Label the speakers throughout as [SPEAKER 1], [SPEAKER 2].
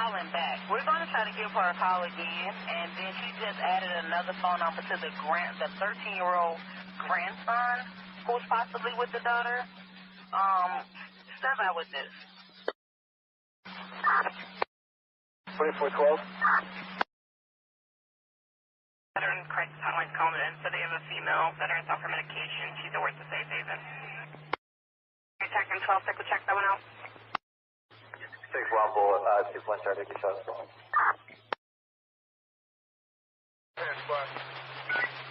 [SPEAKER 1] calling back. We're going to try to give her a call again, and then she just added another phone number to the 13-year-old grandson who's possibly with the daughter. Step out with this.
[SPEAKER 2] 2412.
[SPEAKER 3] Veteran crisis hotline calling in, so they have a female veteran's off her medication. She's at work to Safe Haven. Detecting 12, take a check that one out.
[SPEAKER 2] 6-1 bullet, 2-1 start, take a shot.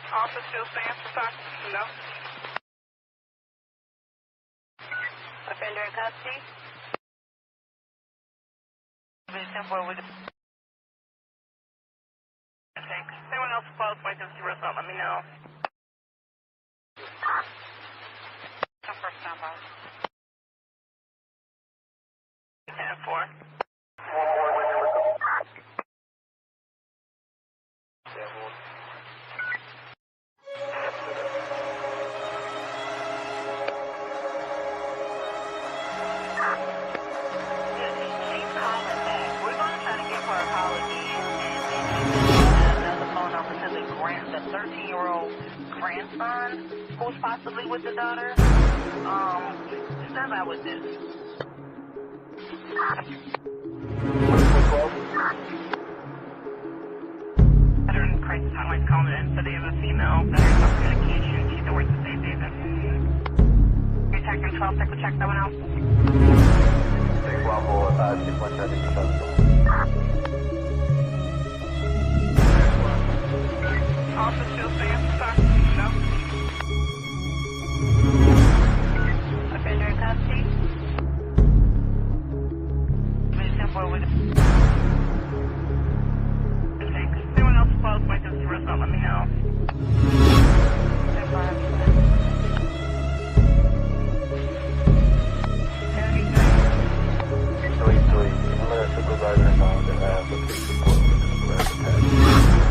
[SPEAKER 3] Officer still stands for time? No.
[SPEAKER 1] Offender in custody.
[SPEAKER 3] Thanks. Anyone else close by this result, let me know. First standby. 10-4.
[SPEAKER 1] The 13-year-old grandson who's possibly with the daughter. Step out with this.
[SPEAKER 3] Veteran crisis hotline calling in, so they have a female veteran's off medication. She's at work to Safe Haven. Detecting 12, take a check that one out.
[SPEAKER 2] 6-1 bullet, 2-1 start, take a shot.
[SPEAKER 3] Officer still stands for time? No.
[SPEAKER 1] Offender in custody.
[SPEAKER 3] Thanks. Anyone else close by this result, let me know.
[SPEAKER 2] 3-3. I'm going to supervisor and on the location report with the arrest attached.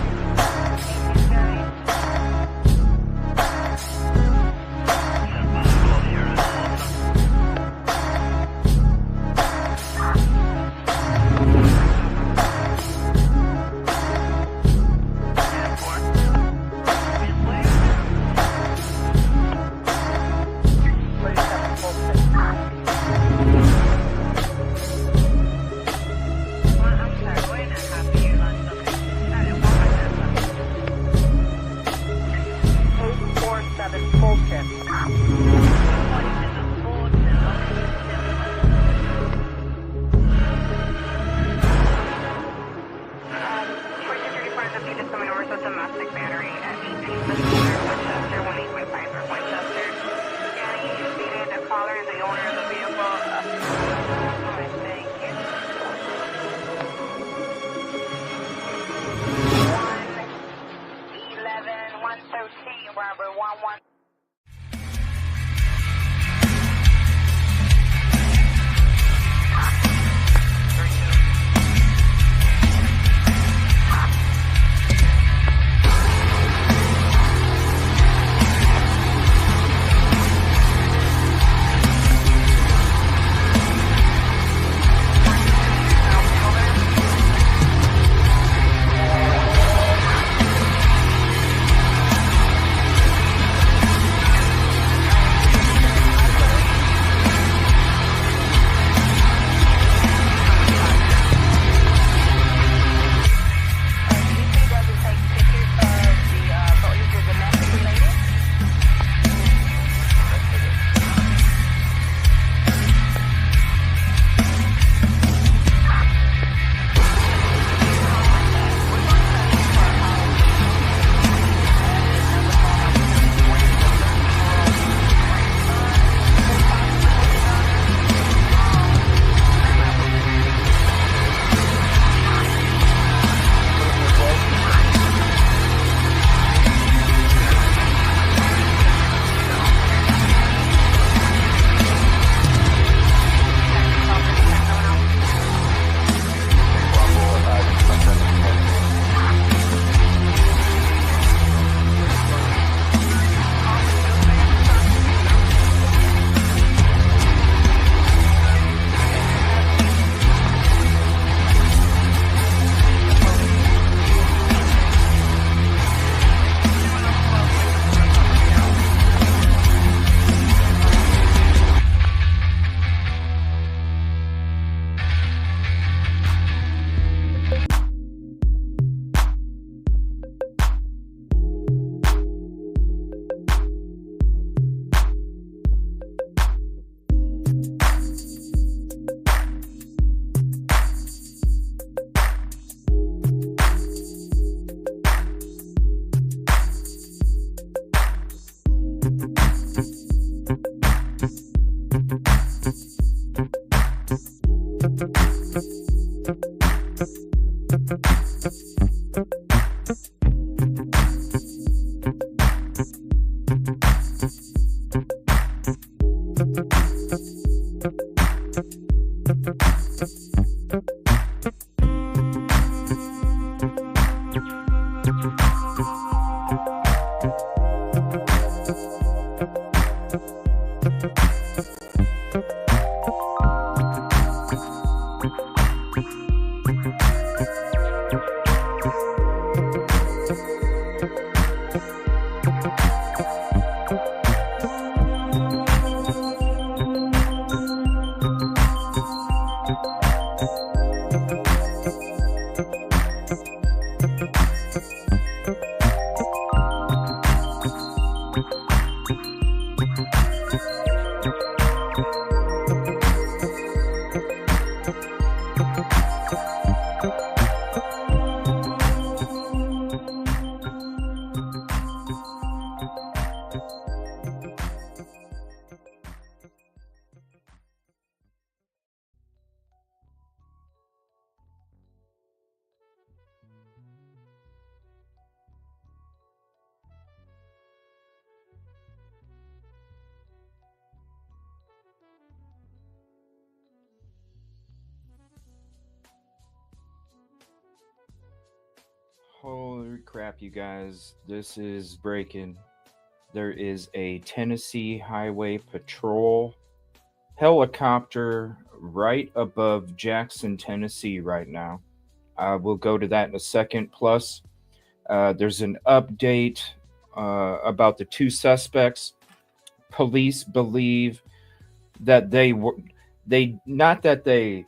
[SPEAKER 4] Holy crap, you guys. This is breaking. There is a Tennessee Highway Patrol helicopter right above Jackson, Tennessee, right now. We'll go to that in a second. Plus, there's an update about the two suspects. Police believe that not that they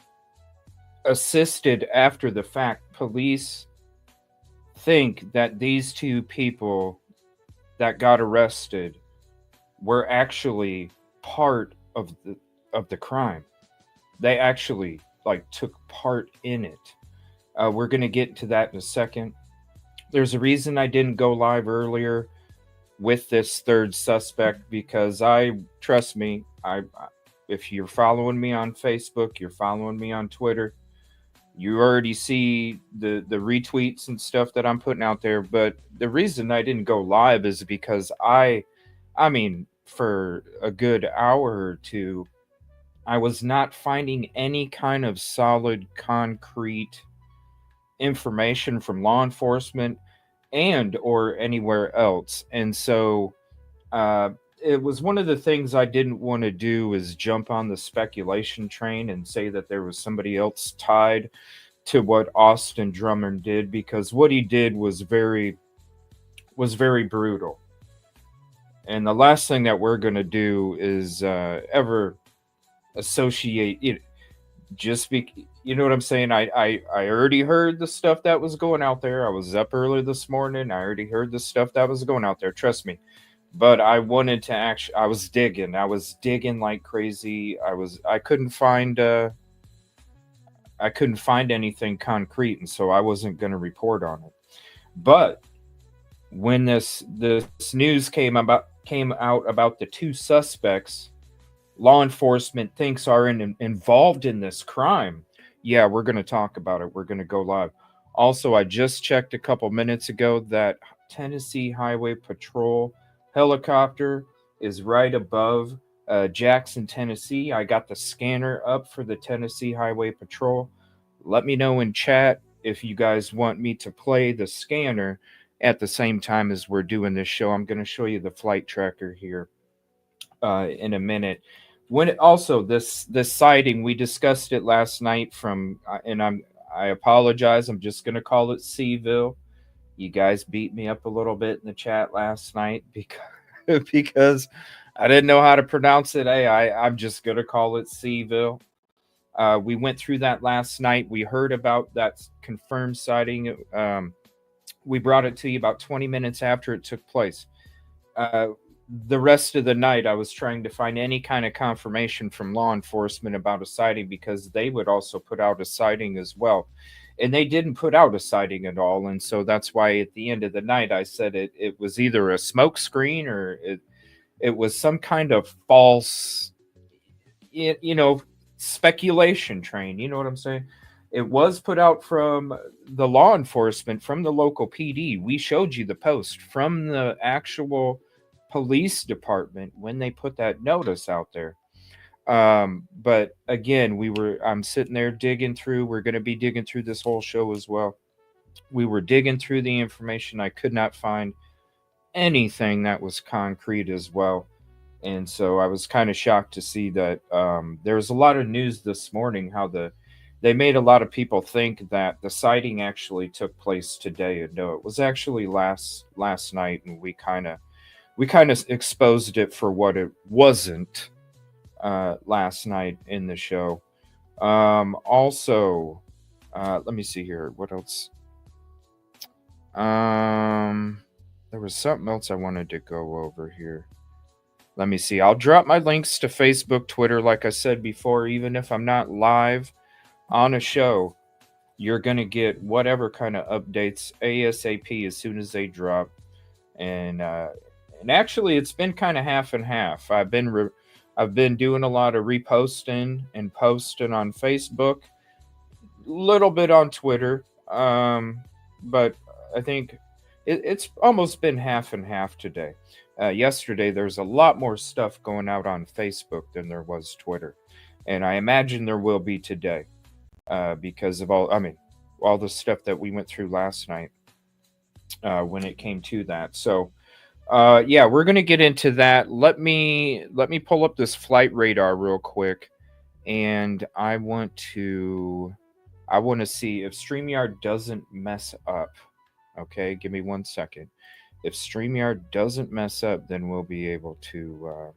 [SPEAKER 4] assisted after the fact. Police think that these two people that got arrested were actually part of the crime. They actually took part in it. We're going to get to that in a second. There's a reason I didn't go live earlier with this third suspect, because trust me, if you're following me on Facebook, you're following me on Twitter, you already see the retweets and stuff that I'm putting out there. But the reason I didn't go live is because I mean, for a good hour or two, I was not finding any kind of solid, concrete information from law enforcement and or anywhere else. And so it was one of the things I didn't want to do, is jump on the speculation train and say that there was somebody else tied to what Austin Drummond did, because what he did was very brutal. And the last thing that we're going to do is ever associate it. You know what I'm saying? I already heard the stuff that was going out there. I was up early this morning. I already heard the stuff that was going out there. Trust me. But I wanted to I was digging like crazy. I couldn't find anything concrete, and so I wasn't going to report on it. But when this news came out about the two suspects law enforcement thinks are involved in this crime, yeah, we're going to talk about it. We're going to go live. Also, I just checked a couple minutes ago that Tennessee Highway Patrol helicopter is right above Jackson, Tennessee. I got the scanner up for the Tennessee Highway Patrol. Let me know in chat if you guys want me to play the scanner at the same time as we're doing this show. I'm going to show you the flight tracker here in a minute. Also this sighting, we discussed it last night and I apologize. I'm just going to call it Seville. You guys beat me up a little bit in the chat last night because I didn't know how to pronounce it. Hey, I'm just going to call it Seville. We went through that last night. We heard about that confirmed sighting. We brought it to you about 20 minutes after it took place. The rest of the night, I was trying to find any kind of confirmation from law enforcement about a sighting, because they would also put out a sighting as well. And they didn't put out a sighting at all. And so that's why at the end of the night, I said it was either a smoke screen or it was some kind of false, speculation train. You know what I'm saying? It was put out from the law enforcement, from the local PD. We showed you the post from the actual police department when they put that notice out there. But again, I'm sitting there digging through. We're going to be digging through this whole show as well. We were digging through the information. I could not find anything that was concrete as well. And so I was kind of shocked to see that there was a lot of news this morning how they made a lot of people think that the sighting actually took place today, and no, it was actually last night, and we kind of exposed it for what it wasn't last night in the show. Also, let me see here. What else? There was something else I wanted to go over here. Let me see. I'll drop my links to Facebook, Twitter, like I said before. Even if I'm not live on a show, you're going to get whatever kind of updates ASAP as soon as they drop. And actually, it's been kind of half and half. I've been doing a lot of reposting and posting on Facebook, a little bit on Twitter, but I think it's almost been half and half today. Yesterday, there's a lot more stuff going out on Facebook than there was Twitter, and I imagine there will be today because of all the stuff that we went through last night when it came to that. So. Yeah, we're gonna get into that. Let me pull up this flight radar real quick, and I want to see if StreamYard doesn't mess up. Okay, give me 1 second. If StreamYard doesn't mess up, then we'll be able to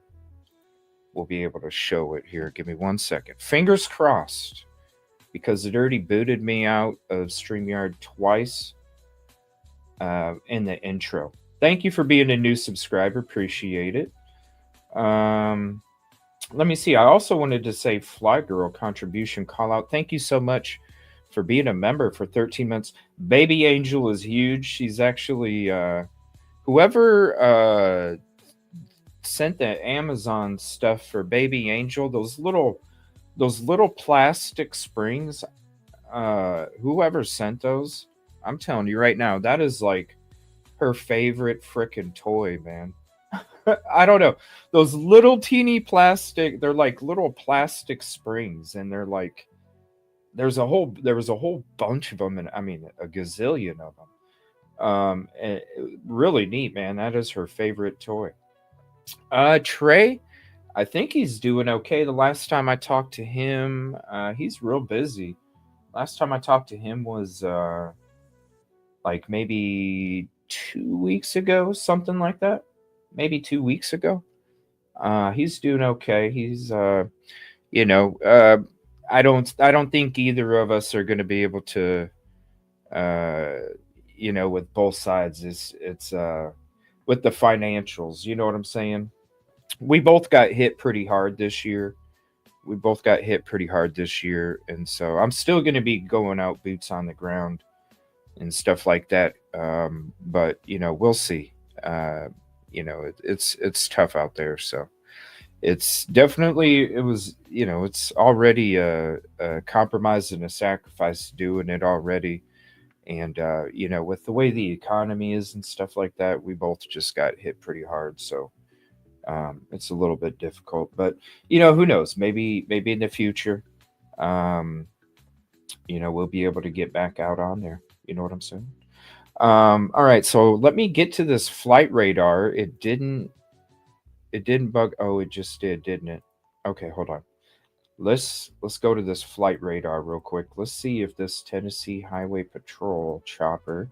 [SPEAKER 4] show it here. Give me 1 second. Fingers crossed, because it already booted me out of StreamYard twice in the intro. Thank you for being a new subscriber. Appreciate it. Let me see. I also wanted to say Fly Girl contribution call out. Thank you so much for being a member for 13 months. Baby Angel is huge. She's actually whoever sent the Amazon stuff for Baby Angel, those little plastic springs. Whoever sent those, I'm telling you right now, that is like her favorite frickin' toy, man. I don't know. Those little teeny plastic, they're like little plastic springs, and they're like there was a whole bunch of them, and I mean a gazillion of them. Really neat, man. That is her favorite toy. Trey, I think he's doing okay. The last time I talked to him, he's real busy. Last time I talked to him was like maybe 2 weeks ago, something like that. Maybe 2 weeks ago. He's doing okay. He's I don't think either of us are going to be able to with both sides. It's with the financials, you know what I'm saying? We both got hit pretty hard this year. And so I'm still going to be going out boots on the ground and stuff like that. But we'll see. It's tough out there. So it's already a compromise and a sacrifice doing it already. And, with the way the economy is and stuff like that, we both just got hit pretty hard. So it's a little bit difficult, but who knows, maybe in the future, we'll be able to get back out on there. You know what I'm saying? All right, so let me get to this flight radar. It didn't bug. Oh, it just did, didn't it? Okay, hold on. Let's go to this flight radar real quick. Let's see if this Tennessee Highway Patrol chopper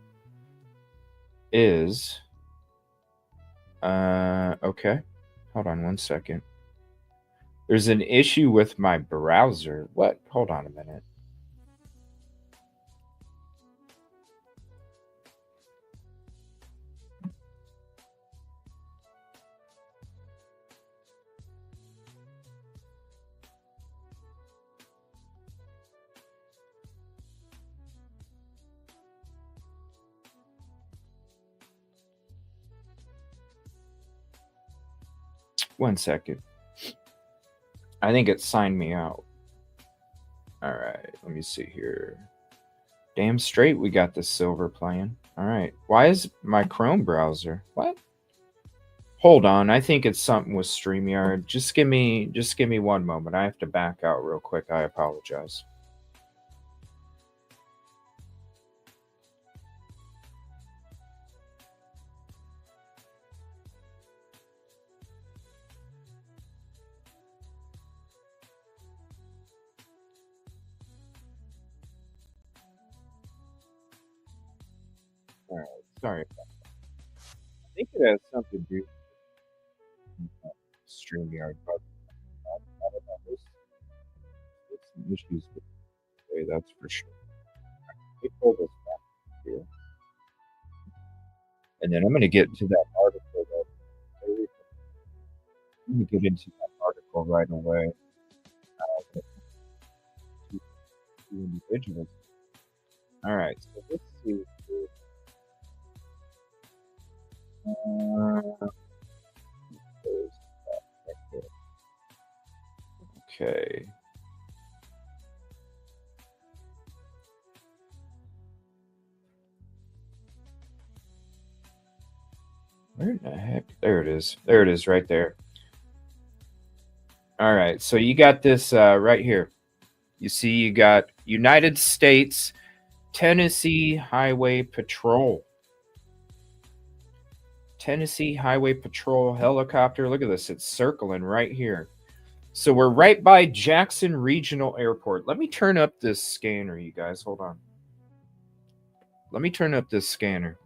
[SPEAKER 4] is okay. Hold on 1 second. There's an issue with my browser. What? Hold on a minute. One second. I think it signed me out. right, let me see here. Damn straight we got the silver playing. All right. Why is my Chrome browser? What? Hold on. I think it's something with StreamYard. Just give me 1 moment. I have to back out real quick. I apologize. All right. Sorry. I think it has something to do with StreamYard, but I don't know. There's some issues with the way, that's for sure. Let me pull this back here. And then I'm going to get into that article. I'm going to get into that article right away. Two individuals. All right. So let's see. There's that right there. Okay. Where the heck? There it is. There it is right there. All right. So you got this right here. You see, you got United States Tennessee Highway Patrol. Tennessee Highway Patrol helicopter. Look at this. It's circling right here. So we're right by Jackson Regional Airport. Let me turn up this scanner, you guys. Hold on. Let me turn up this scanner.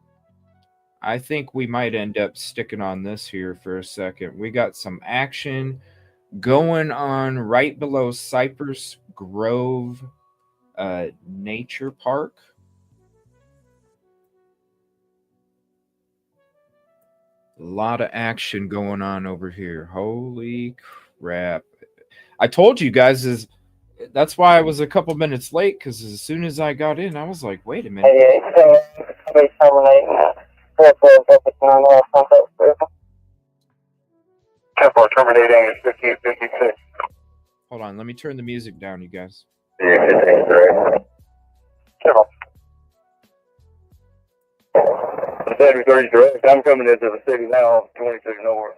[SPEAKER 4] I think we might end up sticking on this here for a second. We got some action going on right below Cypress Grove Nature Park. A lot of action going on over here. Holy crap. I told you guys that's why I was a couple minutes late, because as soon as I got in, I was like, wait a minute.
[SPEAKER 2] Terminating at 1556.
[SPEAKER 4] Hold on, let me turn the music down, you guys.
[SPEAKER 2] Yeah, 15, Careful. Saturday 30 direct. I'm coming into the city now, 22 north.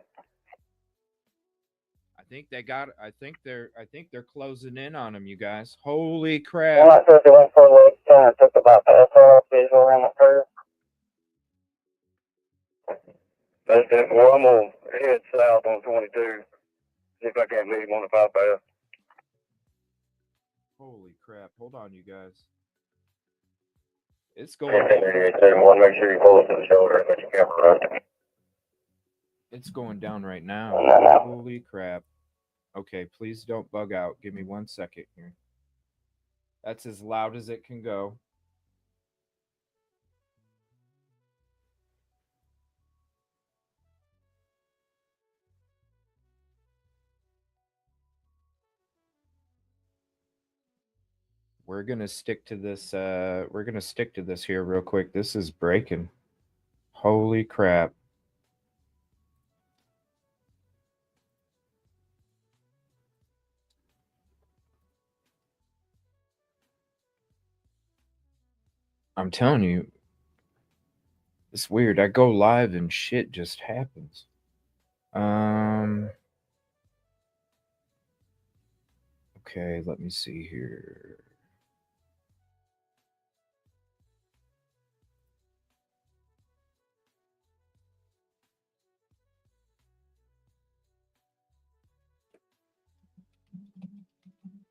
[SPEAKER 4] I think they're closing in on them, you guys. Holy crap.
[SPEAKER 2] I'm not sure if they went for late, kind of took the bypass off visual around that curve. Well, I'm going to head south on 22. See if I can't meet him on the bypass.
[SPEAKER 4] Holy crap. Hold on, you guys. It's going.
[SPEAKER 2] One, make sure you pull it to the shoulder and let your camera run.
[SPEAKER 4] It's going down right now. Holy crap. Okay, please don't bug out. Give me 1 second here. That's as loud as it can go. We're gonna stick to this. We're gonna stick to this here real quick. This is breaking. Holy crap. I'm telling you, it's weird. I go live and shit just happens. Okay, let me see here.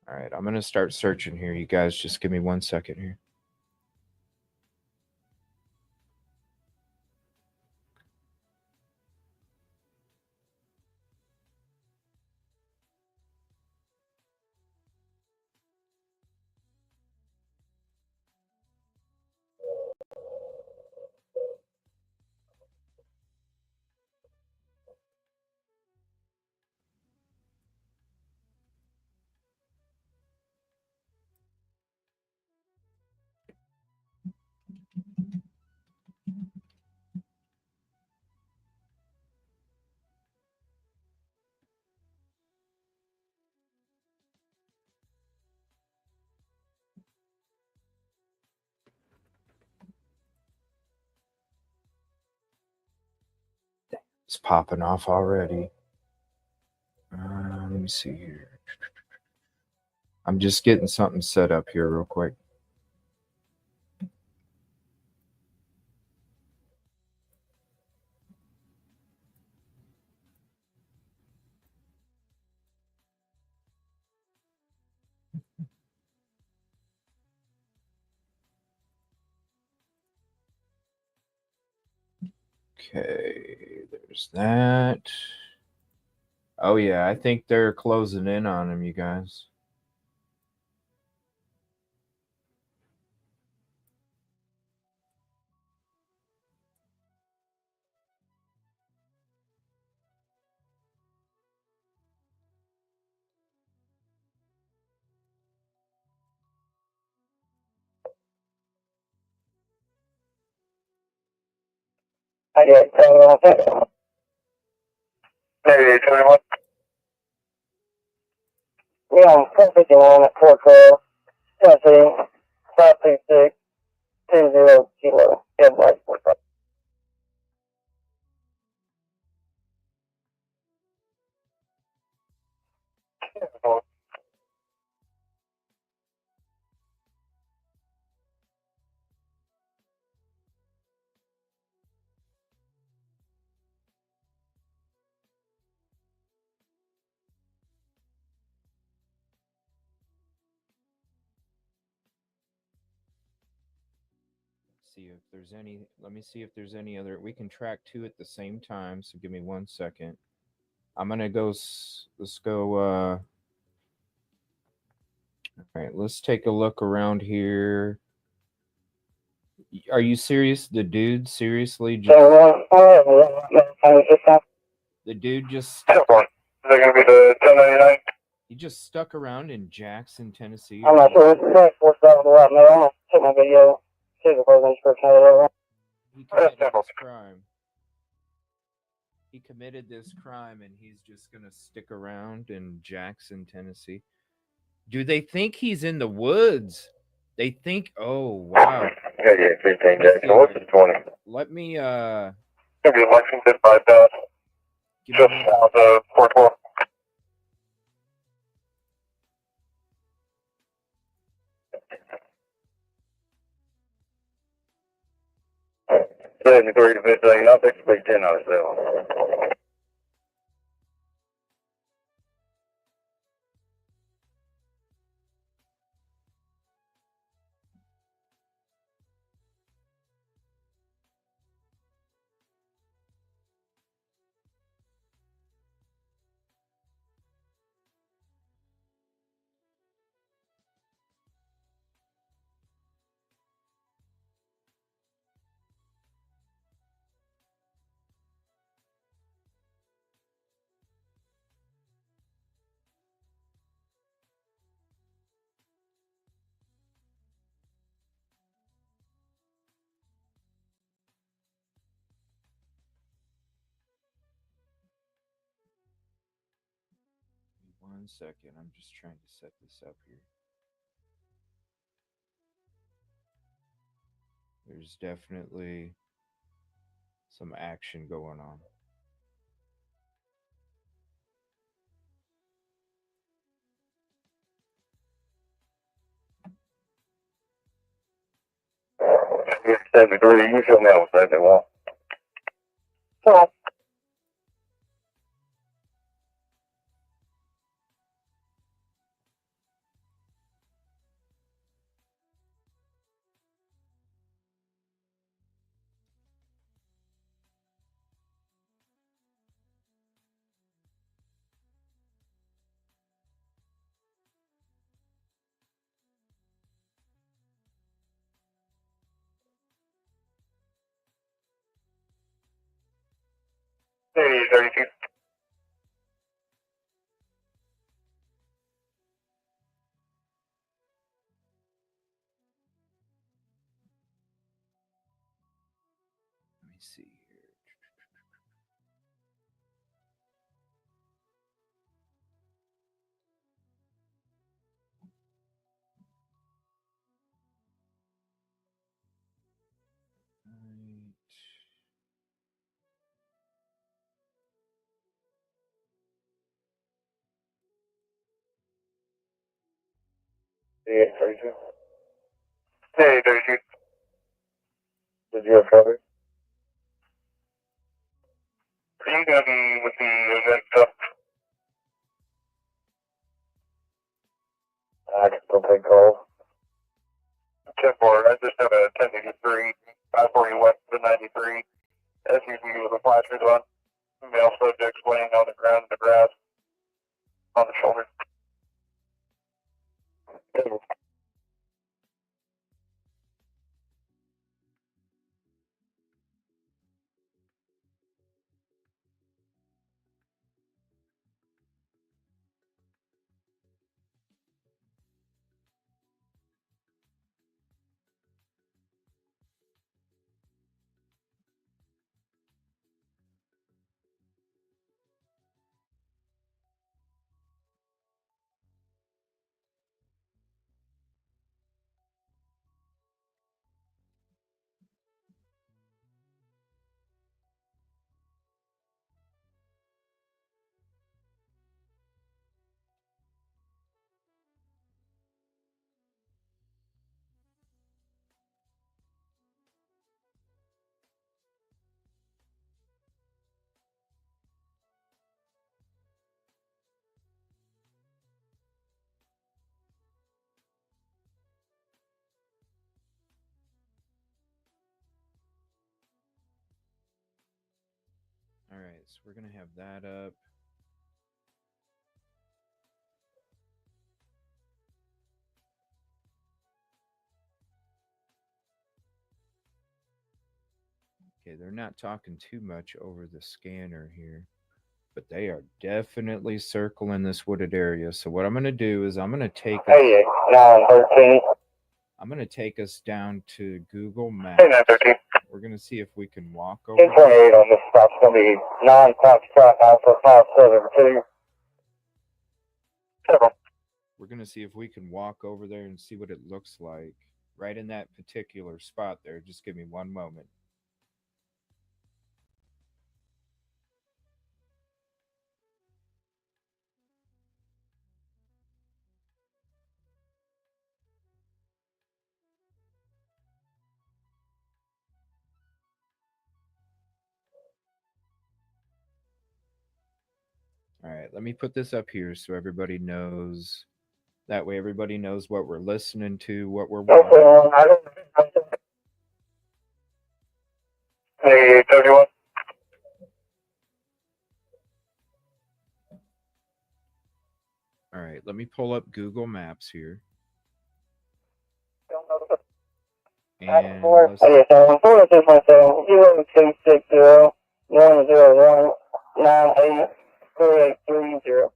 [SPEAKER 4] All right, I'm going to start searching here. You guys just give me 1 second here. It's popping off already. Let me see here. I'm just getting something set up here real quick. Okay, there's that. Oh yeah, I think they're closing in on him, you guys.
[SPEAKER 2] I get maybe 21. Yeah, I'm 451 at 412. 17, 526, 20 kilo. Yeah, right.
[SPEAKER 4] See if there's any. Let me see if there's any other. We can track two at the same time. So give me 1 second. I'm gonna go. Let's go. All right. Let's take a look around here. Are you serious? The dude seriously just. The dude just.
[SPEAKER 2] Is that going to be the 1099?
[SPEAKER 4] He just stuck around in Jackson, Tennessee.
[SPEAKER 2] I'm not sure. It's what's that right now. I'm going to take my video. See the person's for
[SPEAKER 4] He committed this crime. He committed this crime, and he's just gonna stick around in Jackson, Tennessee. Do they think he's in the woods? They think. Oh wow.
[SPEAKER 2] Yeah, 15 Jackson. What's the 20?
[SPEAKER 4] Let me.
[SPEAKER 2] Maybe Lexington bypass. Just south of 412. Three to 15. I'll take speed 10 out of 7.
[SPEAKER 4] One second. I'm just trying to set this up here. There's definitely some action going on.
[SPEAKER 2] Yeah, 73. You show me how much they want. So, maybe 32.
[SPEAKER 4] Let me see here. Right.
[SPEAKER 2] Yeah, 32. Hey, 32. Did you have cover? Are you going to be with the event stuff? I can still take calls. 10-4, I just have a 1083, 540 west to 93. SUV with a flashers on. Male subjects laying on the ground in the grass on the shoulder.
[SPEAKER 4] All right, so we're going to have that up. Okay, they're not talking too much over the scanner here, but they are definitely circling this wooded area. So what I'm going to do is I'm going to take us,
[SPEAKER 2] Hey, 913.
[SPEAKER 4] I'm going to take us down to Google Maps.
[SPEAKER 2] Hey, 913.
[SPEAKER 4] We're going to see if we can walk over.
[SPEAKER 2] 1028 on this stop's going to be 9 Foxtrot Alpha 572.
[SPEAKER 4] We're going to see if we can walk over there and see what it looks like right in that particular spot there. Just give me one moment. All right, let me put this up here so everybody knows. That way, everybody knows what we're listening to, what we're watching.
[SPEAKER 2] Hey, 31.
[SPEAKER 4] All right, let me pull up Google Maps here. And let's...
[SPEAKER 2] Hey, 427 0260 101 98 3830.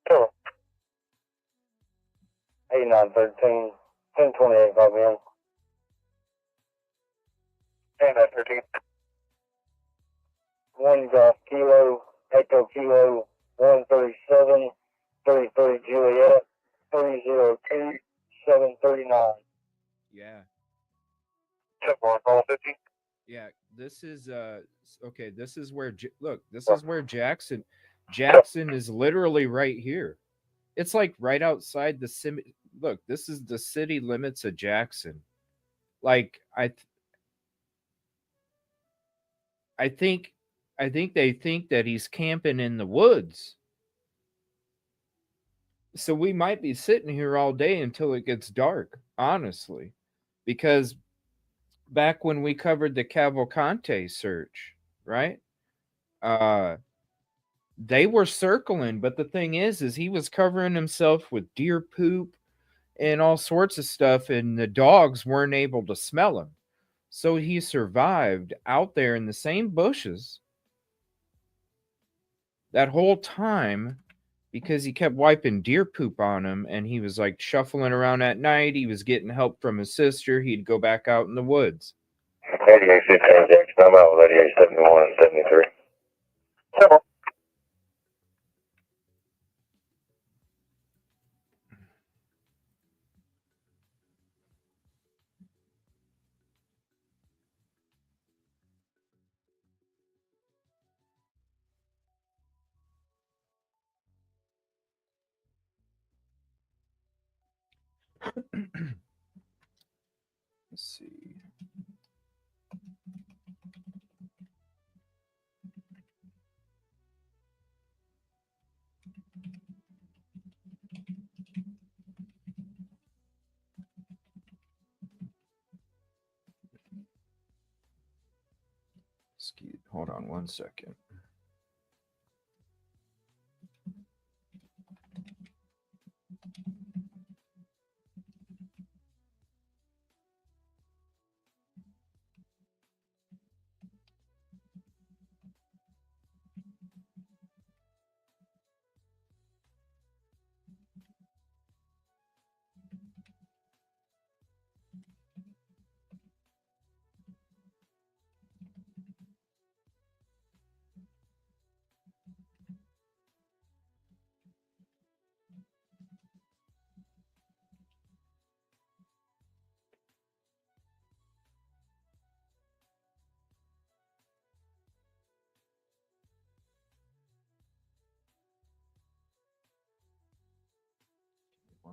[SPEAKER 2] Sure. 8913 1028 by then. 8913. 1 Golf Kilo, Echo Kilo 137 33 Juliet 302 739.
[SPEAKER 4] Yeah.
[SPEAKER 2] Check one, call 50.
[SPEAKER 4] Yeah, this is okay, this is where look, this is where Jackson is literally right here. It's like right outside the look, this is the city limits of Jackson. Like I think they think that he's camping in the woods. So we might be sitting here all day until it gets dark, honestly. Because back when we covered the Cavalcante search, right? They were circling, but the thing is he was covering himself with deer poop and all sorts of stuff, and the dogs weren't able to smell him. So he survived out there in the same bushes that whole time because he kept wiping deer poop on him, and he was like shuffling around at night. He was getting help from his sister. He'd go back out in the woods.
[SPEAKER 2] 8815 Jackson, I'm out with 8871 and 73.
[SPEAKER 4] Hold on one second.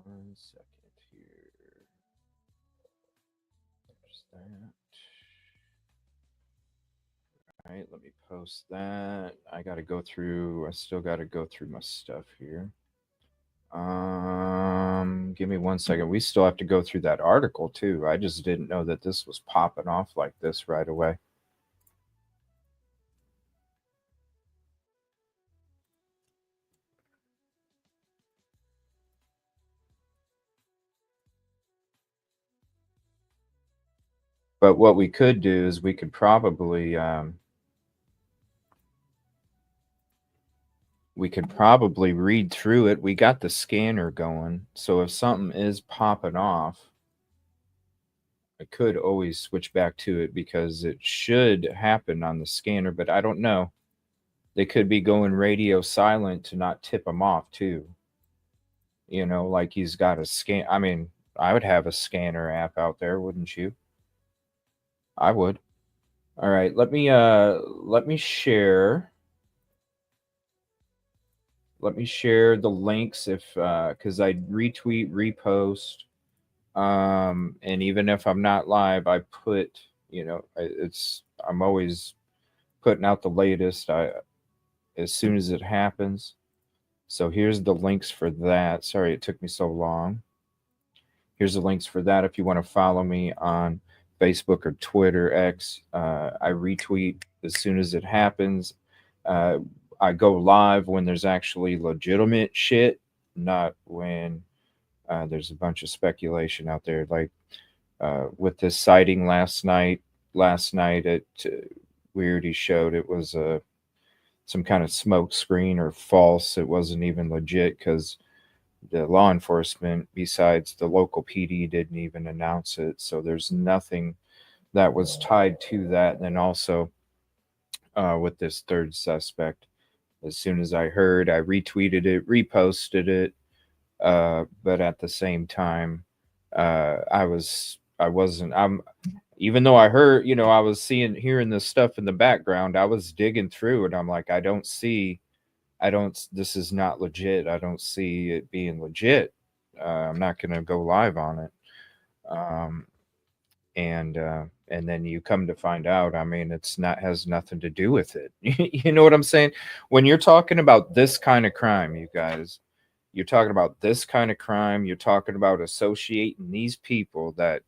[SPEAKER 4] One second here. There's that. All right, let me post that. I still got to go through my stuff here. Give me one second. We still have to go through that article too. I just didn't know that this was popping off like this right away. But what we could do is we could probably read through it. We got the scanner going, so if something is popping off, I could always switch back to it because it should happen on the scanner, but I don't know. They could be going radio silent to not tip them off too. You know, like he's got a scan. I mean, I would have a scanner app out there, wouldn't you? I would. All right, let me share. Let me share the links if because I retweet, repost, and even if I'm not live, I put, you know, I'm always putting out the latest as soon as it happens. So here's the links for that. Sorry it took me so long. Here's the links for that if you want to follow me on Facebook or Twitter, X. I retweet as soon as it happens. I go live when there's actually legitimate shit, not when there's a bunch of speculation out there. Like with this sighting last night at we already showed it was some kind of smoke screen or false. It wasn't even legit because the law enforcement, besides the local PD, didn't even announce it. So there's nothing that was tied to that. And then also with this third suspect, as soon as I heard, I retweeted it, reposted it. But at the same time, even though I heard, you know, I was hearing this stuff in the background, I was digging through it. I'm like, this is not legit. I don't see it being legit. I'm not going to go live on it. And then you come to find out, I mean, has nothing to do with it. You know what I'm saying? When you're talking about this kind of crime, you guys, you're talking about this kind of crime. You're talking about associating these people that,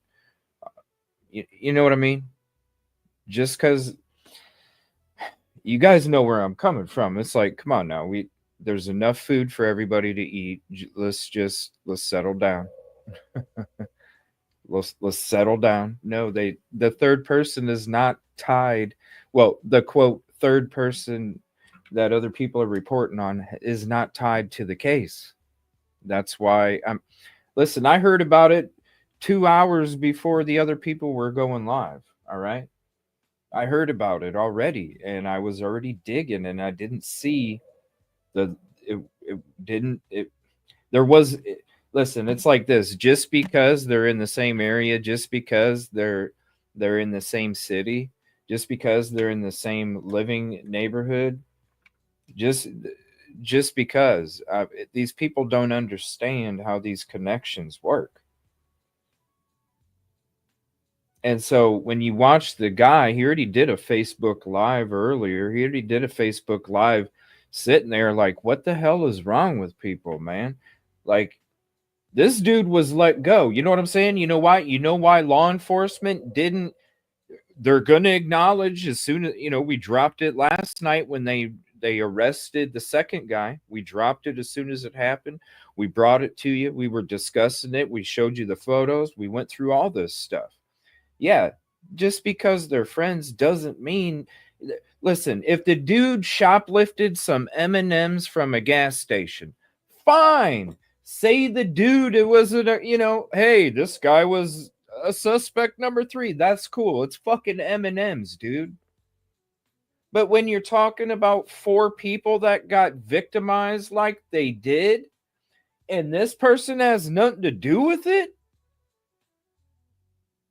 [SPEAKER 4] you know what I mean? Just because you guys know where I'm coming from. It's like, come on now. There's enough food for everybody to eat. Let's settle down. Let's settle down. No, the third person is not tied. Well, the quote third person that other people are reporting on is not tied to the case. That's why listen, I heard about it 2 hours before the other people were going live. All right. I heard about it already and I was already digging and I didn't see listen, it's like this. Just because they're in the same area, just because they're in the same city, just because they're in the same living neighborhood, just because these people don't understand how these connections work. And so when you watch the guy, he already did a Facebook Live earlier. He already did a Facebook Live sitting there like, what the hell is wrong with people, man? Like, this dude was let go. You know what I'm saying? You know why? You know why law enforcement didn't they're going to acknowledge as soon as, we dropped it last night when they arrested the second guy. We dropped it as soon as it happened. We brought it to you. We were discussing it. We showed you the photos. We went through all this stuff. Yeah, just because they're friends doesn't mean. Listen, if the dude shoplifted some M&Ms from a gas station, fine. Say the dude, it wasn't hey, this guy was a suspect number 3. That's cool. It's fucking M&Ms, dude. But when you're talking about 4 people that got victimized like they did, and this person has nothing to do with it,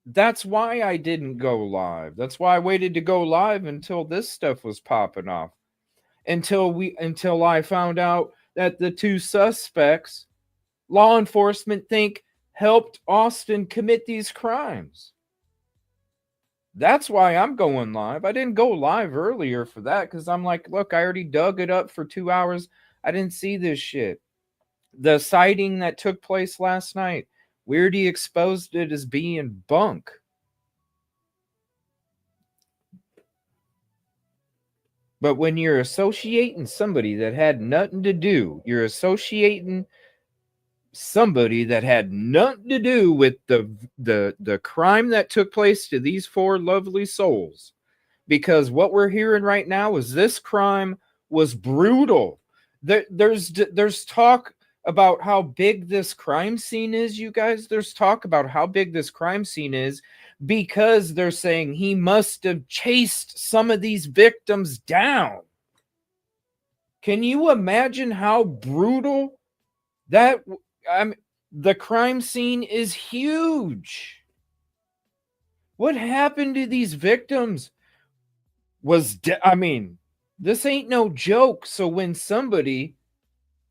[SPEAKER 4] that's why I didn't go live. That's why I waited to go live until this stuff was popping off. Until I found out that the 2 suspects, law enforcement think, helped Austin commit these crimes. That's why I'm going live. I didn't go live earlier for that because I'm like, look, I already dug it up for 2 hours. I didn't see this shit. The sighting that took place last night, Weirdy exposed it as being bunk. But when you're associating somebody that had nothing to do, you're associating somebody that had nothing to do with the crime that took place to these 4 lovely souls. Because what we're hearing right now is this crime was brutal. There's talk about how big this crime scene is, you guys. There's talk about how big this crime scene is because they're saying he must have chased some of these victims down. Can you imagine how brutal that? The crime scene is huge. What happened to these victims this ain't no joke. So when somebody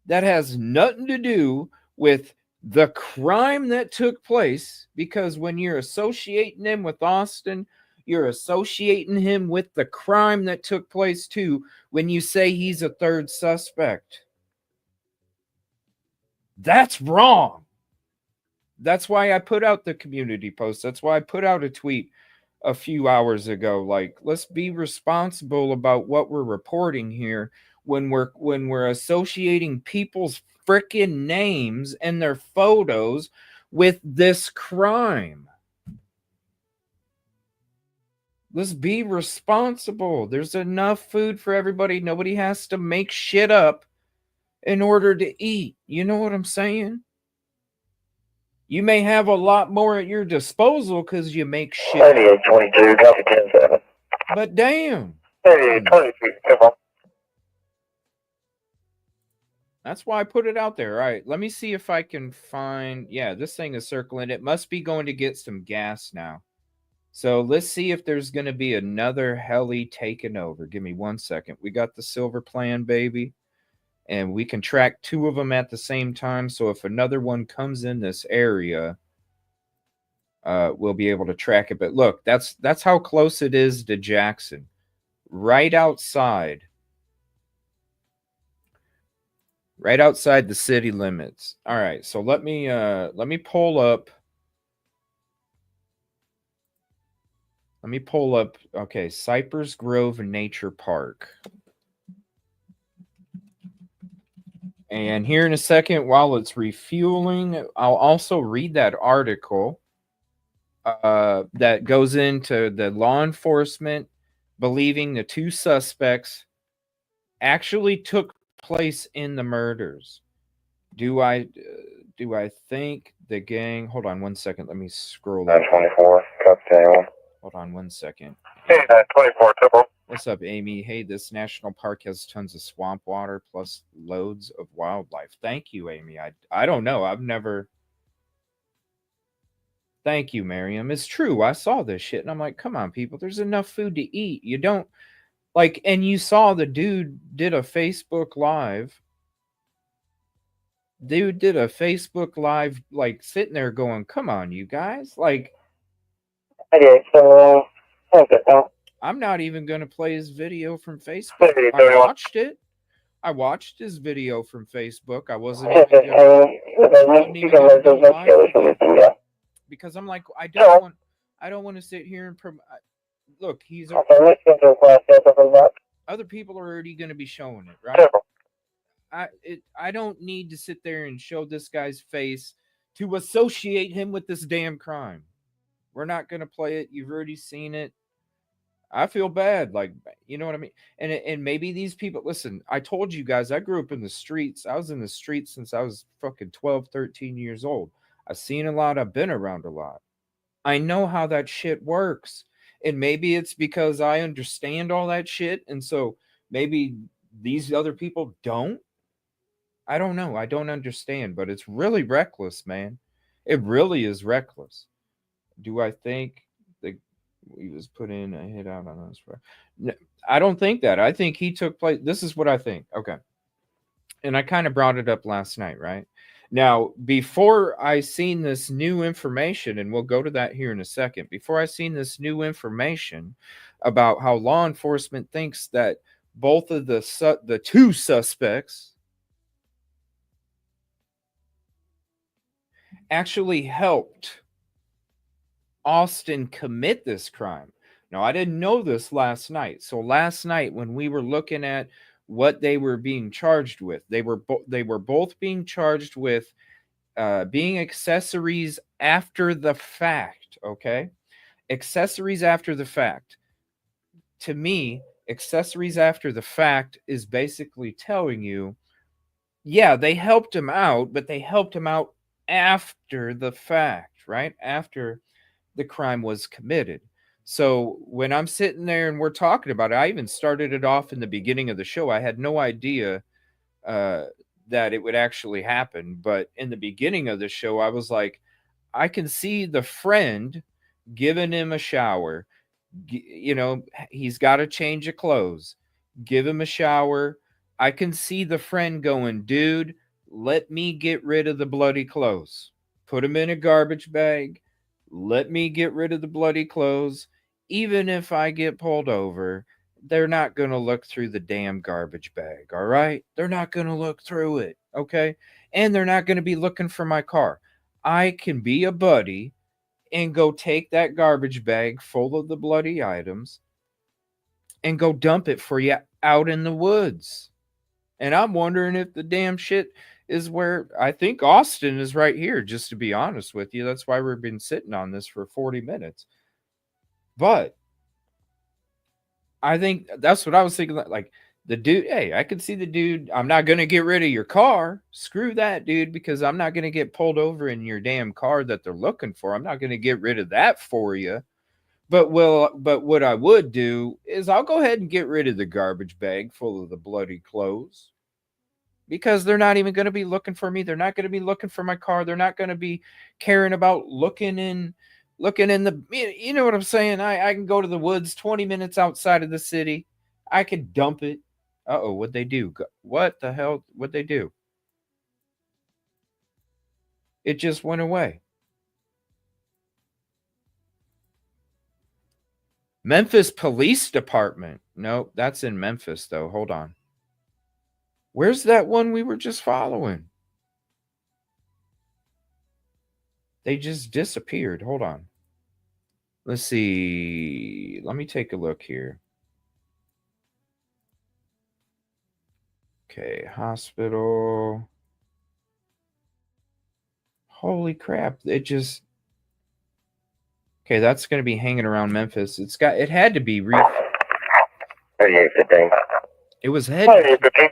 [SPEAKER 4] that has nothing to do with the crime that took place, because when you're associating him with Austin, you're associating him with the crime that took place too, when you say he's a 3rd suspect. That's wrong. That's why I put out the community post. That's why I put out a tweet a few hours ago. Like, let's be responsible about what we're reporting here when we're associating people's freaking names and their photos with this crime. Let's be responsible. There's enough food for everybody. Nobody has to make shit up in order to eat. You know what I'm saying? You may have a lot more at your disposal because you make shit.
[SPEAKER 2] 3822, copy 10-7.
[SPEAKER 4] But damn.
[SPEAKER 2] 3822, come on.
[SPEAKER 4] That's why I put it out there. All right, let me see if I can find... Yeah, this thing is circling. It must be going to get some gas now. So let's see if there's going to be another heli taking over. Give me 1 second. We got the silver plan, baby. And we can track 2 of them at the same time. So if another one comes in this area, we'll be able to track it. But look, that's how close it is to Jackson. Right outside. Right outside the city limits. All right, so let me pull up. Let me pull up, okay, Cypress Grove Nature Park. And here in a second, while it's refueling, I'll also read that article that goes into the law enforcement believing the 2 suspects actually took place in the murders. Do I think the gang... Hold on 1 second. Let me scroll up.
[SPEAKER 2] 924, copy 10-1.
[SPEAKER 4] Hold on 1 second.
[SPEAKER 2] Hey, 924, typical.
[SPEAKER 4] What's up, Amy? Hey, this national park has tons of swamp water plus loads of wildlife. Thank you, Amy. I don't know. I've never... Thank you, Miriam. It's true. I saw this shit, and I'm like, come on, people. There's enough food to eat. You don't... Like, and you saw the dude did a Facebook Live. Dude did a Facebook Live, like, sitting there going, come on, you guys. Like... I'm not even going to play his video from Facebook. I watched it. I watched his video from Facebook. I wasn't even going because I'm like, I don't want to sit here and look, he's
[SPEAKER 2] Okay, let's go to the class for that.
[SPEAKER 4] other people are already going to be showing it, right? I don't need to sit there and show this guy's face to associate him with this damn crime. We're not going to play it. You've already seen it. I feel bad, like, you know what I mean? And maybe these people, listen, I told you guys, I grew up in the streets. I was in the streets since I was fucking 12, 13 years old. I've seen a lot. I've been around a lot. I know how that shit works. And maybe it's because I understand all that shit. And so maybe these other people don't. I don't know. I don't understand, but it's really reckless, man. It really is reckless. Do I think that he was put in a hit out on us? No, I don't think that. I think he took place. This is what I think. Okay. And I kind of brought it up last night, right? Now, before I seen this new information, and we'll go to that here in a second, before I seen this new information about how law enforcement thinks that both of the two suspects actually helped Austin commit this crime. Now, I didn't know this last night. So last night when we were looking at what they were being charged with, they were both being charged with being accessories after the fact, okay? Accessories after the fact. To me, accessories after the fact is basically telling you, yeah, they helped him out, but they helped him out after the fact, right? After the crime was committed. So when I'm sitting there and we're talking about it, I even started it off in the beginning of the show. I had no idea that it would actually happen. But in the beginning of the show, I was like, I can see the friend giving him a shower. You know, he's got a change of clothes. Give him a shower. I can see the friend going, dude, let me get rid of the bloody clothes. Put him in a garbage bag. Let me get rid of the bloody clothes. Even if I get pulled over, they're not going to look through the damn garbage bag, all right? They're not going to look through it, okay? And they're not going to be looking for my car. I can be a buddy and go take that garbage bag full of the bloody items and go dump it for you out in the woods. And I'm wondering if the damn shit is where I think Austin is right here, just to be honest with you. That's why we've been sitting on this for 40 minutes. But I think that's what I was thinking. Like the dude, hey, I could see the dude. I'm not going to get rid of your car. Screw that, dude, because I'm not going to get pulled over in your damn car that they're looking for. I'm not going to get rid of that for you. But what I would do is I'll go ahead and get rid of the garbage bag full of the bloody clothes. Because they're not even going to be looking for me. They're not going to be looking for my car. They're not going to be caring about looking in the, you know what I'm saying? I can go to the woods 20 minutes outside of the city. I could dump it. Uh-oh, what'd they do? What the hell? What'd they do? It just went away. Memphis Police Department. Nope, that's in Memphis, though. Hold on. Where's that one we were just following? They just disappeared. Hold on. Let's see. Let me take a look here. Okay, hospital. Holy crap. It just... Okay, that's going to be hanging around Memphis. It had to be...
[SPEAKER 2] 3815.
[SPEAKER 4] It was heading...
[SPEAKER 2] 3815.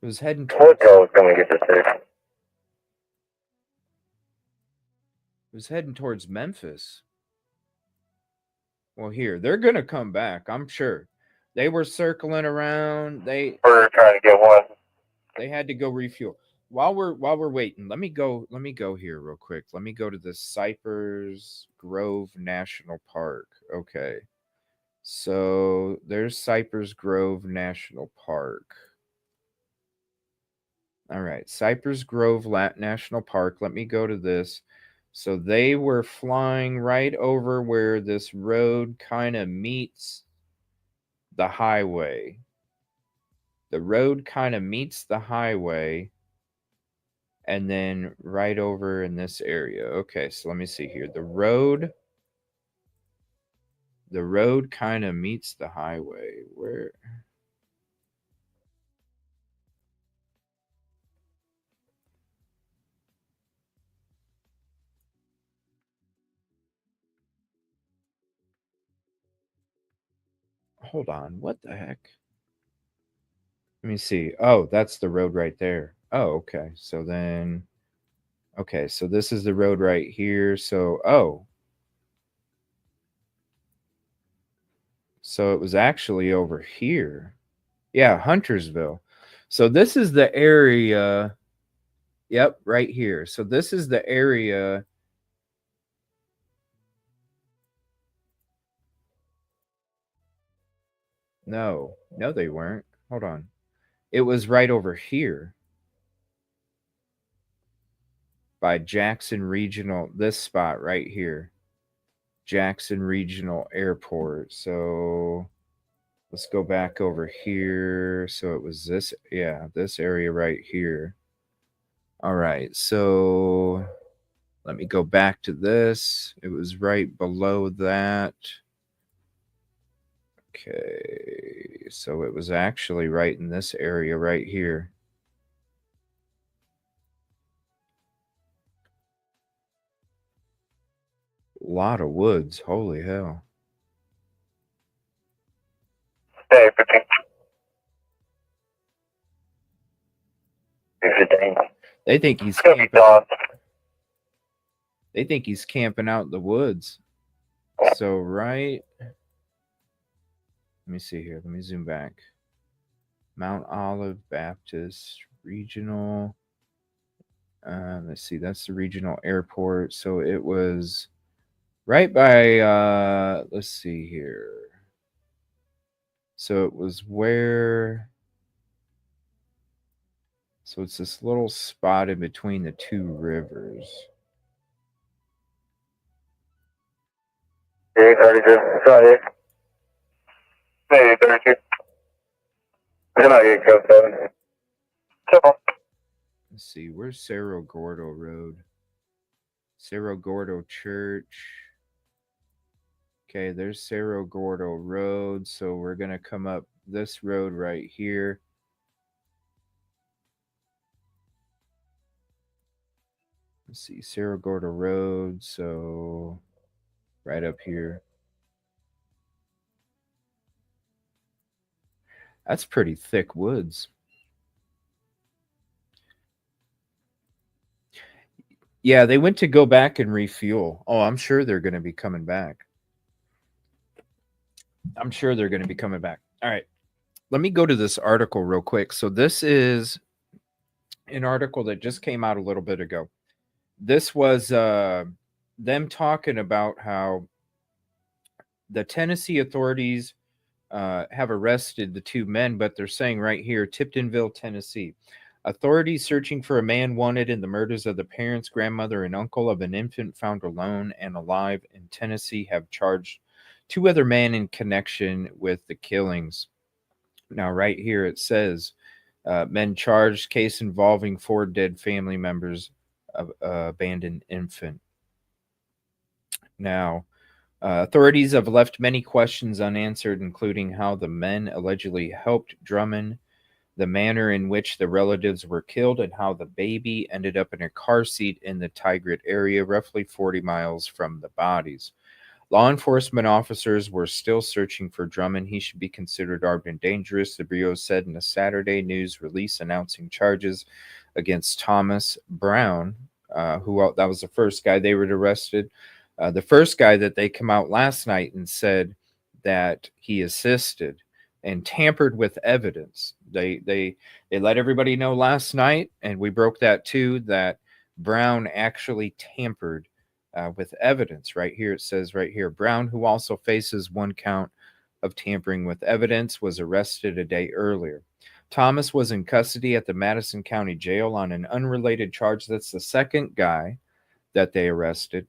[SPEAKER 4] It was heading
[SPEAKER 2] What goal is going to get this thing?
[SPEAKER 4] It was heading towards Memphis. Well, here, they're going to come back, I'm sure. They were circling around.
[SPEAKER 2] We're trying to get one.
[SPEAKER 4] They had to go refuel. While we're waiting, let me go here real quick. Let me go to the Cypress Grove National Park. Okay. So, there's Cypress Grove National Park. All right, Cypress Grove National Park. Let me go to this. So they were flying right over where this road kind of meets the highway. The road kind of meets the highway. And then right over in this area. Okay, so let me see here. The road The road kind of meets the highway. Where? Hold on. What the heck? Let me see. Oh, that's the road right there. Oh, okay. So then, okay. So this is the road right here. So, oh. So it was actually over here. Yeah, Huntersville. So this is the area. Yep, right here. So this is the area. No, they weren't. Hold on. It was right over here by Jackson Regional, this spot right here. Jackson Regional Airport. So let's go back over here. So it was this, yeah, this area right here. All right. So let me go back to this. It was right below that. Okay. So it was actually right in this area right here. A lot of woods. Holy hell.
[SPEAKER 2] Hey, 15.
[SPEAKER 4] They think he's
[SPEAKER 2] It's gonna be
[SPEAKER 4] camping.
[SPEAKER 2] dawn.
[SPEAKER 4] They think he's camping out in the woods. So right. Let me see here. Let me zoom back. Mount Olive Baptist Regional. Let's see. That's the regional airport. So it was right by. Let's see here. So it was where. So it's this little spot in between the two rivers.
[SPEAKER 2] Hey, 32. Sorry. Hey, 32. Good night, Code 7. Simple.
[SPEAKER 4] Let's see. Where's Cerro Gordo Road? Cerro Gordo Church. Okay, there's Cerro Gordo Road. So we're going to come up this road right here. Let's see, Cerro Gordo Road. So right up here. That's pretty thick woods. Yeah, they went to go back and refuel. Oh, I'm sure they're going to be coming back. I'm sure they're going to be coming back. All right. Let me go to this article real quick. So this is an article that just came out a little bit ago. This was them talking about how the Tennessee authorities have arrested the two men, but they're saying right here, Tiptonville, Tennessee. Authorities searching for a man wanted in the murders of the parents, grandmother, and uncle of an infant found alone and alive in Tennessee have charged two other men in connection with the killings. Now, right here it says, men charged, case involving 4 dead family members of abandoned infant. Now, authorities have left many questions unanswered, including how the men allegedly helped Drummond, the manner in which the relatives were killed, and how the baby ended up in a car seat in the Tigrit area, roughly 40 miles from the bodies. Law enforcement officers were still searching for Drummond. He should be considered armed and dangerous, the Bureau said in a Saturday news release announcing charges against Thomas Brown, that was the first guy they were arrested. The first guy that they come out last night and said that he assisted and tampered with evidence. They let everybody know last night, and we broke that too, that Brown actually tampered with evidence. Right here it says right here, Brown, who also faces 1 count of tampering with evidence, was arrested a day earlier. Thomas was in custody at the Madison County Jail on an unrelated charge. That's the second guy that they arrested.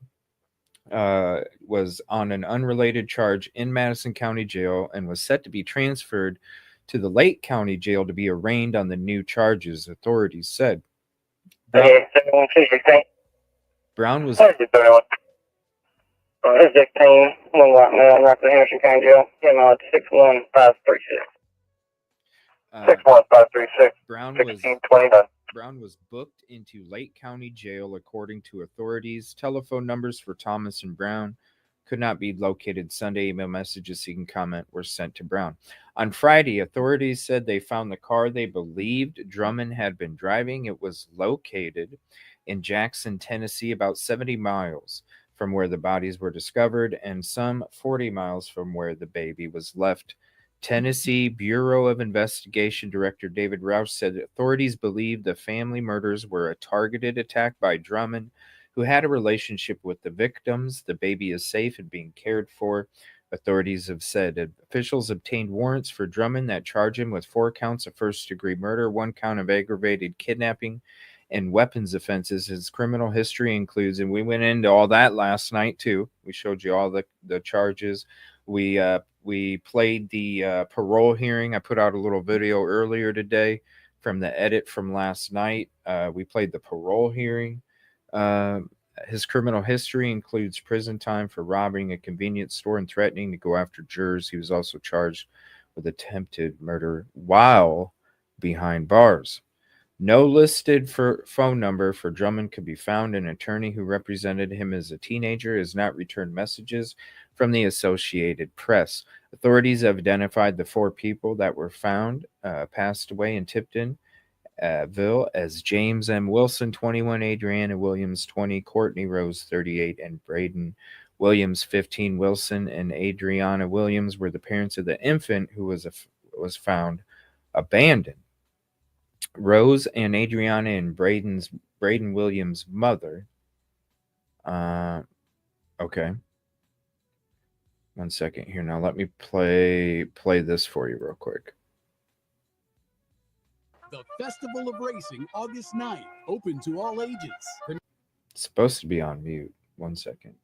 [SPEAKER 4] Was on an unrelated charge in Madison County Jail and was set to be transferred to the Lake County Jail to be arraigned on the new charges, authorities said. Brown was
[SPEAKER 2] It's 16, one lot now, right to Henderson County Jail, 61536. 61536,
[SPEAKER 4] Brown
[SPEAKER 2] 1629.
[SPEAKER 4] Brown was booked into Lake County Jail, according to authorities. Telephone numbers for Thomas and Brown could not be located. Sunday, email messages seeking comment were sent to Brown. On Friday, authorities said they found the car they believed Drummond had been driving. It was located in Jackson, Tennessee, about 70 miles from where the bodies were discovered and some 40 miles from where the baby was left. Tennessee Bureau of Investigation Director David Roush said authorities believe the family murders were a targeted attack by Drummond, who had a relationship with the victims. The baby is safe and being cared for, authorities have said. Officials obtained warrants for Drummond that charge him with 4 counts of first-degree murder, 1 count of aggravated kidnapping, and weapons offenses. His criminal history includes, and we went into all that last night too. We showed you all the charges. We played the parole hearing. I put out a little video earlier today from the edit from last night. We played the parole hearing. His criminal history includes prison time for robbing a convenience store and threatening to go after jurors. He was also charged with attempted murder while behind bars. No listed phone number for Drummond could be found. An attorney who represented him as a teenager has not returned messages from the Associated Press. Authorities have identified the 4 people that were found passed away in Tiptonville as James M. Wilson, 21, Adriana Williams, 20, Courtney Rose, 38, and Braden Williams, 15. Wilson and Adriana Williams were the parents of the infant who was found abandoned. Rose and Adriana and Braden Williams' mother. Okay. One second here. Now let me play this for you real quick.
[SPEAKER 5] The Festival of Racing, August 9th, open to all ages.
[SPEAKER 4] It's supposed to be on mute. One second.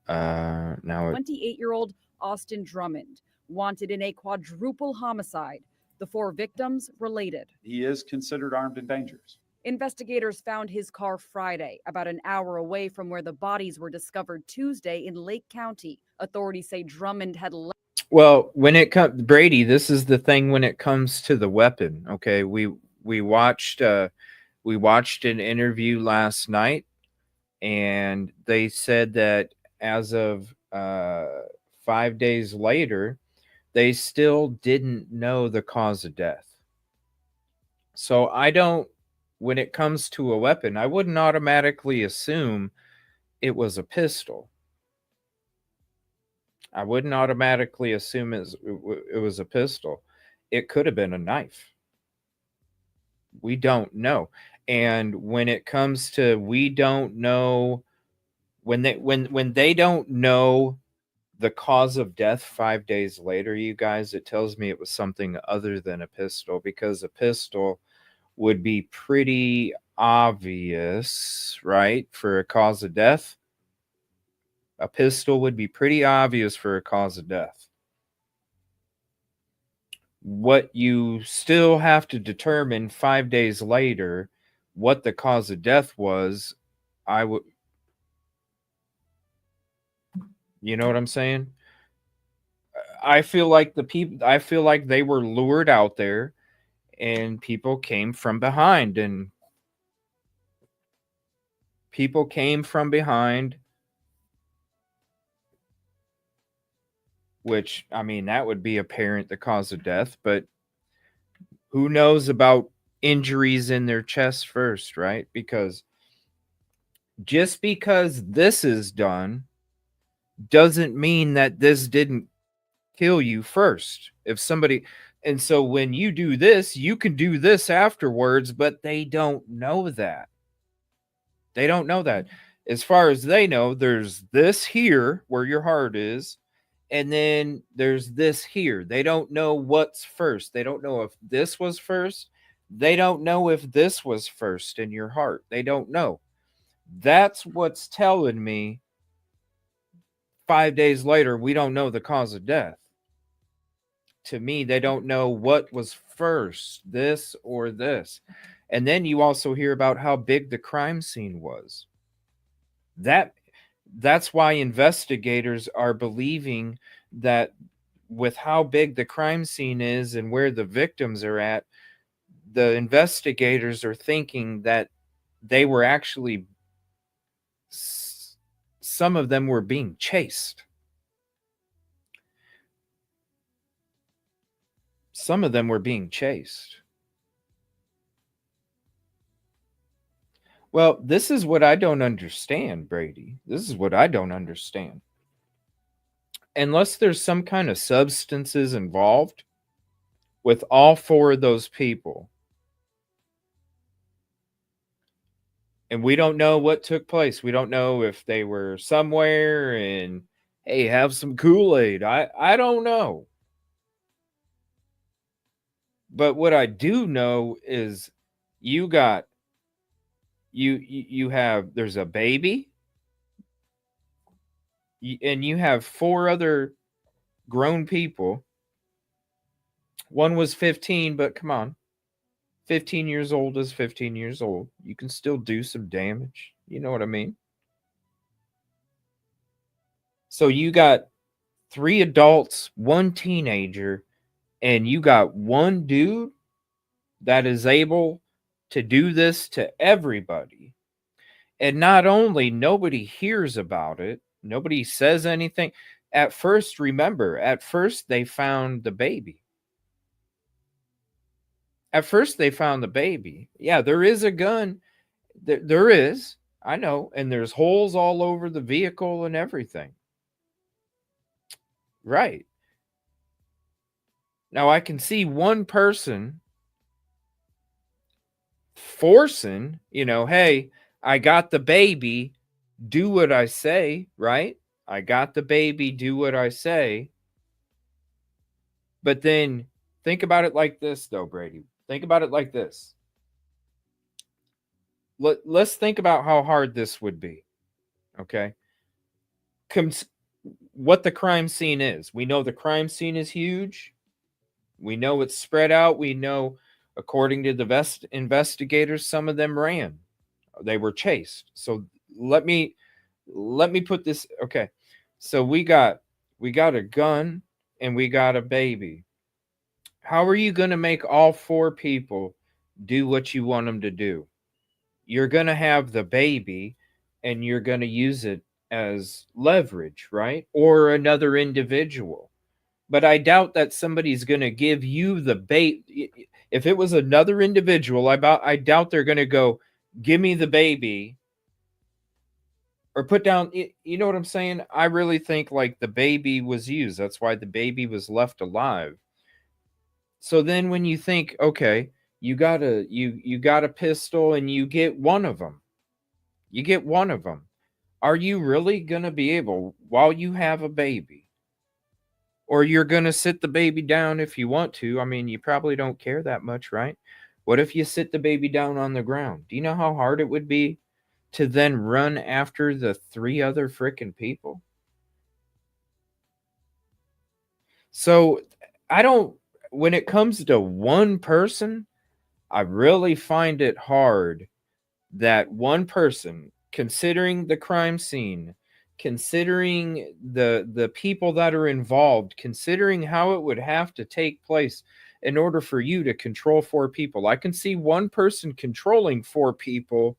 [SPEAKER 4] Now
[SPEAKER 6] 28-year-old Austin Drummond, wanted in a quadruple homicide. The 4 victims related.
[SPEAKER 7] He is considered armed and dangerous.
[SPEAKER 6] Investigators found his car Friday, about an hour away from where the bodies were discovered Tuesday in Lake County. Authorities say Drummond had left.
[SPEAKER 4] Well, when it comes, Brady, this is the thing when it comes to the weapon. Okay, we watched an interview last night, and they said that as of 5 days later, they still didn't know the cause of death. So when it comes to a weapon, I wouldn't automatically assume it was a pistol. I wouldn't automatically assume it was a pistol. It could have been a knife. We don't know. And when it comes to we don't know, when they don't know the cause of death 5 days later, you guys, it tells me it was something other than a pistol, because a pistol would be pretty obvious, right, for a cause of death. A pistol would be pretty obvious for a cause of death. What you still have to determine 5 days later what the cause of death was, you know what I'm saying? I feel like they were lured out there and people came from behind, which, I mean, that would be apparent the cause of death, but who knows about injuries in their chest first, right? Because just because this is done doesn't mean that this didn't kill you first. And so when you do this, you can do this afterwards, but they don't know that. They don't know that. As far as they know, there's this here where your heart is, and then there's this here. They don't know what's first. They don't know if this was first. They don't know if this was first in your heart. They don't know. That's what's telling me 5 days later, we don't know the cause of death. To me, they don't know what was first, this or this. And then you also hear about how big the crime scene was. That's why investigators are believing that with how big the crime scene is and where the victims are at, the investigators are thinking that they were actually, some of them were being chased. Some of them were being chased. Well, this is what I don't understand, Brady. This is what I don't understand. Unless there's some kind of substances involved with all four of those people, and we don't know what took place. We don't know if they were somewhere and, hey, have some Kool-Aid. I don't know. But what I do know is you got you have, there's a baby, and you have four other grown people. One was 15, but come on. 15 years old is 15 years old. You can still do some damage. You know what I mean? So you got 3 adults, 1 teenager, and you got one dude that is able to do this to everybody. And not only nobody hears about it, nobody says anything. At first, remember, at first they found the baby. At first they found the baby. Yeah, there is a gun. There is. I know. And there's holes all over the vehicle and everything. Right. Now I can see one person forcing, hey, I got the baby, do what I say, right? I got the baby, do what I say. But then think about it like this, though, Brady. Think about it like this. Let's think about how hard this would be, okay? What the crime scene is. We know the crime scene is huge. We know it's spread out. We know, according to the investigators, some of them ran. They were chased. So let me put this. Okay, so we got a gun and we got a baby. How are you going to make all 4 people do what you want them to do? You're going to have the baby and you're going to use it as leverage, right? Or another individual. But I doubt that somebody's going to give you the bait. If it was another individual, I doubt they're going to go, give me the baby, or put down, you know what I'm saying? I really think like the baby was used. That's why the baby was left alive. So then when you think, okay, you got a pistol and you get one of them. You get one of them. Are you really going to be able, while you have a baby, or you're going to sit the baby down if you want to? I mean, you probably don't care that much, right? What if you sit the baby down on the ground? Do you know how hard it would be to then run after the 3 other freaking people? So when it comes to one person, I really find it hard that one person, considering the crime scene, considering the people that are involved, considering how it would have to take place in order for you to control 4 people. I can see one person controlling 4 people.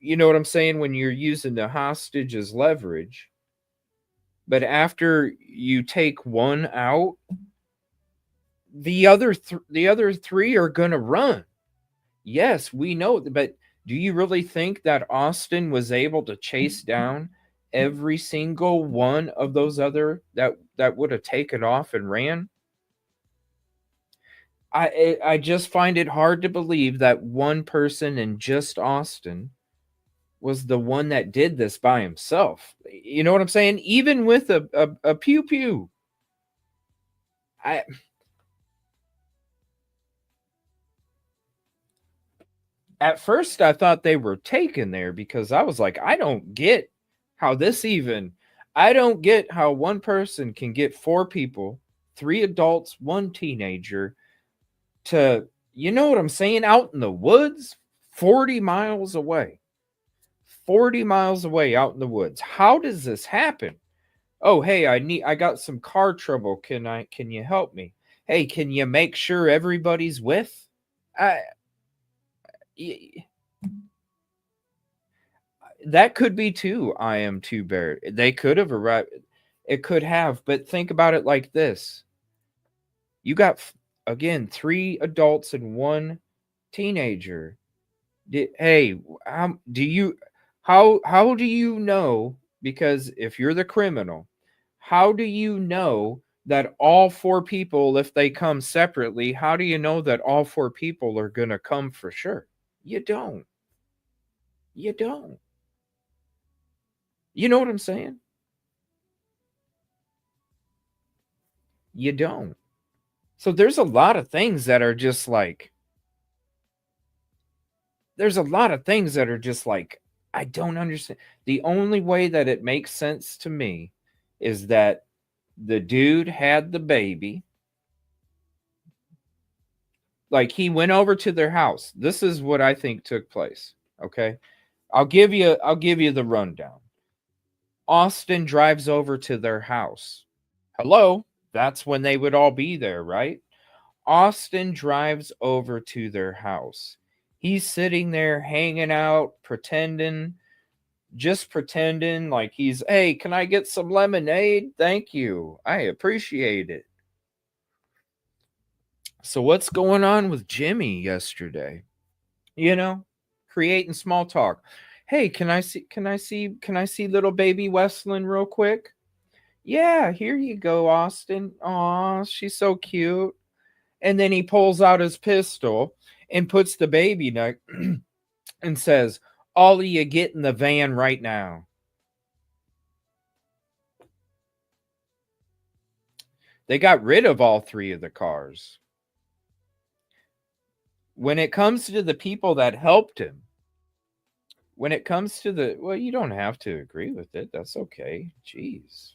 [SPEAKER 4] You know what I'm saying? When you're using the hostage as leverage. But after you take one out, the other 3 are going to run. Yes, we know, but do you really think that Austin was able to chase down every single one of those other that would have taken off and ran? I just find it hard to believe that one person in just Austin was the one that did this by himself. You know what I'm saying? Even with a pew pew. At first I thought they were taken there because I was like, I don't get how one person can get 4 people, 3 adults, 1 teenager, to You know what I'm saying? Out in the woods, 40 miles away. 40 miles away out in the woods. How does this happen? Oh, hey, I got some car trouble. Can you help me? Hey, can you make sure everybody's with? That could be too. I am too bare. They could have arrived. It could have, but think about it like this. You got, again, 3 adults and 1 teenager. Hey, how do you know? Because if you're the criminal, how do you know that all 4 people, if they come separately, how do you know that all 4 people are going to come for sure? You don't. You don't. You know what I'm saying? You don't. So there's a lot of things that are just like, I don't understand. The only way that it makes sense to me is that the dude had the baby. Like, he went over to their house. This is what I think took place. Okay. I'll give you the rundown. Austin drives over to their house. Hello? That's when they would all be there, right? Austin drives over to their house. He's sitting there hanging out, pretending like he's, hey, can I get some lemonade? Thank you. I appreciate it. So what's going on with Jimmy yesterday? You know, creating small talk. Hey, can I see little baby Westlin real quick? Yeah, here you go, Austin. Aw, she's so cute. And then he pulls out his pistol and puts the baby neck and says, all of you get in the van right now. They got rid of all 3 of the cars. When it comes to the people that helped him, well, you don't have to agree with it. That's okay. Jeez.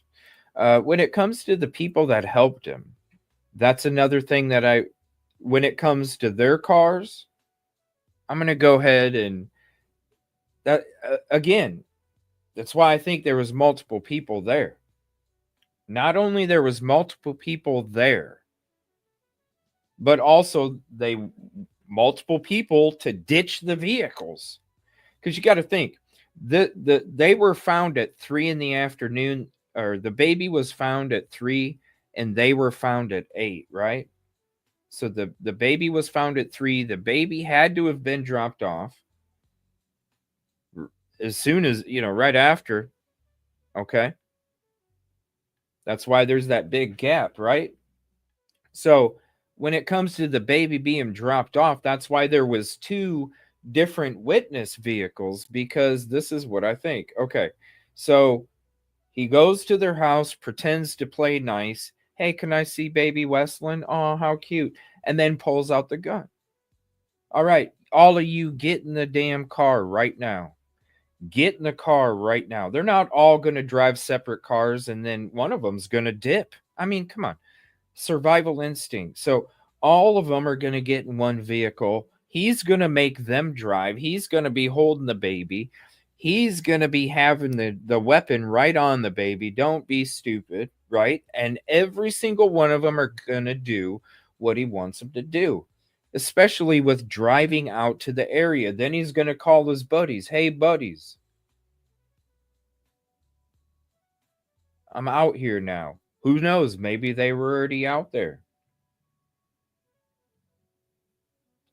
[SPEAKER 4] When it comes to the people that helped him, that's another thing that when it comes to their cars, I'm going to go ahead and that again, that's why I think there was multiple people there. Not only there was multiple people there, but also multiple people to ditch the vehicles. Because you got to think, they were found at 3 in the afternoon, or the baby was found at 3 and they were found at 8, right? So the baby was found at 3. The baby had to have been dropped off as soon as, right after. Okay. That's why there's that big gap, right? So when it comes to the baby being dropped off, that's why there was 2 different witness vehicles, because this is what I think. Okay. So he goes to their house, pretends to play nice. Hey, can I see baby Westlin? Oh, how cute. And then pulls out the gun. All right. All of you get in the damn car right now. Get in the car right now. They're not all going to drive separate cars and then one of them's going to dip. I mean, come on. Survival instinct. So all of them are going to get in one vehicle. He's going to make them drive. He's going to be holding the baby. He's going to be having the weapon right on the baby. Don't be stupid, right? And every single one of them are going to do what he wants them to do, especially with driving out to the area. Then he's going to call his buddies. Hey, buddies, I'm out here now. Who knows? Maybe they were already out there.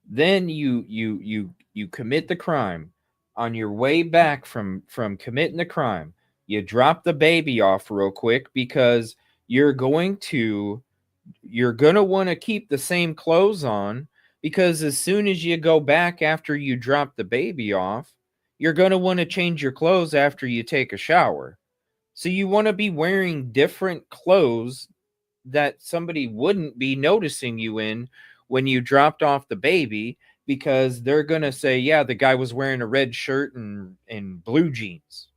[SPEAKER 4] Then you commit the crime. On your way back from committing the crime, you drop the baby off real quick, because you're going to want to keep the same clothes on, because as soon as you go back after you drop the baby off, you're going to want to change your clothes after you take a shower. So you want to be wearing different clothes that somebody wouldn't be noticing you in when you dropped off the baby, because they're going to say, yeah, the guy was wearing a red shirt and blue jeans.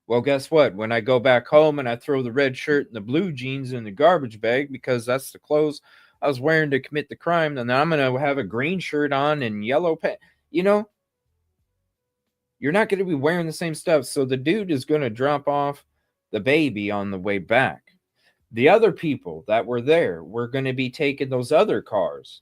[SPEAKER 4] Well, guess what? When I go back home and I throw the red shirt and the blue jeans in the garbage bag, because that's the clothes I was wearing to commit the crime, and then I'm going to have a green shirt on and yellow pants. You know, you're not going to be wearing the same stuff. So the dude is going to drop off the baby on the way back. The other people that were there were going to be taking those other cars.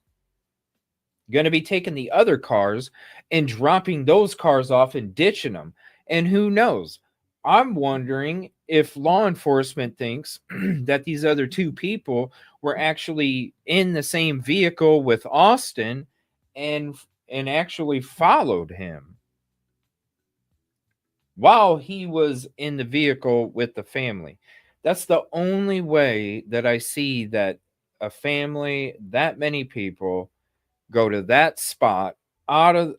[SPEAKER 4] Going to be taking the other cars and dropping those cars off and ditching them. And who knows? I'm wondering if law enforcement thinks that these other two people were actually in the same vehicle with Austin and actually followed him while he was in the vehicle with the family. That's the only way that I see that a family, that many people, go to that spot out of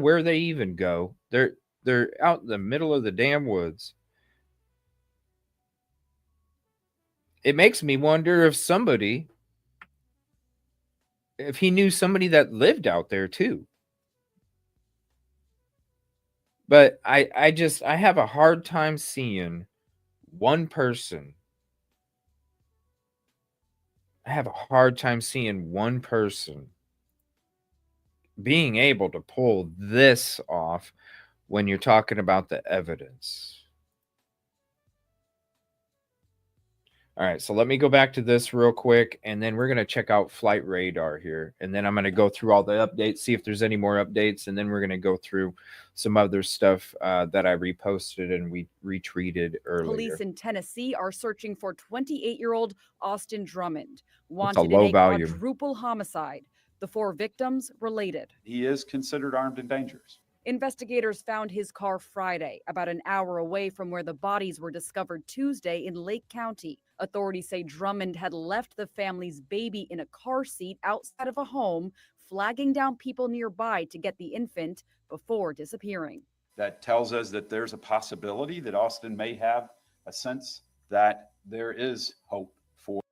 [SPEAKER 4] where they even go. They're out in the middle of the damn woods. It makes me wonder if he knew somebody that lived out there too. But I have a hard time seeing one person. I have a hard time seeing one person being able to pull this off when you're talking about the evidence. All right, so let me go back to this real quick, and then we're going to check out flight radar here. And then I'm going to go through all the updates, see if there's any more updates, and then we're going to go through some other stuff that I reposted and we retweeted earlier.
[SPEAKER 6] Police in Tennessee are searching for 28-year-old Austin Drummond,
[SPEAKER 4] It's a
[SPEAKER 6] wanted
[SPEAKER 4] low
[SPEAKER 6] in a
[SPEAKER 4] volume.
[SPEAKER 6] quadruple homicide. The 4 victims related.
[SPEAKER 7] He is considered armed and dangerous.
[SPEAKER 6] Investigators found his car Friday, about an hour away from where the bodies were discovered Tuesday in Lake County. Authorities say Drummond had left the family's baby in a car seat outside of a home, flagging down people nearby to get the infant before disappearing.
[SPEAKER 7] That tells us that there's a possibility that Austin may have a sense that there is hope for.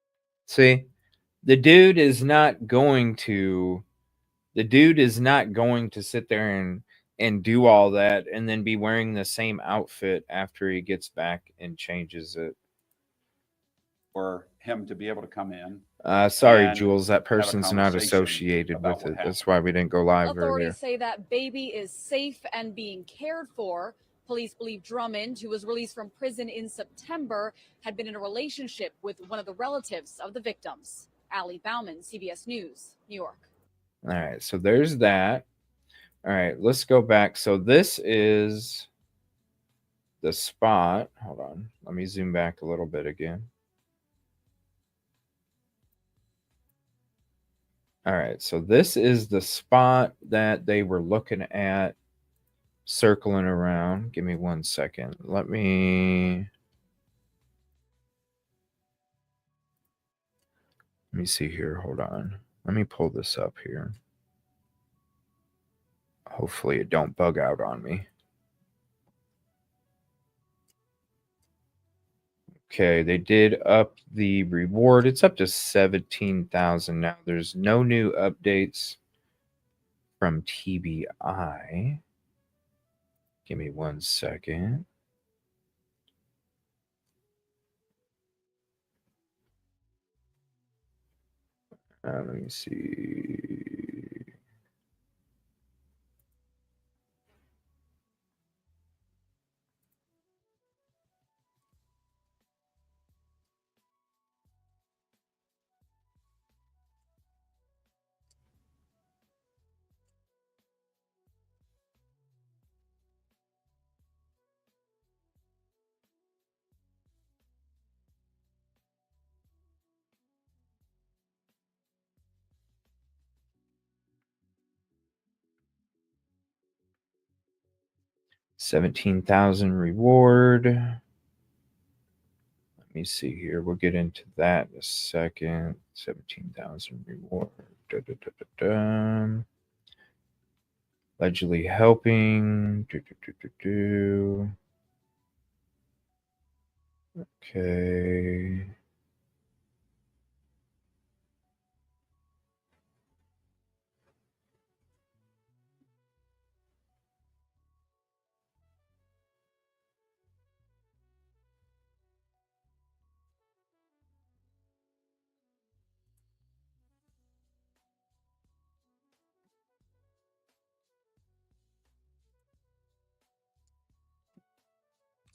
[SPEAKER 4] See, the dude is not going to sit there and do all that and then be wearing the same outfit after he gets back and changes it.
[SPEAKER 7] For him to be able to come in.
[SPEAKER 4] Sorry, Jules, that person's not associated with it. That's why we didn't go live earlier.
[SPEAKER 6] Authorities say that baby is safe and being cared for. Police believe Drummond, who was released from prison in September, had been in a relationship with one of the relatives of the victims. Allie Bauman, CBS News, New York.
[SPEAKER 4] All right, so there's that. All right, let's go back. So this is the spot. Hold on. Let me zoom back a little bit again. All right, so this is the spot that they were looking at circling around. Give me 1 second. Let me see here. Hold on. Let me pull this up here. Hopefully it don't bug out on me. Okay, they did up the reward. It's up to 17,000 now. There's no new updates from TBI. Give me 1 second. Let me see. $17,000 reward. Let me see here. We'll get into that in a second. 17,000 reward. Allegedly helping. Okay.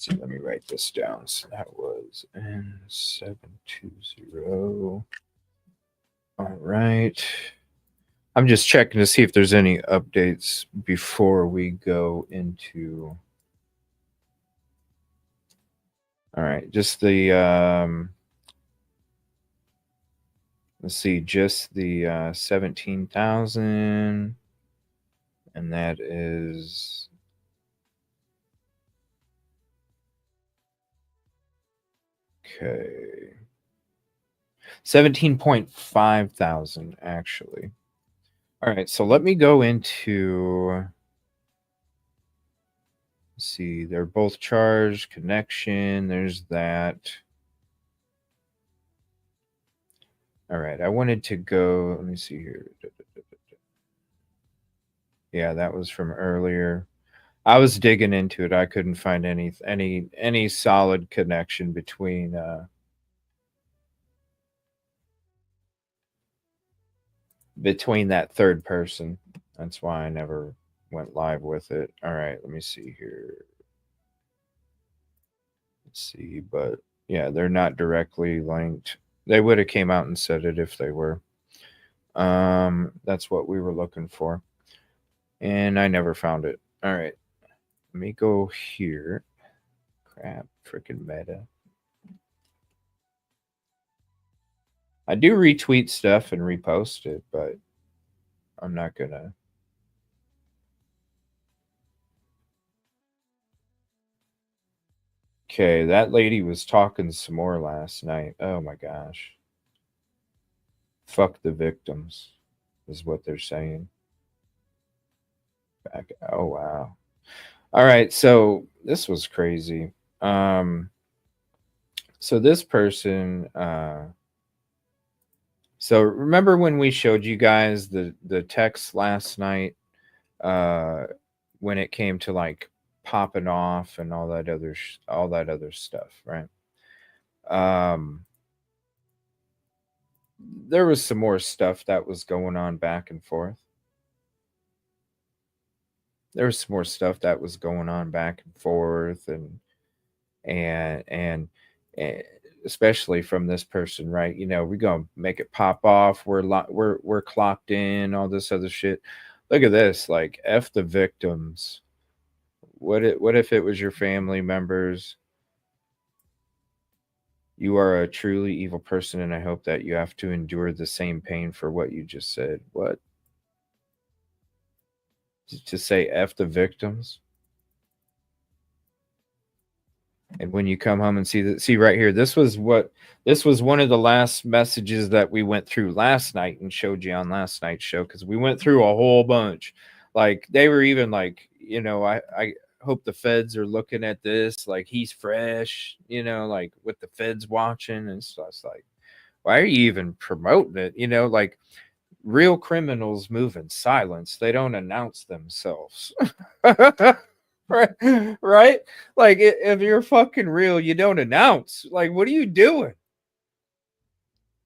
[SPEAKER 4] see, let me write this down. So that was N720. All right. I'm just checking to see if there's any updates before we go into. All right, just the let's see, just the 17,000, and that is okay. 17.5 thousand actually. All right, so let me go into. Let's see, they're both charged. Connection, there's that. All right, I wanted to go. Let me see here. Yeah, that was from earlier. I was digging into it. I couldn't find any solid connection between that third person. That's why I never went live with it. All right, let me see here. Let's see, but yeah, they're not directly linked. They would have came out and said it if they were. That's what we were looking for, and I never found it. All right, let me go here. Crap, freaking meta. I do retweet stuff and repost it, but I'm not gonna. Okay, that lady was talking some more last night. Oh my gosh. Fuck the victims, is what they're saying. Back. Oh wow. All right, so this was crazy. So this person, so remember when we showed you guys the text last night, when it came to like popping off and all that other stuff, right? There was some more stuff that was going on back and forth. There was some more stuff that was going on back and forth, and especially from this person, right? You know, we're gonna make it pop off. We're clocked in, all this other shit. Look at this, like F the victims. What if it was your family members? You are a truly evil person, and I hope that you have to endure the same pain for what you just said. What? To say F the victims? And when you come home and see right here, this was one of the last messages that we went through last night and showed you on last night's show, because we went through a whole bunch. Like they were even like, you know, I hope the feds are looking at this, like he's fresh, you know, like with the feds watching and stuff. It's like, why are you even promoting it? You know, like real criminals move in silence. They don't announce themselves. Right? Like if you're fucking real, you don't announce. Like, what are you doing?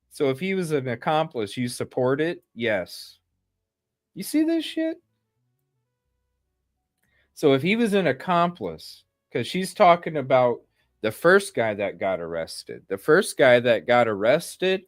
[SPEAKER 4] So if he was an accomplice, you support it? Yes. You see this shit? So if he was an accomplice, because she's talking about the first guy that got arrested. The first guy that got arrested,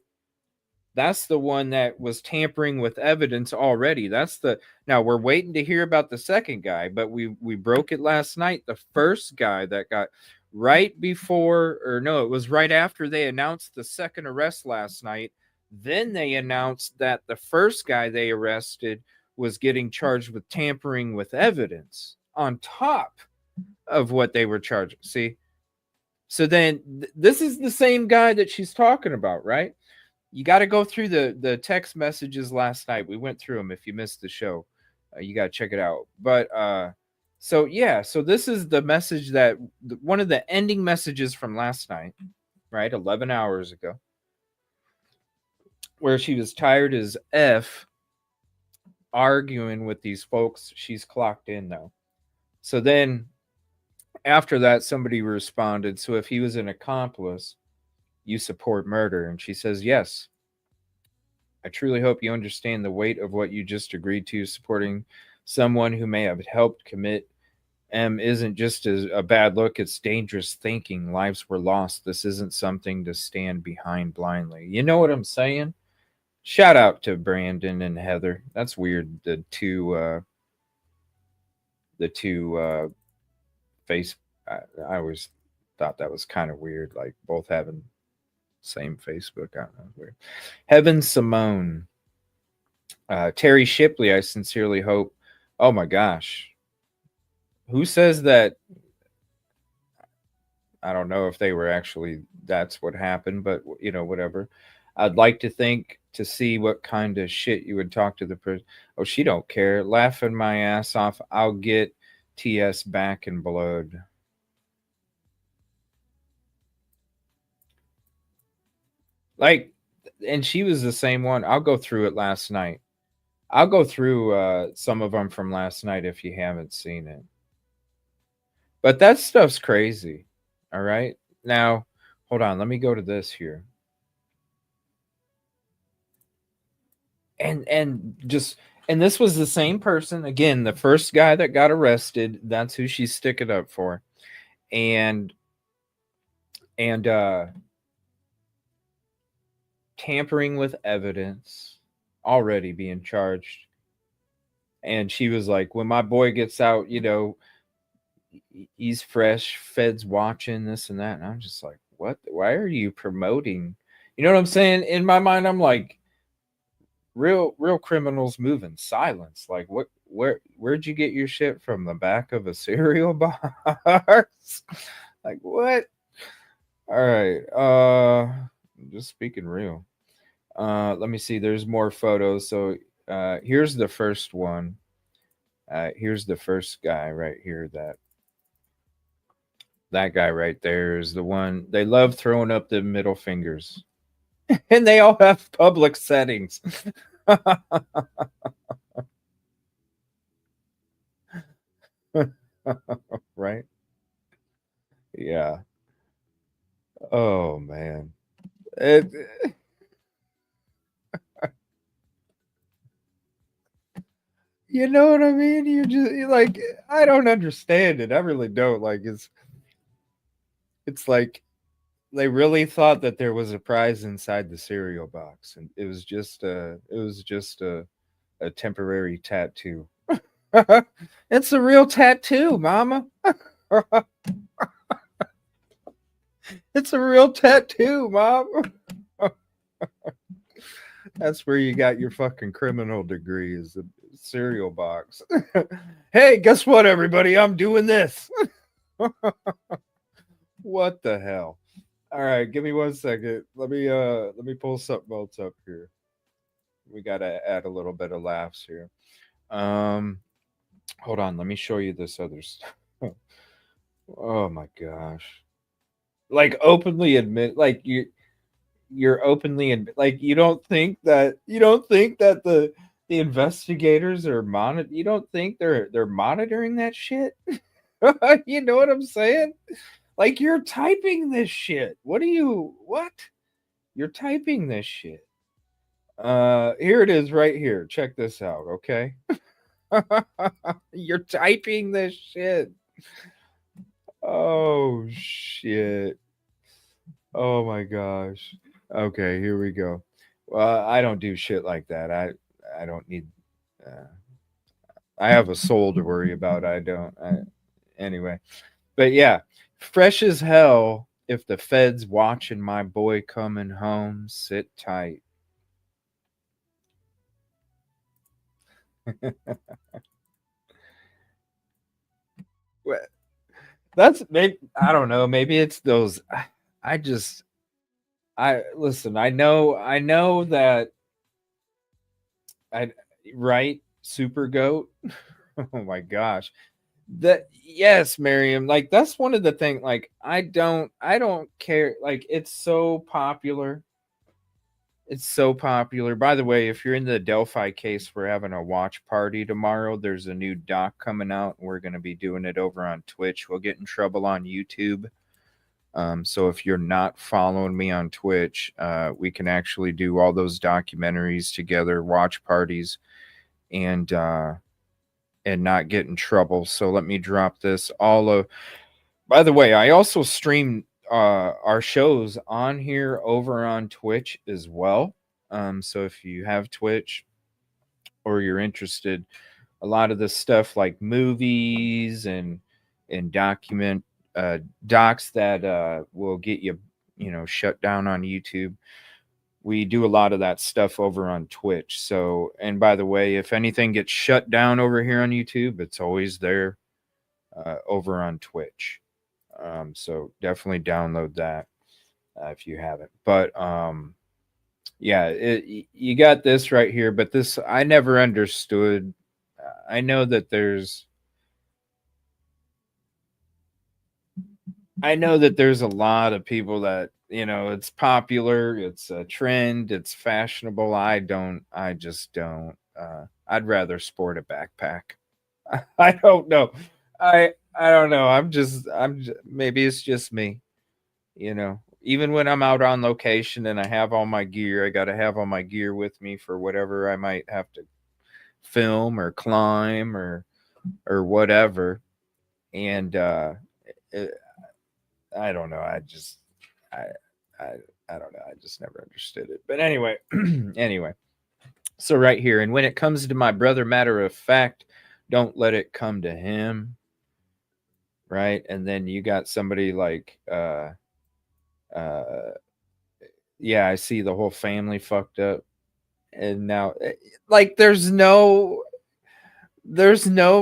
[SPEAKER 4] that's the one that was tampering with evidence already. Now we're waiting to hear about the second guy, but we broke it last night. The first guy that got right before, or no, it was right after they announced the second arrest last night. Then they announced that the first guy they arrested was getting charged with tampering with evidence on top of what they were charged. See? So then this is the same guy that she's talking about, right? You got to go through the text messages last night. We went through them. If you missed the show, you got to check it out. But so yeah, so this is the message that one of the ending messages from last night, right? 11 hours ago, where she was tired as F arguing with these folks. She's clocked in though. So then after that, somebody responded, so if he was an accomplice, you support murder? And she says, yes. I truly hope you understand the weight of what you just agreed to, supporting someone who may have helped commit isn't just a bad look, it's dangerous thinking. Lives were lost. This isn't something to stand behind blindly. You know what I'm saying? Shout out to Brandon and Heather. That's weird. The two face. I always thought that was kind of weird. Like both having same Facebook. I don't know. Weird. Heaven Simone. Terry Shipley. I sincerely hope. Oh my gosh. Who says that? I don't know if they were actually, that's what happened, but you know, whatever. I'd like to think to see what kind of shit you would talk to the person. Oh, she don't care. Laughing my ass off. I'll get TS back in blood. Like, and she was the same one. I'll go through it last night. I'll go through some of them from last night if you haven't seen it. But that stuff's crazy. All right. Now, hold on. Let me go to this here. And this was the same person. Again, the first guy that got arrested, that's who she's sticking up for. And tampering with evidence, already being charged. And she was like, when my boy gets out, you know, he's fresh, Fed's watching this and that. And I'm just like, what? Why are you promoting? You know what I'm saying? In my mind, I'm like, real criminals move in silence. Like, where'd you get your shit from? The back of a cereal box? Like, what? All right. Just speaking real. Let me see. There's more photos. So here's the first one. Here's the first guy right here. That guy right there is the one. They love throwing up the middle fingers. And they all have public settings. Right? Yeah. Oh, man. You know what I mean? You're like, I don't understand it. I really don't. Like, it's like they really thought that there was a prize inside the cereal box, and it was just a temporary tattoo. It's a real tattoo, mama. It's a real tattoo, mom. That's where you got your fucking criminal degree, is the cereal box. Hey, guess what, everybody? I'm doing this. What the hell? All right, give me 1 second. Let me pull something else up here. We gotta add a little bit of laughs here. Hold on, let me show you this other stuff. Oh my gosh. Like openly admit, like you're openly and like you don't think that the investigators are you don't think they're monitoring that shit? You know what I'm saying? Like, you're typing this shit. What? You're typing this shit. Here it is right here. Check this out, okay? You're typing this shit. Oh shit. Oh my gosh. Okay, here we go. Well, I don't do shit like that. I don't need I have a soul to worry about. Anyway. But yeah, fresh as hell. If the Fed's watching my boy coming home, sit tight. That's maybe, I don't know. Maybe it's those. Listen. I know that. Right, Super Goat. Oh my gosh. Yes, Miriam, like that's one of the things, like I don't care, like it's so popular. By the way, if you're in the Delphi case, we're having a watch party tomorrow. There's a new doc coming out, and we're going to be doing it over on Twitch. We'll get in trouble on YouTube. So if you're not following me on Twitch, we can actually do all those documentaries together, watch parties, and and not get in trouble. So let me drop this by the way, I also stream our shows on here over on Twitch as well. So if you have Twitch or you're interested, a lot of this stuff like movies and docs that will get you, shut down on YouTube. We do a lot of that stuff over on Twitch. So, and by the way, if anything gets shut down over here on YouTube, it's always there over on Twitch. So definitely download that if you haven't. But yeah, you got this right here. But this, I never understood. I know that there's a lot of people that, it's popular, it's a trend, it's fashionable. I just don't. I'd rather sport a backpack. I don't know. I don't know. Maybe it's just me. Even when I'm out on location and I have all my gear, I got to have all my gear with me for whatever I might have to film or climb or whatever. And I don't know. I don't know. I just never understood it. But anyway, so right here, and when it comes to my brother, matter of fact, don't let it come to him. Right. And then you got somebody like, yeah, I see the whole family fucked up. And now, like, there's no like, there's no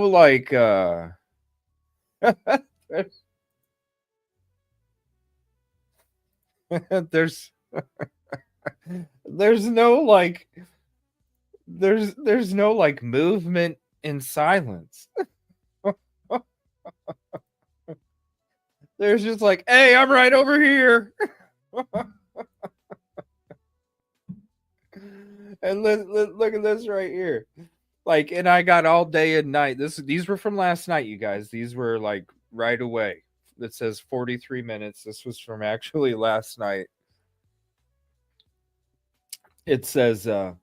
[SPEAKER 4] like, there's no like movement in silence. There's just like, hey, I'm right over here. And look at this right here. Like, and I got all day and night. These were from last night, you guys. These were like right away. It says 43 minutes. This was from actually last night. It says, and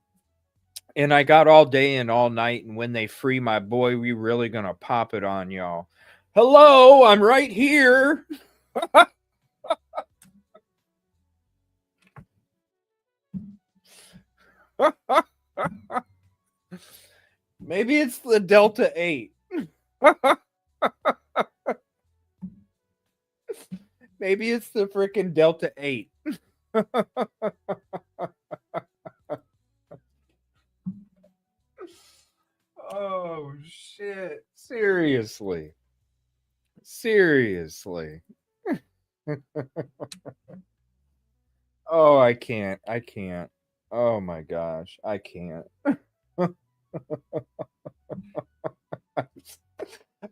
[SPEAKER 4] I got all day and all night. And when they free my boy, we really gonna pop it on y'all. Hello, I'm right here. Maybe it's the Delta 8. Maybe it's the freaking Delta 8. Oh, shit. Seriously. Oh, I can't. Oh my gosh, I can't.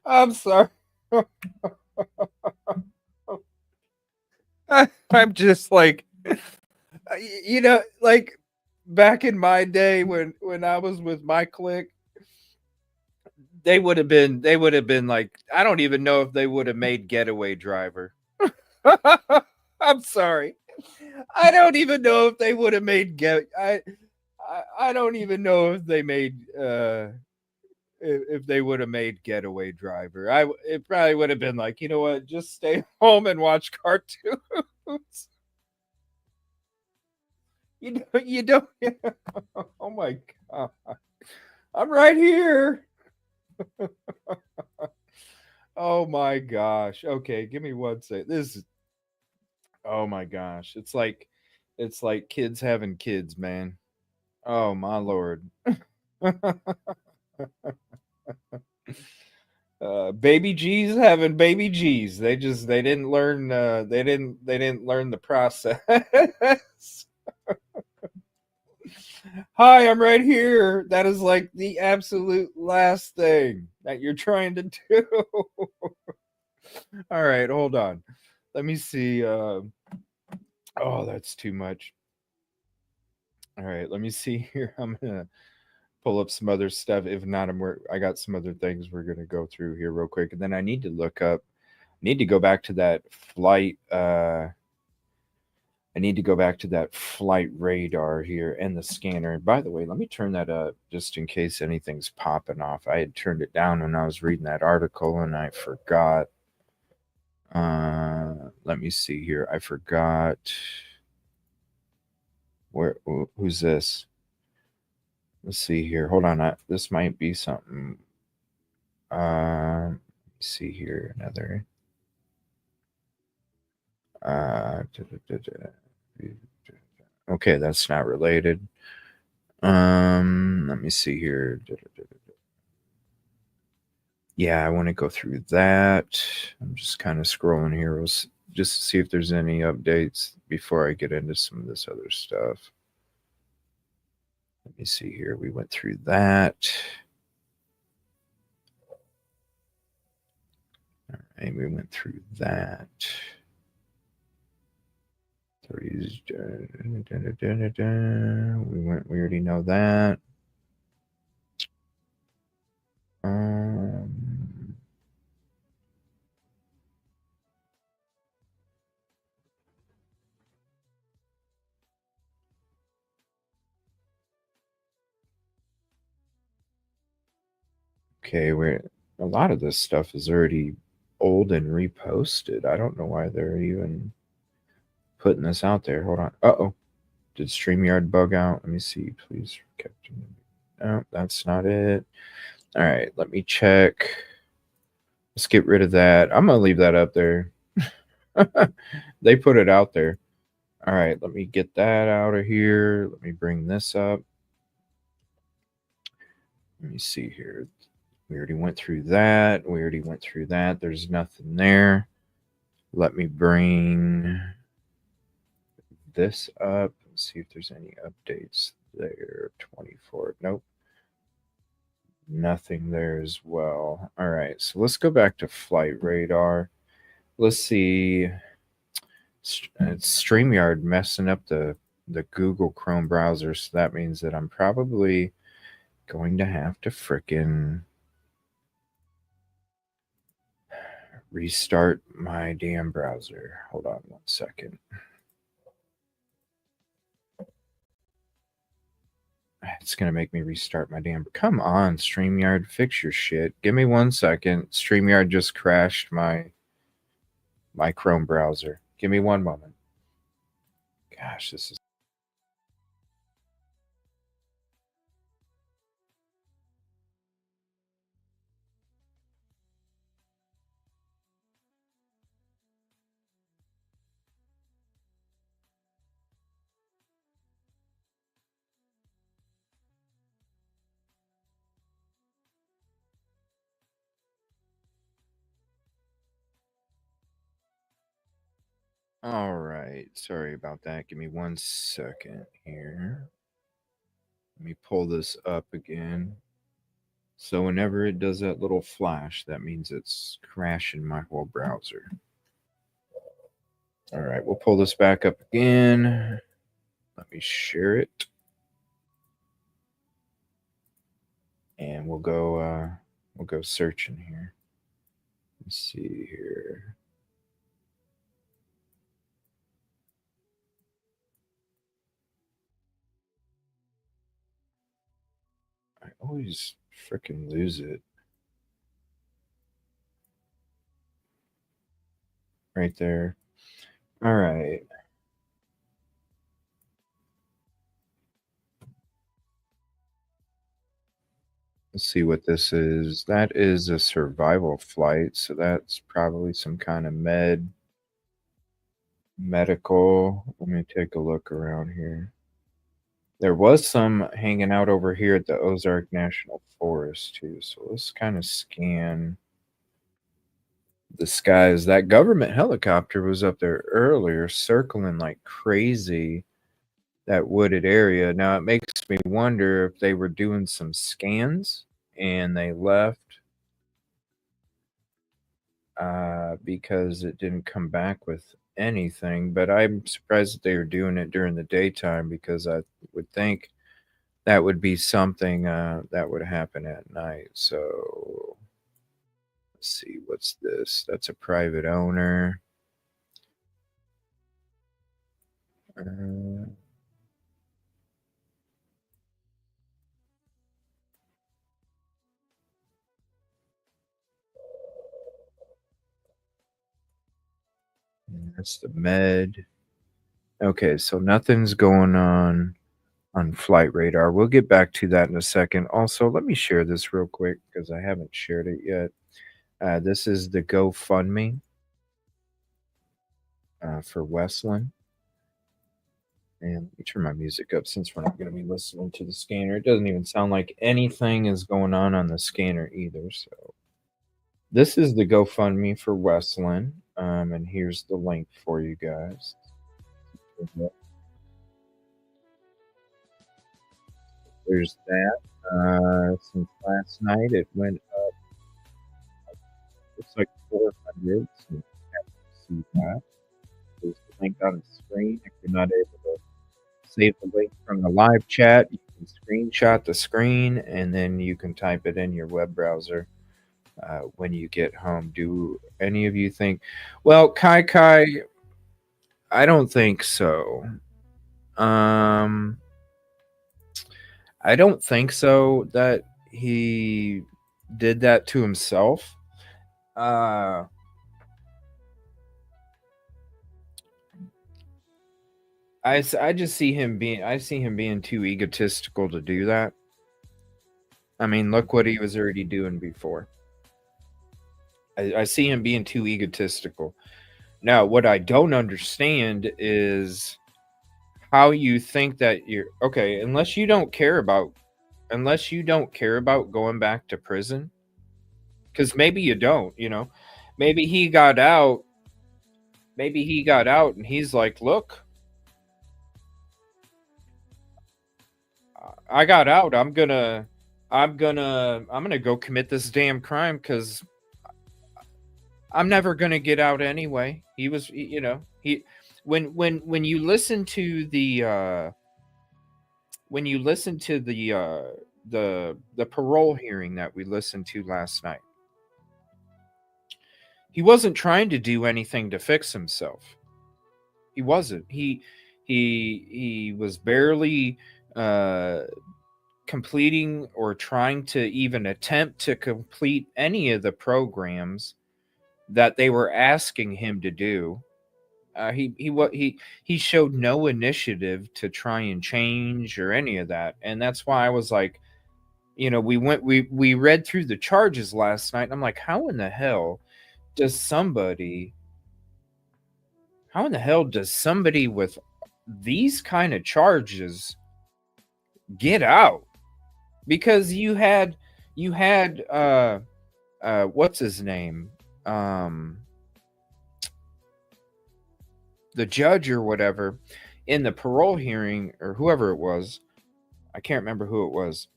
[SPEAKER 4] I'm sorry. I'm just like, like back in my day when I was with my clique, they would have been like, I don't even know if they would have made Getaway Driver. I'm sorry. I don't even know if they would have made I don't even know if they made if they would have made Getaway Driver. It probably would have been like, you know what, just stay home and watch cartoons. You don't oh my god. I'm right here. Oh my gosh. Okay, give me one second. This is, oh my gosh. It's like kids having kids, man. Oh my lord. Baby G's having baby G's. They didn't learn they didn't learn the process. Hi, I'm right here. That is like the absolute last thing that you're trying to do. All right, hold on. Let me see. Oh, that's too much. All right, let me see here. I'm gonna pull up some other stuff. If not, I got some other things we're gonna go through here real quick, and then I need to go back to that flight. I need to go back to that flight radar here and the scanner. And by the way, let me turn that up just in case anything's popping off. I had turned it down when I was reading that article and I forgot. Let me see here. I forgot. Who's this? Let's see here. Hold on. This might be something. Let's see here. Another. Okay, that's not related. Let me see here. Yeah, I want to go through that. I'm just kind of scrolling here just to see if there's any updates before I get into some of this other stuff. Let me see here. We went through that. All right, we went through that. We already know that. Okay, a lot of this stuff is already old and reposted. I don't know why they're even putting this out there. Hold on. Uh-oh. Did StreamYard bug out? Let me see, please. Captain. No, that's not it. All right, let me check. Let's get rid of that. I'm going to leave that up there. They put it out there. All right, let me get that out of here. Let me bring this up. Let me see here. We already went through that. There's nothing there. Let me bring this up and see if there's any updates there. 24. Nope. Nothing there as well. All right, so let's go back to flight radar. Let's see. It's StreamYard messing up the Google Chrome browser, so that means that I'm probably going to have to frickin' restart my damn browser. Hold on one second. It's going to make me restart my damn... Come on, StreamYard, fix your shit. Give me 1 second. StreamYard just crashed my Chrome browser. Give me 1 moment. Gosh, this is... All right. Sorry about that. Give me 1 second here. Let me pull this up again. So whenever it does that little flash, that means it's crashing my whole browser. All right, we'll pull this back up again. Let me share it. And we'll go searching here. Let's see here. I always freaking lose it. Right there. All right. Let's see what this is. That is a survival flight, so that's probably some kind of medical. Let me take a look around here. There was some hanging out over here at the Ozark National Forest too, so let's kind of scan the skies. That government helicopter was up there earlier, circling like crazy, that wooded area. Now it makes me wonder if they were doing some scans and they left because it didn't come back with anything. But I'm surprised that they were doing it during the daytime, because I would think that would be something that would happen at night. So let's see, what's this? That's a private owner. That's the med. Okay, so nothing's going on flight radar. We'll get back to that in a second. Also, let me share this real quick because I haven't shared it yet. This is the GoFundMe for Westland. And let me turn my music up since we're not going to be listening to the scanner. It doesn't even sound like anything is going on the scanner either. So this is the GoFundMe for Westland. And here's the link for you guys. There's that. Since last night, it went up. Looks like 400. So you have to see that. There's the link on the screen. If you're not able to save the link from the live chat, you can screenshot the screen and then you can type it in your web browser when you get home. Do any of you think? Well, Kai, I don't think so. I don't think so that he did that to himself. I just see him being too egotistical to do that. I mean, look what he was already doing before. I see him being too egotistical. Now, what I don't understand is how you think that you're okay, unless you don't care about going back to prison, because maybe you don't, maybe he got out and he's like, look, I got out. I'm gonna go commit this damn crime because I'm never gonna get out anyway. He was, when you listen to the the parole hearing that we listened to last night, he wasn't trying to do anything to fix himself. He wasn't. He was barely completing or trying to even attempt to complete any of the programs that they were asking him to do. He showed no initiative to try and change or any of that, and that's why I was like, we read through the charges last night, and I'm like, how in the hell does somebody with these kind of charges get out? Because you had what's his name, the judge or whatever in the parole hearing, or whoever it was, I can't remember who it was.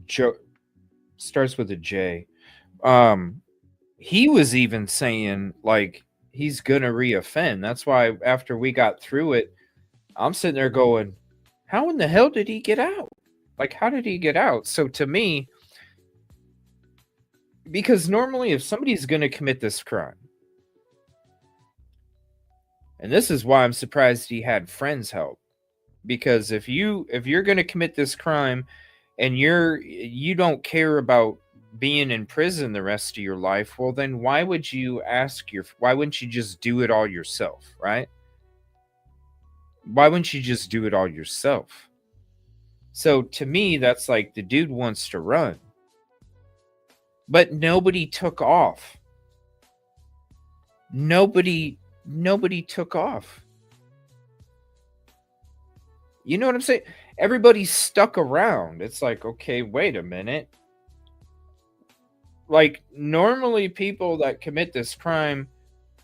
[SPEAKER 4] Joe starts with a J. He was even saying like he's gonna reoffend. That's why after we got through it, I'm sitting there going, how in the hell did he get out? Like, how did he get out? So to me, because normally if somebody's going to commit this crime, and this is why I'm surprised he had friends help, because if you're going to commit this crime and you don't care about being in prison the rest of your life, well then why wouldn't you just do it all yourself, right? Why wouldn't you just do it all yourself? So to me, that's like the dude wants to run, but nobody took off. Nobody took off. You know what I'm saying? Everybody's stuck around. It's like, okay, wait a minute. Like, normally people that commit this crime,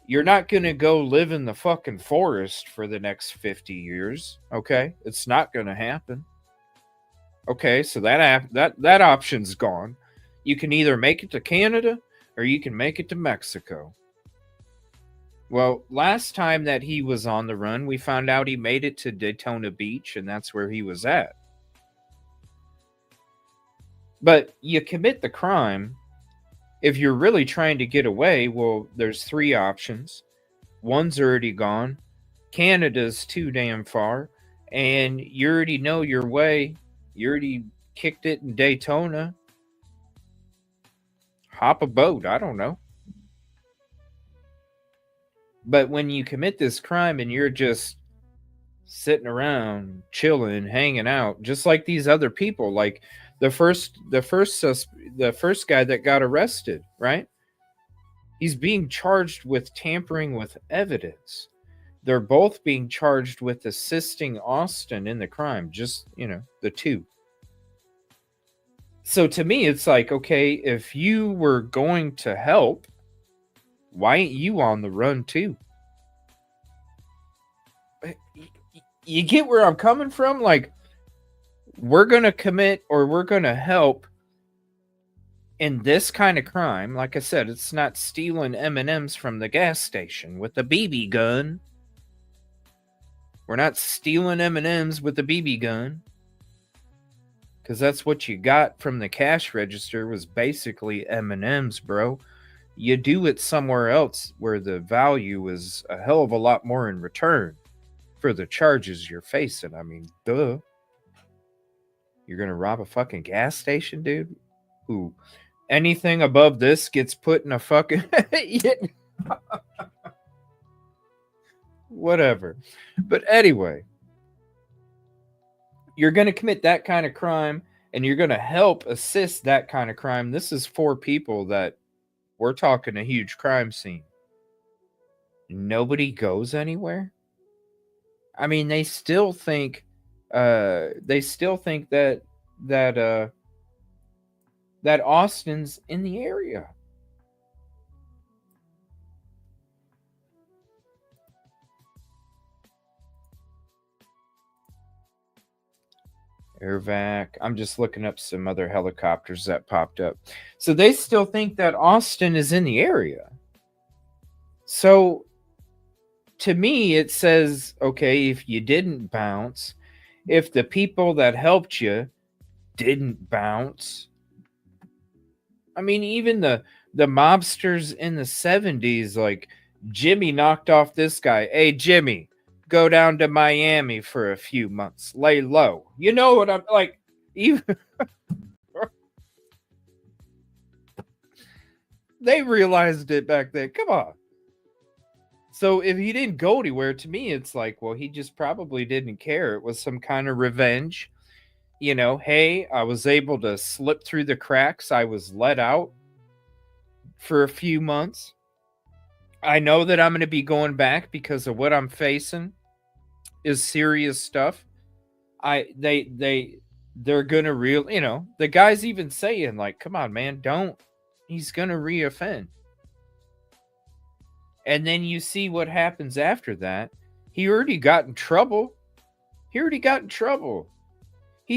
[SPEAKER 4] you're not going to go live in the fucking forest for the next 50 years. Okay? It's not going to happen. Okay, so that option's gone. You can either make it to Canada or you can make it to Mexico. Well, last time that he was on the run, we found out he made it to Daytona Beach, and that's where he was at. But you commit the crime. If you're really trying to get away, well, there's three options. One's already gone. Canada's too damn far, and you already know your way. You already kicked it in Daytona. Hop a boat, I don't know. But when you commit this crime and you're just sitting around, chilling, hanging out, just like these other people, like the first guy that got arrested, right? He's being charged with tampering with evidence. They're both being charged with assisting Austin in the crime, just, the two. So to me, it's like, okay, if you were going to help, why ain't you on the run too? You get where I'm coming from? Like, we're going to commit or we're going to help in this kind of crime. Like I said, it's not stealing M&Ms from the gas station with a BB gun. We're not stealing M&Ms with a BB gun. Because that's what you got from the cash register was basically M&Ms, bro. You do it somewhere else where the value is a hell of a lot more in return for the charges you're facing. I mean, duh. You're going to rob a fucking gas station, dude? Ooh. Anything above this gets put in a fucking... Whatever. But anyway, you're going to commit that kind of crime and you're going to help assist that kind of crime. This is 4 people that we're talking a huge crime scene. Nobody goes anywhere. I mean, they still think that Austin's in the area. Airvac. I'm just looking up some other helicopters that popped up. So they still think that Austin is in the area. So to me, it says, okay, if you didn't bounce, if the people that helped you didn't bounce, I mean, even the mobsters in the 70s, like Jimmy knocked off this guy. Hey, Jimmy, go down to Miami for a few months. Lay low. You know what I'm like? Even they realized it back then. Come on. So if he didn't go anywhere, to me, it's like, well, he just probably didn't care. It was some kind of revenge. Hey, I was able to slip through the cracks. I was let out for a few months. I know that I'm going to be going back because of what I'm facing is serious stuff. They're going to the guy's even saying, like, come on, man, don't. He's going to reoffend. And then you see what happens after that. He already got in trouble. He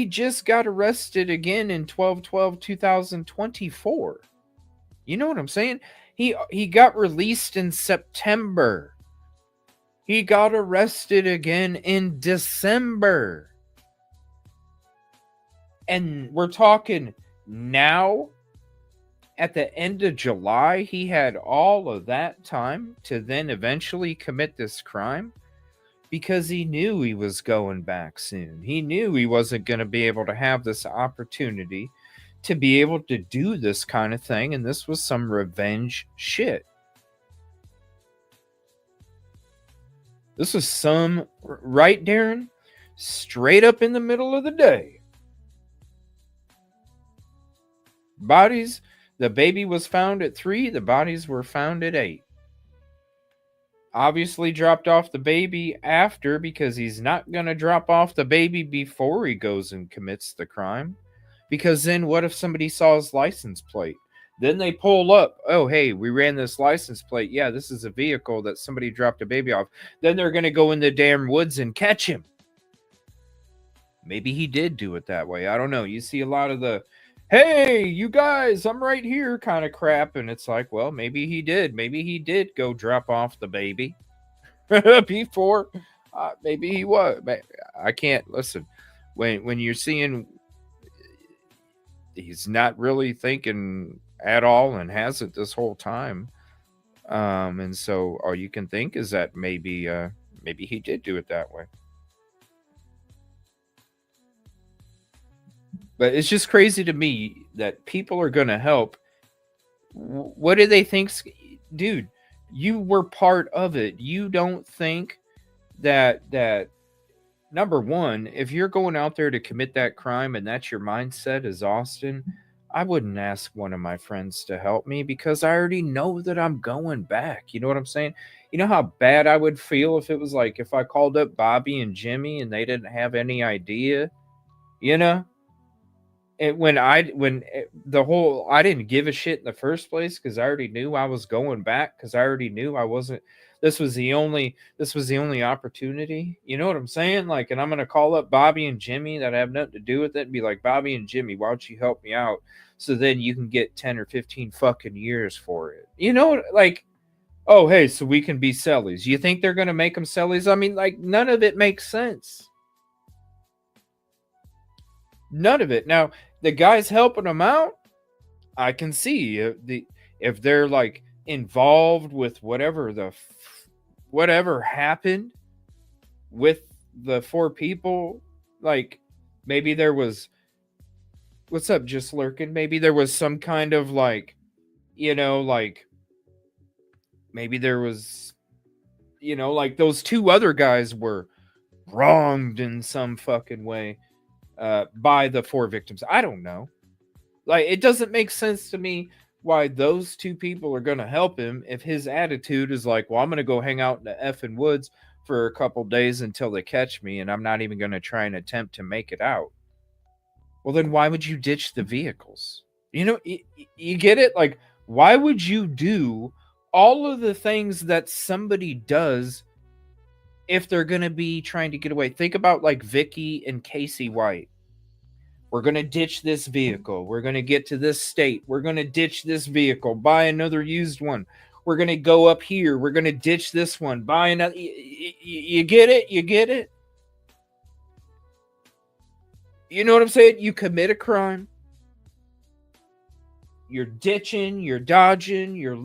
[SPEAKER 4] just got arrested again in 12/12/2024. You know what I'm saying? He got released in September. He got arrested again in December. And we're talking now. At the end of July, he had all of that time to then eventually commit this crime because he knew he was going back soon. He knew he wasn't going to be able to have this opportunity to be able to do this kind of thing, and this was some revenge shit. This was some, right, Darren? Straight up in the middle of the day. Bodies... The baby was found at 3. The bodies were found at 8. Obviously dropped off the baby after because he's not going to drop off the baby before he goes and commits the crime. Because then what if somebody saw his license plate? Then they pull up. Oh, hey, we ran this license plate. Yeah, this is a vehicle that somebody dropped a baby off. Then they're going to go in the damn woods and catch him. Maybe he did do it that way. I don't know. You see a lot of the... Hey, you guys, I'm right here kind of crap. And it's like, well, maybe he did. Maybe he did go drop off the baby before. Maybe he was. I can't listen. When you're seeing he's not really thinking at all and hasn't this whole time. And so all you can think is that maybe Maybe he did do it that way. But it's just crazy to me that people are going to help. What do they think? Dude, you were part of it. You don't think that number one, if you're going out there to commit that crime and that's your mindset as Austin, I wouldn't ask one of my friends to help me because I already know that I'm going back. You know what I'm saying? You know how bad I would feel if it was like if I called up Bobby and Jimmy and they didn't have any idea, you know? And I didn't give a shit in the first place because I already knew I was going back because I already knew I wasn't. This was the only opportunity. You know what I'm saying? Like, and I'm gonna call up Bobby and Jimmy that have nothing to do with it and be like, Bobby and Jimmy, why don't you help me out so then you can get 10 or 15 fucking years for it? You know, like, oh hey, so we can be sellies. You think they're gonna make them sellies? I mean, like, none of it makes sense. None of it. Now, the guys helping them out, I can see if they're like involved with whatever happened with the four people. Like maybe there was, what's up, just lurking? Maybe there was some kind of like, you know, like maybe there was, you know, like those two other guys were wronged in some fucking way by the four victims. I don't know. Like, it doesn't make sense to me why those two people are going to help him if his attitude is like, well, I'm going to go hang out in the effing woods for a couple days until they catch me, and I'm not even going to try and attempt to make it out. Well, then why would you ditch the vehicles? You know, you get it? Like, why would you do all of the things that somebody does if they're going to be trying to get away? Think about like Vicky and Casey White. We're going to ditch this vehicle. We're going to get to this state. We're going to ditch this vehicle, buy another used one. We're going to go up here. We're going to ditch this one, buy another. You get it? You get it? You know what I'm saying? You commit a crime. You're ditching, you're dodging, you're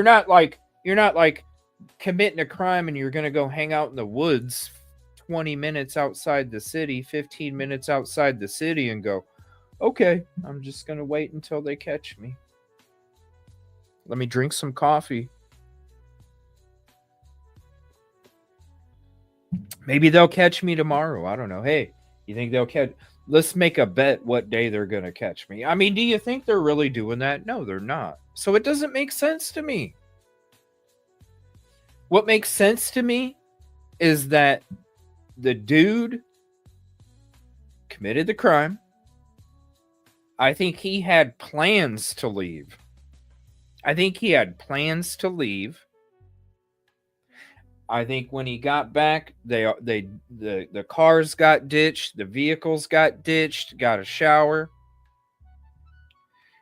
[SPEAKER 4] not like committing a crime and you're going to go hang out in the woods 20 minutes outside the city, 15 minutes outside the city and go, okay, I'm just going to wait until they catch me. Let me drink some coffee. Maybe they'll catch me tomorrow. I don't know. Hey, you think they'll catch? Let's make a bet what day they're going to catch me. I mean, do you think they're really doing that? No, they're not. So it doesn't make sense to me. What makes sense to me is that the dude committed the crime. I think he had plans to leave. I think when he got back, the cars got ditched, the vehicles got ditched, got a shower,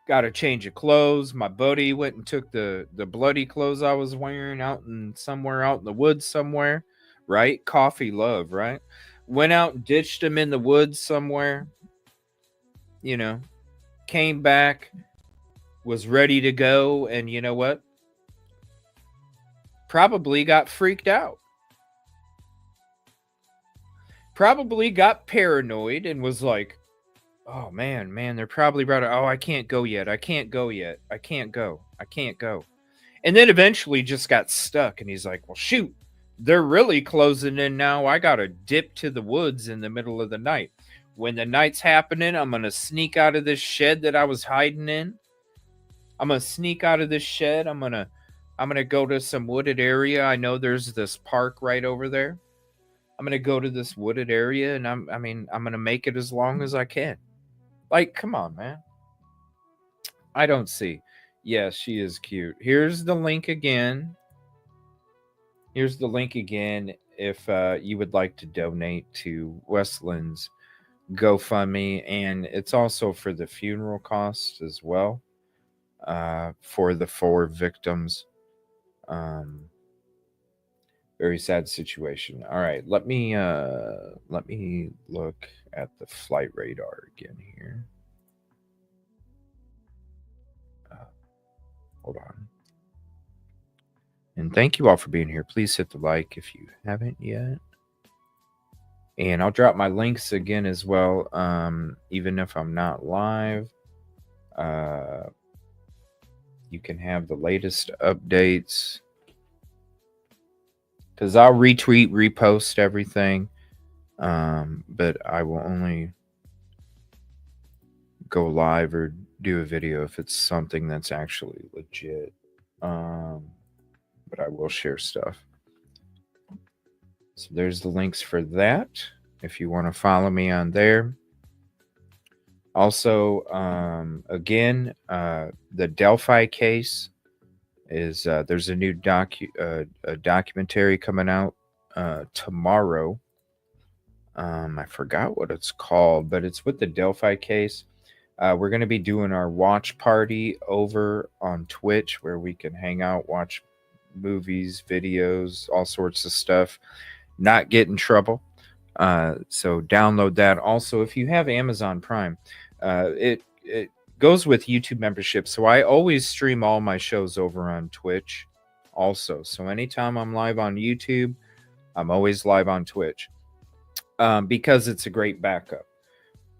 [SPEAKER 4] got a change of clothes. My buddy went and took the bloody clothes I was wearing out in the woods somewhere. Right? Coffee love, right? Went out and ditched him in the woods somewhere. You know, came back, was ready to go, and you know what? Probably got freaked out. Probably got paranoid and was like, oh man, they're probably right. Oh, I can't go yet. I can't go. And then eventually just got stuck and he's like, well, shoot. They're really closing in now. I got to dip to the woods in the middle of the night. When the night's happening, I'm going to sneak out of this shed that I was hiding in. I'm going to sneak out of this shed. I'm going to go to some wooded area. I know there's this park right over there. I'm going to go to this wooded area and I'm going to make it as long as I can. Like, come on, man. I don't see. Yes, she is cute. Here's the link again. If you would like to donate to Westland's GoFundMe, and it's also for the funeral costs as well, for the 4 victims. Very sad situation. All right, let me look at the flight radar again here. Hold on. And thank you all for being here. Please hit the like if you haven't yet. And I'll drop my links again as well, even if I'm not live. You can have the latest updates, because I'll retweet, repost everything, but I will only go live or do a video if it's something that's actually legit. But I will share stuff. So there's the links for that if you want to follow me on there. Also, again, the Delphi case is there's a new documentary coming out tomorrow. I forgot what it's called, but it's with the Delphi case. We're going to be doing our watch party over on Twitch, where we can hang out, watch movies, videos, all sorts of stuff, not get in trouble. So download that. Also, if you have Amazon Prime, it goes with YouTube membership. So I always stream all my shows over on Twitch also. So anytime I'm live on YouTube, I'm always live on Twitch, because it's a great backup.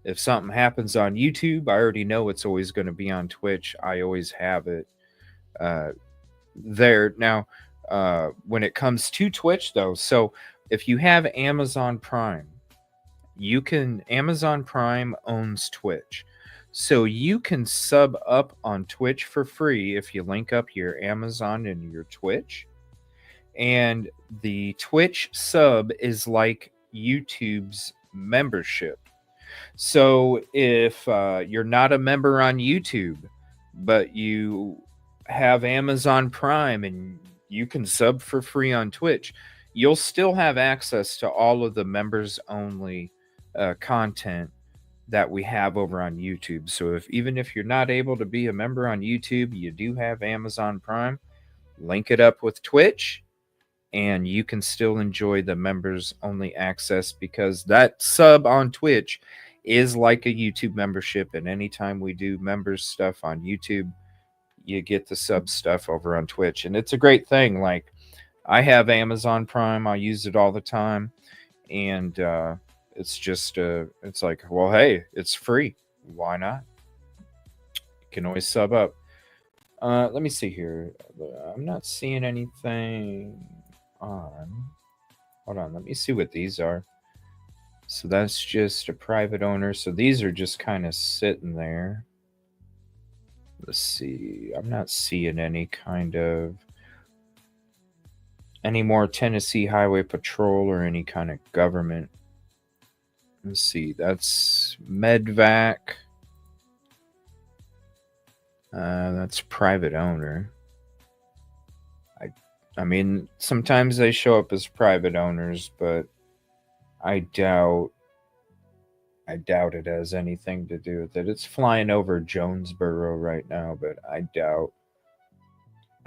[SPEAKER 4] If something happens on YouTube, I already know it's always going to be on Twitch. I always have it there. Now, when it comes to Twitch, though, so if you have Amazon Prime, Amazon Prime owns Twitch. So you can sub up on Twitch for free if you link up your Amazon and your Twitch. And the Twitch sub is like YouTube's membership. So if you're not a member on YouTube, but you have Amazon Prime and you can sub for free on Twitch, you'll still have access to all of the members only content that we have over on YouTube. So even if you're not able to be a member on YouTube, you do have Amazon Prime, link it up with Twitch, and you can still enjoy the members only access, because that sub on Twitch is like a YouTube membership. And anytime we do members stuff on YouTube, you get the sub stuff over on Twitch. And it's a great thing. Like, I have Amazon Prime, I use it all the time, and it's just it's like, well, hey, it's free, why not? You can always sub up. Let me see here. I'm not seeing anything on. Hold on, let me see what these are. So that's just a private owner. So these are just kind of sitting there. Let's see. I'm not seeing any more Tennessee Highway Patrol or any kind of government. Let's see. That's Medvac. That's private owner. I mean, sometimes they show up as private owners, but I doubt it has anything to do with it. It's flying over Jonesboro right now, but I doubt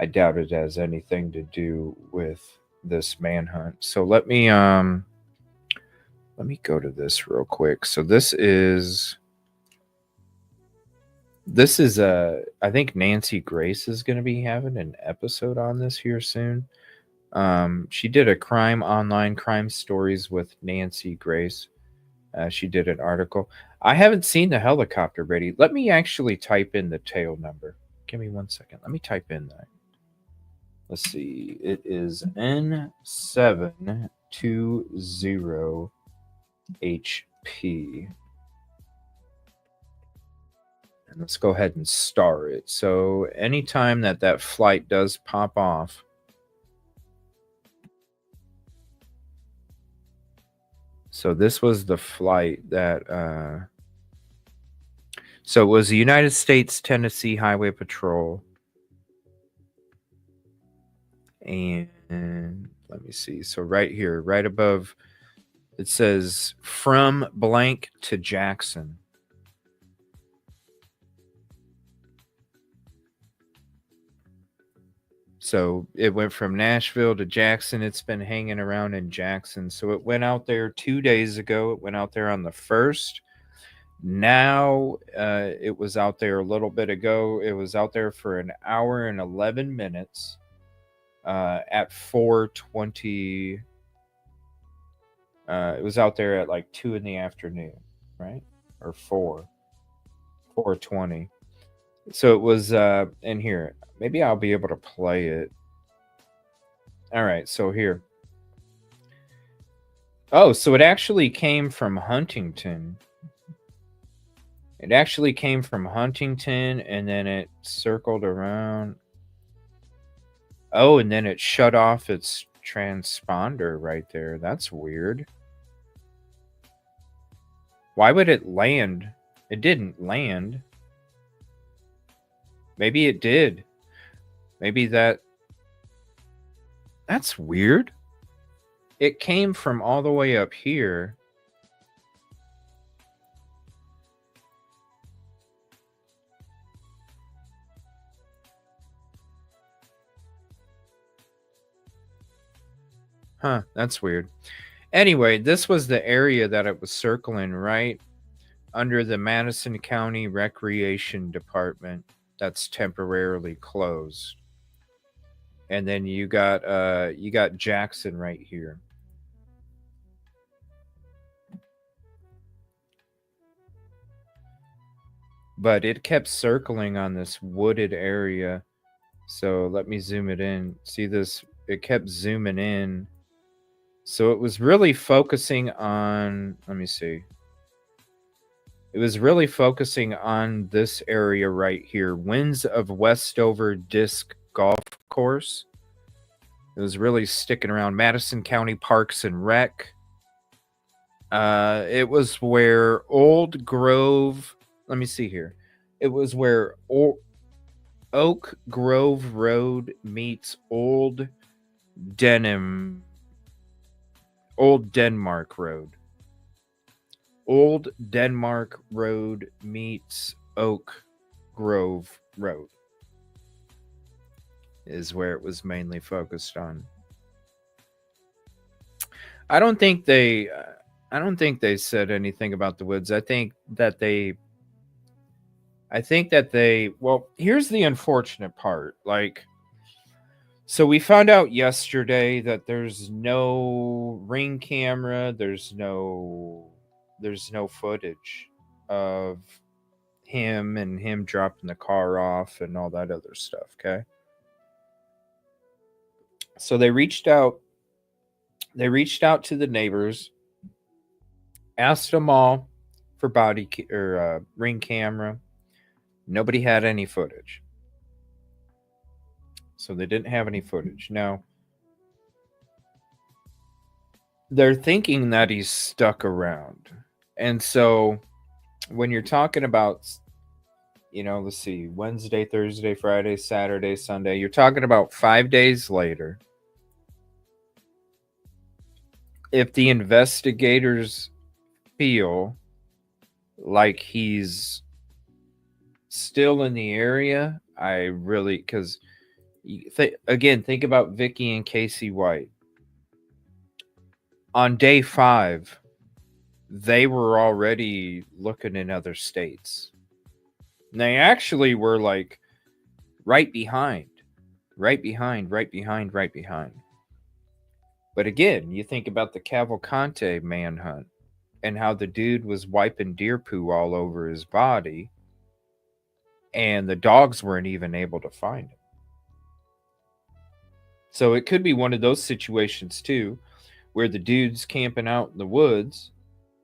[SPEAKER 4] it has anything to do with this manhunt. So let me go to this real quick. So this is I think Nancy Grace is going to be having an episode on this here soon. She did a online crime stories with Nancy Grace. She did an article. I haven't seen the helicopter ready. Let me actually type in the tail number. Give me 1 second. Let me type in that. Let's see. It is N720HP. And let's go ahead and star it. So anytime that flight does pop off, so this was the flight that so it was the United States Tennessee Highway Patrol. And let me see. So right here, right above, it says from blank to Jackson. So it went from Nashville to Jackson. It's been hanging around in Jackson. So it went out there 2 days ago. It went out there on the 1st. Now it was out there a little bit ago. It was out there for an hour and 11 minutes. at 4:20. It was out there at like 2 in the afternoon, right? Or 4:20. So it was in here. Maybe I'll be able to play it. All right, so here. Oh, so it actually came from Huntington. It actually came from Huntington, and then it circled around. Oh, and then it shut off its transponder right there. That's weird. Why would it land? It didn't land. Maybe it did. Maybe that's weird. It came from all the way up here. Huh, that's weird. Anyway, this was the area that it was circling, right? Under the Madison County Recreation Department that's temporarily closed. And then you got Jackson right here. But it kept circling on this wooded area. So let me zoom it in. See this? It kept zooming in. So it was really focusing on, let me see. It was really focusing on this area right here. Winds of Westover Disc Golf Course. It was really sticking around Madison County Parks and Rec. It was where Old Grove, let me see here. It was where Oak Grove Road meets Old Denmark Road. Old Denmark Road meets Oak Grove Road is where it was mainly focused on. I don't think they said anything about the woods. I think that they well, here's the unfortunate part. Like, so we found out yesterday that there's no ring camera, there's no footage of him dropping the car off and all that other stuff, okay? So they reached out to the neighbors, asked them all for ring camera. Nobody had any footage. So they didn't have any footage. Now, they're thinking that he's stuck around. And so when you're talking about, let's see, Wednesday, Thursday, Friday, Saturday, Sunday, you're talking about 5 days later. If the investigators feel like he's still in the area, because again, think about Vicky and Casey White. On day 5, they were already looking in other states. And they actually were like right behind. But again, you think about the Cavalcante manhunt and how the dude was wiping deer poo all over his body, and the dogs weren't even able to find him. So it could be one of those situations too, where the dude's camping out in the woods,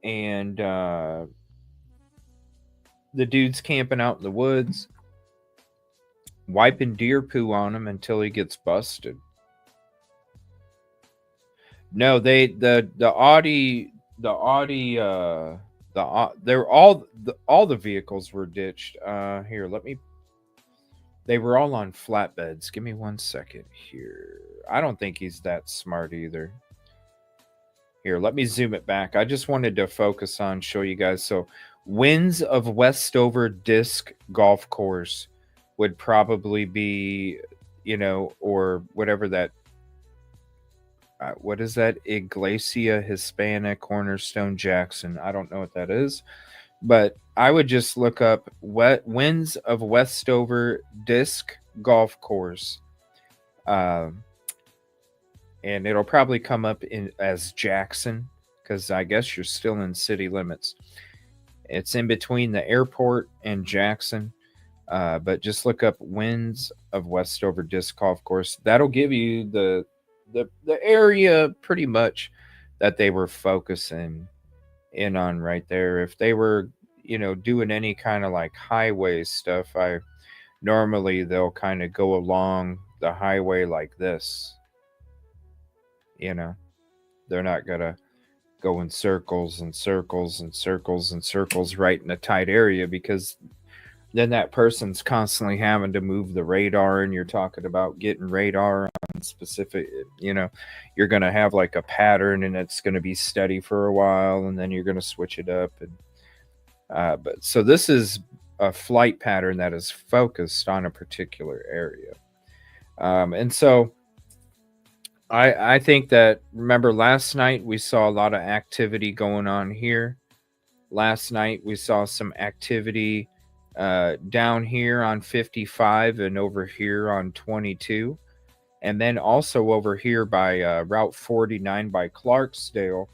[SPEAKER 4] and wiping deer poo on him until he gets busted. No, all the vehicles were ditched. They were all on flatbeds. Give me 1 second here. I don't think he's that smart either. Here, let me zoom it back. I just wanted to focus on, show you guys. So, Winds of Westover Disc Golf Course would probably be, or whatever that, what is that? Iglesia Hispana Cornerstone Jackson. I don't know what that is, but I would just look up Winds of Westover Disc Golf Course. and it'll probably come up in as Jackson, because I guess you're still in city limits. It's in between the airport and Jackson. But just look up winds of Westover disc golf course. That'll give you the area pretty much that they were focusing in on right there. If they were, doing any kind of like highway stuff, normally they'll kind of go along the highway like this. They're not gonna go in circles and circles and circles and circles right in a tight area, because then that person's constantly having to move the radar, and you're talking about getting radar on specific, you're going to have like a pattern, and it's going to be steady for a while, and then you're going to switch it up. And but so this is a flight pattern that is focused on a particular area. And so I think that, remember last night we saw a lot of activity going on here. Last night we saw some activity down here on 55 and over here on 22, and then also over here by Route 49 by Clarksdale.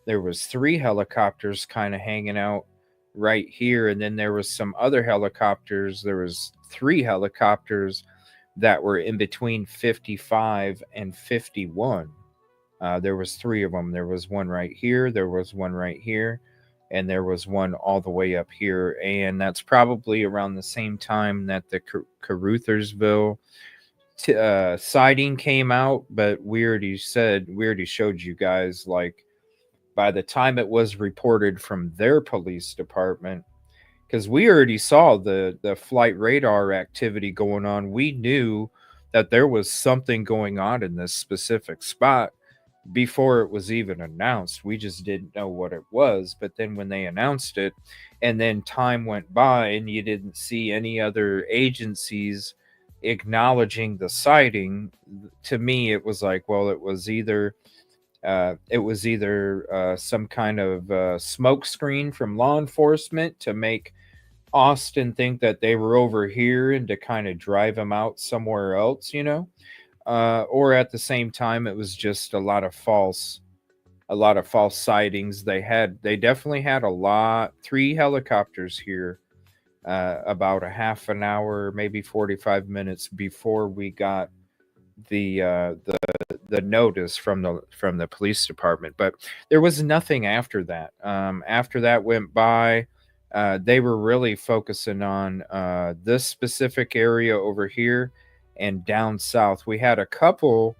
[SPEAKER 4] There was 3 helicopters kind of hanging out right here, and then there was some other helicopters. There was 3 helicopters that were in between 55 and 51. There was 3 of them. There was one right here, there was one right here, and there was one all the way up here. And that's probably around the same time that the Caruthersville sighting came out. But we already showed you guys, like, by the time it was reported from their police department, because we already saw the flight radar activity going on. We knew that there was something going on in this specific spot before it was even announced. We just didn't know what it was. But then when they announced it, and then time went by and you didn't see any other agencies acknowledging the sighting, to me it was like, well, it was either some kind of smoke screen from law enforcement to make Austin think that they were over here and to kind of drive them out somewhere else, or at the same time it was just a lot of false sightings. They definitely had 3 helicopters here about a half an hour, maybe 45 minutes before we got the notice from the police department. But there was nothing after that. After that went by, they were really focusing on this specific area over here and down south. We had a couple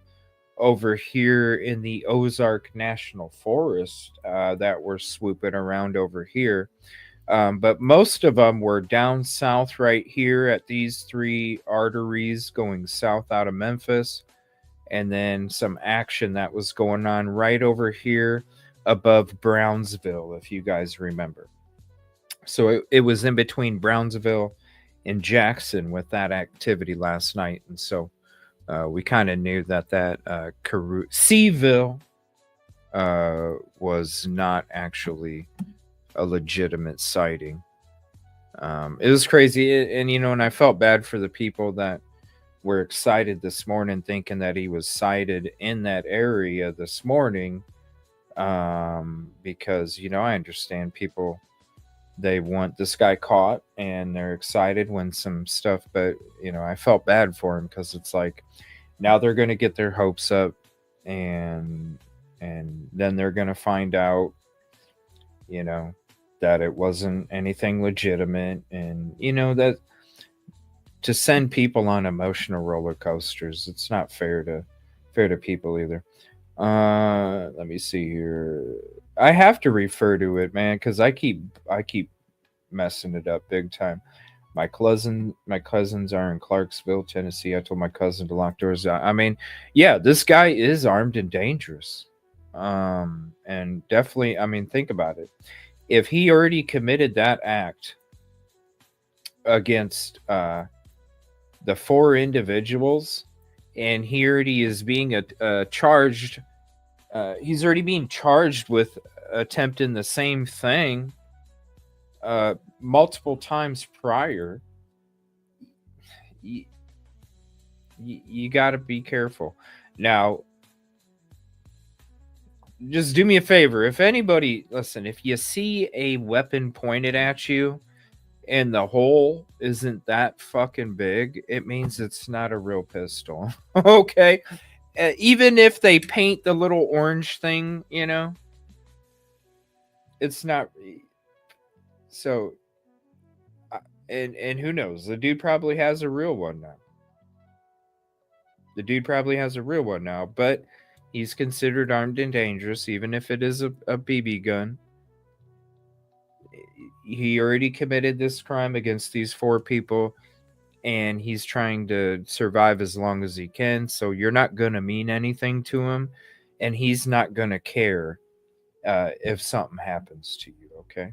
[SPEAKER 4] over here in the Ozark National Forest that were swooping around over here. But most of them were down south right here at these 3 arteries going south out of Memphis. And then some action that was going on right over here above Brownsville, if you guys remember. So it was in between Brownsville and Jackson with that activity last night. And so we kind of knew that Seville was not actually a legitimate sighting. It was crazy. And and I felt bad for the people that were excited this morning thinking that he was sighted in that area this morning. Because, I understand people, they want this guy caught and they're excited when some stuff, but I felt bad for him, because it's like, now they're going to get their hopes up, and then they're going to find out, that it wasn't anything legitimate. And that to send people on emotional roller coasters, it's not fair to people either. Let me see here. I have to refer to it, man, because I keep messing it up big time. My cousins are in Clarksville, Tennessee. I told my cousin to lock doors. I mean, yeah, this guy is armed and dangerous. And definitely, I mean, think about it. If he already committed that act against the 4 individuals, and he already is being charged, he's already being charged with attempting the same thing multiple times prior. You got to be careful. Now, just do me a favor. If anybody, listen, if you see a weapon pointed at you and the hole isn't that fucking big, it means it's not a real pistol. Okay? Even if they paint the little orange thing, you know, it's not. So, and who knows? The dude probably has a real one now. But he's considered armed and dangerous, even if it is a BB gun. He already committed this crime against these 4 people, and he's trying to survive as long as he can. So you're not going to mean anything to him, and he's not going to care if something happens to you, okay?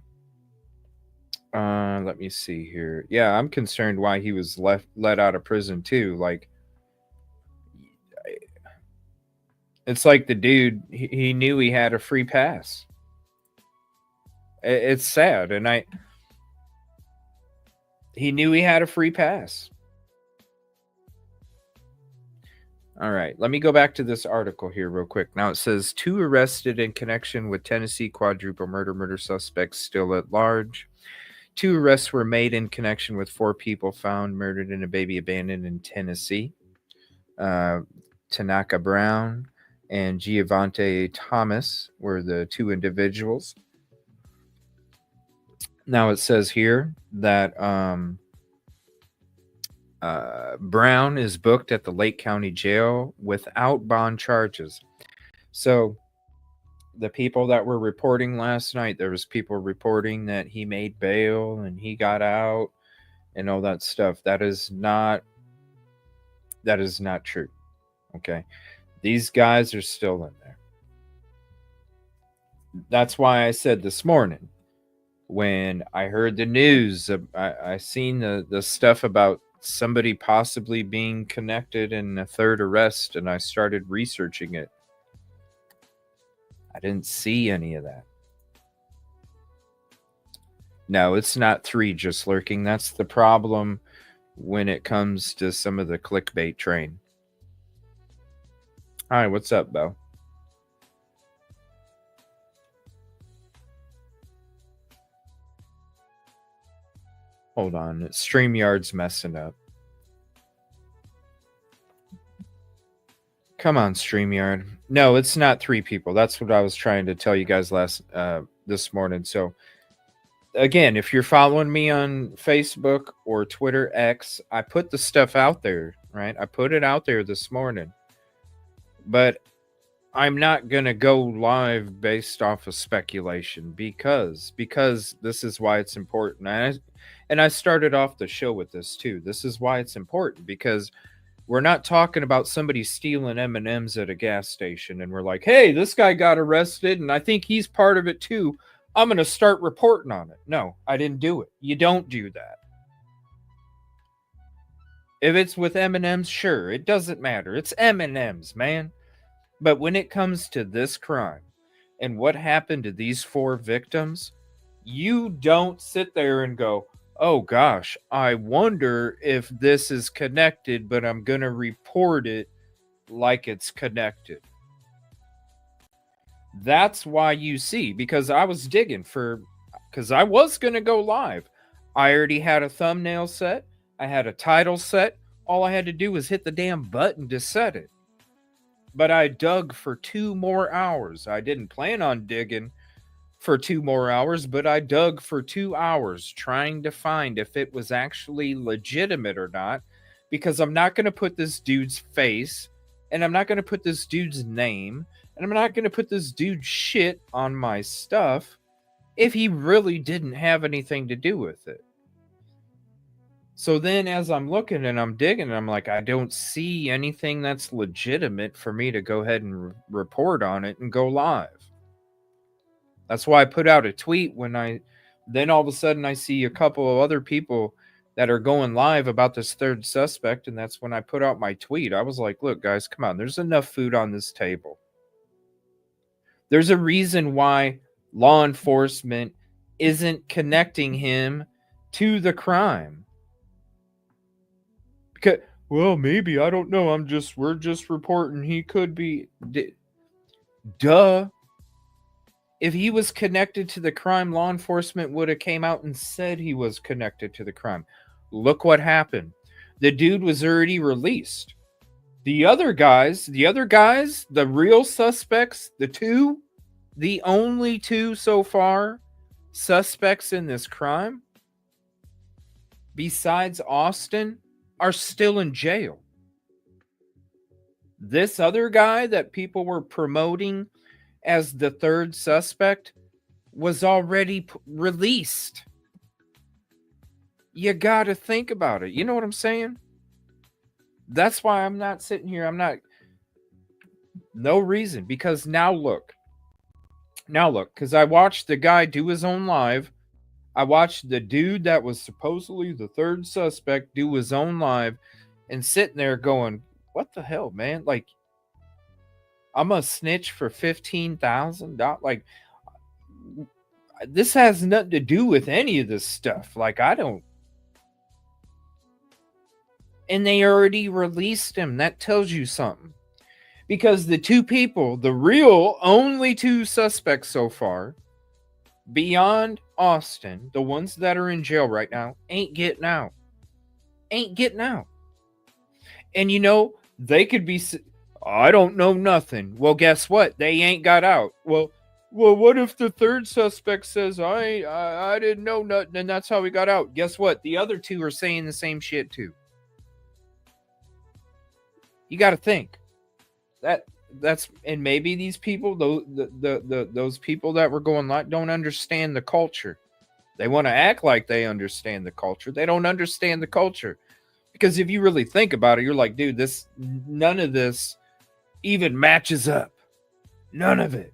[SPEAKER 4] Let me see here. Yeah, I'm concerned why he was let out of prison too. Like, it's like the dude, he knew he had a free pass. It's sad, and he knew he had a free pass. All right, let me go back to this article here real quick. Now it says 2 arrested in connection with Tennessee quadruple murder suspects still at large. 2 arrests were made in connection with 4 people found murdered in a baby abandoned in Tennessee. Tanaka Brown and Giovante Thomas were the 2 individuals. Now it says here that Brown is booked at the Lake County Jail without bond charges. So the people that were reporting last night, there was people reporting that he made bail and he got out and all that stuff. That is not true. Okay. These guys are still in there. That's why I said this morning, when I heard the news, I seen the stuff about somebody possibly being connected in a 3rd arrest, and I started researching it. I didn't see any of that. No, it's not 3 just lurking. That's the problem when it comes to some of the clickbait train. All right, what's up, Bo? Hold on, StreamYard's messing up. Come on, StreamYard. No, it's not 3 people. That's what I was trying to tell you guys this morning. So, again, if you're following me on Facebook or Twitter X, I put the stuff out there, right? I put it out there this morning. But I'm not going to go live based off of speculation because this is why it's important. And I started off the show with this too. This is why it's important, because we're not talking about somebody stealing M&Ms at a gas station and we're like, hey, this guy got arrested and I think he's part of it too. I'm going to start reporting on it. No, I didn't do it. You don't do that. If it's with M&Ms, sure, it doesn't matter. It's M&Ms, man. But when it comes to this crime and what happened to these 4 victims, you don't sit there and go, oh gosh, I wonder if this is connected, but I'm going to report it like it's connected. That's why you see, because I was digging because I was going to go live. I already had a thumbnail set. I had a title set. All I had to do was hit the damn button to set it. But I dug for 2 more hours. I didn't plan on digging for 2 more hours, but I dug for 2 hours trying to find if it was actually legitimate or not, because I'm not going to put this dude's face, and I'm not going to put this dude's name, and I'm not going to put this dude's shit on my stuff if he really didn't have anything to do with it. So then as I'm looking and I'm digging, I'm like, I don't see anything that's legitimate for me to go ahead and report on it and go live. That's why I put out a tweet then all of a sudden I see a couple of other people that are going live about this 3rd suspect. And that's when I put out my tweet. I was like, look, guys, come on. There's enough food on this table. There's a reason why law enforcement isn't connecting him to the crime. Because, well, maybe, I don't know. We're just reporting he could be. Duh. If he was connected to the crime, law enforcement would have came out and said he was connected to the crime. Look what happened. The dude was already released. The other guys, the real suspects, the only two so far suspects in this crime, besides Austin, are still in jail. This other guy that people were promoting as the third suspect was already released. You got to think about it. You know what I'm saying? That's why I'm not sitting here. No reason. Because now look, because I watched the guy do his own live. I watched the dude that was supposedly the third suspect do his own live and sitting there going, what the hell, man? Like, I'm a snitch for $15,000. Like, this has nothing to do with any of this stuff. Like, I don't. And they already released him. That tells you something. Because the two people, the real only two suspects so far, beyond Austin, the ones that are in jail right now, ain't getting out. And you know, they could be, I don't know nothing. Well, guess what? They ain't got out. Well, what if the third suspect says, I didn't know nothing, and that's how he got out? Guess what? The other two are saying the same shit too. You got to think that's, and maybe these people, those people that were going like, don't understand the culture. They want to act like they understand the culture. They don't understand the culture. Because if you really think about it, you're like, dude, none of this even matches up. None of it.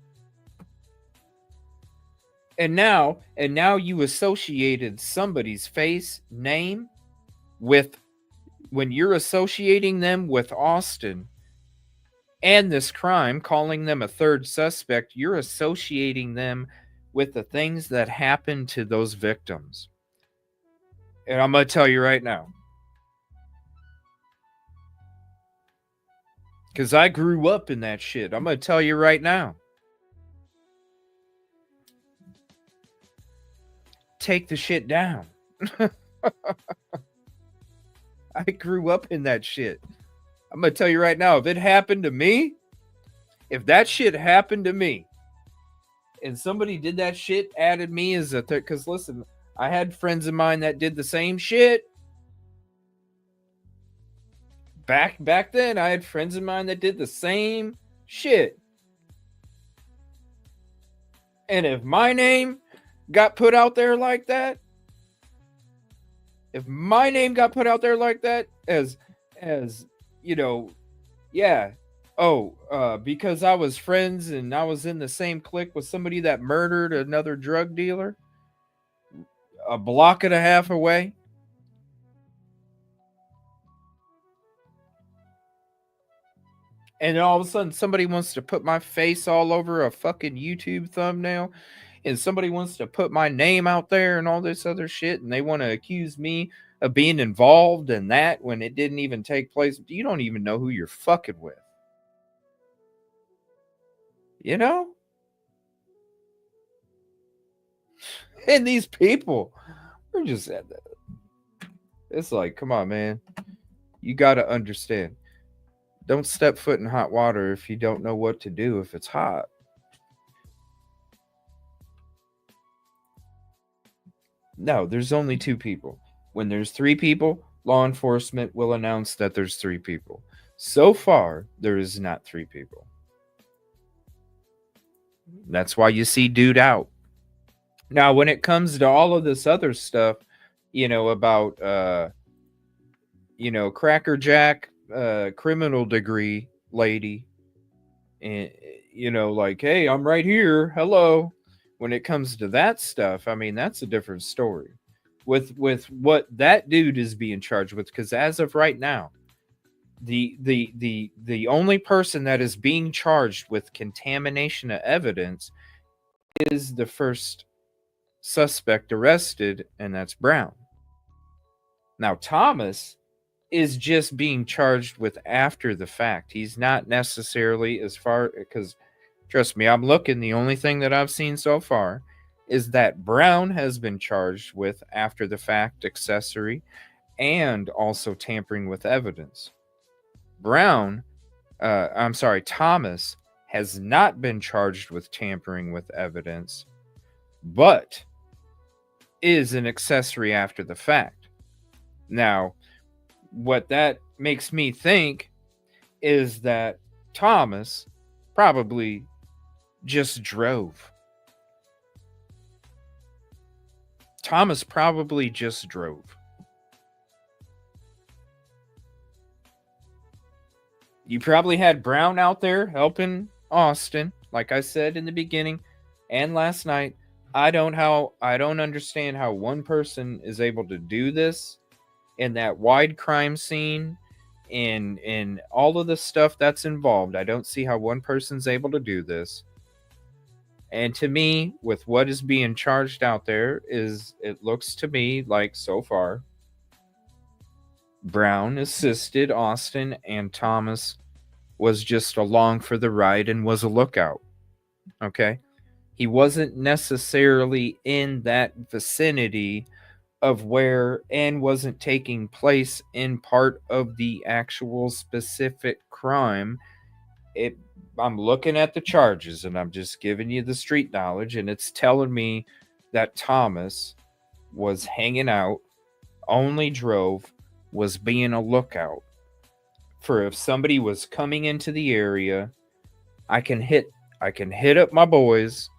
[SPEAKER 4] And now you associated somebody's face, name with, when you're associating them with Austin and this crime, calling them a third suspect, you're associating them with the things that happened to those victims. And I'm going to tell you right now, because I grew up in that shit. I'm going to tell you right now. Take the shit down. I grew up in that shit. I'm going to tell you right now, if it happened to me, if that shit happened to me, and somebody did that shit, added me as a third, because listen, I had friends of mine that did the same shit. Back then, I had friends of mine that did the same shit. And if my name got put out there like that, as you know, yeah, because I was friends and I was in the same clique with somebody that murdered another drug dealer a block and a half away. And then all of a sudden somebody wants to put my face all over a fucking YouTube thumbnail, and somebody wants to put my name out there and all this other shit, and they want to accuse me of being involved in that when it didn't even take place. You don't even know who you're fucking with. You know? And these people are just at that. It's like, come on, man. You got to understand. Don't step foot in hot water if you don't know what to do if it's hot. No, there's only two people. When there's three people, law enforcement will announce that there's three people. So far, there is not three people. That's why you see dude out. Now, when it comes to all of this other stuff, you know, about, Cracker Jack, criminal degree lady, and, you know, like, hey, I'm right here. Hello. When it comes to that stuff, I mean, that's a different story. With what that dude is being charged with, because as of right now, the only person that is being charged with contamination of evidence is the first suspect arrested, and that's Brown. Now, Thomas is just being charged with after the fact. He's not necessarily, as far, because Trust me, I'm looking. The only thing that I've seen so far is that Brown has been charged with after the fact accessory and also tampering with evidence. Thomas has not been charged with tampering with evidence, but is an accessory after the fact. Now, what that makes me think is that Thomas probably just drove. Thomas probably just drove. You probably had Brown out there helping Austin, like I said in the beginning and last night. I don't understand how one person is able to do this in that wide crime scene and all of the stuff that's involved. I don't see how one person's able to do this. And to me, with what is being charged out there, it looks to me like so far Brown assisted Austin and Thomas was just along for the ride and was a lookout. Okay? He wasn't necessarily in that vicinity of where and wasn't taking place in part of the actual specific crime. I'm looking at the charges and I'm just giving you the street knowledge, and it's telling me that Thomas was hanging out, only drove, was being a lookout for if somebody was coming into the area. I can hit up my boys,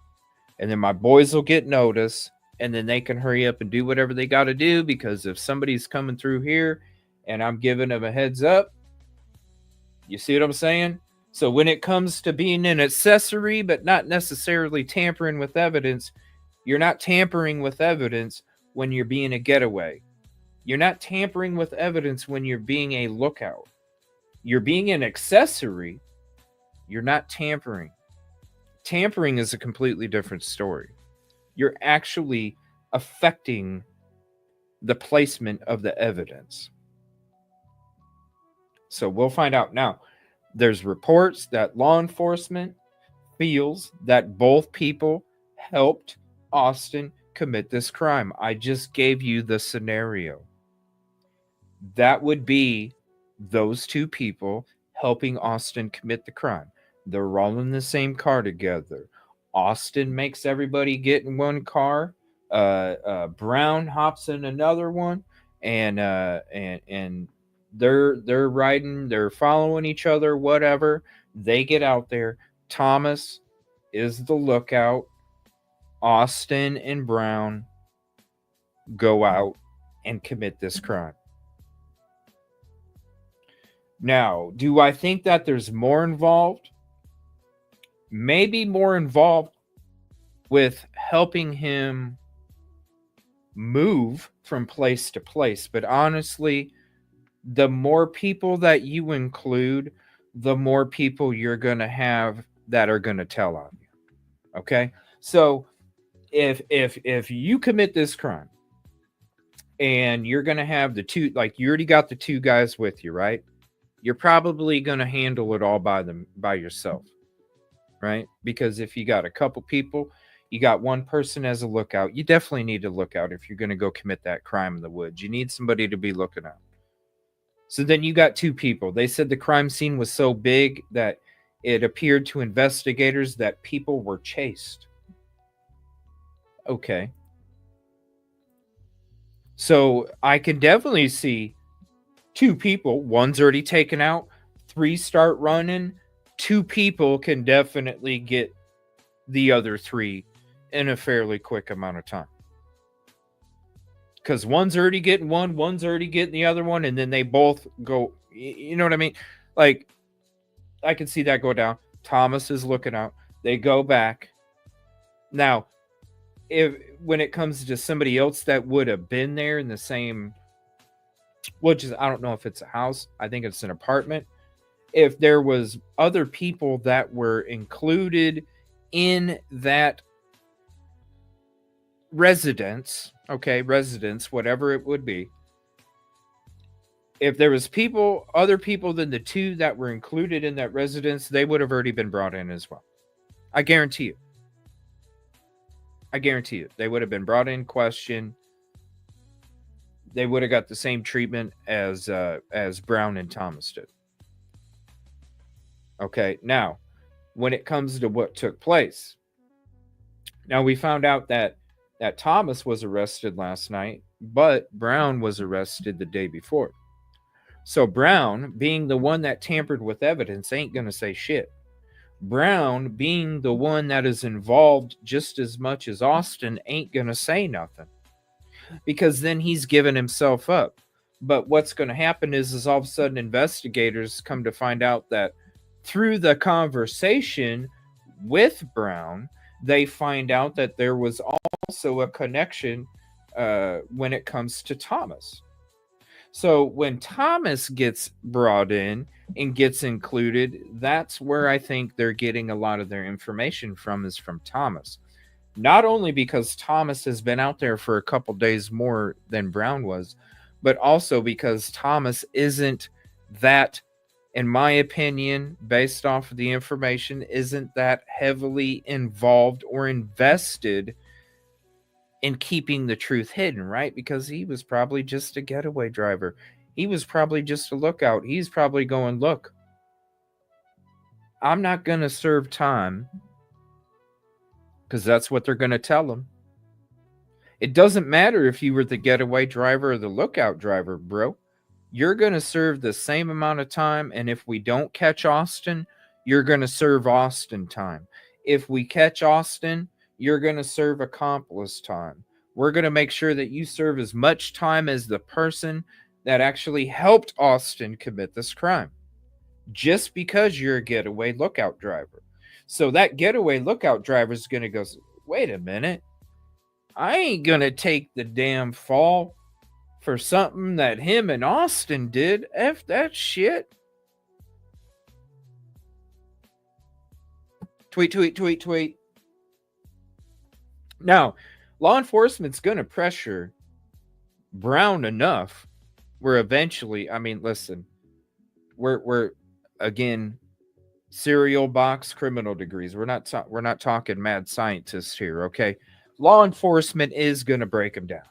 [SPEAKER 4] and then my boys will get notice, and then they can hurry up and do whatever they got to do, because if somebody's coming through here and I'm giving them a heads up, you see what I'm saying? So when it comes to being an accessory but not necessarily tampering with evidence, you're not tampering with evidence when you're being a getaway. You're not tampering with evidence when you're being a lookout. You're being an accessory. You're not tampering. Tampering is a completely different story. You're actually affecting the placement of the evidence. So we'll find out. Now, there's reports that law enforcement feels that both people helped Austin commit this crime. I just gave you the scenario. That would be those two people helping Austin commit the crime. They're all in the same car together. Austin makes everybody get in one car. Brown hops in another one, and they're riding. They're following each other. Whatever. They get out there. Thomas is the lookout. Austin and Brown go out and commit this crime. Now, do I think that there's more involved? Maybe more involved with helping him move from place to place. But honestly, the more people that you include, the more people you're going to have that are going to tell on you. Okay? So if you commit this crime and you're going to have the two, like you already got the two guys with you, right? You're probably going to handle it all by yourself, right? Because if you got a couple people, you got one person as a lookout, you definitely need a lookout if you're going to go commit that crime in the woods. You need somebody to be looking out. So then you got two people. They said the crime scene was so big that it appeared to investigators that people were chased. Okay. So I can definitely see two people, one's already taken out, three start running. Two people can definitely get the other three in a fairly quick amount of time. Because one's already getting one, one's already getting the other one, and then they both go, you know what I mean? Like, I can see that go down. Thomas is looking out. They go back. Now, when it comes to somebody else that would have been there in the same, which is, I don't know if it's a house, I think it's an apartment. If there was other people that were included in that residence, whatever it would be, if there was other people than the two that were included in that residence, they would have already been brought in as well. I guarantee you. I guarantee you. They would have been brought in question. They would have got the same treatment as Brown and Thomas did. Okay, now, when it comes to what took place, now we found out that Thomas was arrested last night, but Brown was arrested the day before. So Brown, being the one that tampered with evidence, ain't going to say shit. Brown, being the one that is involved just as much as Austin, ain't going to say nothing. Because then he's given himself up. But what's going to happen is all of a sudden investigators come to find out that through the conversation with Brown, they find out that there was also a connection when it comes to Thomas. So when Thomas gets brought in and gets included, that's where I think they're getting a lot of their information from, is from Thomas. Not only because Thomas has been out there for a couple days more than Brown was, but also because Thomas isn't that, in my opinion, based off of the information, isn't that heavily involved or invested in keeping the truth hidden, right? Because he was probably just a getaway driver. He was probably just a lookout. He's probably going, look, I'm not going to serve time, because that's what they're going to tell him. It doesn't matter if you were the getaway driver or the lookout driver, bro. You're going to serve the same amount of time, and if we don't catch Austin, you're going to serve Austin time. If we catch Austin, you're going to serve Accomplice time. We're going to make sure that you serve as much time as the person that actually helped Austin commit this crime, just because you're a getaway lookout driver. So that getaway lookout driver is going to go, wait a minute, I ain't going to take the damn fall for something that him and Austin did. F that shit. Tweet, tweet, tweet, tweet. Now, law enforcement's going to pressure Brown enough where eventually, I mean, listen, we're again, serial box criminal degrees. We're not talking mad scientists here, okay? Law enforcement is going to break him down.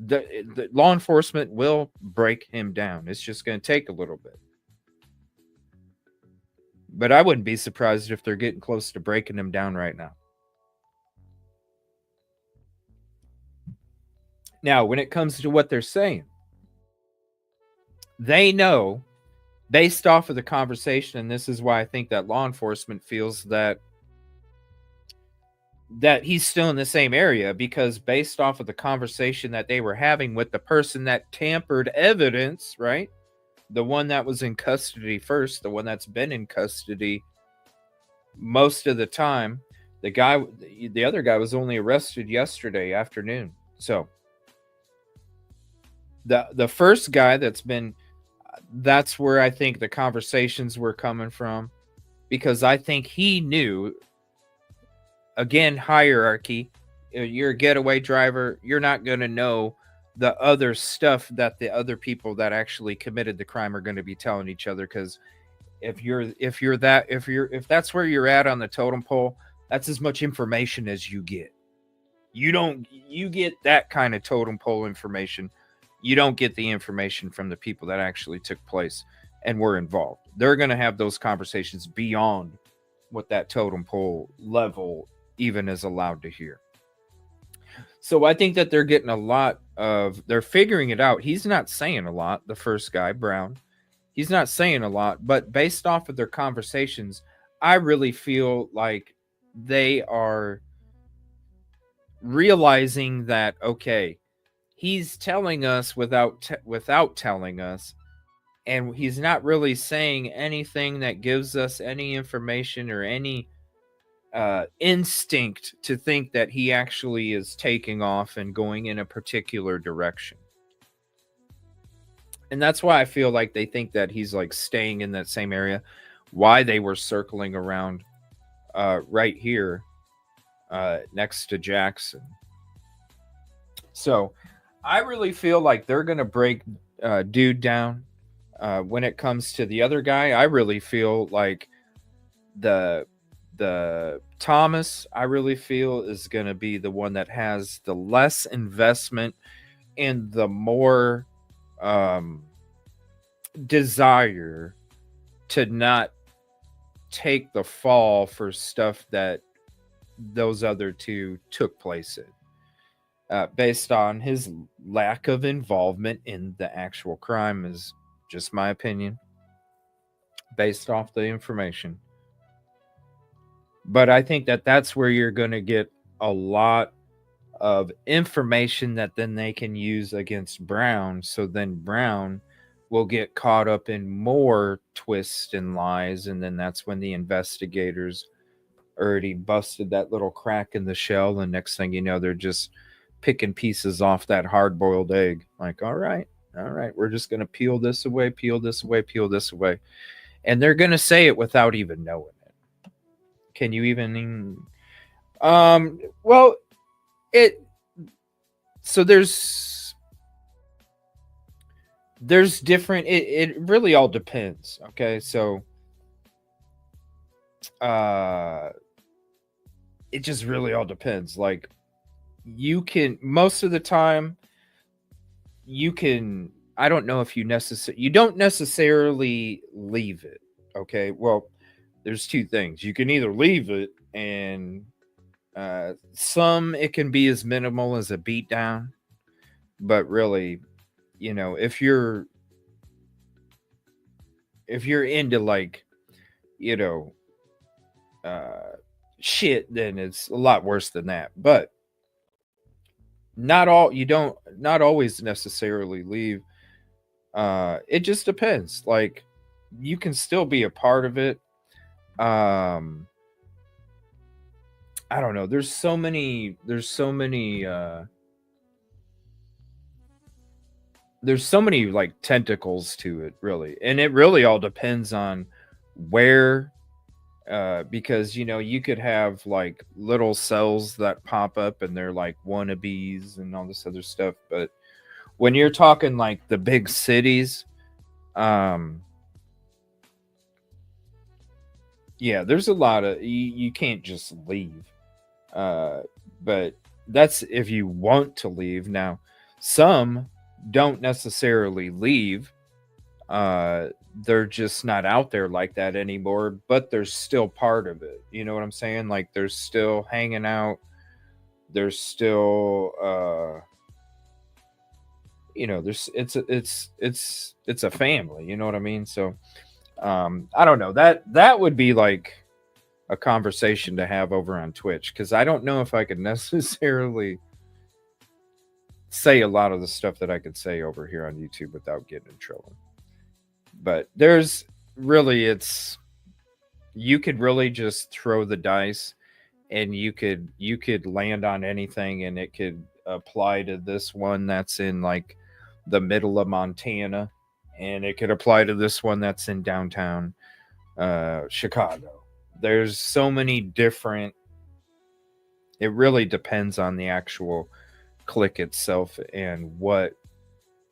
[SPEAKER 4] The law enforcement will break him down. It's just going to take a little bit. But I wouldn't be surprised if they're getting close to breaking him down right now. Now, when it comes to what they're saying, they know, based off of the conversation, and this is why I think that law enforcement feels that he's still in the same area, because based off of the conversation that they were having with the person that tampered evidence, right? The one that was in custody first, the one that's been in custody most of the time. The other guy was only arrested yesterday afternoon. So the first guy that's where I think the conversations were coming from, because I think he knew, again, hierarchy. You're a getaway driver. You're not going to know the other stuff that the other people that actually committed the crime are going to be telling each other. Because if that's where you're at on the totem pole, that's as much information as you get. You get that kind of totem pole information. You don't get the information from the people that actually took place and were involved. They're going to have those conversations beyond what that totem pole level even is allowed to hear. So I think that they're getting they're figuring it out. He's not saying a lot, the first guy, Brown. He's not saying a lot, but based off of their conversations, I really feel like they are realizing that, okay, he's telling us without telling us, and he's not really saying anything that gives us any information or any instinct to think that he actually is taking off and going in a particular direction. And that's why I feel like they think that he's like staying in that same area. Why they were circling around right here next to Jackson. So I really feel like they're going to break dude down. When it comes to the other guy, I really feel like the Thomas, I really feel, is going to be the one that has the less investment and the more desire to not take the fall for stuff that those other two took place in, based on his lack of involvement in the actual crime. Is just my opinion based off the information. But I think that that's where you're going to get a lot of information that then they can use against Brown. So then Brown will get caught up in more twists and lies. And then that's when the investigators already busted that little crack in the shell. And next thing you know, they're just picking pieces off that hard-boiled egg. Like, all right, we're just going to peel this away, peel this away, peel this away. And they're going to say it without even knowing it. Can you even... well, so there's different... It really all depends, okay? So, it just really all depends. Like, you can... Most of the time, you can... I don't know if you don't necessarily leave it, okay? Well, there's two things. You can either leave it, and it can be as minimal as a beatdown, but really, you know, if you're into, like, you know, shit, then it's a lot worse than that. But not always necessarily leave. It just depends. Like, you can still be a part of it. I don't know. There's so many like tentacles to it, really. And it really all depends on where, because, you know, you could have like little cells that pop up and they're like wannabes and all this other stuff. But when you're talking like the big cities, yeah, there's a lot of, you can't just leave. But that's if you want to leave. Now, some don't necessarily leave. They're just not out there like that anymore, but they're still part of it. You know what I'm saying? Like, they're still hanging out. They're still, you know, it's a family. You know what I mean? So, I don't know, that would be like a conversation to have over on Twitch, because I don't know if I could necessarily say a lot of the stuff that I could say over here on YouTube without getting in trouble. But there's really, you could really just throw the dice, and you could land on anything, and it could apply to this one that's in like the middle of Montana, and it could apply to this one that's in downtown Chicago. There's so many different... It really depends on the actual click itself and what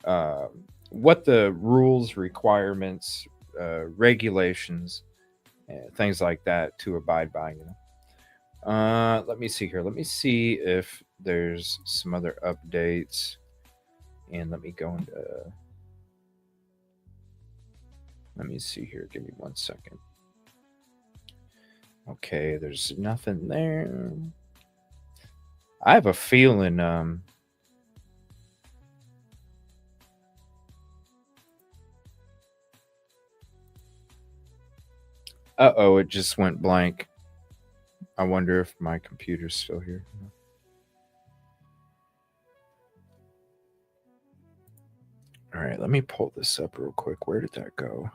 [SPEAKER 4] the rules, requirements, regulations, things like that to abide by. You know. Let me see here. Let me see if there's some other updates, and let me go into... Let me see here. Give me 1 second. Okay, there's nothing there. I have a feeling uh-oh, it just went blank. I wonder if my computer's still here. All right, let me pull this up real quick. Where did that go?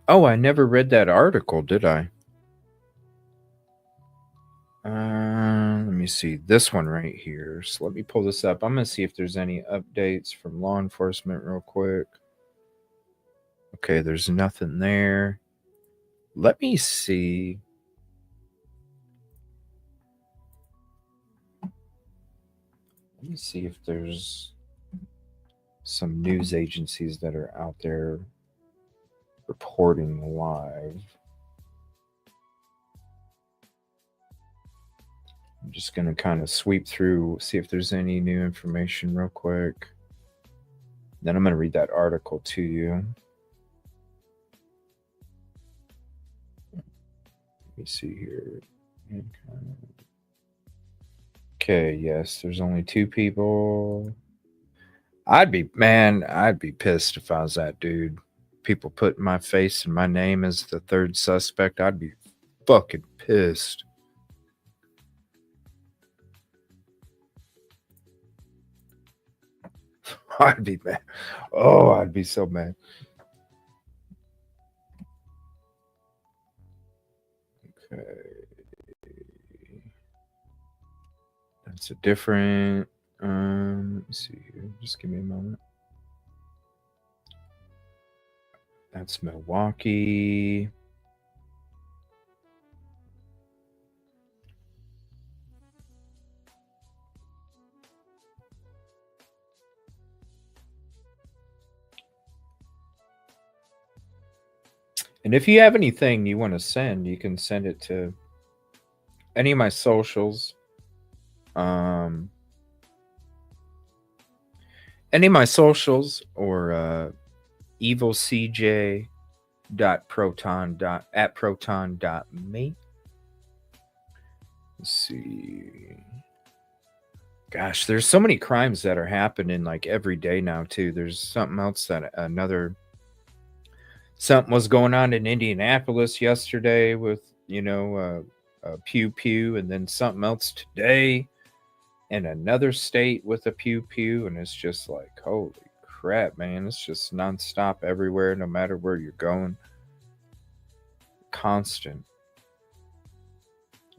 [SPEAKER 4] Oh, I never read that article, did I? Let me see. This one right here. So let me pull this up. I'm going to see if there's any updates from law enforcement real quick. Okay, there's nothing there. Let me see. Let me see if there's some news agencies that are out there Reporting live. I'm just going to kind of sweep through, see if there's any new information real quick. Then I'm going to read that article to you. Let me see here. Okay, yes, there's only 2 people. I'd be pissed if I was that dude. People put my face and my name as the 3rd suspect. I'd be fucking pissed. I'd be mad. Oh, I'd be so mad. Okay. That's a different, let me see here. Just give me a moment. That's Milwaukee. And if you have anything you want to send, you can send it to any of my socials. Any of my socials or EvilleCJ.proton.me. Let's see. Gosh, there's so many crimes that are happening like every day now too. There's something else that something was going on in Indianapolis yesterday with, pew pew, and then something else today in another state with a pew pew, and it's just like, holy crap, man. It's just nonstop everywhere, no matter where you're going. Constant.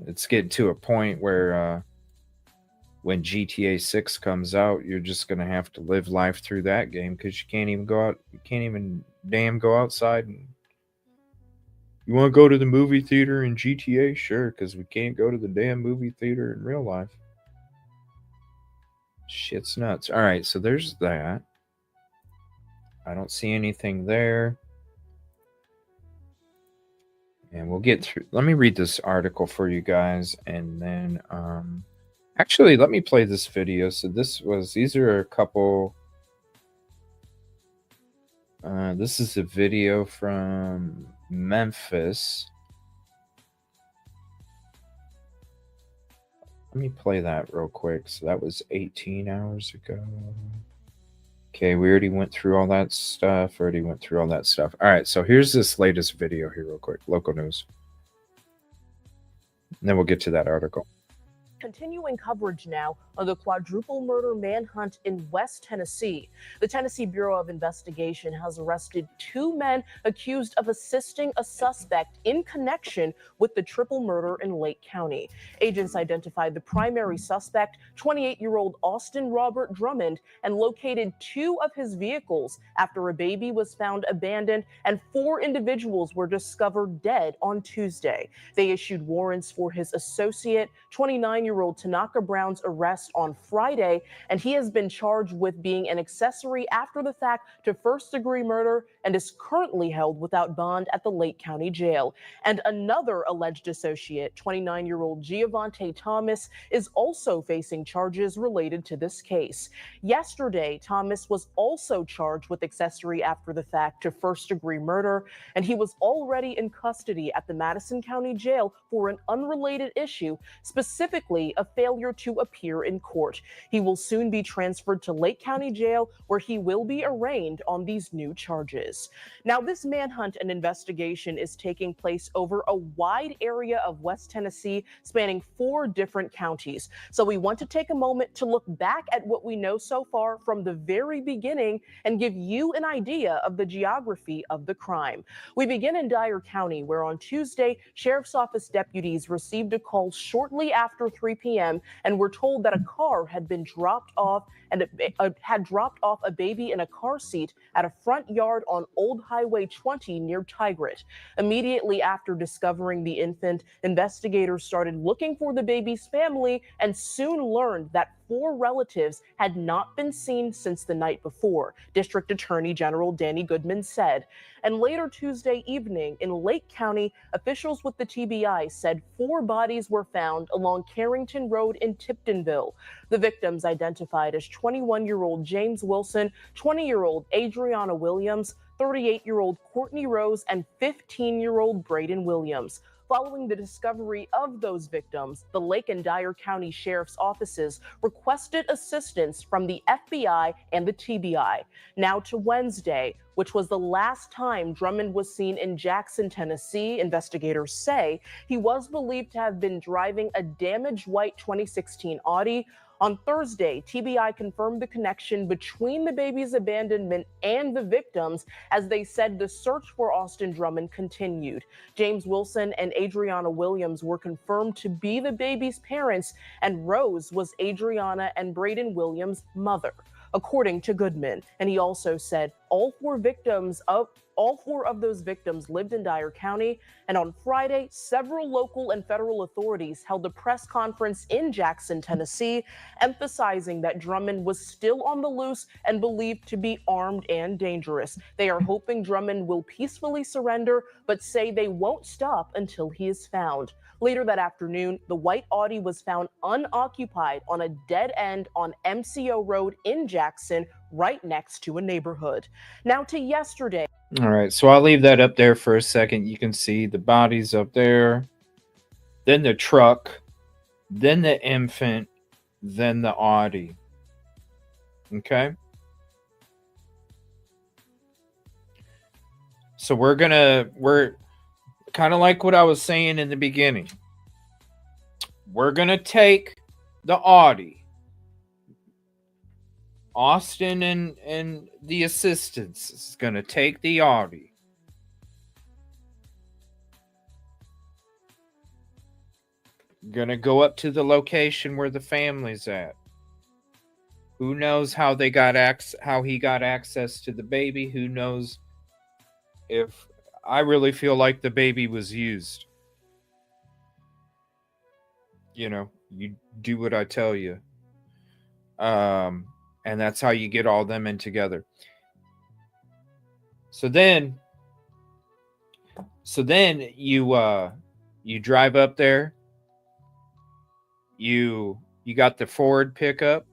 [SPEAKER 4] It's getting to a point where when GTA 6 comes out, you're just going to have to live life through that game because you can't even go out. You can't even damn go outside. And you want to go to the movie theater in GTA? Sure, because we can't go to the damn movie theater in real life. Shit's nuts. All right, so there's that. I don't see anything there. And we'll get through. Let me read this article for you guys, and then actually, let me play this video. So these are a couple. This is a video from Memphis. Let me play that real quick. So that was 18 hours ago. Okay, we already went through all that stuff. All right, so here's this latest video here real quick. Local news. And then we'll get to that article.
[SPEAKER 8] Continuing coverage now on the quadruple murder manhunt in West Tennessee. The Tennessee Bureau of Investigation has arrested 2 men accused of assisting a suspect in connection with the triple murder in Lake County. Agents identified the primary suspect, 28-year-old Austin Robert Drummond, and located 2 of his vehicles after a baby was found abandoned and 4 individuals were discovered dead on Tuesday. They issued warrants for his associate, 29-year-old Tanaka Brown's arrest on Friday, and he has been charged with being an accessory after the fact to first-degree murder and is currently held without bond at the Lake County Jail. And another alleged associate, 29-year-old Giovante Thomas, is also facing charges related to this case. Yesterday, Thomas was also charged with accessory after the fact to first-degree murder, and he was already in custody at the Madison County Jail for an unrelated issue, specifically a failure to appear in court. He will soon be transferred to Lake County Jail, where he will be arraigned on these new charges. Now, this manhunt and investigation is taking place over a wide area of West Tennessee, spanning 4 different counties. So we want to take a moment to look back at what we know so far from the very beginning and give you an idea of the geography of the crime. We begin in Dyer County, where on Tuesday, Sheriff's Office deputies received a call shortly after 3 p.m. and were told that a car had been dropped off and had dropped off a baby in a car seat at a front yard on Old Highway 20 near Tigrit. Immediately after discovering the infant, investigators started looking for the baby's family and soon learned that 4 relatives had not been seen since the night before, District Attorney General Danny Goodman said. And later Tuesday evening in Lake County, officials with the TBI said 4 bodies were found along Carrington Road in Tiptonville. The victims identified as 21-year-old James Wilson, 20-year-old Adriana Williams, 38-year-old Courtney Rose, and 15-year-old Braden Williams. Following the discovery of those victims, the Lake and Dyer County Sheriff's offices requested assistance from the FBI and the TBI. Now to Wednesday, which was the last time Drummond was seen in Jackson, Tennessee, investigators say he was believed to have been driving a damaged white 2016 Audi. On Thursday, TBI confirmed the connection between the baby's abandonment and the victims as they said the search for Austin Drummond continued. James Wilson and Adriana Williams were confirmed to be the baby's parents, and Rose was Adriana and Braden Williams' mother, according to Goodman. And he also said all four of those victims lived in Dyer County. And on Friday, several local and federal authorities held a press conference in Jackson, Tennessee, emphasizing that Drummond was still on the loose and believed to be armed and dangerous. They are hoping Drummond will peacefully surrender, but say they won't stop until he is found. Later that afternoon, the white Audi was found unoccupied on a dead end on MCO Road in Jackson, right next to a neighborhood. Now to yesterday.
[SPEAKER 4] All right, so I'll leave that up there for a second. You can see the bodies up there, then the truck, then the infant, then the Audi. Okay? So we're kind of like what I was saying in the beginning. We're going to take the Audi, Austin and the assistants is going to take the Audi. Going to go up to the location where the family's at. Who knows how he got access to the baby? Who knows if I really feel like the baby was used. You know, you do what I tell you. And that's how you get all them in together. So then you drive up there. You got the Ford pickup.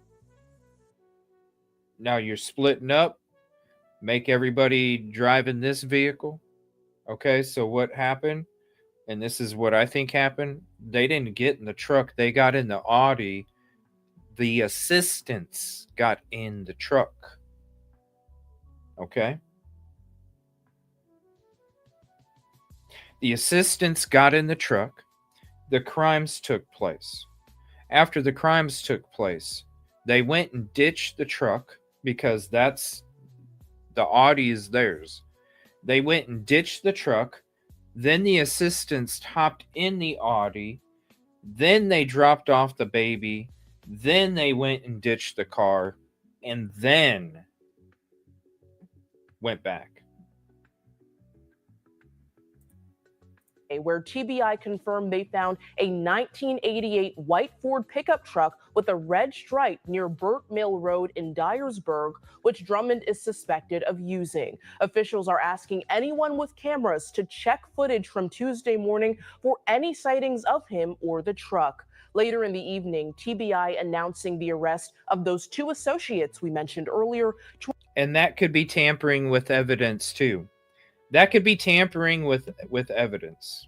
[SPEAKER 4] Now you're splitting up. Make everybody drive in this vehicle. Okay, so what happened? And this is what I think happened. They didn't get in the truck. They got in the Audi. The assistants got in the truck. Okay? The assistants got in the truck. The crimes took place. After the crimes took place, they went and ditched the truck because the Audi is theirs. They went and ditched the truck. Then the assistants hopped in the Audi. Then they dropped off the baby. Then they went and ditched the car. And then went back.
[SPEAKER 8] Where TBI confirmed they found a 1988 white Ford pickup truck with a red stripe near Burt Mill Road in Dyersburg, which Drummond is suspected of using. Officials are asking anyone with cameras to check footage from Tuesday morning for any sightings of him or the truck. Later in the evening, TBI announcing the arrest of those 2 associates we mentioned earlier.
[SPEAKER 4] And that could be tampering with evidence too. That could be tampering with evidence.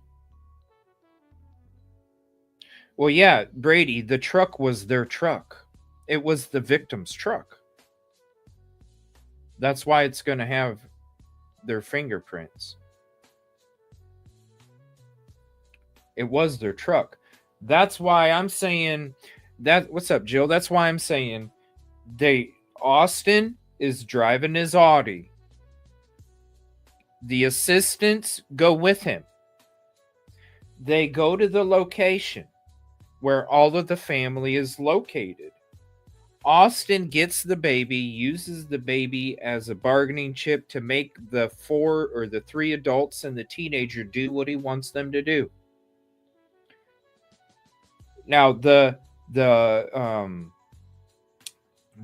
[SPEAKER 4] Well, yeah, Brady, the truck was their truck. It was the victim's truck. That's why it's going to have their fingerprints. It was their truck. That's why I'm saying that. What's up, Jill? That's why I'm saying Austin is driving his Audi. The assistants go with him. They go to the location where all of the family is located. Austin gets the baby, uses the baby as a bargaining chip to make the 4 or the 3 adults and the teenager do what he wants them to do. Now, the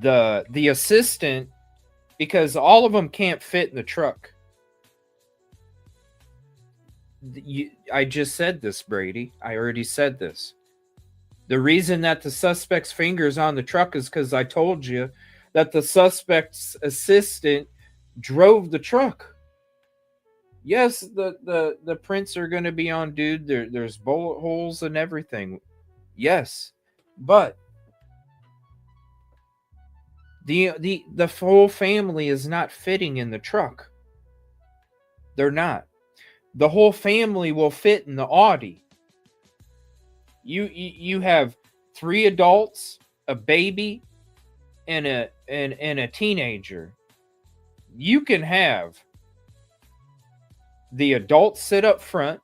[SPEAKER 4] the assistant, because all of them can't fit in the truck. I just said this, Brady. I already said this. The reason that the suspect's finger's on the truck is because I told you that the suspect's assistant drove the truck. Yes, the prints are going to be on, dude. There's bullet holes and everything. Yes, but the whole family is not fitting in the truck. They're not. The whole family will fit in the Audi. You have 3 adults, a baby, and a teenager. You can have the adults sit up front.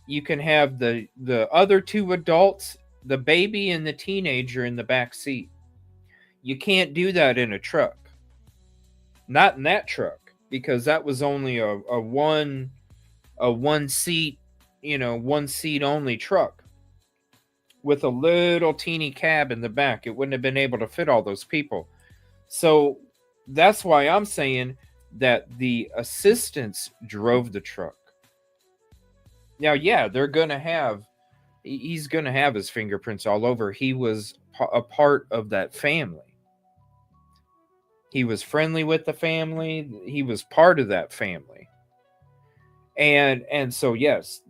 [SPEAKER 4] You can have the other 2 adults, the baby and the teenager in the back seat. You can't do that in a truck. Not in that truck, because that was only a one seat, one seat only truck with a little teeny cab in the back. It wouldn't have been able to fit all those people. So that's why I'm saying that the assistants drove the truck. Now, yeah, he's going to have his fingerprints all over. He was a part of that family. He was friendly with the family. He was part of that family. And so, yes,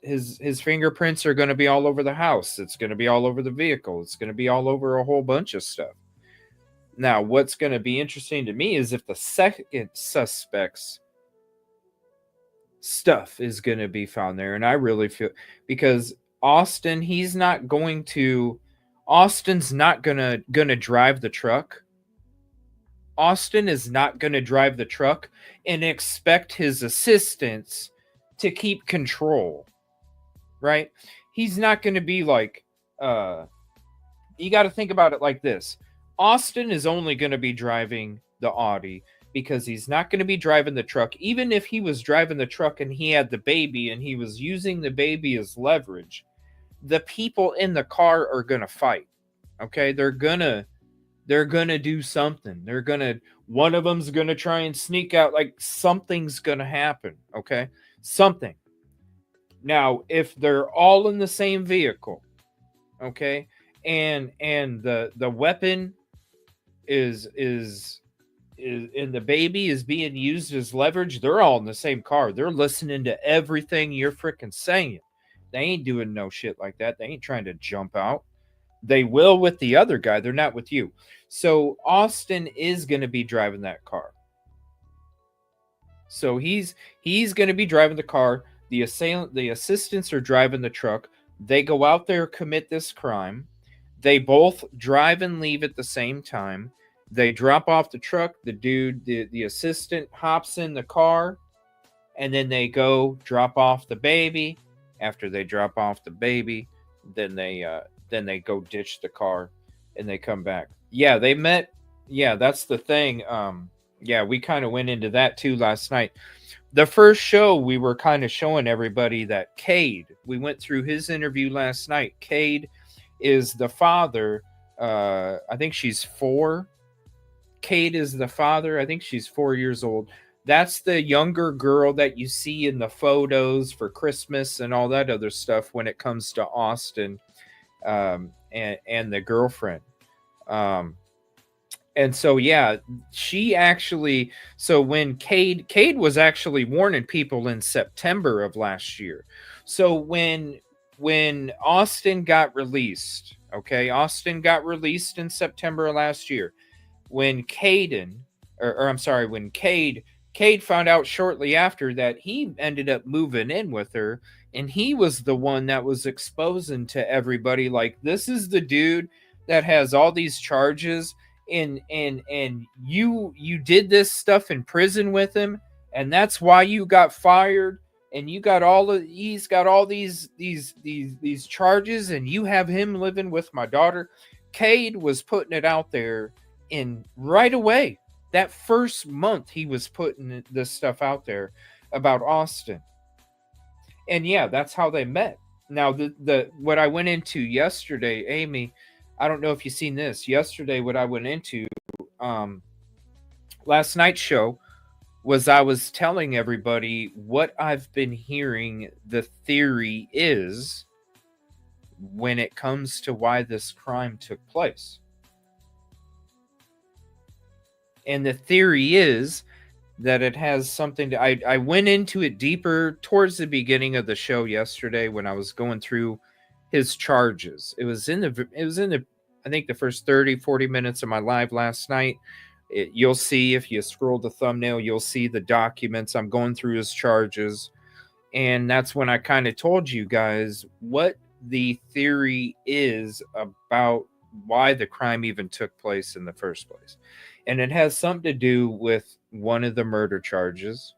[SPEAKER 4] his fingerprints are going to be all over the house. It's going to be all over the vehicle. It's going to be all over a whole bunch of stuff. Now, what's going to be interesting to me is if the second suspect's stuff is going to be found there. And I really feel, because Austin's not going to drive the truck. Austin is not going to drive the truck and expect his assistants to keep control, right? He's not going to be like, you got to think about it like this. Austin is only going to be driving the Audi because he's not going to be driving the truck. Even if he was driving the truck and he had the baby and he was using the baby as leverage, the people in the car are going to fight. Okay? They're going to do something. One of them's going to try and sneak out. Like, something's going to happen. Okay? Something. Now, if they're all in the same vehicle, okay, and the weapon is and the baby is being used as leverage, they're all in the same car. They're listening to everything you're freaking saying. They ain't doing no shit like that. They ain't trying to jump out. They will with the other guy. They're not with you. So Austin is going to be driving that car. So he's going to be driving the car. The assistants are driving the truck. They go out there, commit this crime. They both drive and leave at the same time. They drop off the truck. The assistant hops in the car, and then they go drop off the baby. After they drop off the baby, then they go ditch the car, and they come back. Yeah, they met. Yeah, that's the thing. Yeah, we kind of went into that too last night. The first show, we were kind of showing everybody that Cade, we went through his interview last night. Cade is the father. I think she's 4. Cade is the father. I think she's 4 years old. That's the younger girl that you see in the photos for Christmas and all that other stuff when it comes to Austin and the girlfriend. And so, yeah, she actually, so when Cade was actually warning people in September of last year. So when Austin got released, okay, Austin got released in September of last year. When Cade found out shortly after that he ended up moving in with her, and he was the one that was exposing to everybody, like, this is the dude that has all these charges, and you did this stuff in prison with him, and that's why you got fired, and he's got all these charges, and you have him living with my daughter. Cade was putting it out there in right away. That first month he was putting this stuff out there about Austin. And yeah, that's how they met. Now, the what I went into yesterday, Amy, I don't know if you've seen this. Yesterday, what I went into last night's show was I was telling everybody what I've been hearing the theory is when it comes to why this crime took place. And the theory is that it has something to, I went into it deeper towards the beginning of the show yesterday when I was going through his charges. It was in the I think the first 30-40 minutes of my live last night. You'll see, if you scroll the thumbnail, you'll see the documents. I'm going through his charges, and that's when I kind of told you guys what the theory is about why the crime even took place in the first place. And it has something to do with one of the murder charges,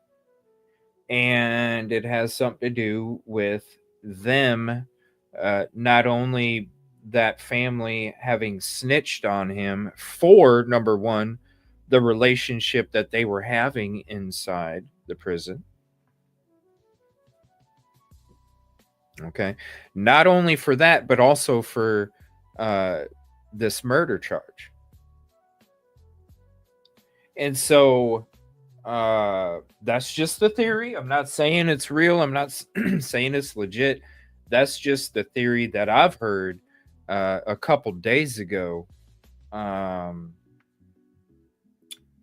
[SPEAKER 4] and it has something to do with them, not only that family having snitched on him for, number one, the relationship that they were having inside the prison. Okay. Not only for that, but also for this murder charge. And so that's just the theory. I'm not saying it's real. I'm not saying it's legit. That's just the theory that I've heard a couple days ago,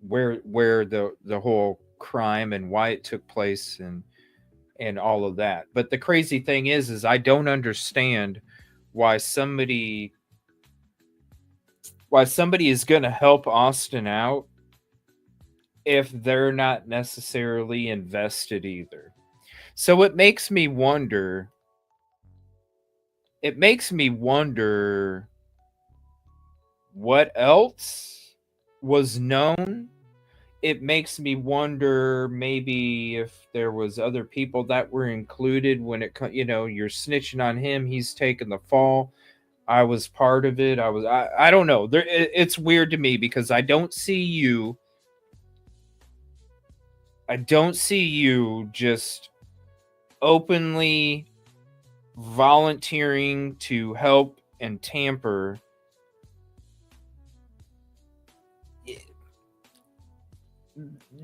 [SPEAKER 4] where the whole crime and why it took place and all of that. But the crazy thing is I don't understand why somebody is going to help Austin out if they're not necessarily invested either. So it makes me wonder what else was known. It makes me wonder maybe if there was other people that were included when it, you're snitching on him, he's taking the fall. I was part of it. I don't know. It's weird to me because I don't see you just openly volunteering to help and tamper.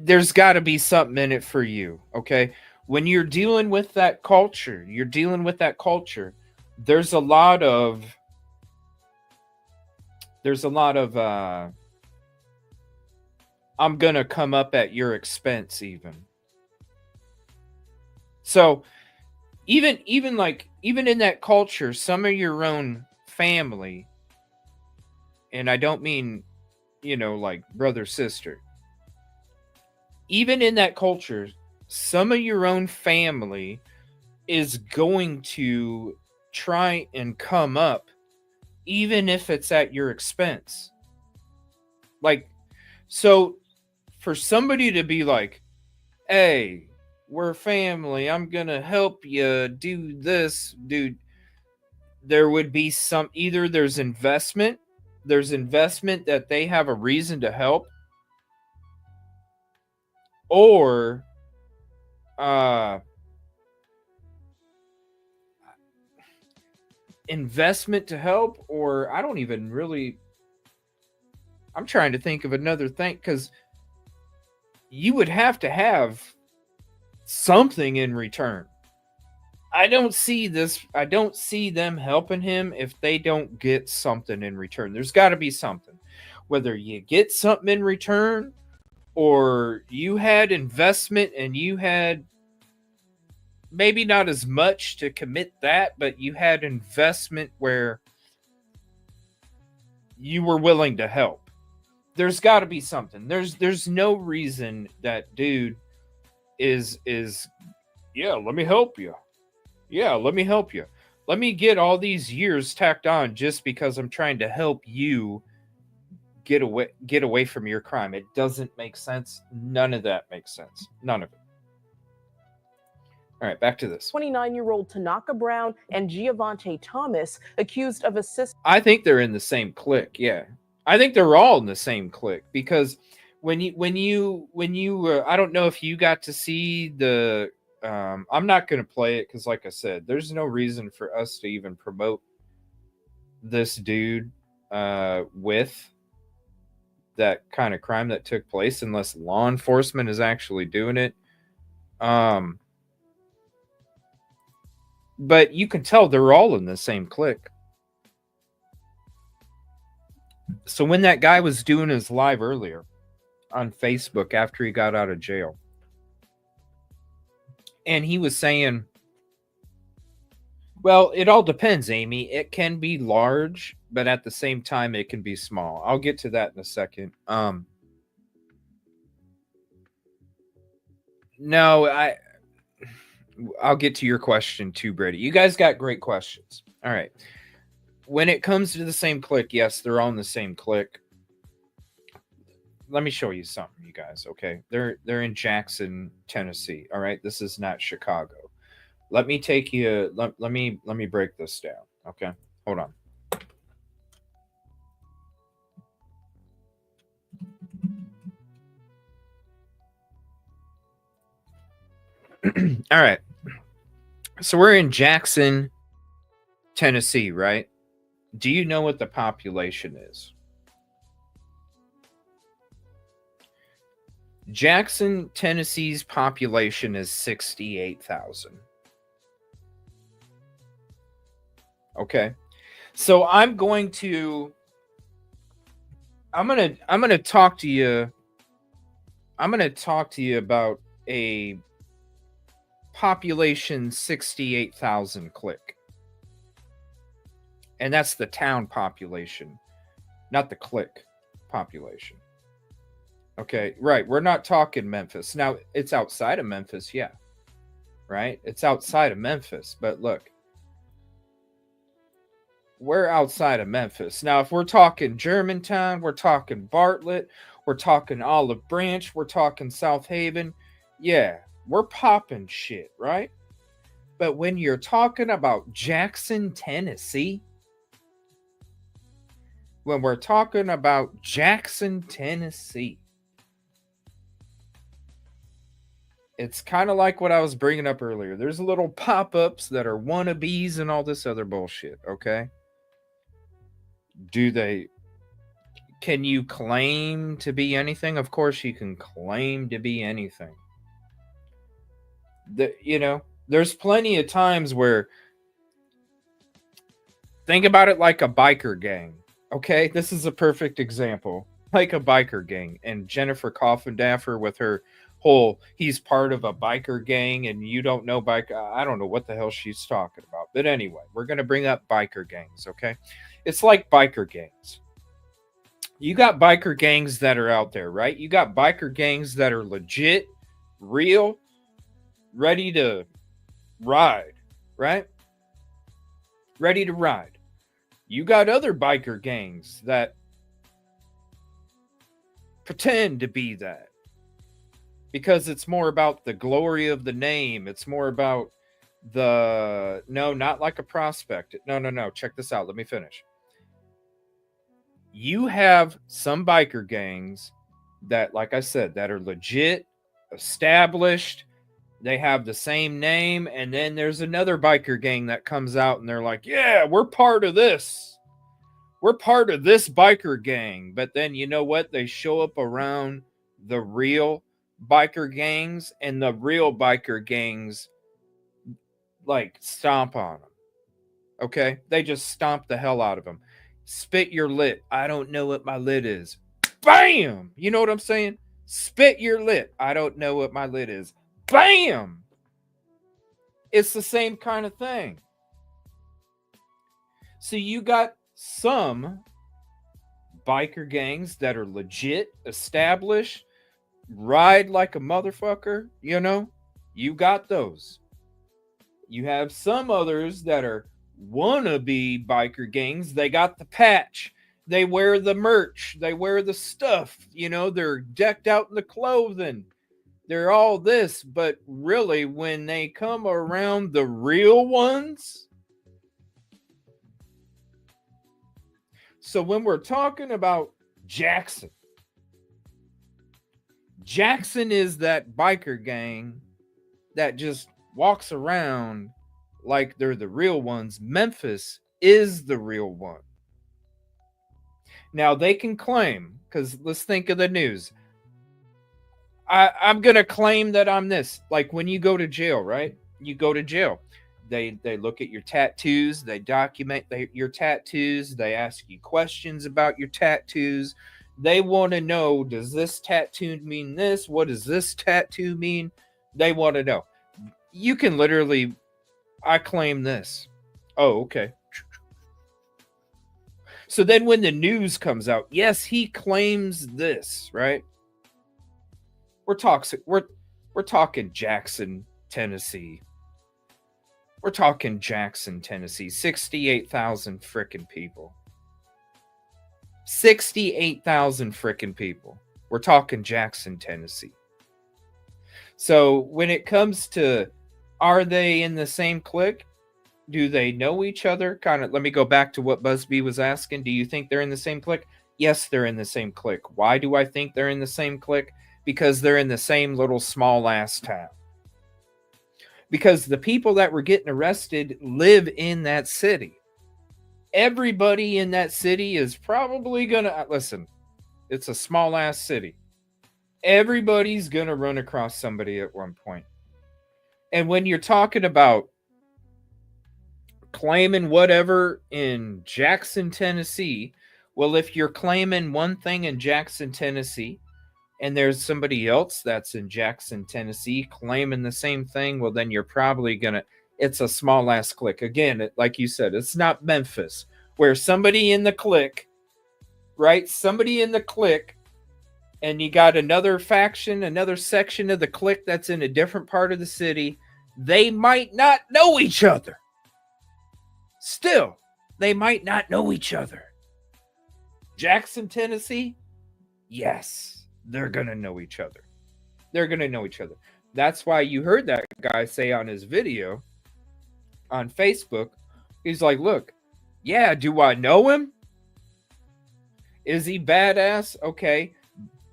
[SPEAKER 4] There's got to be something in it for you, okay? When you're dealing with that culture, there's a lot of I'm going to come up at your expense even. So even in that culture, some of your own family, and I don't mean, like brother, sister, even in that culture, some of your own family is going to try and come up, even if it's at your expense. Like, so for somebody to be like, hey, we're family, I'm going to help you do this, dude, there would be either there's investment that they have a reason to help, or investment to help, or I don't even really, I'm trying to think of another thing, because you would have to have something in return. I don't see them helping him if they don't get something in return. There's got to be something. Whether you get something in return, or you had investment and you had maybe not as much to commit that, but you had investment where you were willing to help. There's got to be something. There's no reason that dude is yeah, let me help you. Yeah, let me help you. Let me get all these years tacked on just because I'm trying to help you get away from your crime. It doesn't make sense. None of that makes sense. None of it. All right, back to this.
[SPEAKER 8] 29-year-old Tanaka Brown and Giovante Thomas accused of assisting.
[SPEAKER 4] I think they're in the same clique. Yeah, I think they're all in the same clique, because when you I don't know if you got to see the. I'm not going to play it because, like I said, there's no reason for us to even promote this dude with that kind of crime that took place unless law enforcement is actually doing it. But you can tell they're all in the same clique. So when that guy was doing his live earlier on Facebook after he got out of jail, and he was saying, well, it all depends, Amy. It can be large, but at the same time, it can be small. I'll get to that in a second. No, I'll get to your question too, Brady. You guys got great questions. All right. When it comes to the same clique, yes, they're all in the same clique. Let me show you something, you guys. Okay, they're in Jackson, Tennessee. All right, this is not Chicago. Let me take you. Let me break this down. Okay, hold on. All right. So we're in Jackson, Tennessee, right? Do you know what the population is? Jackson, Tennessee's population is 68,000. Okay. So I'm going to talk to you. I'm going to talk to you about a population 68,000 clique. And that's the town population, not the clique population. Okay, right. We're not talking Memphis. Now, it's outside of Memphis, yeah. Right? It's outside of Memphis. But look, we're outside of Memphis. Now, if we're talking Germantown, we're talking Bartlett, we're talking Olive Branch, we're talking South Haven, yeah, we're popping shit, right? But when you're talking about Jackson, Tennessee, when we're talking about Jackson, Tennessee, it's kind of like what I was bringing up earlier. There's little pop-ups that are wannabes and all this other bullshit, okay? Can you claim to be anything? Of course you can claim to be anything. There's plenty of times where, think about it like a biker gang, okay? This is a perfect example. Like a biker gang. And Jennifer Coffindaffer with her whole, he's part of a biker gang and you don't know I don't know what the hell she's talking about. But anyway, we're going to bring up biker gangs, okay? It's like biker gangs. You got biker gangs that are out there, right? You got biker gangs that are legit, real, ready to ride, right? Ready to ride. You got other biker gangs that pretend to be that because it's more about the glory of the name. It's more about not like a prospect. No. Check this out. Let me finish. You have some biker gangs that, like I said, that are legit, established. They have the same name. And then there's another biker gang that comes out and they're like, yeah, we're part of this. We're part of this biker gang. But then you know what? They show up around the real biker gangs and the real biker gangs like stomp on them. Okay? They just stomp the hell out of them. Spit your lit. I don't know what my lit is. Bam! You know what I'm saying? Spit your lit. I don't know what my lit is. Bam! It's the same kind of thing. So you got some biker gangs that are legit, established, ride like a motherfucker, you got those. You have some others that are wannabe biker gangs. They got the patch. They wear the merch. They wear the stuff. They're decked out in the clothing. They're all this. But really, when they come around the real ones. So when we're talking about Jackson is that biker gang that just walks around like they're the real ones. Memphis is the real one. Now they can claim, because let's think of the news. I'm gonna claim that I'm this. Like when you go to jail, right? You go to jail. They look at your tattoos. They document your tattoos. They ask you questions about your tattoos. They want to know, does this tattoo mean this? What does this tattoo mean? They want to know. You can literally, I claim this. Oh, okay. So then when the news comes out, yes, he claims this, right? We're talking Jackson, Tennessee. We're talking Jackson, Tennessee. 68,000 frickin' people. 68,000 frickin' people. We're talking Jackson, Tennessee. So when it comes to, are they in the same clique? Do they know each other? Kind of, let me go back to what Busby was asking. Do you think they're in the same clique? Yes, they're in the same clique. Why do I think they're in the same clique? Because they're in the same little small ass town. Because the people that were getting arrested live in that city. Everybody in that city is probably gonna, listen, it's a small ass city. Everybody's gonna run across somebody at one point. And when you're talking about claiming whatever in Jackson, Tennessee, well, if you're claiming one thing in Jackson, Tennessee, and there's somebody else that's in Jackson, Tennessee claiming the same thing, well, then you're probably gonna, it's a small ass clique. Again, like you said, it's not Memphis, where somebody in the clique, right? Somebody in the clique, and you got another faction, another section of the clique that's in a different part of the city. They might not know each other. Still, they might not know each other. Jackson, Tennessee, yes, they're going to know each other. They're going to know each other. That's why you heard that guy say on his video on Facebook, he's like, look, yeah, do I know him? Is he badass? Okay.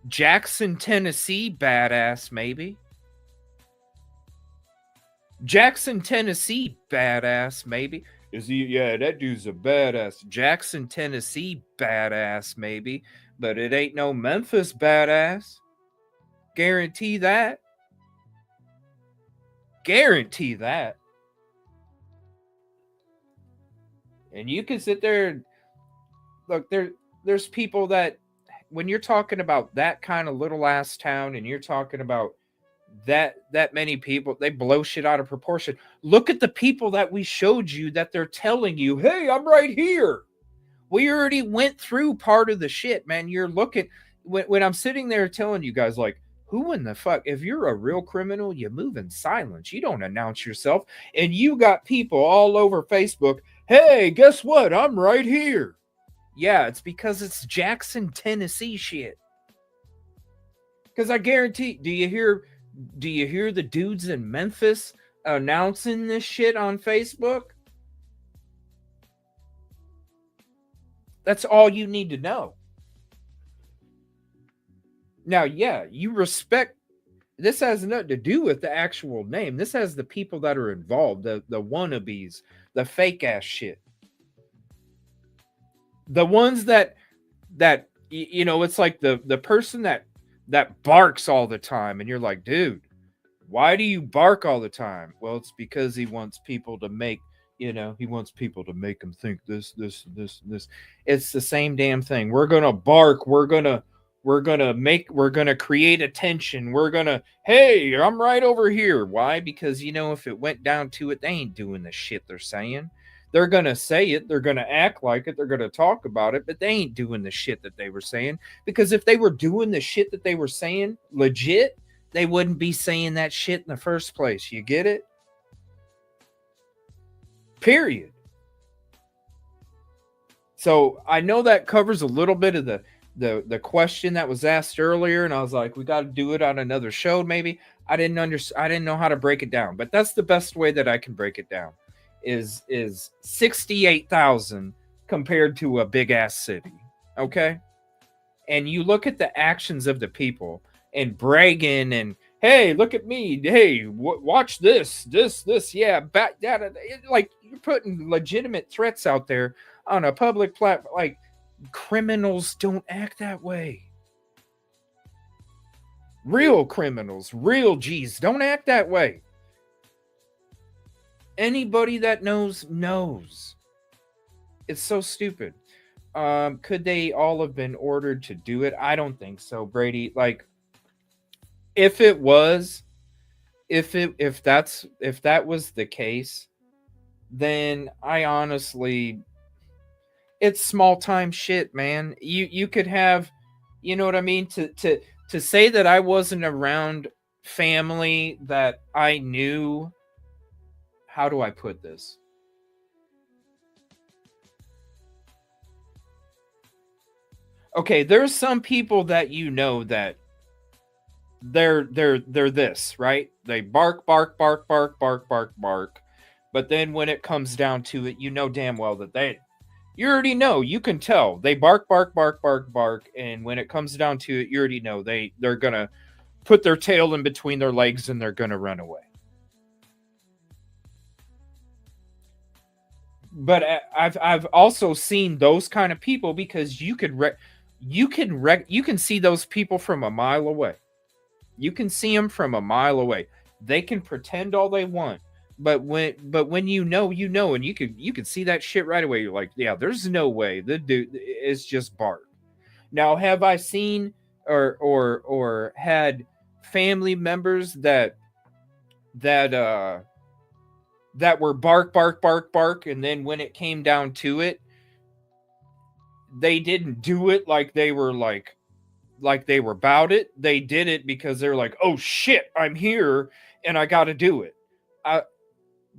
[SPEAKER 4] Jackson, Tennessee, badass, maybe. Jackson, Tennessee, badass, maybe. Is he? Yeah, that dude's a badass. Jackson, Tennessee, badass, maybe. But it ain't no Memphis badass. Guarantee that. Guarantee that. And you can sit there and look, there's people that, when you're talking about that kind of little ass town and you're talking about that many people, they blow shit out of proportion. Look at the people that we showed you that they're telling you, hey, I'm right here. We already went through part of the shit, man. You're looking, when I'm sitting there telling you guys, like, who in the fuck, if you're a real criminal, you move in silence. You don't announce yourself. And you got people all over Facebook, hey, guess what? I'm right here. Yeah, it's because it's Jackson, Tennessee shit. Because I guarantee, do you hear the dudes in Memphis announcing this shit on Facebook? That's all you need to know. Now, yeah, you respect, this has nothing to do with the actual name. This has the people that are involved, the wannabes, the fake ass shit. The ones that you know, it's like the person that barks all the time, and you're like, dude, why do you bark all the time? Well, it's because he wants people to make, you know, he wants people to make him think this. It's the same damn thing. We're gonna bark. We're gonna create attention. We're gonna, hey, I'm right over here. Why? Because, you know, if it went down to it, they ain't doing the shit they're saying. They're going to say it. They're going to act like it. They're going to talk about it, but they ain't doing the shit that they were saying. Because if they were doing the shit that they were saying legit, they wouldn't be saying that shit in the first place. You get it? Period. So I know that covers a little bit of the question that was asked earlier, and I was like, we got to do it on another show maybe. I didn't know how to break it down, but that's the best way that I can break it down. Is 68,000 compared to a big ass city, okay? And you look at the actions of the people and bragging and, hey, look at me, hey, watch this, yeah, like, you're putting legitimate threats out there on a public platform. Like, Criminals don't act that way. Real criminals, real G's don't act that way. Anybody that knows. It's so stupid. Could they all have been ordered to do it? I don't think so, Brady. Like, if that was the case, then I honestly, it's small time shit, man. You could have, you know what I mean? To say that I wasn't around family that I knew, how do I put this? Okay, there's some people that you know that they're this, right? They bark, bark, bark, bark, bark, bark, bark. But then when it comes down to it, you know damn well that you already know, you can tell. They bark, bark, bark, bark, bark, and when it comes down to it, you already know they're gonna put their tail in between their legs and they're gonna run away. But I've also seen those kind of people, because you can see those people from a mile away. You can see them from a mile away. They can pretend all they want, but when you know, and you can see that shit right away. You're like, yeah, there's no way the dude is just Bart. Now, have I seen or had family members that were bark, bark, bark, bark, and then when it came down to it, they didn't do it like they were about it. They did it because they're like, oh shit, I'm here and I got to do it.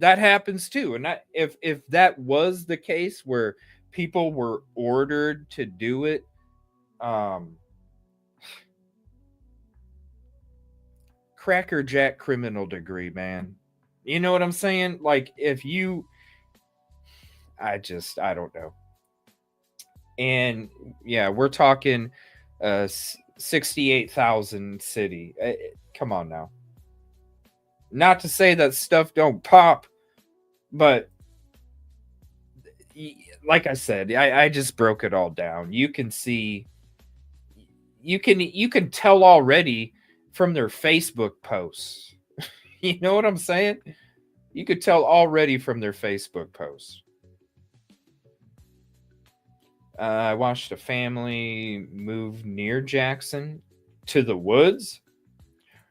[SPEAKER 4] That happens too. And if that was the case where people were ordered to do it, crackerjack criminal degree, man. You know what I'm saying? Like, if you, I don't know. And yeah, we're talking 68,000 city. Come on now. Not to say that stuff don't pop, but like I said, I just broke it all down. You can see, you can tell already from their Facebook posts. You know what I'm saying? You could tell already from their Facebook posts. I watched a family move near Jackson to the woods.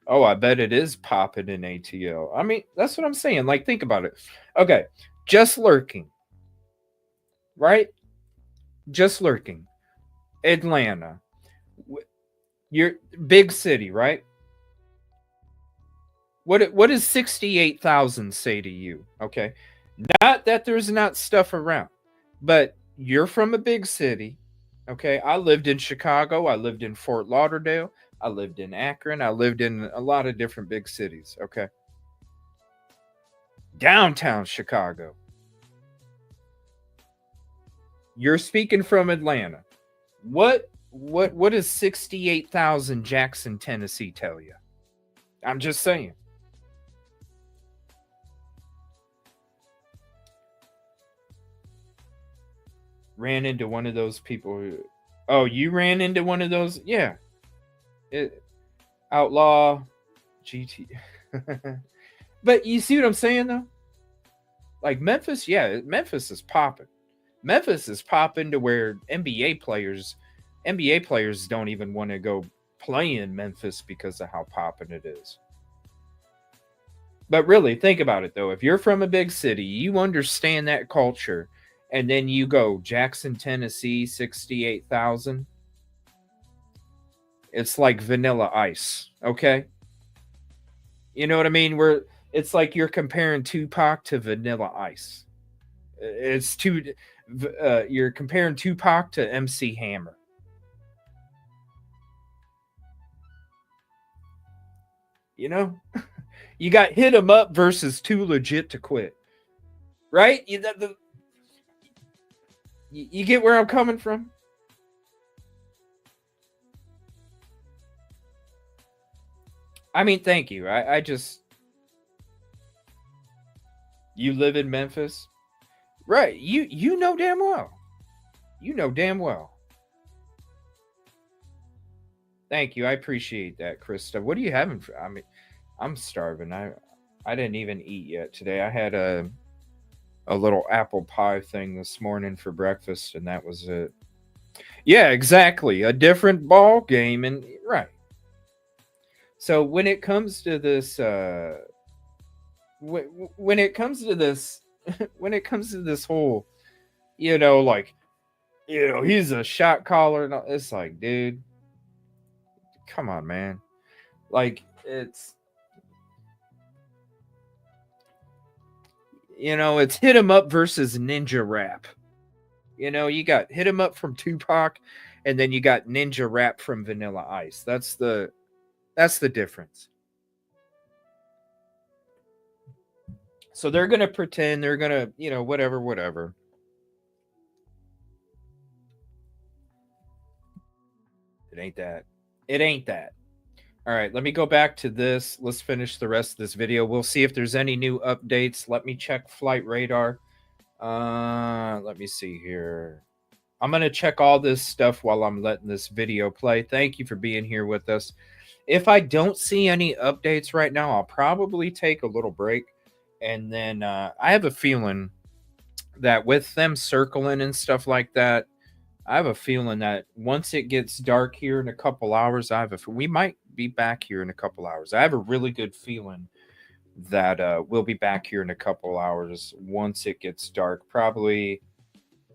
[SPEAKER 4] Oh, I bet it is popping in ATL. I mean, that's what I'm saying. Like, think about it. Okay, just lurking. Right? Just lurking. Atlanta. Your big city, right? What does 68,000 say to you? Okay. Not that there's not stuff around, but you're from a big city. Okay. I lived in Chicago. I lived in Fort Lauderdale. I lived in Akron. I lived in a lot of different big cities. Okay. Downtown Chicago. You're speaking from Atlanta. What does 68,000 Jackson, Tennessee tell you? I'm just saying. Ran into one of those people who, oh, you ran into one of those? Yeah. Outlaw GT. But you see what I'm saying though? Like Memphis, yeah, Memphis is popping. Memphis is popping to where NBA players don't even want to go play in Memphis because of how popping it is. But really, think about it though. If you're from a big city, you understand that culture. And then you go Jackson, Tennessee, 68,000. It's like Vanilla Ice, okay? You know what I mean? It's like you're comparing Tupac to Vanilla Ice. You're comparing Tupac to MC Hammer. You know? You got Hit 'Em Up versus Too Legit to Quit. Right? You get where I'm coming from? I mean, thank you. I just... You live in Memphis? Right. You know damn well. You know damn well. Thank you. I appreciate that, Krista. What are you having for? I mean, I'm starving. I didn't even eat yet today. I had a little apple pie thing this morning for breakfast, and that was it. Yeah, exactly. A different ball game, and right. So when it comes to this, when it comes to this, when it comes to this whole, like, he's a shot caller, and it's like, dude, come on, man. Like, it's hit 'em up versus ninja rap. You got hit 'em up from Tupac, and then you got ninja rap from Vanilla Ice. That's the difference. So they're gonna pretend they're gonna, whatever. It ain't that. It ain't that. All right, let me go back to this. Let's finish the rest of this video. We'll see if there's any new updates. Let me check flight radar. Let me see here. I'm going to check all this stuff while I'm letting this video play. Thank you for being here with us. If I don't see any updates right now, I'll probably take a little break. And then I have a feeling that with them circling and stuff like that, I have a feeling that once it gets dark here in a couple hours, we might be back here in a couple hours. I have a really good feeling that we'll be back here in a couple hours once it gets dark. Probably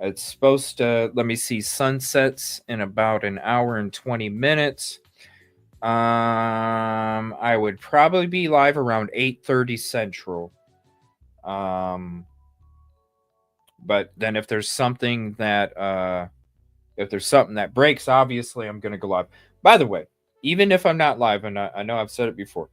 [SPEAKER 4] it's supposed to, let me see, sunsets in about an hour and 20 minutes. I would probably be live around 8:30 Central. But then if there's something that breaks, obviously I'm going to go live. By the way, even if I'm not live, and I know I've said it before,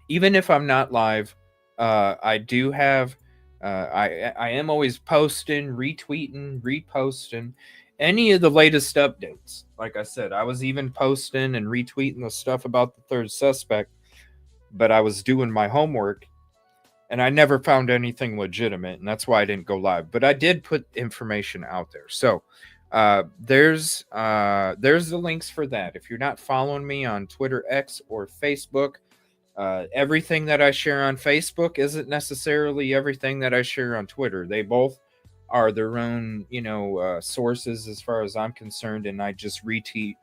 [SPEAKER 4] even if I'm not live, I do have, I am always posting, retweeting, reposting any of the latest updates. Like I said, I was even posting and retweeting the stuff about the third suspect, but I was doing my homework and I never found anything legitimate, and that's why I didn't go live. But I did put information out there. So there's the links for that. If you're not following me on Twitter, X, or Facebook, everything that I share on Facebook isn't necessarily everything that I share on Twitter. They both are their own, sources as far as I'm concerned, and I just retweet,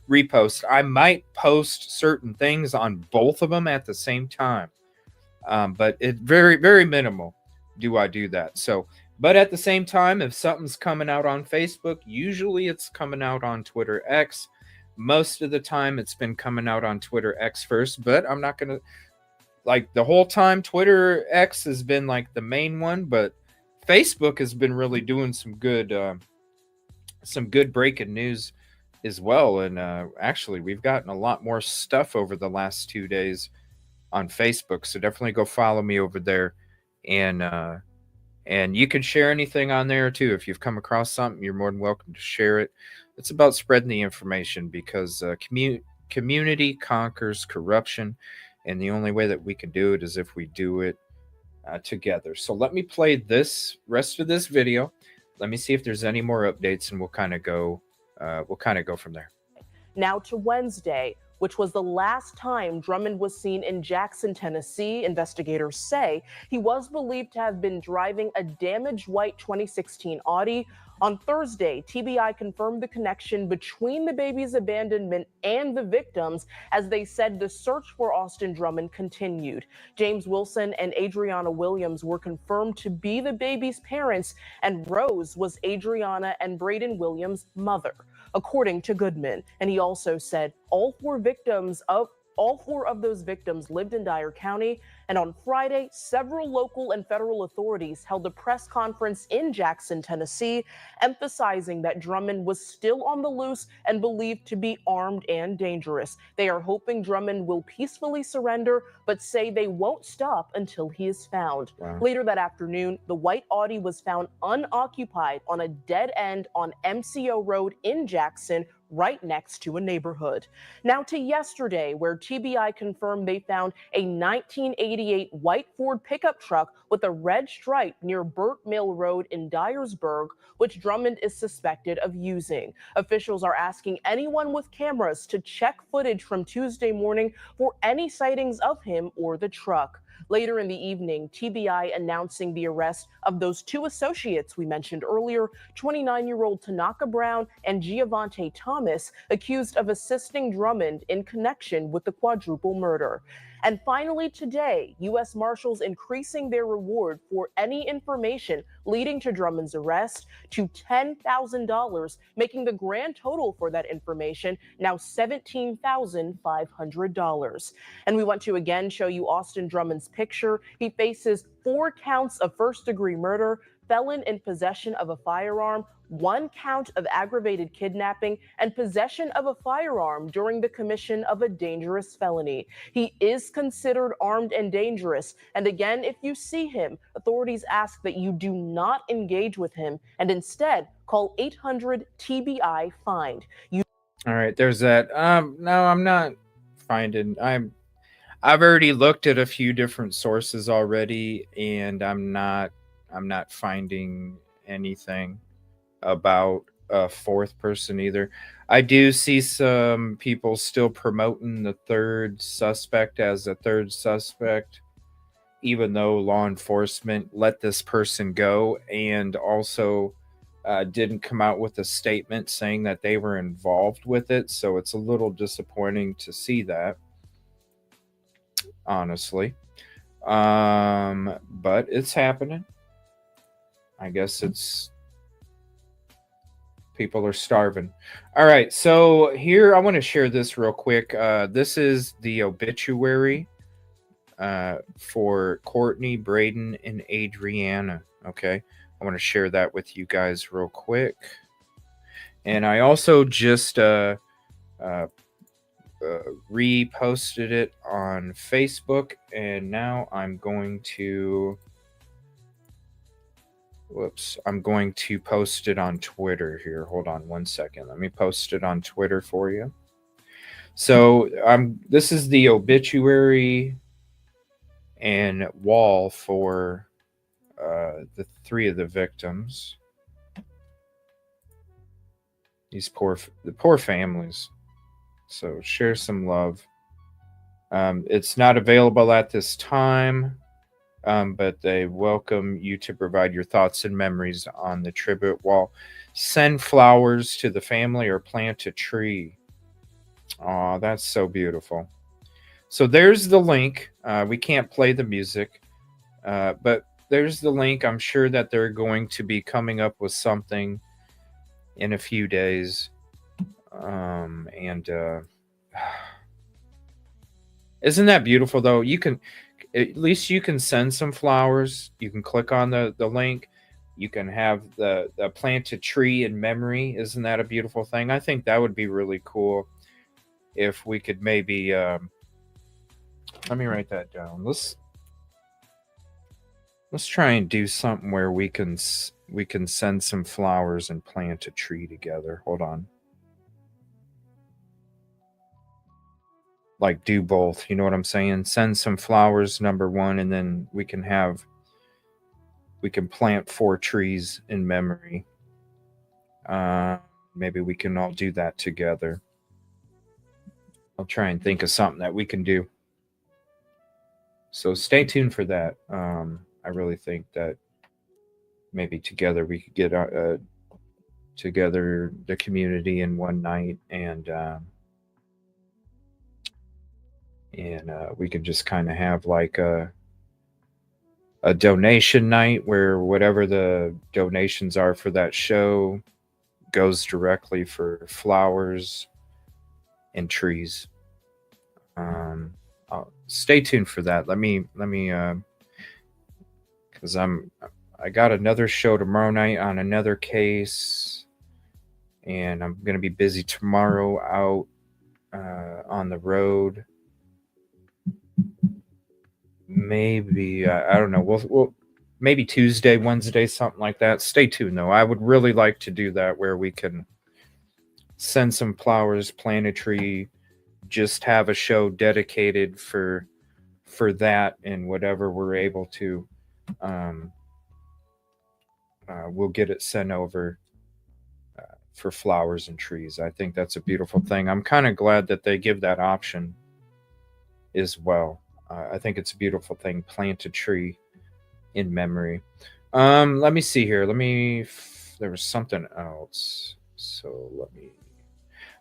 [SPEAKER 4] repost. I might post certain things on both of them at the same time, but it's very, very minimal do I do that. So, but at the same time, if something's coming out on Facebook, usually it's coming out on Twitter X. Most of the time it's been coming out on Twitter X first, but I'm not going to, like, the whole time Twitter X has been like the main one, but Facebook has been really doing some good breaking news as well. And actually, we've gotten a lot more stuff over the last 2 days on Facebook. So definitely go follow me over there. And you can share anything on there too. If you've come across something, you're more than welcome to share it. It's about spreading the information because community conquers corruption. And the only way that we can do it is if we do it together. So let me play this rest of this video. Let me see if there's any more updates, and we'll kind of go from there.
[SPEAKER 8] Now to Wednesday, which was the last time Drummond was seen in Jackson, Tennessee. Investigators say he was believed to have been driving a damaged white 2016 Audi. On Thursday, TBI confirmed the connection between the baby's abandonment and the victims as they said the search for Austin Drummond continued. James Wilson and Adriana Williams were confirmed to be the baby's parents, and Rose was Adriana and Braden Williams' mother, according to Goodman. And he also said all four of those victims lived in Dyer County. And on Friday, several local and federal authorities held a press conference in Jackson, Tennessee, emphasizing that Drummond was still on the loose and believed to be armed and dangerous. They are hoping Drummond will peacefully surrender, but say they won't stop until he is found.
[SPEAKER 4] Wow.
[SPEAKER 8] Later that afternoon, the white Audi was found unoccupied on a dead end on MCO Road in Jackson, right next to a neighborhood. Now to yesterday, where TBI confirmed they found a 1988 white Ford pickup truck with a red stripe near Burt Mill Road in Dyersburg, which Drummond is suspected of using. Officials are asking anyone with cameras to check footage from Tuesday morning for any sightings of him or the truck. Later in the evening, TBI announcing the arrest of those two associates we mentioned earlier, 29-year-old Tanaka Brown and Giovante Thomas, accused of assisting Drummond in connection with the quadruple murder. And finally today, U.S. Marshals increasing their reward for any information leading to Drummond's arrest to $10,000, making the grand total for that information now $17,500. And we want to again show you Austin Drummond's picture. He faces 4 counts of first-degree murder, felon in possession of a firearm, 1 count of aggravated kidnapping, and possession of a firearm during the commission of a dangerous felony. He is considered armed and dangerous, and again, if you see him, authorities ask that you do not engage with him and instead call 800-TBI-FIND.
[SPEAKER 4] All right, there's that. No, I'm not finding. I've already looked at a few different sources already, and I'm not finding anything about a 4th person either. I do see some people still promoting the 3rd suspect as a 3rd suspect, even though law enforcement let this person go and also didn't come out with a statement saying that they were involved with it. So it's a little disappointing to see that, honestly. But it's happening. I guess it's people are starving. All right, so here I want to share this real quick. This is the obituary for Courtney, Braden, and Adriana. Okay, I want to share that with you guys real quick. And I also just reposted it on Facebook, and now I'm going to I'm going to post it on Twitter here. Hold on one second. Let me post it on Twitter for you. So this is the obituary and wall for the 3 of the victims. The poor families. So share some love. It's not available at this time. But they welcome you to provide your thoughts and memories on the tribute wall. Send flowers to the family or plant a tree. Oh, that's so beautiful. So there's the link. We can't play the music, but there's the link. I'm sure that they're going to be coming up with something in a few days. Isn't that beautiful, though? At least you can send some flowers. You can click on the link. You can have the plant a tree in memory. Isn't that a beautiful thing? I think that would be really cool if we could maybe let me write that down. Let's try and do something where we can send some flowers and plant a tree together. Hold on. Like do both, you know what I'm saying? Send some flowers, number 1, and then we can plant 4 trees in memory. Maybe we can all do that together. I'll try and think of something that we can do. So stay tuned for that. I really think that maybe together we could get together the community in one night, and we could just kind of have like a donation night where whatever the donations are for that show goes directly for flowers and trees. Stay tuned for that. Let me because I got another show tomorrow night on another case, and I'm gonna be busy tomorrow out on the road. Maybe I don't know. We'll maybe Tuesday, Wednesday, something like that. Stay tuned, though. I would really like to do that where we can send some flowers, plant a tree, just have a show dedicated for that, and whatever we're able to, we'll get it sent over for flowers and trees. I think that's a beautiful thing. I'm kind of glad that they give that option as well. I think it's a beautiful thing. Plant a tree in memory. Let me see here. There was something else. So let me.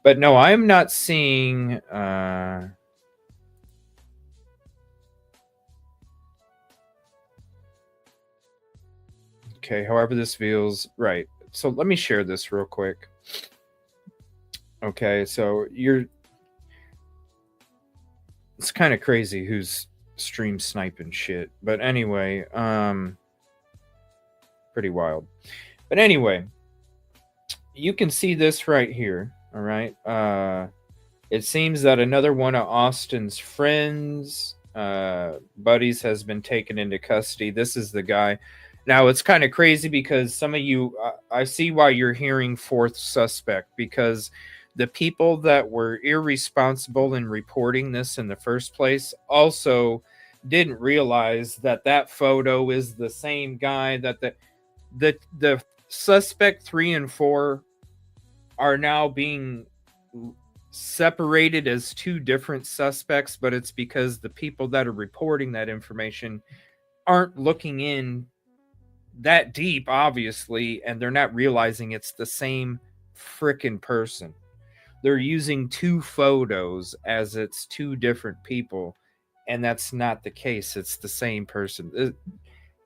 [SPEAKER 4] But no, I'm not seeing. Okay, however this feels. Right. So let me share this real quick. Okay, so it's kind of crazy who's stream sniping shit. But anyway, pretty wild. But anyway, you can see this right here. All right. It seems that another one of Austin's friends, buddies, has been taken into custody. This is the guy. Now, it's kind of crazy because some of you, I see why you're hearing fourth suspect, because the people that were irresponsible in reporting this in the first place also didn't realize that that photo is the same guy, that the suspect 3 and 4 are now being separated as two different suspects, but it's because the people that are reporting that information aren't looking in that deep, obviously, and they're not realizing it's the same frickin' person. They're using two photos as it's two different people, and that's not the case. It's the same person.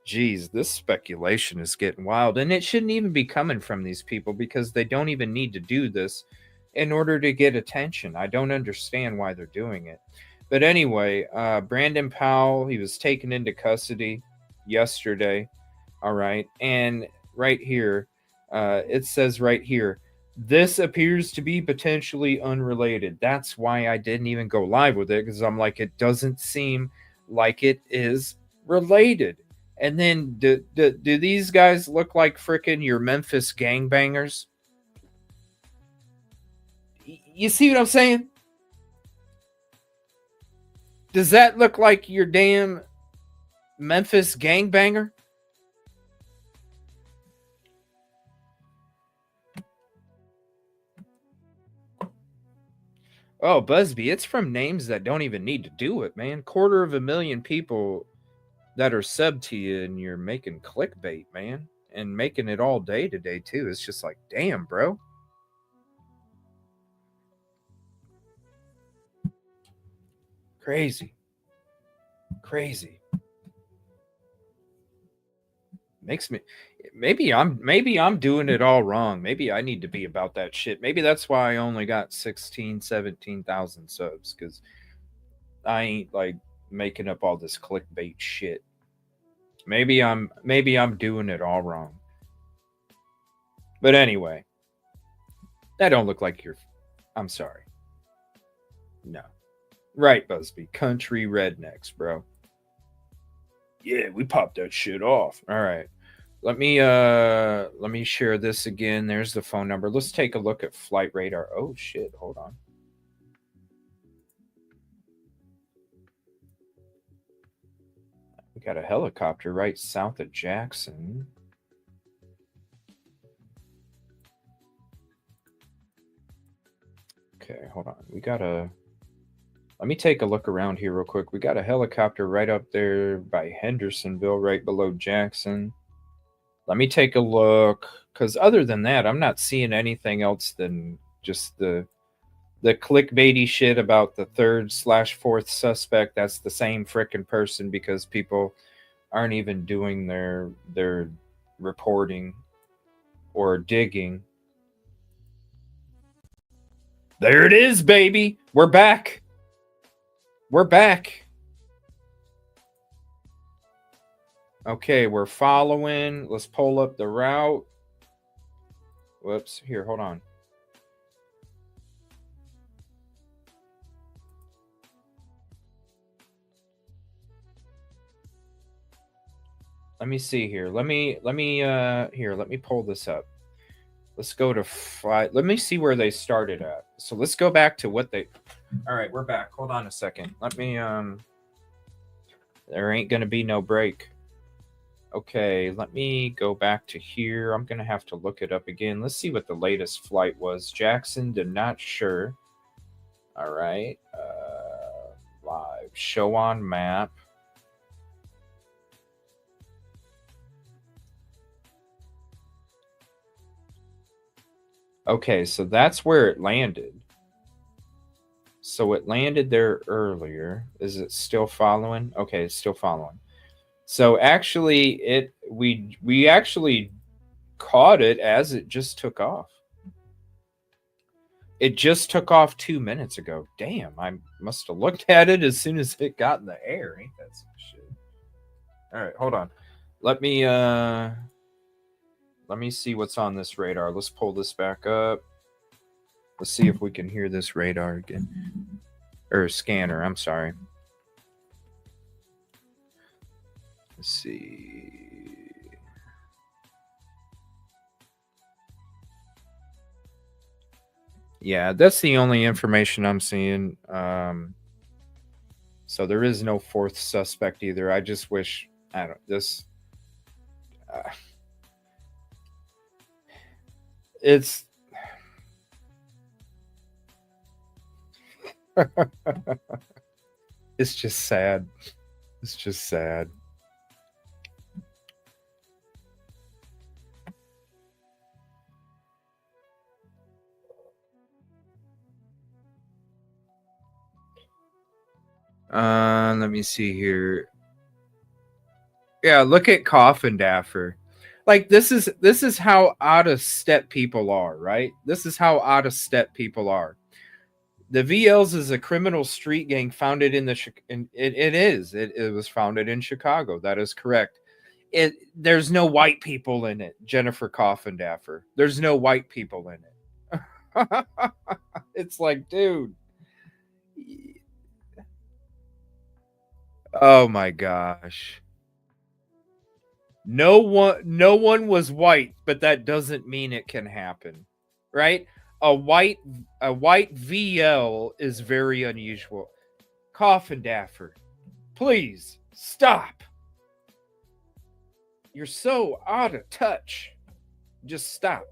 [SPEAKER 4] Geez, this speculation is getting wild, and it shouldn't even be coming from these people because they don't even need to do this in order to get attention. I don't understand why they're doing it. But anyway, Brandon Powell, he was taken into custody yesterday. All right. And right here, it says right here, this appears to be potentially unrelated. That's why I didn't even go live with it, because I'm like, it doesn't seem like it is related. And then do these guys look like frickin' your Memphis gangbangers? You see what I'm saying? Does that look like your damn Memphis gangbanger? Oh, Busby, it's from names that don't even need to do it, man. 250,000 people that are sub to you, and you're making clickbait, man. And making it all day today, too. It's just like, damn, bro. Crazy. Makes me, maybe I'm doing it all wrong. Maybe I need to be about that shit. Maybe that's why I only got 17,000 subs, because I ain't like making up all this clickbait shit. Maybe I'm doing it all wrong. But anyway, that don't look like your. I'm sorry. No. Right, Busby. Country rednecks, bro. Yeah, we popped that shit off. All right. Let me share this again. There's the phone number. Let's take a look at flight radar. Oh shit, hold on. We got a helicopter right south of Jackson. Okay, hold on. Let me take a look around here real quick. We got a helicopter right up there by Hendersonville, right below Jackson. Let me take a look, because other than that, I'm not seeing anything else than just the clickbaity shit about the 3rd/4th suspect. That's the same frickin' person, because people aren't even doing their reporting or digging. There it is, baby. We're back. Okay, we're following. Let's pull up the route. Whoops. Here, hold on. Let me see here. Let me pull this up. Let's go to flight. Let me see where they started at. So let's go back to what they. All right, we're back. Hold on a second. Let me. There ain't gonna be no break. Okay, let me go back to here. I'm gonna have to look it up again. Let's see what the latest flight was. Jackson did not sure. All right. Live show on map. Okay, so that's where it landed. So it landed there earlier. Is it still following? Okay, it's still following. So actually, we actually caught it as it just took off. It just took off 2 minutes ago. Damn, I must have looked at it as soon as it got in the air. Ain't that some shit? All right, hold on. Let me see what's on this radar. Let's pull this back up. Let's see if we can hear this radar again. Or scanner, I'm sorry. Let's see. Yeah, that's the only information I'm seeing. So there is no fourth suspect either. I just wish, I don't, this, it's, it's just sad. It's just sad. Let me see here. Yeah, look at Coffin Daffer. Like this is how out of step people are, right? This is how out of step people are. The VLs is a criminal street gang founded in the it was founded in Chicago. That is correct. There's no white people in it, Jennifer Coffin Daffer. There's no white people in it. It's like, dude. Oh my gosh. No one was white, but that doesn't mean it can happen. Right? A white VL is very unusual. Coffin Daffer, please stop. You're so out of touch. Just stop.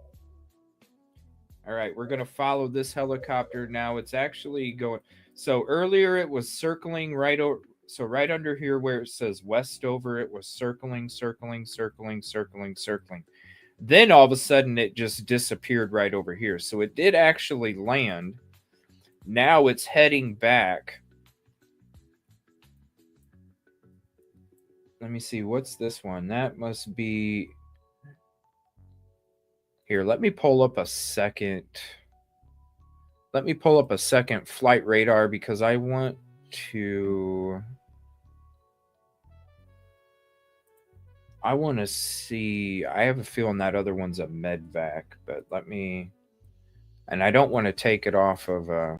[SPEAKER 4] All right, we're going to follow this helicopter now. It's actually going. So earlier it was circling right over. So right under here where it says Westover, it was circling. Then all of a sudden it just disappeared right over here. So it did actually land. Now it's heading back. Let me see. What's this one? That must be... Here, let me pull up a second. Let me pull up a second flight radar because I want to... I want to see. I have a feeling that other one's a medvac, but let me. And I don't want to take it off of. I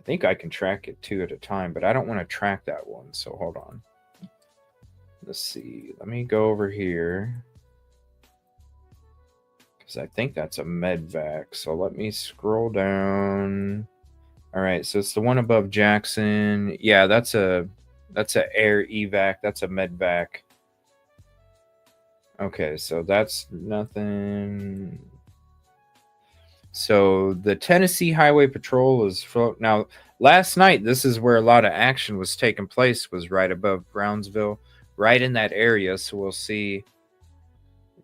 [SPEAKER 4] think I can track it 2 at a time, but I don't want to track that one. So hold on. Let's see. Let me go over here because I think that's a medvac. So let me scroll down. All right, so it's the one above Jackson. Yeah, that's a air evac. That's a medvac. Okay, so that's nothing. So the Tennessee Highway Patrol is now. Last night, this is where a lot of action was taking place. Was right above Brownsville, right in that area. So we'll see.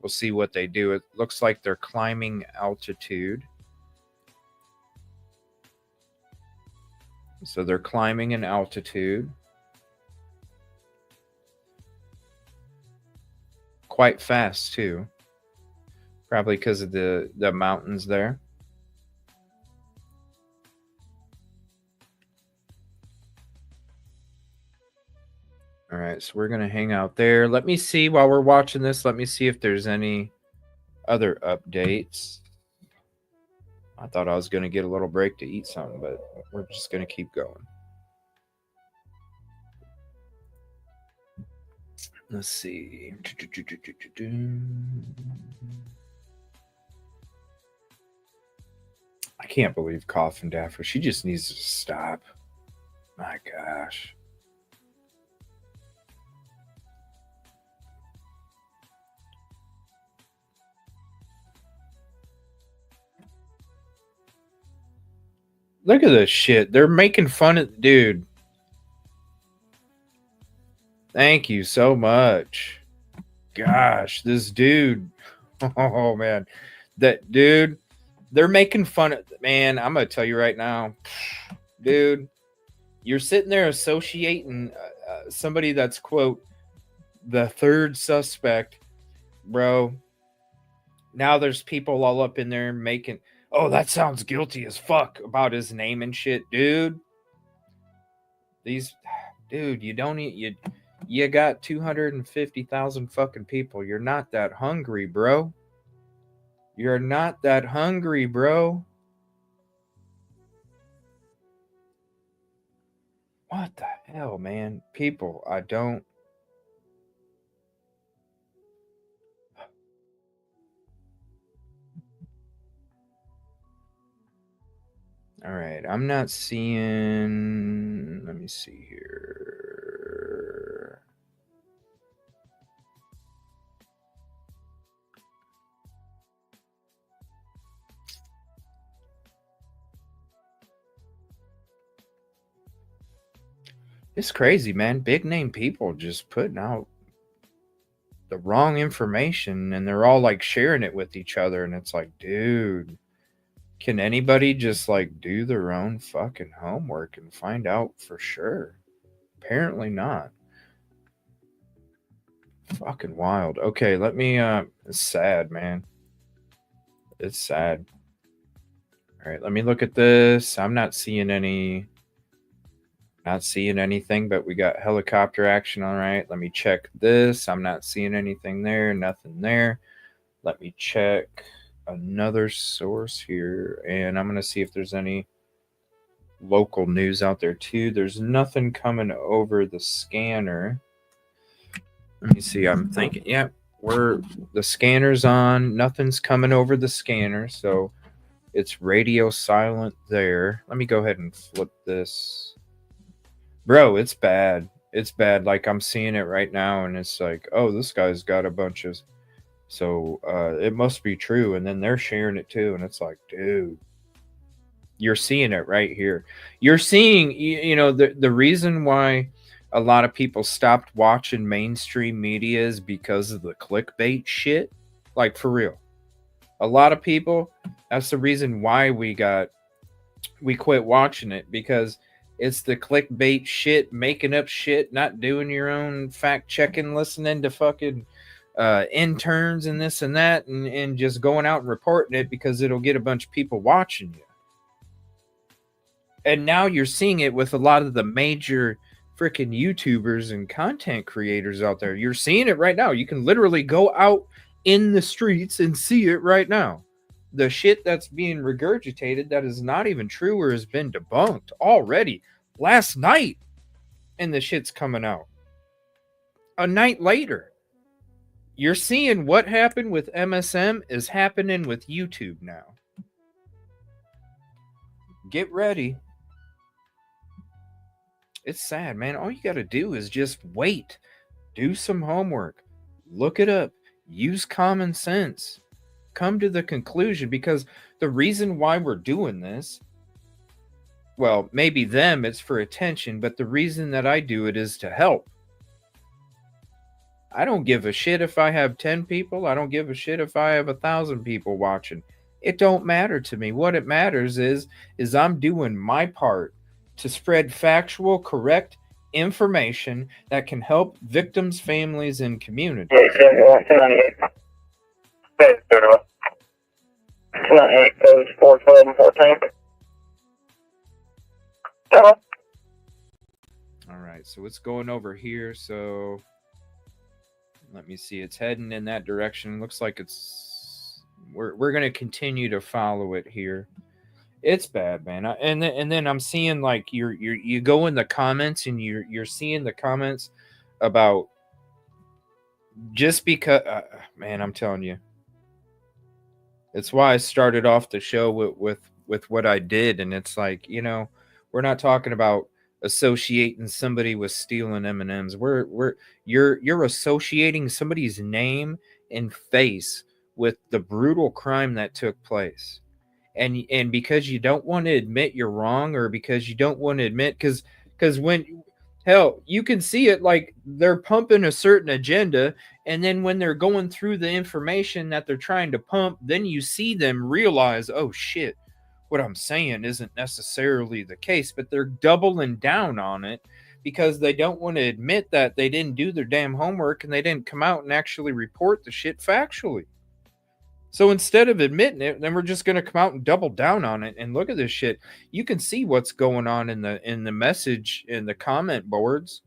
[SPEAKER 4] We'll see what they do. It looks like they're climbing altitude. So they're climbing in altitude. Quite fast too, probably because of the mountains there. All right, so we're gonna hang out there. Let me see while we're watching this. Let me see if there's any other updates. I thought I was gonna get a little break to eat something, but we're just gonna keep going. Let's see. I can't believe Coffin Daffy. She just needs to stop. My gosh. Look at this shit. They're making fun of dude. Thank you so much. Gosh, this dude. Oh man. That dude, they're making fun of man, I'm gonna tell you right now. Dude, you're sitting there associating somebody that's quote the third suspect, bro. Now there's people all up in there making, oh, that sounds guilty as fuck about his name and shit, dude. Dude, you got 250,000 fucking people. You're not that hungry, bro. You're not that hungry, bro. What the hell, man? People, I don't. All right, I'm not seeing. Let me see here. It's crazy, man. Big name people just putting out the wrong information and they're all like sharing it with each other. And it's like, dude, can anybody just like do their own fucking homework and find out for sure? Apparently not. Fucking wild. Okay, let me it's sad, man. It's sad. All right, let me look at this. I'm not seeing anything, but we got helicopter action. All right, let me check this. I'm not seeing anything there, nothing there. Let me check another source here, and I'm going to see if there's any local news out there too. There's nothing coming over the scanner. Let me see. I'm thinking, yeah, the scanner's on. Nothing's coming over the scanner, so it's radio silent there. Let me go ahead and flip this. Bro, it's bad. It's bad. Like, I'm seeing it right now, and it's like, oh, this guy's got a bunch of... So it must be true. And then they're sharing it too. And it's like, dude, you're seeing it right here. You're seeing, you know, the reason why a lot of people stopped watching mainstream media is because of the clickbait shit. Like, for real. A lot of people, that's the reason why we quit watching it, because it's the clickbait shit, making up shit, not doing your own fact checking, listening to fucking interns and this and that, and just going out and reporting it because it'll get a bunch of people watching you. And now you're seeing it with a lot of the major freaking YouTubers and content creators out there. You're seeing it right now. You can literally go out in the streets and see it right now. The shit that's being regurgitated that is not even true or has been debunked already last night, and the shit's coming out a night later. You're seeing what happened with MSM is happening with YouTube now. Get ready. It's sad, man. All you got to do is just wait. Do some homework. Look it up. Use common sense. Come to the conclusion, because the reason why we're doing this, well, maybe them, it's for attention, but the reason that I do it is to help. I don't give a shit if I have 10 people. I don't give a shit if I have 1,000 people watching. It don't matter to me. What it matters is I'm doing my part to spread factual, correct information that can help victims, families, and communities. All right, so it's going over here. So let me see. It's heading in that direction. Looks like it's we're gonna continue to follow it here. It's bad, man. And then I'm seeing like you go in the comments and you're seeing the comments about just because man, I'm telling you. It's why I started off the show with with what I did, and it's like, you know, we're not talking about associating somebody with stealing M&Ms. You're associating somebody's name and face with the brutal crime that took place. And because you don't want to admit you're wrong, or because you don't want to admit, because when, hell, you can see it, like they're pumping a certain agenda, and then when they're going through the information that they're trying to pump, then you see them realize, oh shit, what I'm saying isn't necessarily the case, but they're doubling down on it because they don't want to admit that they didn't do their damn homework and they didn't come out and actually report the shit factually. So instead of admitting it, then we're just going to come out and double down on it. And look at this shit. You can see what's going on in the message, in the comment boards.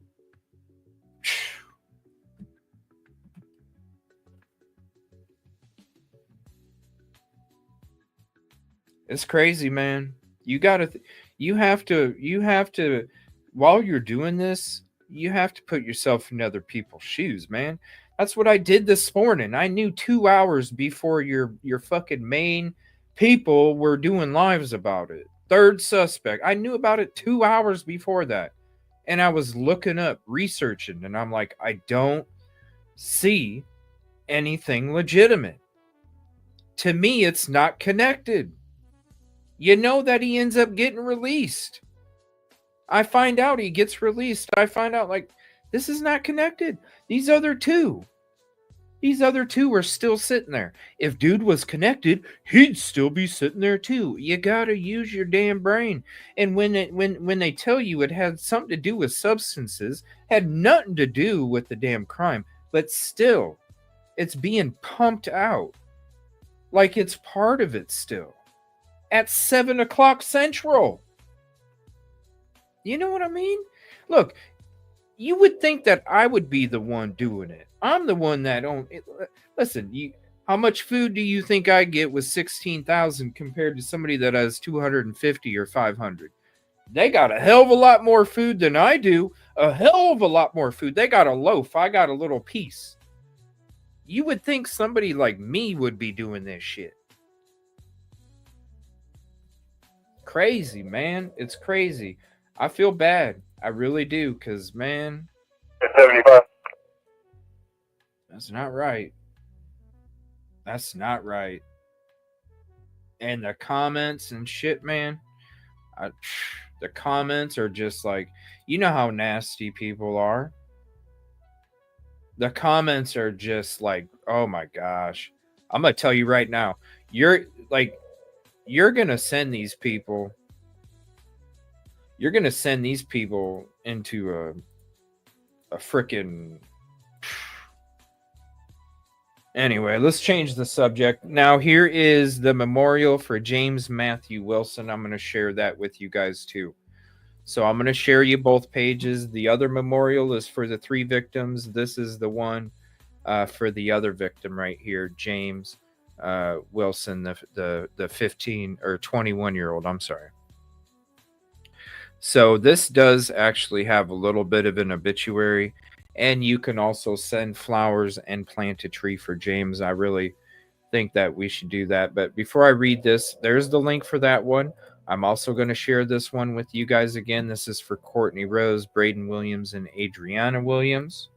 [SPEAKER 4] It's crazy, man. You have to, while you're doing this, you have to put yourself in other people's shoes, man. That's what I did this morning. I knew 2 hours before your fucking main people were doing lives about it. Third suspect. I knew about it 2 hours before that. And I was looking up, researching, and I'm like, I don't see anything legitimate. To me, it's not connected. You know that he ends up getting released. I find out he gets released. I find out, like, this is not connected. These other two are still sitting there. If dude was connected, he'd still be sitting there too. You gotta use your damn brain. And when they tell you it had something to do with substances, had nothing to do with the damn crime, but still, it's being pumped out like it's part of it still. At 7 o'clock Central. You know what I mean? Look, you would think that I would be the one doing it. I'm the one that don't. Listen, how much food do you think I get with 16,000 compared to somebody that has 250 or 500? They got a hell of a lot more food than I do. A hell of a lot more food. They got a loaf. I got a little piece. You would think somebody like me would be doing this shit. Crazy, man. It's crazy. I feel bad. I really do, because, man,
[SPEAKER 2] 75.
[SPEAKER 4] That's not right. That's not right. And the comments and shit, man. The comments are just like, you know how nasty people are. The comments are just like, oh my gosh. I'm going to tell you right now. You're going to send these people. You're going to send these people into a freaking... Anyway, let's change the subject. Now, here is the memorial for James Matthew Wilson. I'm going to share that with you guys, too. So I'm going to share you both pages. The other memorial is for the 3 victims. This is the one for the other victim right here, James Wilson, the 15 or 21-year-old. I'm sorry. So this does actually have a little bit of an obituary. And you can also send flowers and plant a tree for James. I really think that we should do that. But before I read this, there's the link for that one. I'm also going to share this one with you guys again. This is for Courtney Rose, Braden Williams, and Adriana Williams.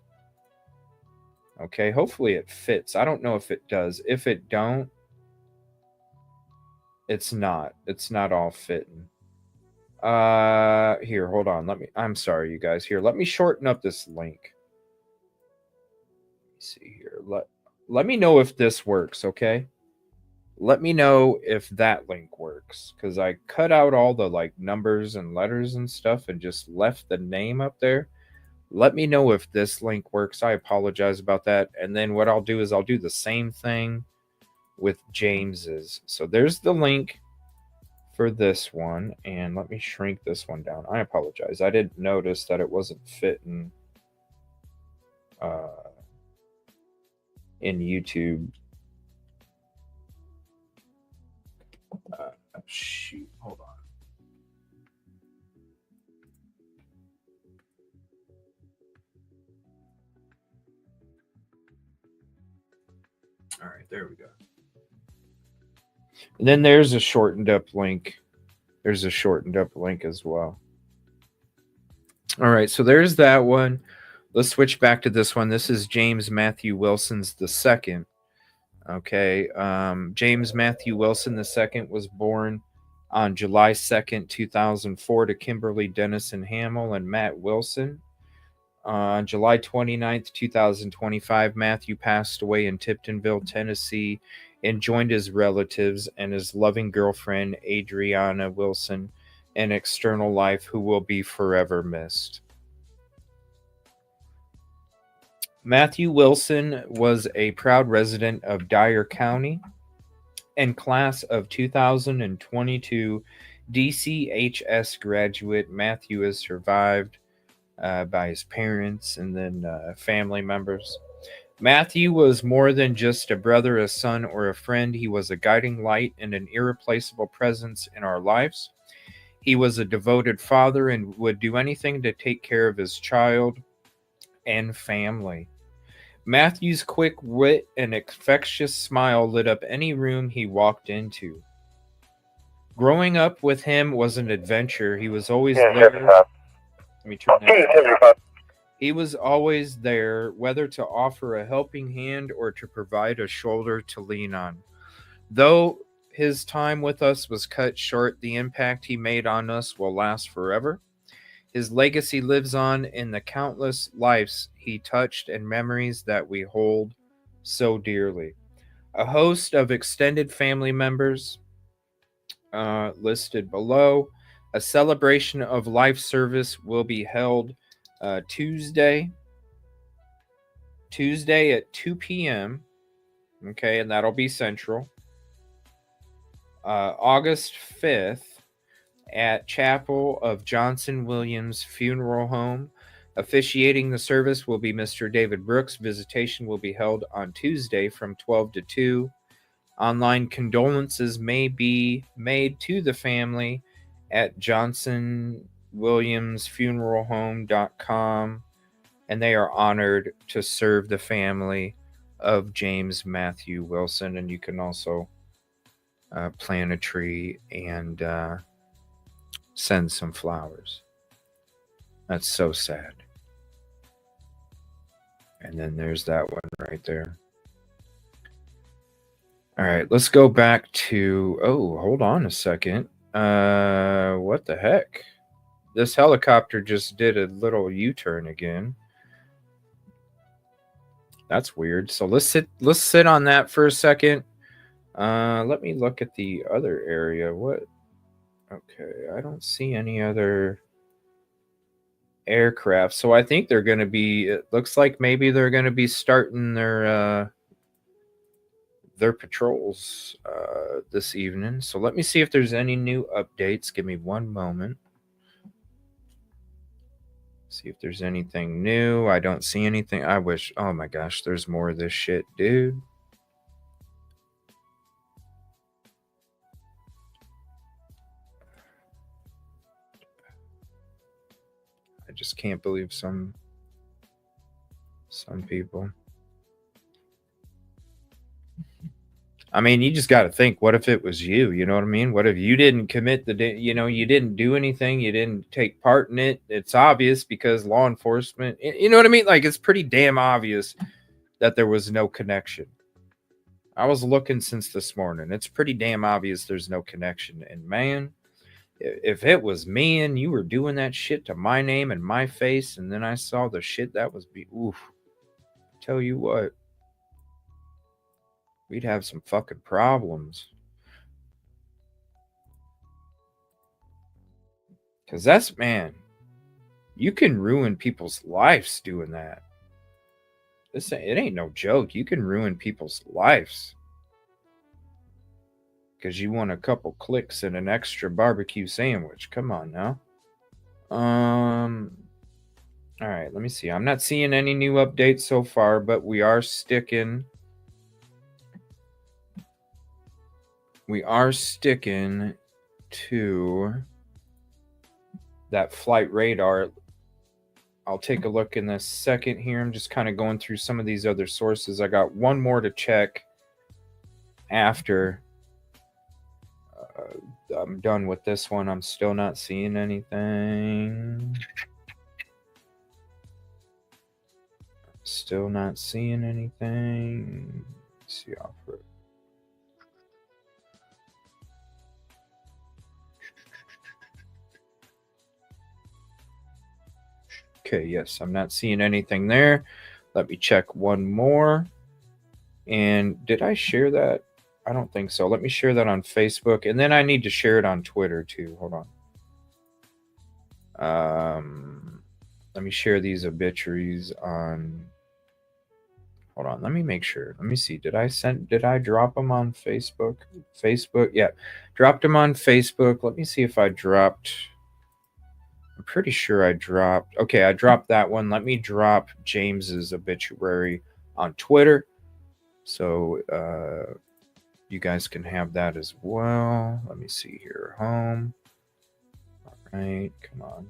[SPEAKER 4] Okay, hopefully it fits. I don't know if it does. If it don't, it's not. It's not all fitting. Here, hold on. I'm sorry, you guys. Here, let me shorten up this link. See here. Let me know if this works, okay? Let me know if that link works, because I cut out all the like numbers and letters and stuff and just left the name up there. Let me know if this link works. I apologize about that. And then what I'll do is I'll do the same thing with James's. So there's the link for this one, and let me shrink this one down. I apologize. I didn't notice that it wasn't fitting in YouTube. Shoot, hold on. All right, there we go. And then there's a shortened up link. There's a shortened up link as well. All right, so there's that one. Let's switch back to this one. This is James Matthew Wilson's the second. Okay, James Matthew Wilson II was born on July 2nd, 2004 to Kimberly Dennison Hamill and Matt Wilson. On July 29th, 2025, Matthew passed away in Tiptonville, Tennessee, and joined his relatives and his loving girlfriend, Adriana Wilson, in external life, who will be forever missed. Matthew Wilson was a proud resident of Dyer County and class of 2022 DCHS graduate. Matthew is survived by his parents and then family members. Matthew was more than just a brother, a son, or a friend. He was a guiding light and an irreplaceable presence in our lives. He was a devoted father and would do anything to take care of his child and family. Matthew's quick wit and infectious smile lit up any room he walked into. Growing up with him was an adventure. He was always there. Let me turn that. He was always there, whether to offer a helping hand or to provide a shoulder to lean on. Though his time with us was cut short, the impact he made on us will last forever. His legacy lives on in the countless lives he touched and memories that we hold so dearly. A host of extended family members listed below. A celebration of life service will be held Tuesday at 2 p.m. Okay, and that'll be Central. August 5th at Chapel of Johnson Williams Funeral Home. Officiating the service will be Mr. David Brooks. Visitation will be held on Tuesday from 12 to 2. Online condolences may be made to the family at johnsonwilliamsfuneralhome.com, and they are honored to serve the family of James Matthew Wilson. And you can also plant a tree and send some flowers. That's so sad. And then there's that one right there. All right, let's go back to... Oh, hold on a second. What the heck? This helicopter just did a little U-turn again. That's weird. So let's sit on that for a second. Let me look at the other area. What? Okay, I don't see any other aircraft. So I think they're going to be... It looks like maybe they're going to be starting their patrols this evening. So let me see if there's any new updates. Give me one moment. See if there's anything new. I don't see anything. I wish... Oh my gosh, there's more of this shit, dude. I just can't believe some people. I mean, you just got to think, what if it was you? You know what I mean? What if you didn't commit you didn't do anything, you didn't take part in it? It's obvious because law enforcement, you know what I mean? Like, it's pretty damn obvious that there was no connection. I was looking since this morning. It's pretty damn obvious there's no connection. And man, if it was me and you were doing that shit to my name and my face, and then I saw the shit that was oof. Tell you what. We'd have some fucking problems. Because that's, man, you can ruin people's lives doing that. It ain't no joke. You can ruin people's lives. Because you want a couple clicks and an extra barbecue sandwich. Come on now. All right, let me see. I'm not seeing any new updates so far, but we are sticking... We are sticking to that flight radar. I'll take a look in a second here. I'm just kind of going through some of these other sources. I got one more to check after I'm done with this one. I'm still not seeing anything. Still not seeing anything. Let's see, offer. Okay, yes, I'm not seeing anything there. Let me check one more. And did I share that? I don't think so. Let me share that on Facebook, and then I need to share it on Twitter too. Hold on. Let me share these obituaries on. Hold on. Let me make sure. Let me see. Did I drop them on Facebook? Facebook, yeah, dropped them on Facebook. Let me see if I dropped. I'm pretty sure I dropped. Okay, I dropped that one. Let me drop James's obituary on Twitter, so you guys can have that as well. Let me see here. Home. All right, come on.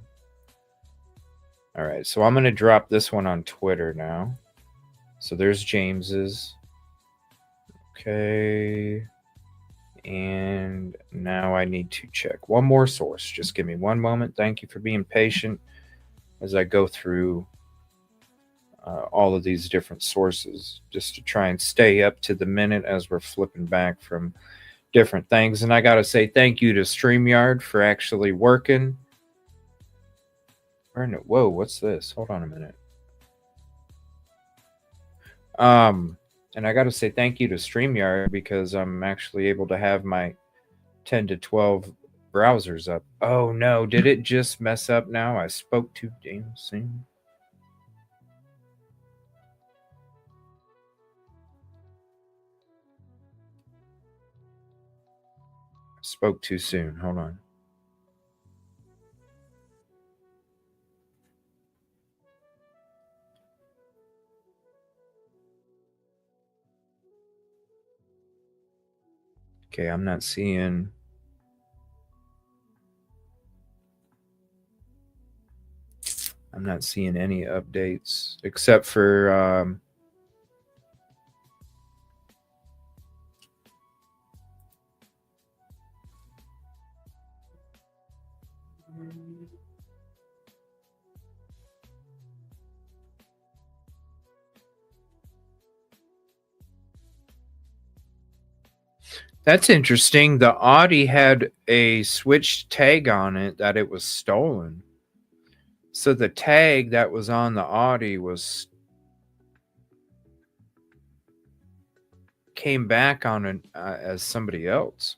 [SPEAKER 4] All right, so I'm going to drop this one on Twitter now. So there's James's. Okay. And now I need to check one more source. Just give me one moment. Thank you for being patient as I go through all of these different sources, just to try and stay up to the minute as we're flipping back from different things. And I got to say thank you to StreamYard for actually working. Whoa, what's this? Hold on a minute. And I got to say thank you to StreamYard because I'm actually able to have my 10 to 12 browsers up. Oh no, did it just mess up now? I spoke too damn soon. Spoke too soon. Hold on. Okay, I'm not seeing. I'm not seeing any updates except for that's interesting. The Audi had a switched tag on it that it was stolen. So the tag that was on the Audi came back on an as somebody else.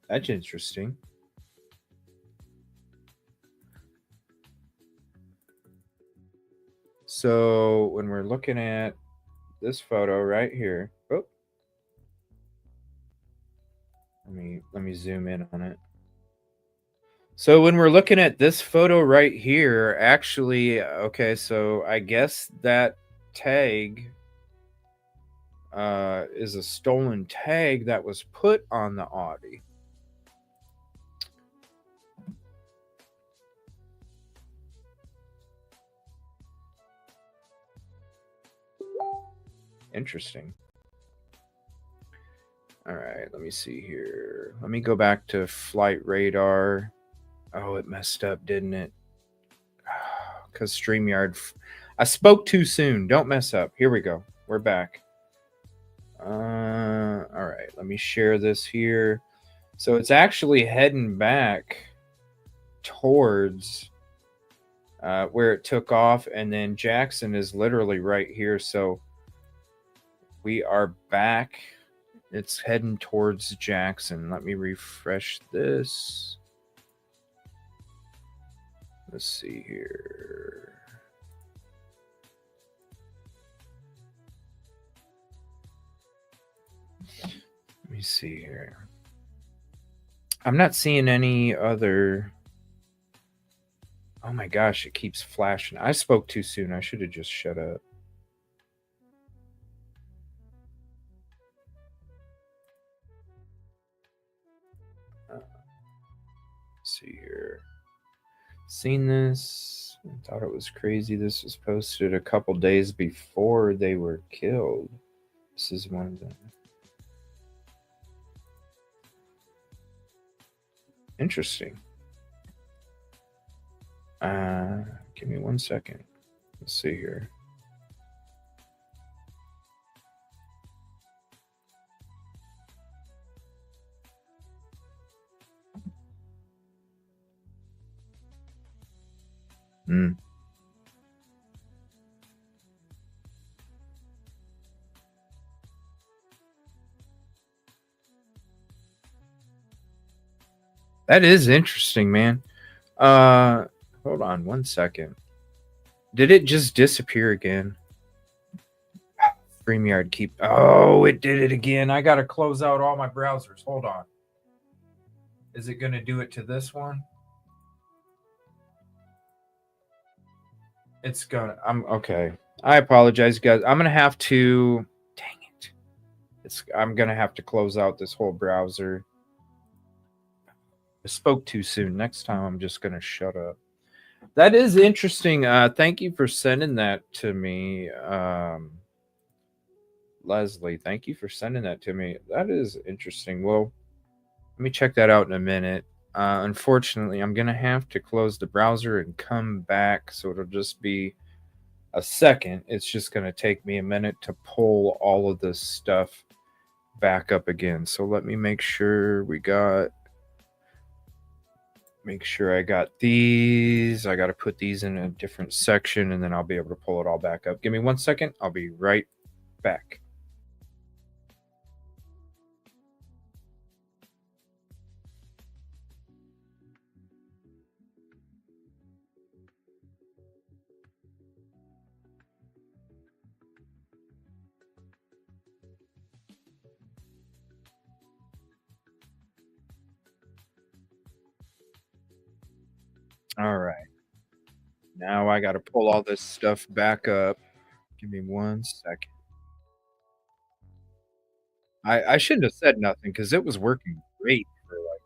[SPEAKER 4] That's interesting. So when we're looking at this photo right here, oh, let me zoom in on it. So when we're looking at this photo right here, actually, okay, so I guess that tag is a stolen tag that was put on the Audi. Interesting. All right, let me see here. Let me go back to flight radar. Oh, it messed up, didn't it? Because StreamYard. I spoke too soon. Don't mess up. Here we go. We're back. All right, let me share this here. So it's actually heading back towards where it took off, and then Jackson is literally right here. So we are back. It's heading towards Jackson. Let me refresh this. Let's see here. Let me see here. I'm not seeing any other. Oh my gosh, it keeps flashing. I spoke too soon. I should have just shut up. Let's see here. Seen this. I thought it was crazy. This was posted a couple days before they were killed. This is one of them. Interesting. Give me 1 second. Let's see here. That is interesting, man. Hold on 1 second. Did it just disappear again? StreamYard keep. Oh, it did it again. I gotta close out all my browsers. Hold on. Is it gonna do it to this one? It's gonna. I'm okay. I apologize, guys. I'm gonna have to. Dang it! I'm gonna have to close out this whole browser. I spoke too soon. Next time, I'm just gonna shut up. That is interesting. Thank you for sending that to me, Leslie. Thank you for sending that to me. That is interesting. Well, let me check that out in a minute. Unfortunately, I'm gonna have to close the browser and come back, so it'll just be a second. It's just gonna take me a minute to pull all of this stuff back up again. So let me make sure I got these. I got to put these in a different section, and then I'll be able to pull it all back up. Give me 1 second. I'll be right back. All right. Now I got to pull all this stuff back up. Give me 1 second. I shouldn't have said nothing because it was working great for like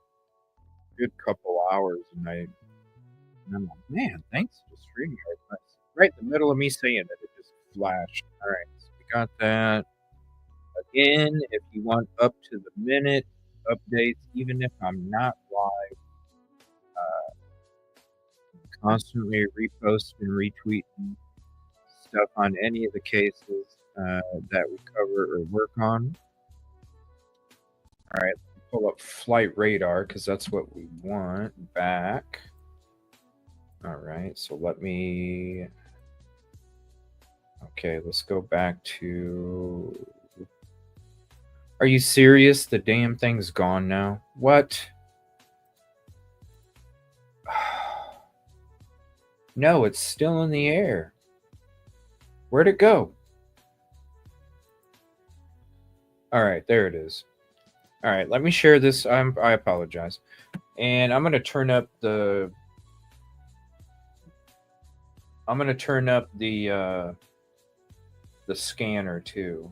[SPEAKER 4] a good couple hours, and I'm like, man, thanks to StreamYard. Right in the middle of me saying it, it just flashed. All right, so we got that. Again, if you want up to the minute updates, even if I'm not live, constantly reposting and retweeting stuff on any of the cases that we cover or work on. All right, pull up flight radar because that's what we want back. All right, so let me. Okay, let's go back to. Are you serious? The damn thing's gone now. What? No, it's still in the air. Where'd it go? All right, there it is. All right, let me share this. I apologize. And I'm going to turn up the scanner too.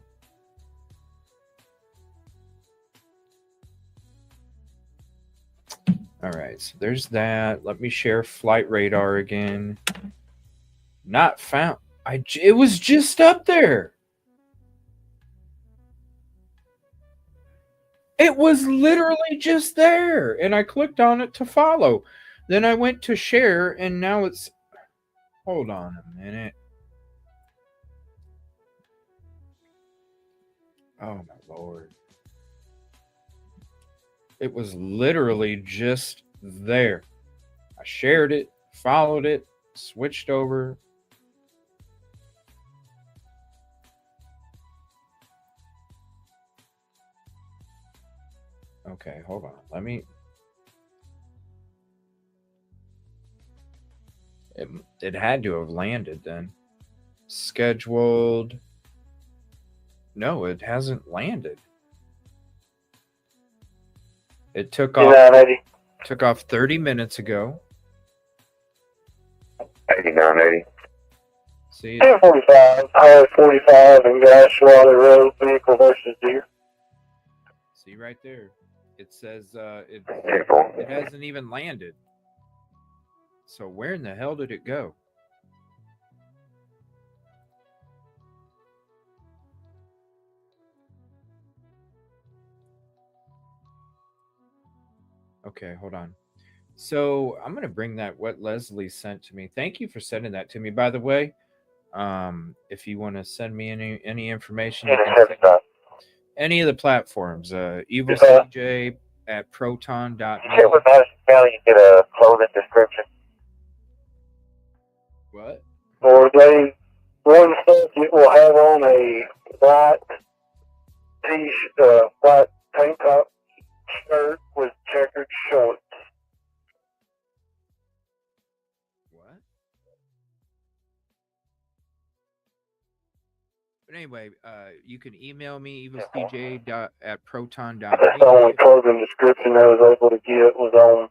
[SPEAKER 4] All right, so there's that. Let me share flight radar again. Not found. It was just up there. It was literally just there, and I clicked on it to follow. Then I went to share, and now it's. Hold on a minute. Oh my Lord. It was literally just there. I shared it, followed it, switched over. Okay, hold on. Let me. It had to have landed then. Scheduled. No, it hasn't landed. It took off 30 minutes ago.
[SPEAKER 2] 8980.
[SPEAKER 4] See,
[SPEAKER 2] 1045, I-45 and Gashwater Road, vehicle versus deer.
[SPEAKER 4] See right there. It says it
[SPEAKER 2] 10-4.
[SPEAKER 4] hasn't even landed. So where in the hell did it go? Okay, hold on. So I'm gonna bring that what Leslie sent to me. Thank you for sending that to me. By the way, if you want to send me any information, you can send me any of the platforms. EvilleCJ at proton.me.
[SPEAKER 2] You check with Madison County and get a clothing description.
[SPEAKER 4] What?
[SPEAKER 2] Or they, one subject will have on a white white tank top shirt with checkered shorts.
[SPEAKER 4] What? But anyway, you can email me EvilleCJ at
[SPEAKER 2] That's the only
[SPEAKER 4] proton.me.
[SPEAKER 2] clothing description I was able to get was on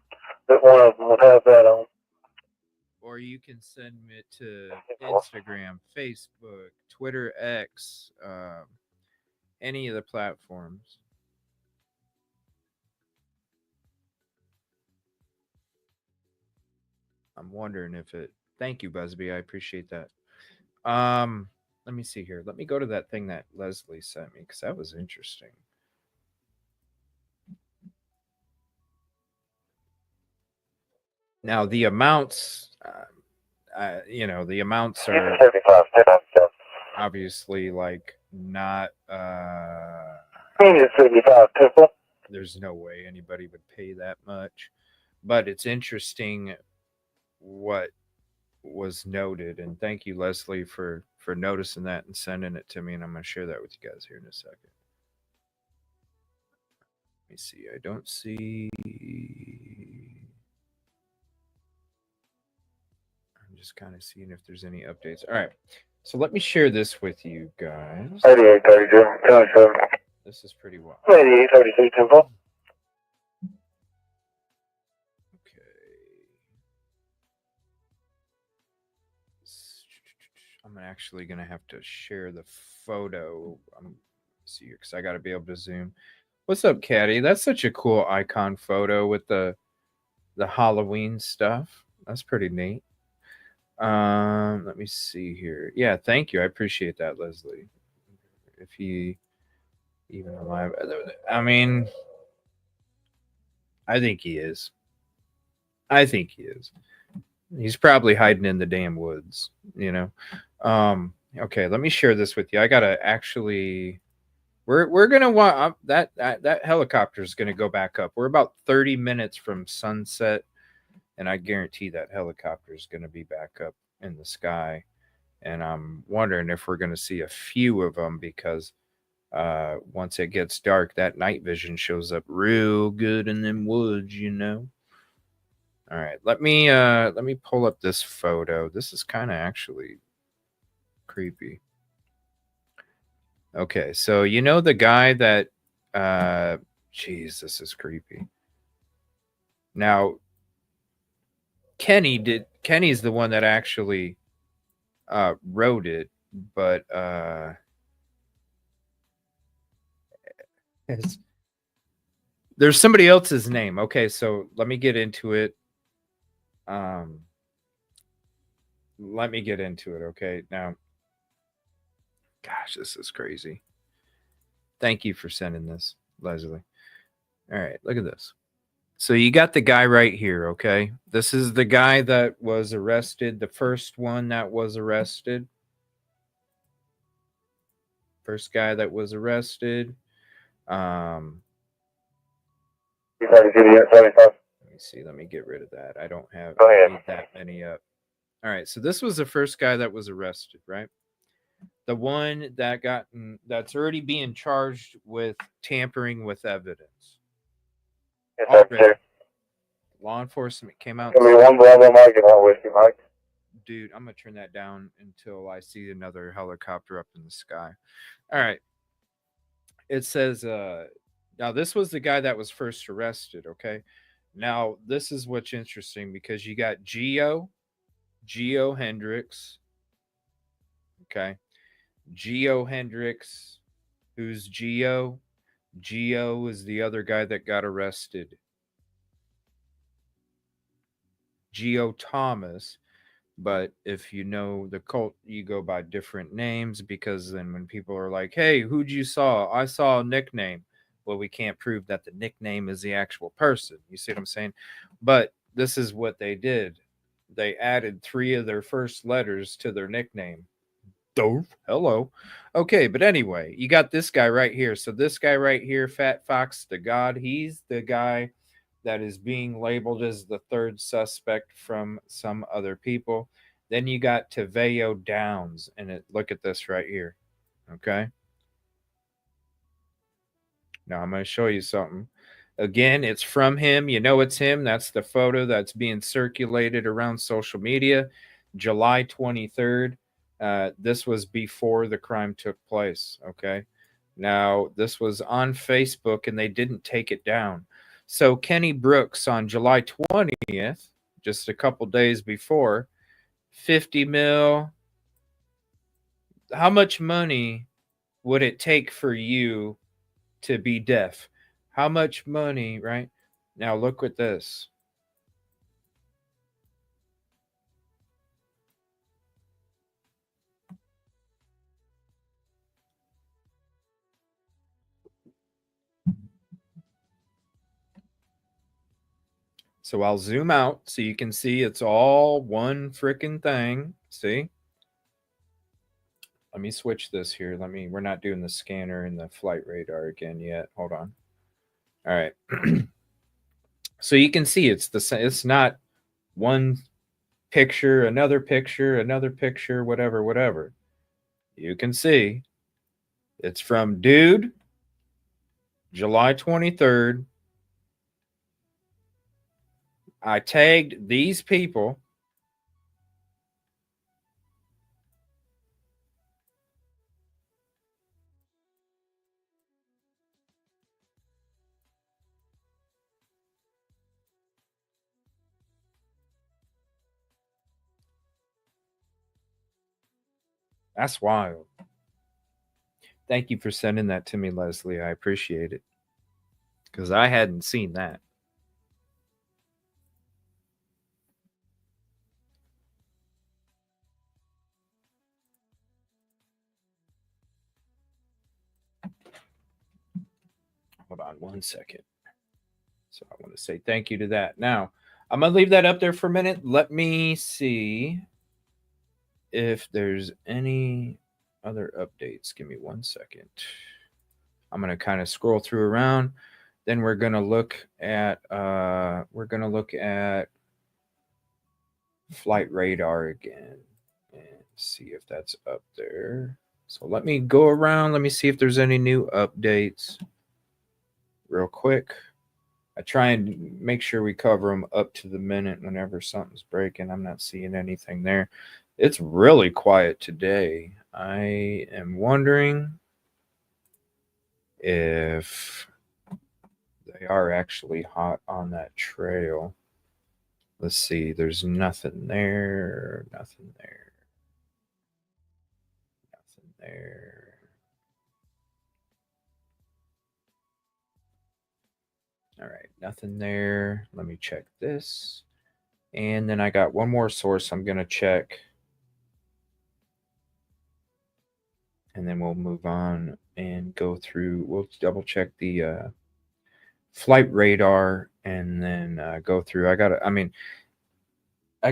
[SPEAKER 2] that one of them would have that on.
[SPEAKER 4] Or you can send it to Instagram, Facebook, Twitter, X, any of the platforms. I'm wondering if it. Thank you, Busby. I appreciate that. Let me see here. Let me go to that thing that Leslie sent me because that was interesting. Now the amounts, the amounts are obviously like not.
[SPEAKER 2] 75 people.
[SPEAKER 4] There's no way anybody would pay that much, but it's interesting what was noted, and thank you, Leslie, for noticing that and sending it to me, and I'm going to share that with you guys here in a second. Let me see. I don't see. I'm just kind of seeing if there's any updates. All right, so let me share this with you guys.
[SPEAKER 2] 8832.
[SPEAKER 4] This is pretty wild.
[SPEAKER 2] 8832 Temple.
[SPEAKER 4] I'm actually going to have to share the photo. See here because I got to be able to zoom. What's up, Caddy? That's such a cool icon photo with the Halloween stuff. That's pretty neat. Let me see here. Yeah, thank you. I appreciate that, Leslie. If he even alive, I mean, I think he is. I think he is. He's probably hiding in the damn woods, Okay, let me share this with you. I gotta actually. We're gonna want that helicopter is gonna go back up. We're about 30 minutes from sunset, and I guarantee that helicopter is gonna be back up in the sky. And I'm wondering if we're gonna see a few of them because once it gets dark, that night vision shows up real good in them woods, All right, let me pull up this photo. This is kind of actually creepy. Okay, so the guy that this is creepy. Now Kenny's the one that actually wrote it, but there's somebody else's name. Okay, so let me get into it. Let me get into it. Okay, now, gosh, this is crazy. Thank you for sending this, Leslie. All right, look at this. So you got the guy right here, okay? This is the guy that was arrested, the first one that was arrested. First guy that was arrested. Let me see. Let me get rid of that. I don't have that many up. All right, so this was the first guy that was arrested, right? The one that's already being charged with tampering with evidence. Already. Law enforcement came out. Dude, I'm gonna turn that down until I see another helicopter up in the sky. All right. It says now this was the guy that was first arrested, okay? Now this is what's interesting because you got Geo Hendricks. Okay. Geo Hendricks. Who's Geo? Geo is the other guy that got arrested. Geo Thomas. But if you know the cult, you go by different names because then when people are like, hey, who'd you saw? I saw a nickname. Well, we can't prove that the nickname is the actual person. You see what I'm saying? But this is what they did. They added 3 of their first letters to their nickname. Dove. Hello. Okay, but anyway, you got this guy right here. So this guy right here, Fat Fox the God, he's the guy that is being labeled as the 3rd suspect from some other people. Then you got Taveo Downs, and look at this right here. Okay. Now I'm going to show you something. Again, it's from him. You know it's him. That's the photo that's being circulated around social media. July 23rd. This was before the crime took place. Okay. Now, this was on Facebook and they didn't take it down. So Kenny Brooks on July 20th, just a couple days before, 50 mil. How much money would it take for you to be deaf? How much money, right? Now look at this. So I'll zoom out so you can see it's all one freaking thing. See? Let me switch this here. We're not doing the scanner and the flight radar again yet. Hold on. All right. So you can see it's not one picture, another picture, whatever. You can see it's from dude, July 23rd. I tagged these people. That's wild. Thank you for sending that to me, Leslie. I appreciate it. Because I hadn't seen that. Hold on one second. So I want to say thank you to that. Now, I'm going to leave that up there for a minute. Let me see if there's any other updates. Give me 1 second. I'm going to kind of scroll through around. Then we're going to look at flight radar again and see if that's up there. So let me go around. Let me see if there's any new updates real quick. I try and make sure we cover them up to the minute whenever something's breaking. I'm not seeing anything there. It's really quiet today. I am wondering if they are actually hot on that trail. Let's see. There's nothing there. Nothing there. Nothing there. All right. Nothing there. Let me check this. And then I got one more source I'm going to check. And then we'll move on and go through. We'll double check the flight radar and then go through. I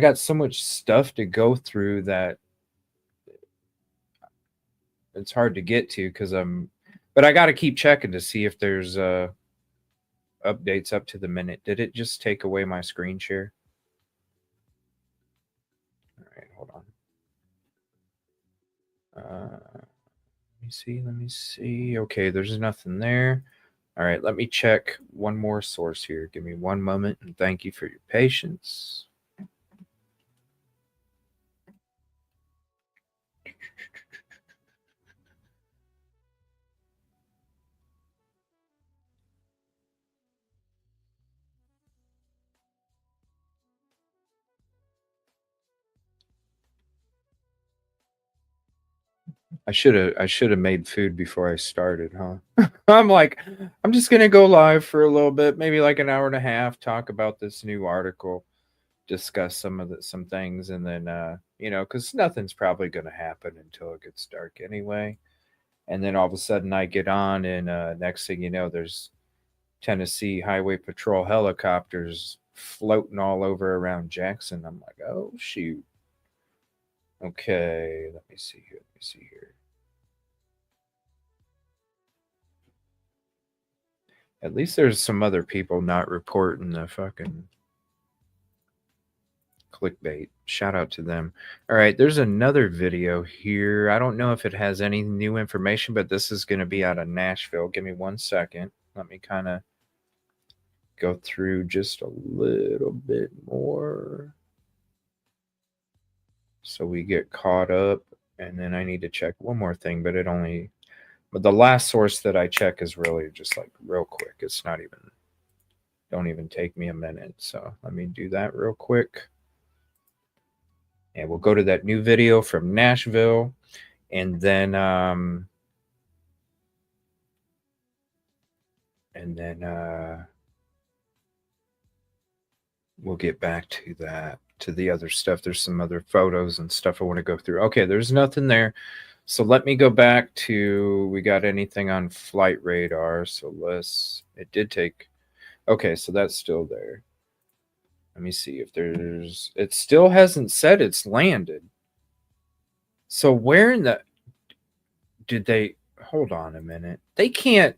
[SPEAKER 4] got so much stuff to go through that it's hard to get to but I got to keep checking to see if there's updates up to the minute. Did it just take away my screen share? All right, hold on. Let me see. Okay, there's nothing there. All right, let me check one more source here. Give me one moment, and thank you for your patience. I should have made food before I started, huh? I'm just gonna go live for a little bit, maybe like an hour and a half, talk about this new article, discuss some things, and then because nothing's probably gonna happen until it gets dark anyway. And then all of a sudden I get on, and next thing you know, there's Tennessee Highway Patrol helicopters floating all over around Jackson. I'm like, oh shoot. Okay, let me see here. At least there's some other people not reporting the fucking clickbait. Shout out to them. All right, there's another video here. I don't know if it has any new information, but this is going to be out of Nashville. Give me 1 second. Let me kind of go through just a little bit more so we get caught up. And then I need to check one more thing, but the last source that I check is really just like real quick. It's not even, don't even take me a minute. So let me do that real quick. And we'll go to that new video from Nashville. And then we'll get back to that, to the other stuff. There's some other photos and stuff I want to go through. Okay, there's nothing there. So let me go back to, we got anything on flight radar. So it did take, okay, so that's still there. Let me see if there's, it still hasn't said it's landed. So where in the, did they, hold on a minute. They can't,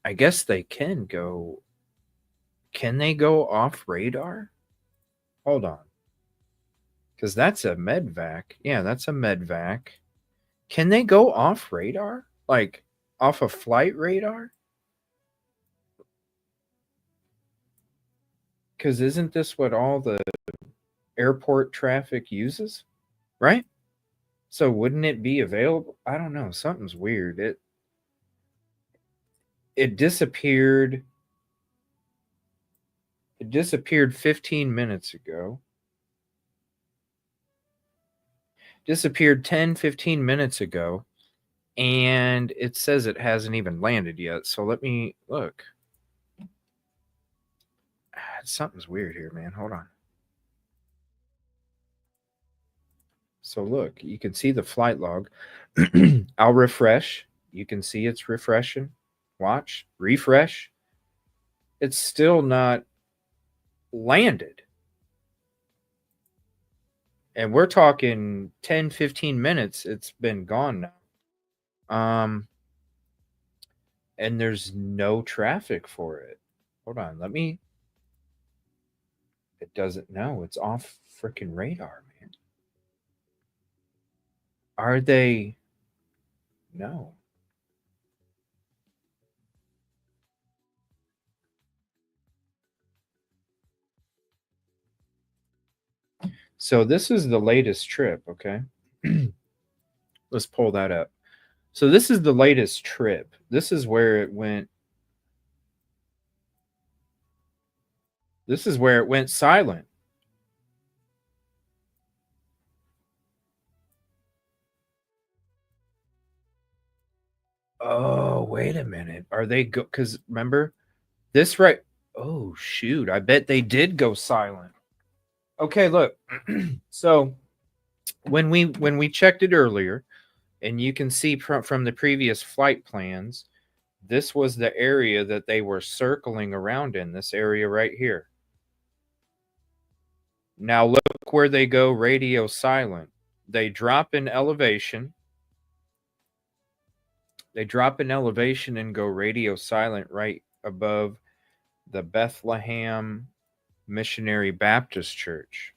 [SPEAKER 4] I guess they can go, can they go off radar? Hold on. Because that's a medvac. Yeah, that's a medvac. Can they go off radar? Like off of flight radar? Because isn't this what all the airport traffic uses? Right? So wouldn't it be available? I don't know. Something's weird. It disappeared. It disappeared 15 minutes ago. Disappeared 10-15 minutes ago, and it says it hasn't even landed yet. So let me look. Something's weird here, man. Hold on. So look, you can see the flight log. I'll refresh. You can see it's refreshing. Watch, refresh. It's still not landed. And we're talking 10-15 minutes. It's been gone now. And there's no traffic for it. Hold on, let me. It doesn't know. It's off freaking radar, man. Are they? No. So this is the latest trip, okay? Let's pull that up. So this is the latest trip. This is where it went. This is where it went silent. Oh, wait a minute. Are they go? Because remember this, right? Oh, shoot. I bet they did go silent. Okay, look. So when we checked it earlier, and you can see from the previous flight plans, this was the area that they were circling around in, this area right here. Now look where they go radio silent. They drop in elevation. They drop in elevation and go radio silent right above the Bethlehem Missionary Baptist Church.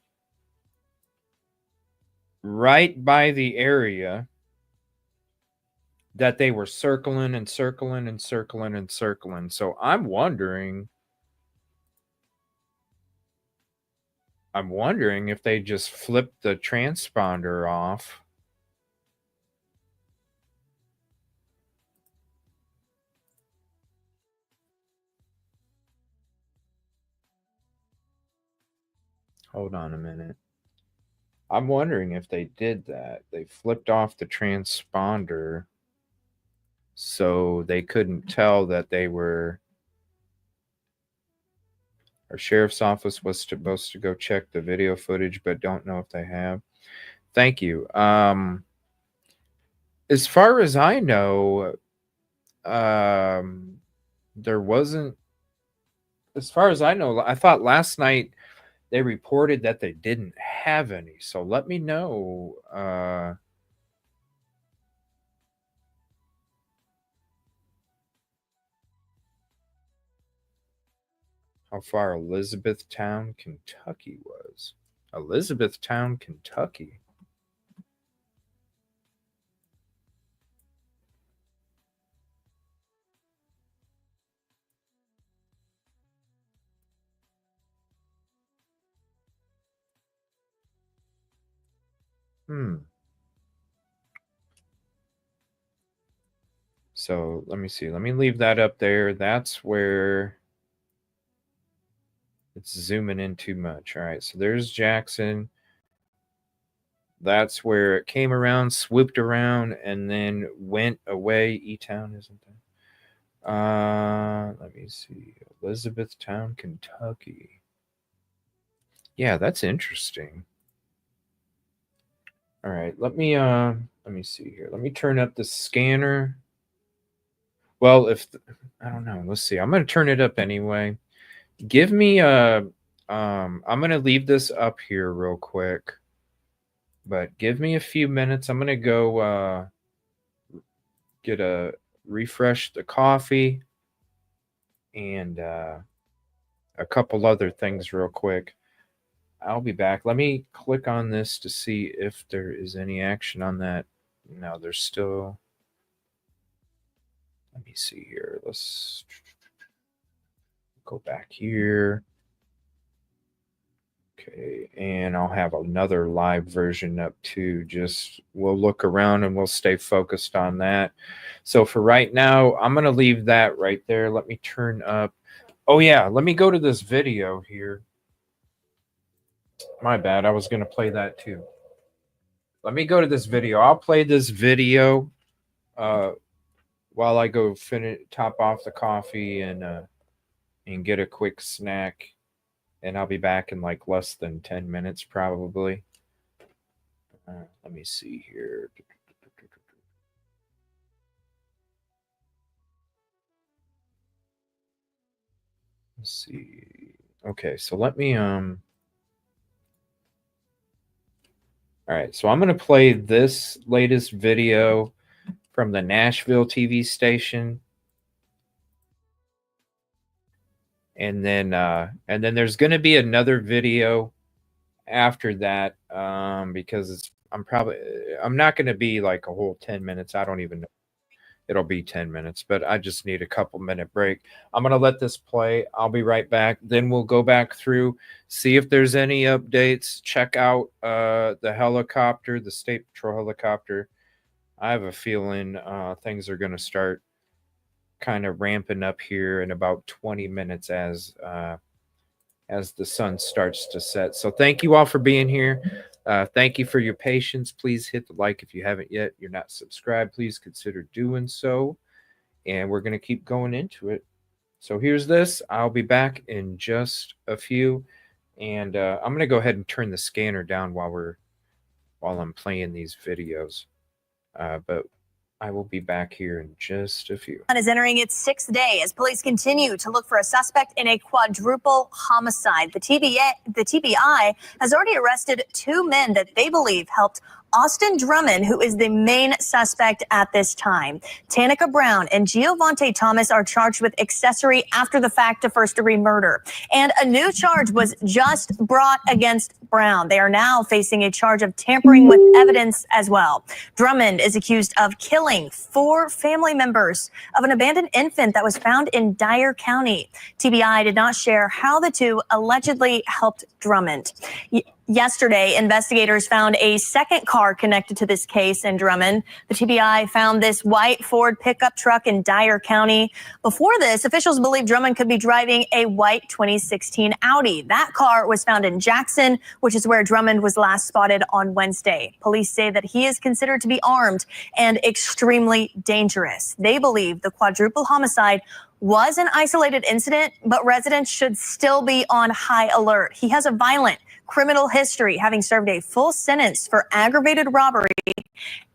[SPEAKER 4] Right by the area that they were circling and circling and circling and circling. So I'm wondering if they just flipped the transponder off. Hold on a minute. I'm wondering if they did that. They flipped off the transponder so they couldn't tell that they were. Our sheriff's office was supposed to go check the video footage, but don't know if they have. Thank you. As far as I know, there wasn't as far as I know, I thought last night they reported that they didn't have any. So let me know. How far Elizabethtown, Kentucky was. Elizabethtown, Kentucky. So let me see. Let me leave that up there. That's where it's zooming in too much. All right. So there's Jackson. That's where it came around, swooped around, and then went away. E-Town, isn't that? Let me see. Elizabethtown, Kentucky. Yeah, that's interesting. All right, let me see here. Let me turn up the scanner. Well, I don't know. Let's see. I'm going to turn it up anyway. Give me I'm going to leave this up here real quick. But give me a few minutes. I'm going to go refresh the coffee and a couple other things real quick. I'll be back. Let me click on this to see if there is any action on that. No, there's still. Let me see here. Let's go back here. Okay, and I'll have another live version up too. Just we'll look around and we'll stay focused on that. So for right now, I'm going to leave that right there. Let me turn up. Oh yeah, let me go to this video here. My bad. I was going to play that too. Let me go to this video. I'll play this video while I go top off the coffee and get a quick snack. And I'll be back in like less than 10 minutes probably. Let me see here. Let's see. Okay, so let me all right, so I'm going to play this latest video from the Nashville TV station. And then there's going to be another video after that because I'm not going to be like a whole 10 minutes. I don't even know. It'll be 10 minutes, but I just need a couple minute break. I'm going to let this play. I'll be right back. Then we'll go back through, see if there's any updates. Check out the helicopter, the State Patrol helicopter. I have a feeling things are going to start kind of ramping up here in about 20 minutes as the sun starts to set. So thank you all for being here. Thank you for your patience. Please hit the like if you haven't yet. You're not subscribed. Please consider doing so. And we're going to keep going into it. So here's this. I'll be back in just a few. And I'm going to go ahead and turn the scanner down while I'm playing these videos. But I will be back here in just a few.
[SPEAKER 9] Is entering its sixth day as police continue to look for a suspect in a quadruple homicide. The TBI has already arrested 2 men that they believe helped Austin Drummond, who is the main suspect at this time. Tanika Brown and Giovante Thomas are charged with accessory after the fact to first-degree murder. And a new charge was just brought against Brown. They are now facing a charge of tampering with evidence as well. Drummond is accused of killing 4 family members of an abandoned infant that was found in Dyer County. TBI did not share how the two allegedly helped Drummond. Yesterday, investigators found a second car connected to this case in Drummond. The TBI found this white Ford pickup truck in Dyer County. Before this, officials believe Drummond could be driving a white 2016 Audi. That car was found in Jackson, which is where Drummond was last spotted on Wednesday. Police say that he is considered to be armed and extremely dangerous. They believe the quadruple homicide was an isolated incident, but residents should still be on high alert. He has a violent criminal history, having served a full sentence for aggravated robbery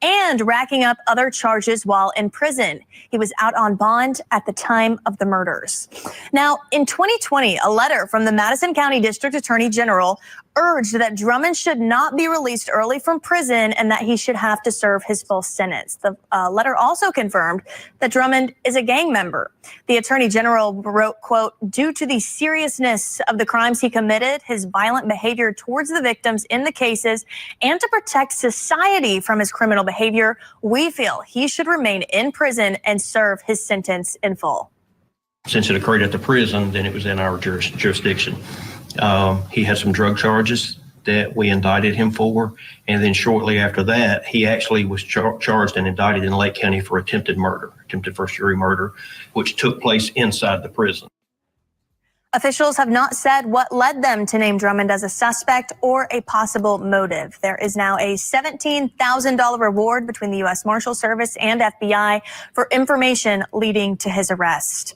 [SPEAKER 9] and racking up other charges while in prison. He was out on bond at the time of the murders. Now, in 2020, a letter from the Madison County District Attorney General urged that Drummond should not be released early from prison and that he should have to serve his full sentence. The letter also confirmed that Drummond is a gang member. The Attorney General wrote, quote, "Due to the seriousness of the crimes he committed, his violent behavior towards the victims in the cases, and to protect society from his criminal behavior, we feel he should remain in prison and serve his sentence in full."
[SPEAKER 10] Since it occurred at the prison, then it was in our jurisdiction. He had some drug charges that we indicted him for, and then shortly after that, he actually was charged and indicted in Lake County for attempted first-degree murder, which took place inside the prison.
[SPEAKER 9] Officials have not said what led them to name Drummond as a suspect or a possible motive. There is now a $17,000 reward between the U.S. Marshal Service and FBI for information leading to his arrest.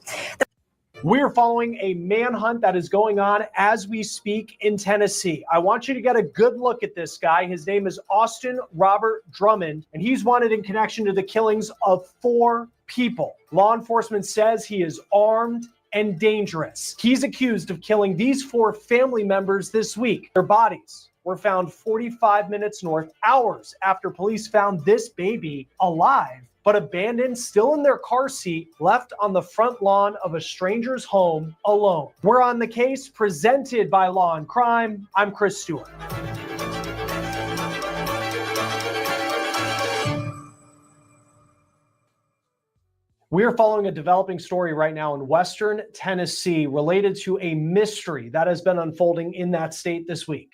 [SPEAKER 11] We're following a manhunt that is going on as we speak in Tennessee. I want you to get a good look at this guy. His name is Austin Robert Drummond, and he's wanted in connection to the killings of 4 people. Law enforcement says he is armed and dangerous. He's accused of killing these 4 family members this week. Their bodies were found 45 minutes north, hours after police found this baby alive, but abandoned, still in their car seat, left on the front lawn of a stranger's home alone. We're on the case, presented by Law and Crime. I'm Chris Stewart. We are following a developing story right now in Western Tennessee related to a mystery that has been unfolding in that state this week.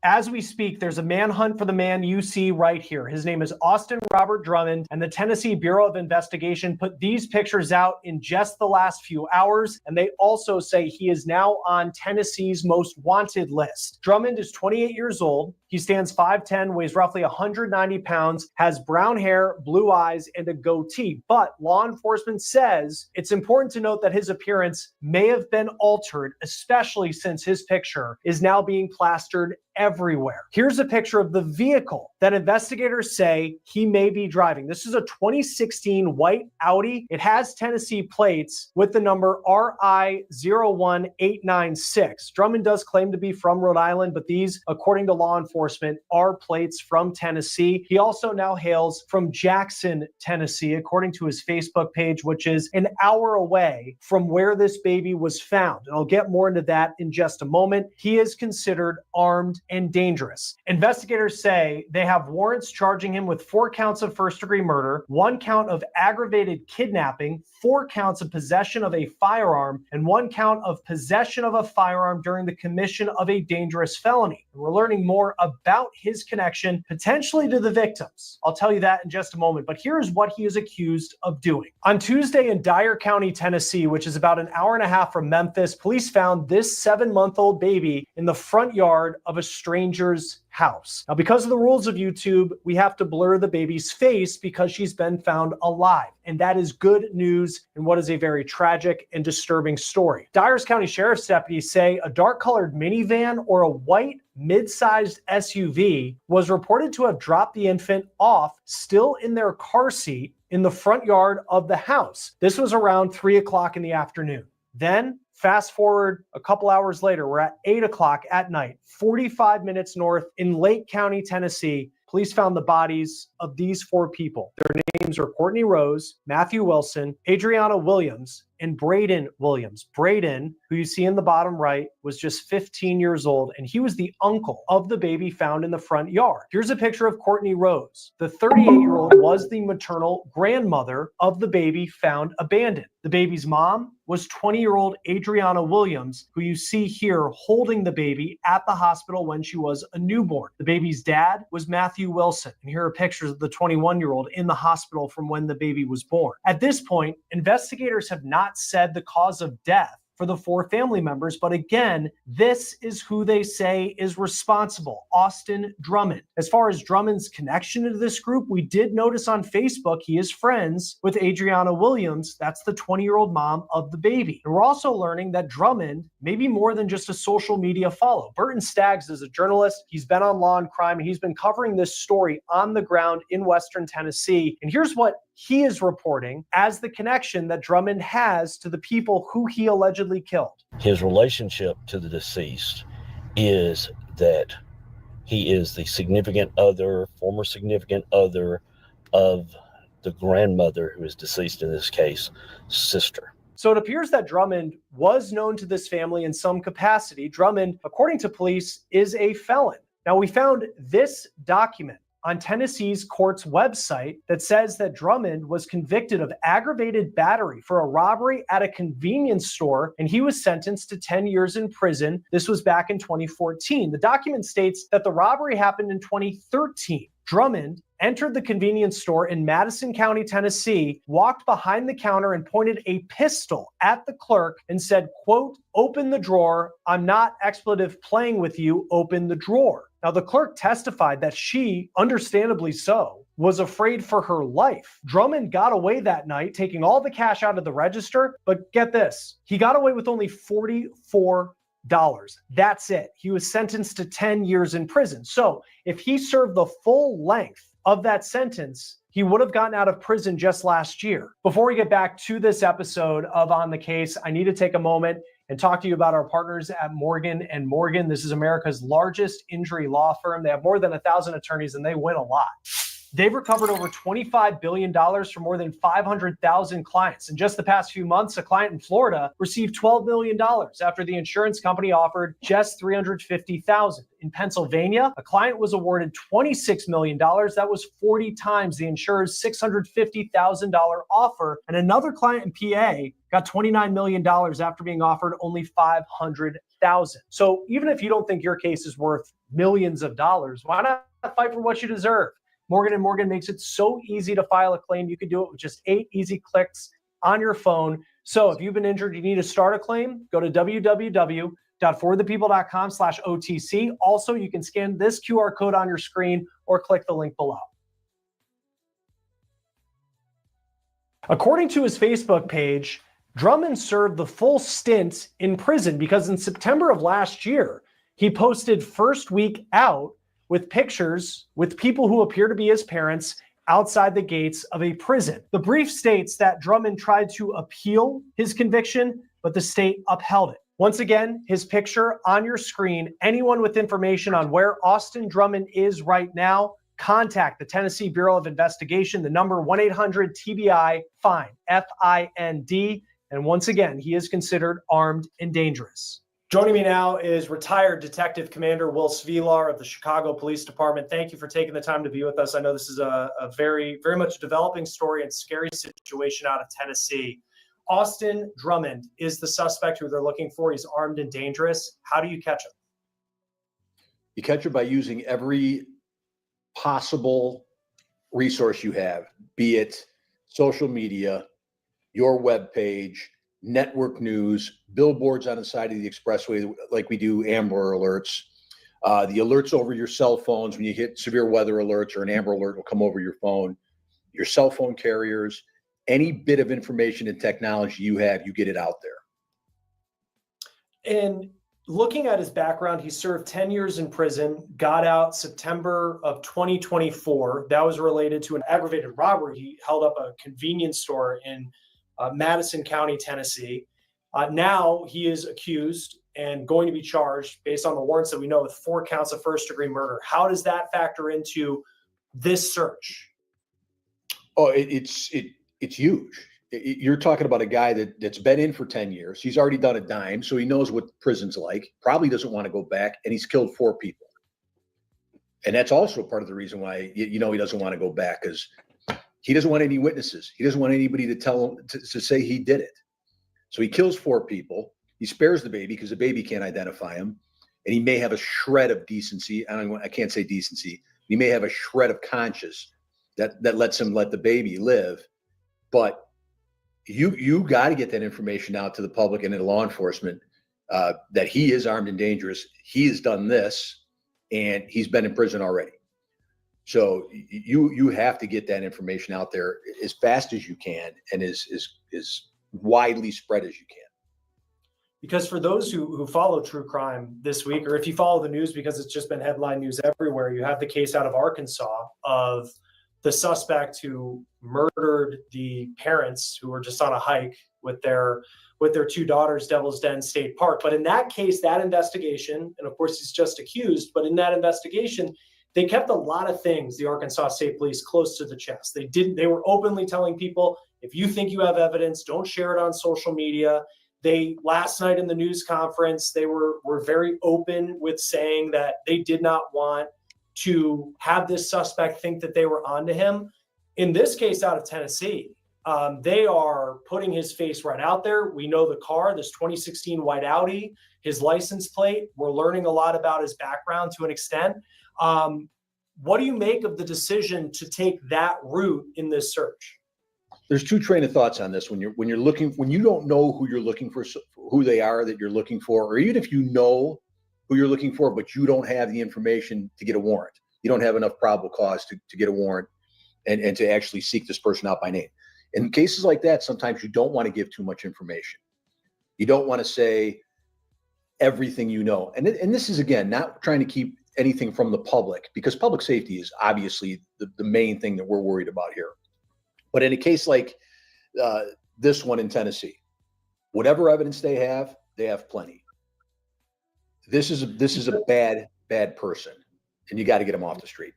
[SPEAKER 11] As we speak, there's a manhunt for the man you see right here. His name is Austin Robert Drummond, and the Tennessee Bureau of Investigation put these pictures out in just the last few hours, and they also say he is now on Tennessee's most wanted list. Drummond is 28 years old. He stands 5'10", weighs roughly 190 pounds, has brown hair, blue eyes, and a goatee. But law enforcement says it's important to note that his appearance may have been altered, especially since his picture is now being plastered everywhere. Here's a picture of the vehicle that investigators say he may be driving. This is a 2016 white Audi. It has Tennessee plates with the number RI01896. Drummond does claim to be from Rhode Island, but these, according to law enforcement, are plates from Tennessee. He also now hails from Jackson, Tennessee, according to his Facebook page, which is an hour away from where this baby was found. And I'll get more into that in just a moment. He is considered armed and dangerous. Investigators say they have warrants charging him with 4 counts of first-degree murder, 1 count of aggravated kidnapping, 4 counts of possession of a firearm, and 1 count of possession of a firearm during the commission of a dangerous felony. And we're learning more about his connection, potentially to the victims. I'll tell you that in just a moment, but here's what he is accused of doing. On Tuesday in Dyer County, Tennessee, which is about an hour and a half from Memphis, police found this 7-month-old baby in the front yard of a stranger's house. Now, because of the rules of YouTube, we have to blur the baby's face because she's been found alive. And that is good news in what is a very tragic and disturbing story. Dyers County Sheriff's deputies say a dark-colored minivan or a white mid-sized SUV was reported to have dropped the infant off still in their car seat in the front yard of the house. This was around 3 o'clock in the afternoon. Then, fast forward a couple hours later, we're at 8 o'clock at night, 45 minutes north in Lake County, Tennessee. Police found the bodies of these 4 people. Their names are Courtney Rose, Matthew Wilson, Adriana Williams, and Braden Williams. Braden, who you see in the bottom right, was just 15 years old, and he was the uncle of the baby found in the front yard. Here's a picture of Courtney Rose. The 38-year-old was the maternal grandmother of the baby found abandoned. The baby's mom was 20-year-old Adriana Williams, who you see here holding the baby at the hospital when she was a newborn. The baby's dad was Matthew Wilson, and here are pictures of the 21-year-old in the hospital from when the baby was born. At this point, investigators have not said the cause of death for the 4 family members. But again, this is who they say is responsible, Austin Drummond. As far as Drummond's connection to this group, we did notice on Facebook he is friends with Adriana Williams. That's the 20-year-old mom of the baby. And we're also learning that Drummond may be more than just a social media follow. Burton Staggs is a journalist. He's been on Law and Crime, and he's been covering this story on the ground in Western Tennessee. And here's what he is reporting as the connection that Drummond has to the people who he allegedly killed.
[SPEAKER 12] His relationship to the deceased is that he is the significant other, former significant other of the grandmother who is deceased in this case, sister.
[SPEAKER 11] So it appears that Drummond was known to this family in some capacity. Drummond, according to police, is a felon. Now, we found this document on Tennessee's court's website that says that Drummond was convicted of aggravated battery for a robbery at a convenience store, and he was sentenced to 10 years in prison. This was back in 2014. The document states that the robbery happened in 2013. Drummond entered the convenience store in Madison County, Tennessee, walked behind the counter and pointed a pistol at the clerk and said, quote, "Open the drawer. I'm not expletive playing with you. Open the drawer." Now, the clerk testified that she, understandably so, was afraid for her life. Drummond got away that night, taking all the cash out of the register. But get this, he got away with only $44. That's it. He was sentenced to 10 years in prison. So if he served the full length of that sentence, he would have gotten out of prison just last year. Before we get back to this episode of On the Case, I need to take a moment and talk to you about our partners at Morgan & Morgan. This is America's largest injury law firm. They have more than 1,000 attorneys, and they win a lot. They've recovered over $25 billion from more than 500,000 clients. In just the past few months, a client in Florida received $12 million after the insurance company offered just $350,000. In Pennsylvania, a client was awarded $26 million. That was 40 times the insurer's $650,000 offer. And another client in PA got $29 million after being offered only $500,000. So even if you don't think your case is worth millions of dollars, why not fight for what you deserve? Morgan & Morgan makes it so easy to file a claim. You can do it with just 8 easy clicks on your phone. So if you've been injured, you need to start a claim, go to www.forthepeople.com/OTC. Also, you can scan this QR code on your screen or click the link below. According to his Facebook page, Drummond served the full stint in prison because in September of last year, he posted first week out with pictures with people who appear to be his parents outside the gates of a prison. The brief states that Drummond tried to appeal his conviction, but the state upheld it. Once again, his picture on your screen. Anyone with information on where Austin Drummond is right now, contact the Tennessee Bureau of Investigation, the number 1-800-TBI-FIND, F-I-N-D. And once again, he is considered armed and dangerous. Joining me now is retired Detective Commander Will Svilar of the Chicago Police Department. Thank you for taking the time to be with us. I know this is a very, very much developing story and scary situation out of Tennessee. Austin Drummond is the suspect who they're looking for. He's armed and dangerous. How do you catch him?
[SPEAKER 13] You catch him by using every possible resource you have, be it social media, your webpage, network news, billboards on the side of the expressway, like we do Amber Alerts, the alerts over your cell phones when you hit severe weather alerts or an Amber Alert will come over your phone, your cell phone carriers, any bit of information and technology you have, you get it out there.
[SPEAKER 11] And looking at his background, he served 10 years in prison, got out September of 2024. That was related to an aggravated robbery. He held up a convenience store in Madison County, Tennessee. Now he is accused and going to be charged based on the warrants that we know with 4 counts of first-degree murder. How does that factor into this search?
[SPEAKER 13] Oh, it's huge. You're talking about a guy that's been in for 10 years. He's already done a dime, so he knows what prison's like. Probably doesn't want to go back, and he's killed 4 people. And that's also part of the reason why he doesn't want to go back, because he doesn't want any witnesses. He doesn't want anybody to tell him to say he did it. So he kills 4 people. He spares the baby because the baby can't identify him. And he may have a shred of decency. I can't say decency. He may have a shred of conscience that lets him let the baby live. But you got to get that information out to the public and to law enforcement that he is armed and dangerous. He has done this, and he's been in prison already. So you have to get that information out there as fast as you can and as widely spread as you can.
[SPEAKER 11] Because for those who follow true crime this week, or if you follow the news because it's just been headline news everywhere, you have the case out of Arkansas of the suspect who murdered the parents who were just on a hike with their two daughters, Devil's Den State Park. But in that case, that investigation, and of course he's just accused, but in that investigation, they kept a lot of things, the Arkansas State Police, close to the chest. They were openly telling people, if you think you have evidence, don't share it on social media. Last night in the news conference, they were very open with saying that they did not want to have this suspect think that they were onto him. In this case out of Tennessee, they are putting his face right out there. We know the car, this 2016 white Audi, his license plate. We're learning a lot about his background to an extent. What do you make of the decision to take that route in this search?
[SPEAKER 13] There's two train of thoughts on this. When you don't know who you're looking for, who they are that you're looking for, or even if you know who you're looking for, but you don't have the information to get a warrant, you don't have enough probable cause to get a warrant and to actually seek this person out by name. In cases like that, sometimes you don't want to give too much information. You don't want to say everything you know. And this is, again, not trying to keep anything from the public, because public safety is obviously the main thing that we're worried about here. But in a case like this one in Tennessee, whatever evidence they have plenty. This is a bad person, and you got to get him off the street.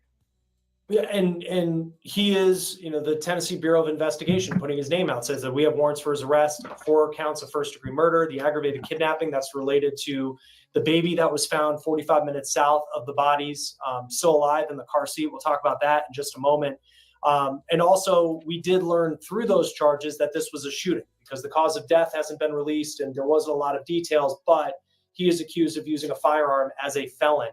[SPEAKER 11] Yeah, and he is, the Tennessee Bureau of Investigation putting his name out, says that we have warrants for his arrest, 4 counts of first-degree murder, the aggravated kidnapping that's related to the baby that was found 45 minutes south of the bodies, still alive in the car seat. We'll talk about that in just a moment. And also, we did learn through those charges that this was a shooting, because the cause of death hasn't been released and there wasn't a lot of details, but he is accused of using a firearm as a felon.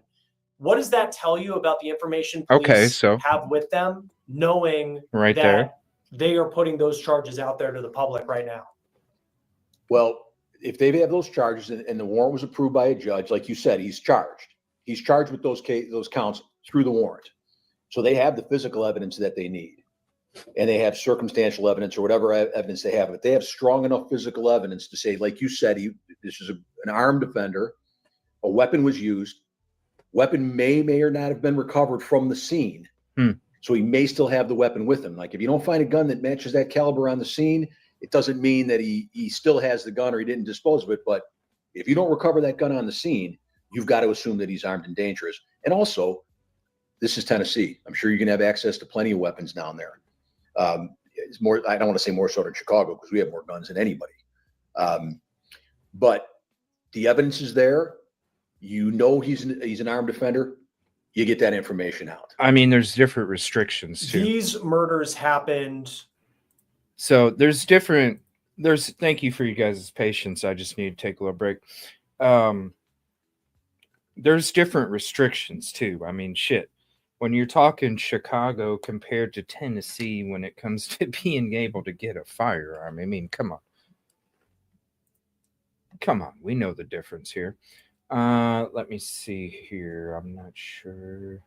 [SPEAKER 11] What does that tell you about the information police have with them, knowing that they are putting those charges out there to the public right now?
[SPEAKER 13] Well, if they have those charges and the warrant was approved by a judge, like you said, he's charged. He's charged with those counts through the warrant. So they have the physical evidence that they need, and they have circumstantial evidence or whatever evidence they have. But they have strong enough physical evidence to say, like you said, this is an armed offender. A weapon was used. Weapon may or not have been recovered from the scene. So he may still have the weapon with him. Like, if you don't find a gun that matches that caliber on the scene, it doesn't mean that he still has the gun or he didn't dispose of it. But if you don't recover that gun on the scene, you've got to assume that he's armed and dangerous. And also, this is Tennessee. I'm sure you can have access to plenty of weapons down there. It's more, I don't want to say more so than Chicago, because we have more guns than anybody. But the evidence is there. You know he's an armed offender. You get that information out.
[SPEAKER 4] I mean, there's different restrictions too.
[SPEAKER 11] These murders happened.
[SPEAKER 4] So thank you for you guys' patience. I just need to take a little break. There's different restrictions too. I mean, shit. When you're talking Chicago compared to Tennessee, when it comes to being able to get a firearm, I mean, come on. We know the difference here. Let me see here. I'm not sure.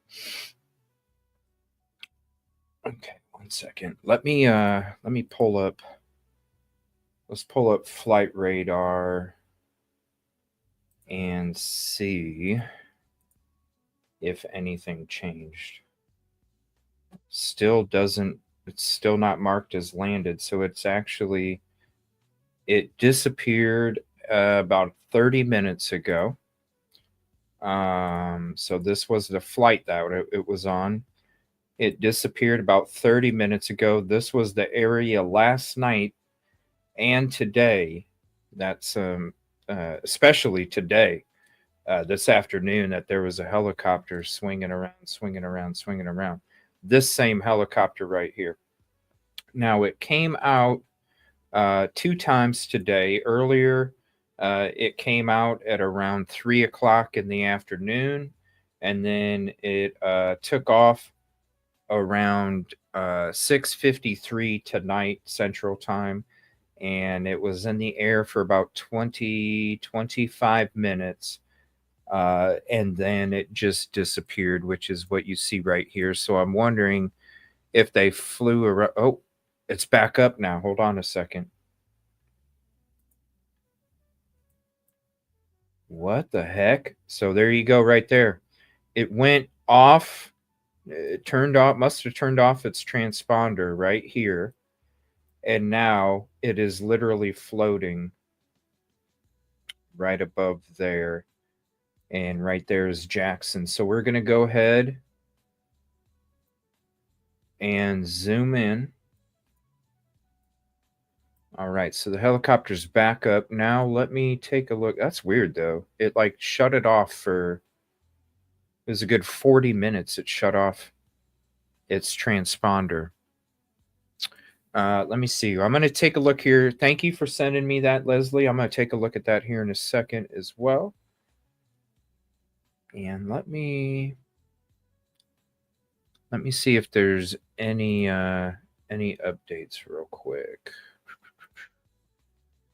[SPEAKER 4] Okay, 1 second. Let me pull up. Let's pull up Flight Radar and see if anything changed. It's still not marked as landed. So it disappeared about 30 minutes ago. So this was the flight that it was on. It disappeared about 30 minutes ago. This was the area last night and today. That's especially today. This afternoon, that there was a helicopter swinging around. This same helicopter right here. Now, it came out 2 times today. Earlier, it came out at around 3 o'clock in the afternoon, and then it took off around 6:53 tonight Central Time, and it was in the air for about 25 minutes. And then it just disappeared, which is what you see right here. So I'm wondering if they flew around. Oh, it's back up now. Hold on a second. What the heck? So there you go right there. It went off. It turned off, must have turned off its transponder right here. And now it is literally floating right above there. And right there is Jackson. So we're going to go ahead and zoom in. All right, so the helicopter's back up. Now let me take a look. That's weird, though. It, like, shut it off for... It was a good 40 minutes it shut off its transponder. Let me see. I'm going to take a look here. Thank you for sending me that, Leslie. I'm going to take a look at that here in a second as well. And let me see if there's any updates real quick.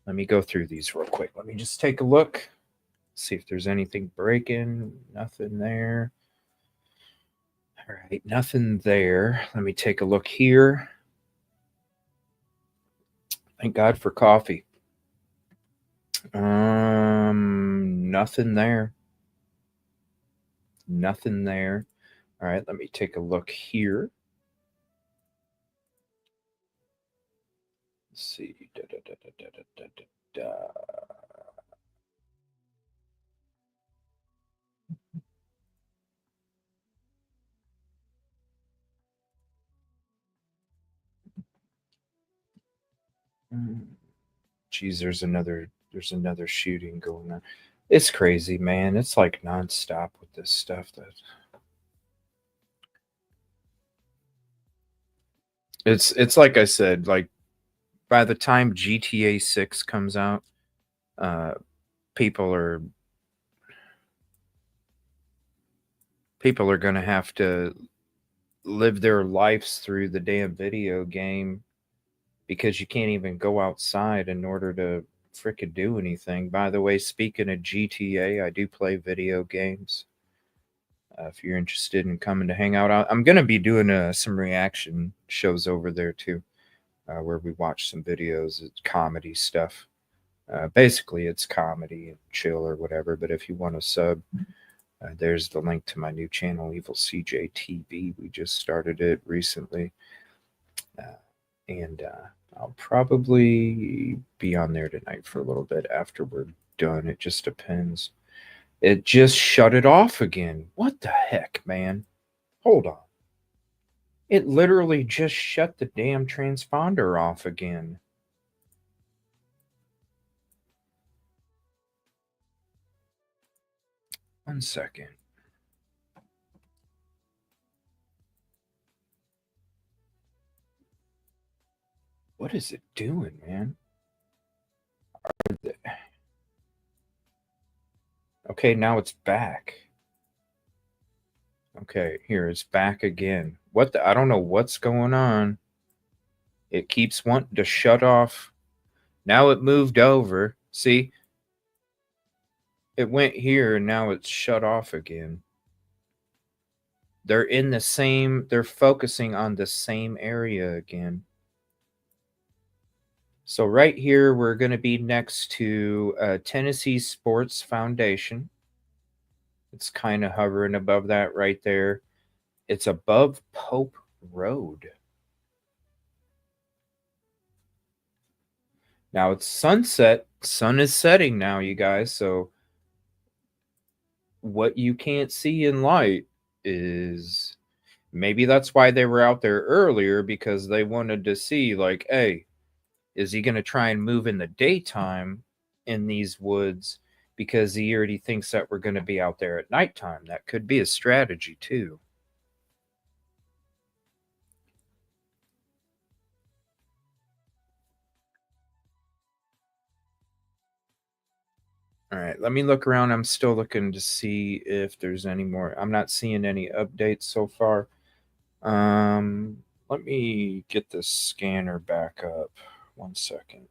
[SPEAKER 4] Let me go through these real quick. Let me just take a look. See if there's anything breaking. Nothing there. All right, nothing there. Let me take a look here. Thank God for coffee. Nothing there. Nothing there. All right, let me take a look here. Let's see. Geez, there's another shooting going on. It's crazy, man. It's like nonstop with this stuff. It's like I said, like by the time GTA 6 comes out, people are going to have to live their lives through the damn video game, because you can't even go outside in order to frickin' do anything. By the way, speaking of GTA, I do play video games. If you're interested in coming to hang out, I'm going to be doing some reaction shows over there too, where we watch some videos. It's comedy stuff. Basically, it's comedy and chill or whatever. But if you want to sub, there's the link to my new channel, EvilleCJ TV. We just started it recently. And I'll probably be on there tonight for a little bit after we're done. It just depends. It just shut it off again. What the heck, man? Hold on. It literally just shut the damn transponder off again. One second. What is it doing, man? Okay, now it's back. Okay, here it's back again. What the? I don't know what's going on. It keeps wanting to shut off. Now it moved over. See? It went here and now it's shut off again. They're in the same, they're focusing on the same area again. So right here, we're going to be next to Tennessee Sports Foundation. It's kind of hovering above that right there. It's above Pope Road. Now it's sunset. Sun is setting now, you guys. So what you can't see in light is, maybe that's why they were out there earlier, because they wanted to see, like, hey, is he going to try and move in the daytime in these woods because he already thinks that we're going to be out there at nighttime? That could be a strategy too. All right, let me look around. I'm still looking to see if there's any more. I'm not seeing any updates so far. Let me get the scanner back up. 1 second.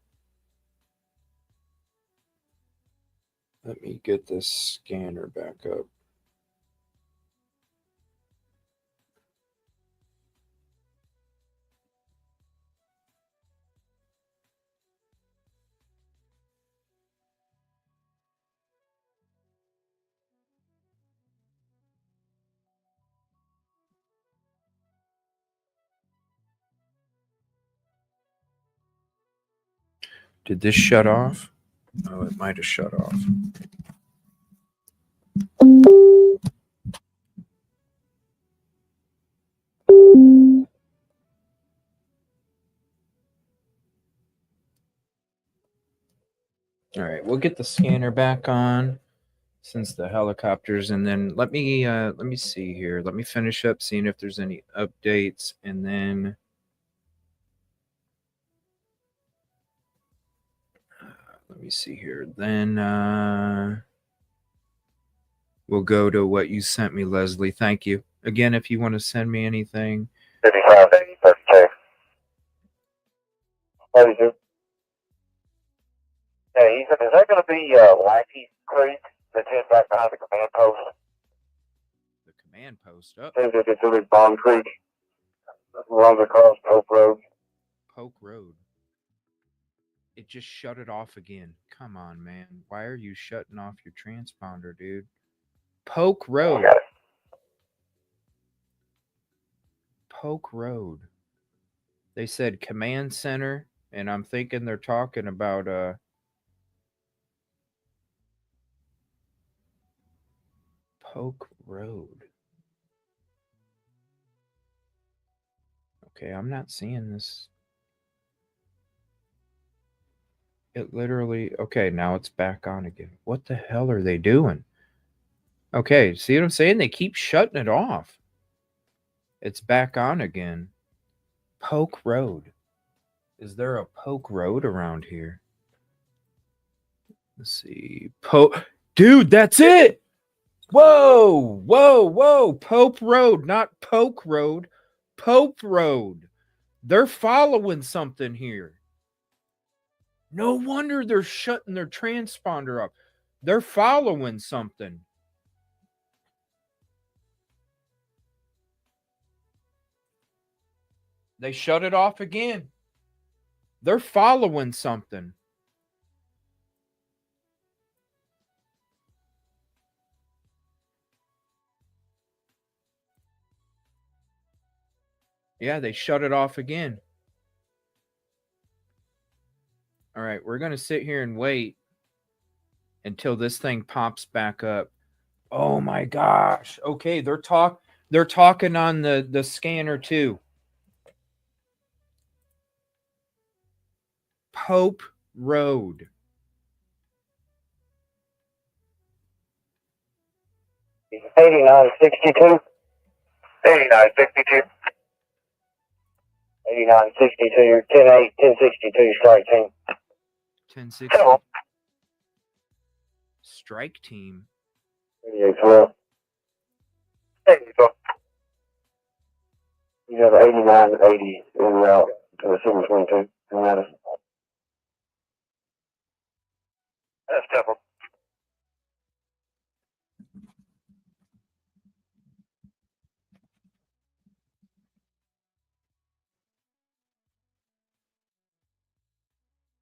[SPEAKER 4] Let me get this scanner back up. Did this shut off? Oh, it might have shut off. All right, we'll get the scanner back on since the helicopters, and then let me see here. Let me finish up seeing if there's any updates, and then let me see here. Then we'll go to what you sent me, Leslie. Thank you again. If you want to send me anything.
[SPEAKER 2] 55, 32. 32. Hey, Ethan, is that going to be Lackey Creek that's in back behind the command post?
[SPEAKER 4] The command post up.
[SPEAKER 2] It's really Bond Creek. Runs across Pope Road.
[SPEAKER 4] Poke Road. It just shut it off again. Come on, man. Why are you shutting off your transponder, dude? Poke Road. Poke Road. They said command center, and I'm thinking they're talking about Poke Road. Okay, I'm not seeing this. It literally, okay, now it's back on again. What the hell are they doing? Okay, see what I'm saying? They keep shutting it off. It's back on again. Poke Road. Is there a Poke Road around here? Let's see. Dude, that's it! Whoa, whoa, whoa. Pope Road, not Poke Road. Pope Road. They're following something here. No wonder they're shutting their transponder up. They're following something. They shut it off again. They're following something. Yeah, they shut it off again. All right, we're going to sit here and wait until this thing pops back up. Oh my gosh. Okay, they're talking on the scanner too. Pope Road.
[SPEAKER 2] $89.62. $89.62. 89.62. 10-8, 10-62 strike team.
[SPEAKER 4] 10-60. Strike team.
[SPEAKER 2] 38-12. There you go. You have 89-80 en route to the 722 in Madison. That's Temple.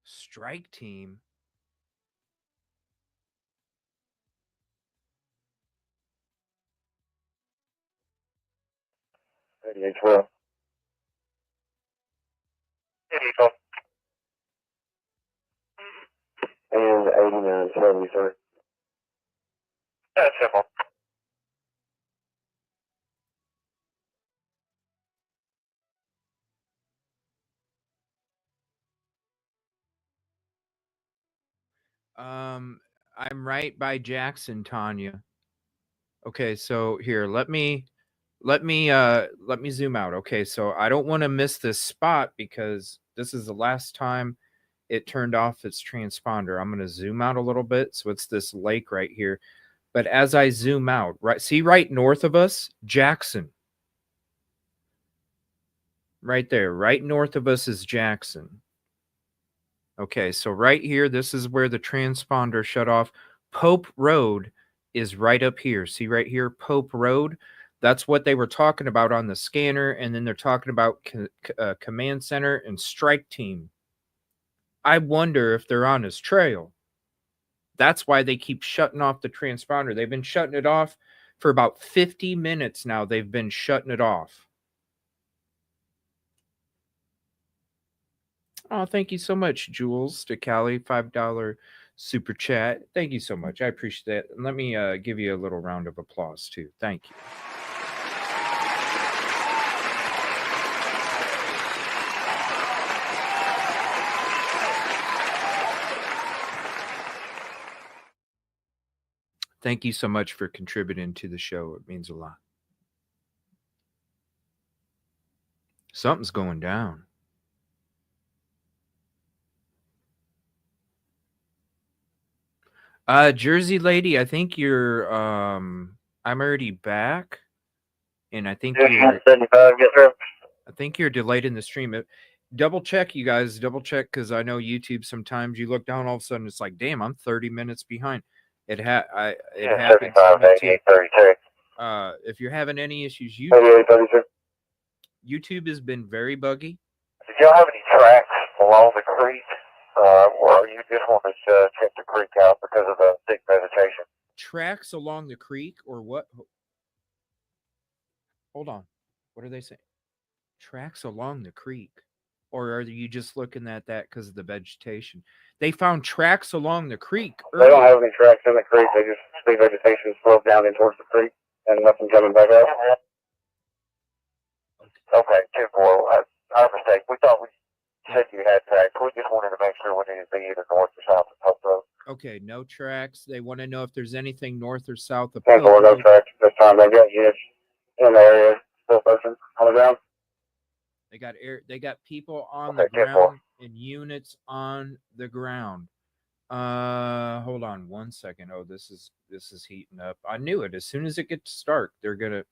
[SPEAKER 4] Strike team.
[SPEAKER 2] And 89.73. That's simple.
[SPEAKER 4] I'm right by Jackson, Tanya. Okay, so here, let me zoom out. Okay, so I don't want to miss this spot because this is the last time it turned off its transponder. I'm going to zoom out a little bit. So it's this lake right here. But as I zoom out, right north of us, Jackson. Right there, right north of us is Jackson. Okay, so right here, this is where the transponder shut off. Pope Road is right up here. See right here, Pope Road. That's what they were talking about on the scanner. And then they're talking about command center and strike team. I wonder if they're on his trail. That's why they keep shutting off the transponder. They've been shutting it off for about 50 minutes now. They've been shutting it off. Oh, thank you so much, Jules DeCali, $5 super chat. Thank you so much. I appreciate that. And let me give you a little round of applause, too. Thank you. Thank you so much for contributing to the show. It means a lot. Something's going down. Jersey lady, I think you're I'm already back. And I think you're
[SPEAKER 2] 75, get through.
[SPEAKER 4] I think you're delayed in the stream. Double check, you guys. Double check, because I know YouTube sometimes you look down, all of a sudden it's like, damn, I'm 30 minutes behind. It happens.
[SPEAKER 2] 75, 88, 32.
[SPEAKER 4] If you're having any issues,
[SPEAKER 2] 88, 32.
[SPEAKER 4] YouTube has been very buggy.
[SPEAKER 2] Did y'all have any tracks along the creek? Or you just wanted to check the creek out because of the thick vegetation?
[SPEAKER 4] Tracks along the creek or what? Hold on. What are they saying? Tracks along the creek. Or are you just looking at that because of the vegetation? They found tracks along the creek
[SPEAKER 2] earlier. They don't have any tracks in the creek. They just see vegetation slope down in towards the creek and nothing coming back up. Okay, 2-4. Our mistake. We thought we said you had tracks. We just wanted to make sure we needed to be either north or south of Pope Road.
[SPEAKER 4] Okay, no tracks. They want to know if there's anything north or south of
[SPEAKER 2] Pope Road. No tracks this time. They got units in the area. Still searching on the ground.
[SPEAKER 4] They got people on the ground and units on the ground. Hold on 1 second. Oh, this is heating up. I knew it. As soon as it gets dark, they're gonna.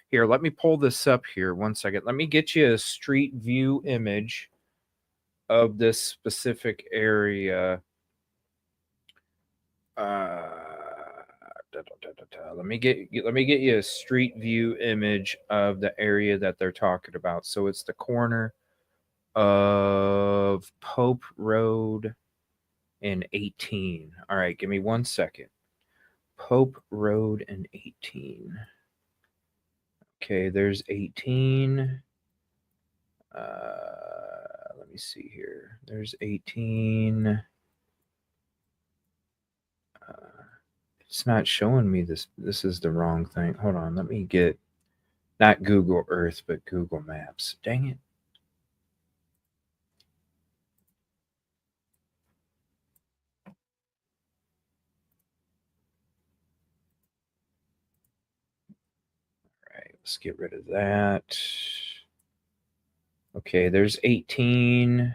[SPEAKER 4] Here, let me pull this up here 1 second. Let me get you a street view image of this specific area. Let me get you a street view image of the area that they're talking about. So it's the corner of Pope Road and 18. All right, give me 1 second. Pope Road and 18. Okay, there's 18. Let me see here. There's 18. It's not showing me this. This is the wrong thing. Hold on. Let me get not Google Earth, but Google Maps. Dang it. All right. Let's get rid of that. Okay. There's 18.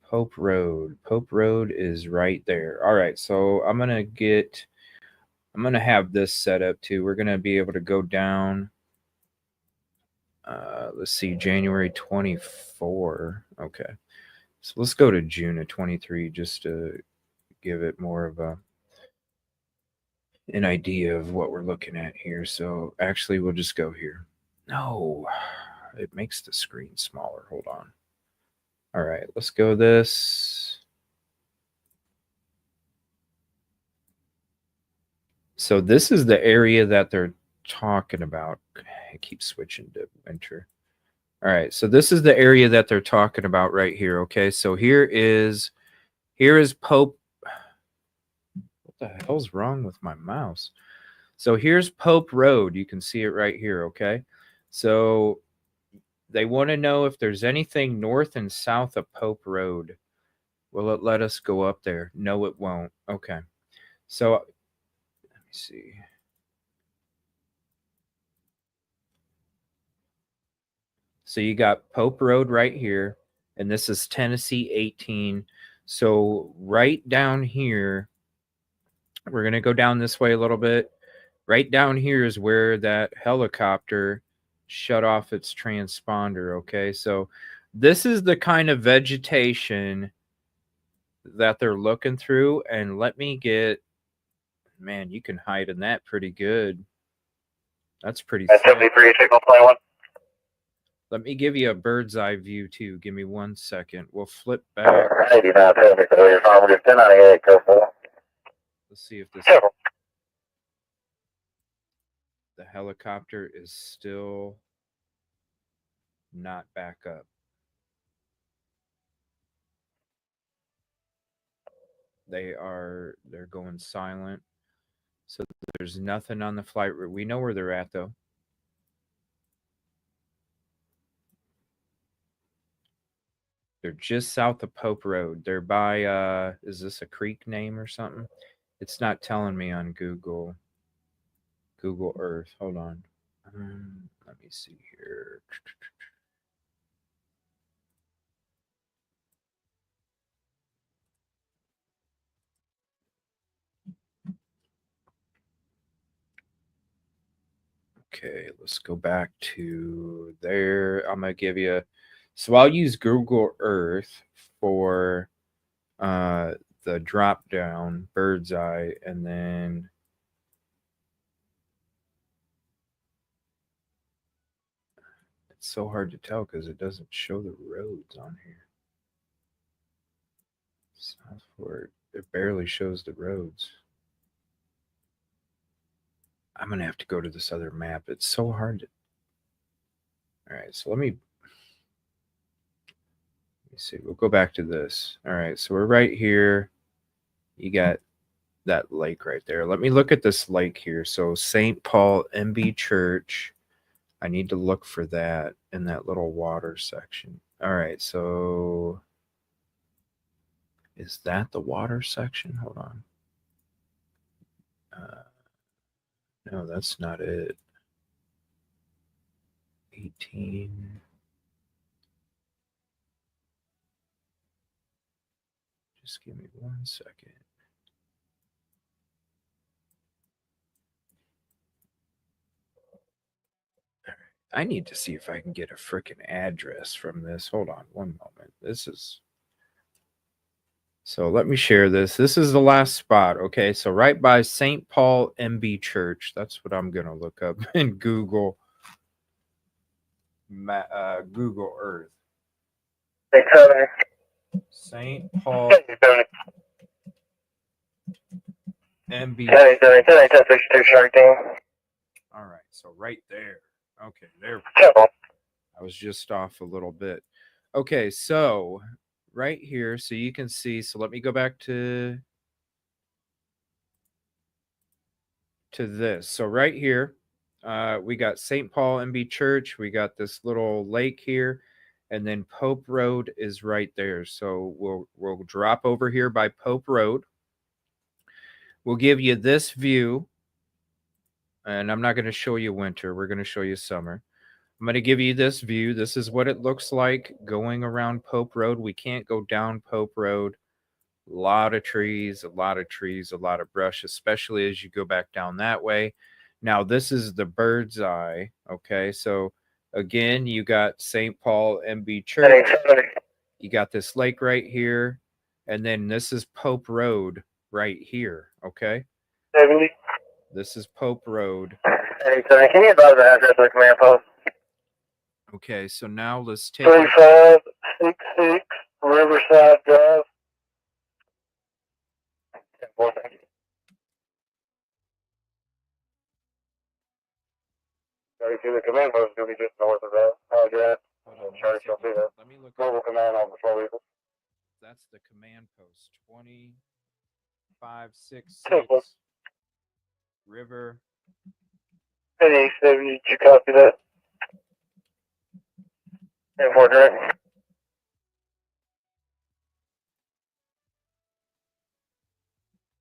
[SPEAKER 4] Pope Road. Pope Road is right there. All right. So I'm going to have this set up too. We're going to be able to go down. Let's see, January 24. Okay. So let's go to June of 23 just to give it more of an idea of what we're looking at here. So actually, we'll just go here. No, it makes the screen smaller. Hold on. All right, let's go this. So this is the area that they're talking about. I keep switching to winter. All right, so this is the area that they're talking about right here. Okay, so here is Pope. What the hell's wrong with my mouse? So here's Pope Road. You can see it right here. Okay, so they want to know if there's anything north and south of Pope Road. Will it let us go up there? No, it won't. Okay. So let me see. So you got Pope Road right here, and this is Tennessee 18. So right down here, we're going to go down this way a little bit. Right down here is where that helicopter shut off its transponder. Okay, so this is the kind of vegetation that they're looking through. And let me get Man, you can hide in that pretty good. That's pretty
[SPEAKER 2] At
[SPEAKER 4] thick.
[SPEAKER 2] 73, signal 21.
[SPEAKER 4] Let me give you a bird's eye view too. Give me 1 second. We'll flip back.
[SPEAKER 2] 89, technical, your farmer, just 1098, careful.
[SPEAKER 4] Let's see if this
[SPEAKER 2] Careful.
[SPEAKER 4] the helicopter is still not back up. They're going silent. So there's nothing on the flight route. We know where they're at though. They're just south of Pope Road. They're by is this a creek name or something? It's not telling me on Google Earth. Hold on. Let me see here. Okay, let's go back to there. I'm gonna give you. So I'll use Google Earth for the drop down bird's eye, and then it's so hard to tell because it doesn't show the roads on here. Southward, it barely shows the roads. I'm gonna have to go to this other map. It's so hard to. All right, so let me see. We'll go back to this. All right, so we're right here. You got that lake right there. Let me look at this lake here. So St. Paul MB Church. I need to look for that in that little water section. All right, so is that the water section? Hold on. No, that's not it. 18. Just give me 1 second. All right. I need to see if I can get a freaking address from this. Hold on one moment. This is. So let me share this. This is the last spot. Okay, so right by St. Paul MB Church. That's what I'm gonna look up in Google Earth. St. Paul MB. All right, so right there. Okay, there. I was just off a little bit. Okay, so right here, so you can see. So let me go back to this. So right here, we got St. Paul MB Church. We got this little lake here, and then Pope Road is right there. So we'll drop over here by Pope Road. We'll give you this view, and I'm not going to show you winter. We're going to show you summer. I'm going to give you this view. This is what it looks like going around Pope Road. We can't go down Pope Road. A lot of trees, a lot of brush, especially as you go back down that way. Now, this is the bird's eye. Okay, so again, you got St. Paul MB Church. You got this lake right here. And then this is Pope Road right here. Okay.
[SPEAKER 2] 70.
[SPEAKER 4] This is Pope Road.
[SPEAKER 2] Hey, sorry, can you advise the address of the command post?
[SPEAKER 4] Okay, so now let's take
[SPEAKER 2] 3566 Riverside Drive. The command post is going to be just north of that. Address.
[SPEAKER 4] Let me look.
[SPEAKER 2] Global command on the floor.
[SPEAKER 4] That's the command post. 2566 River.
[SPEAKER 2] Hey, 70, did you copy that? Import direct.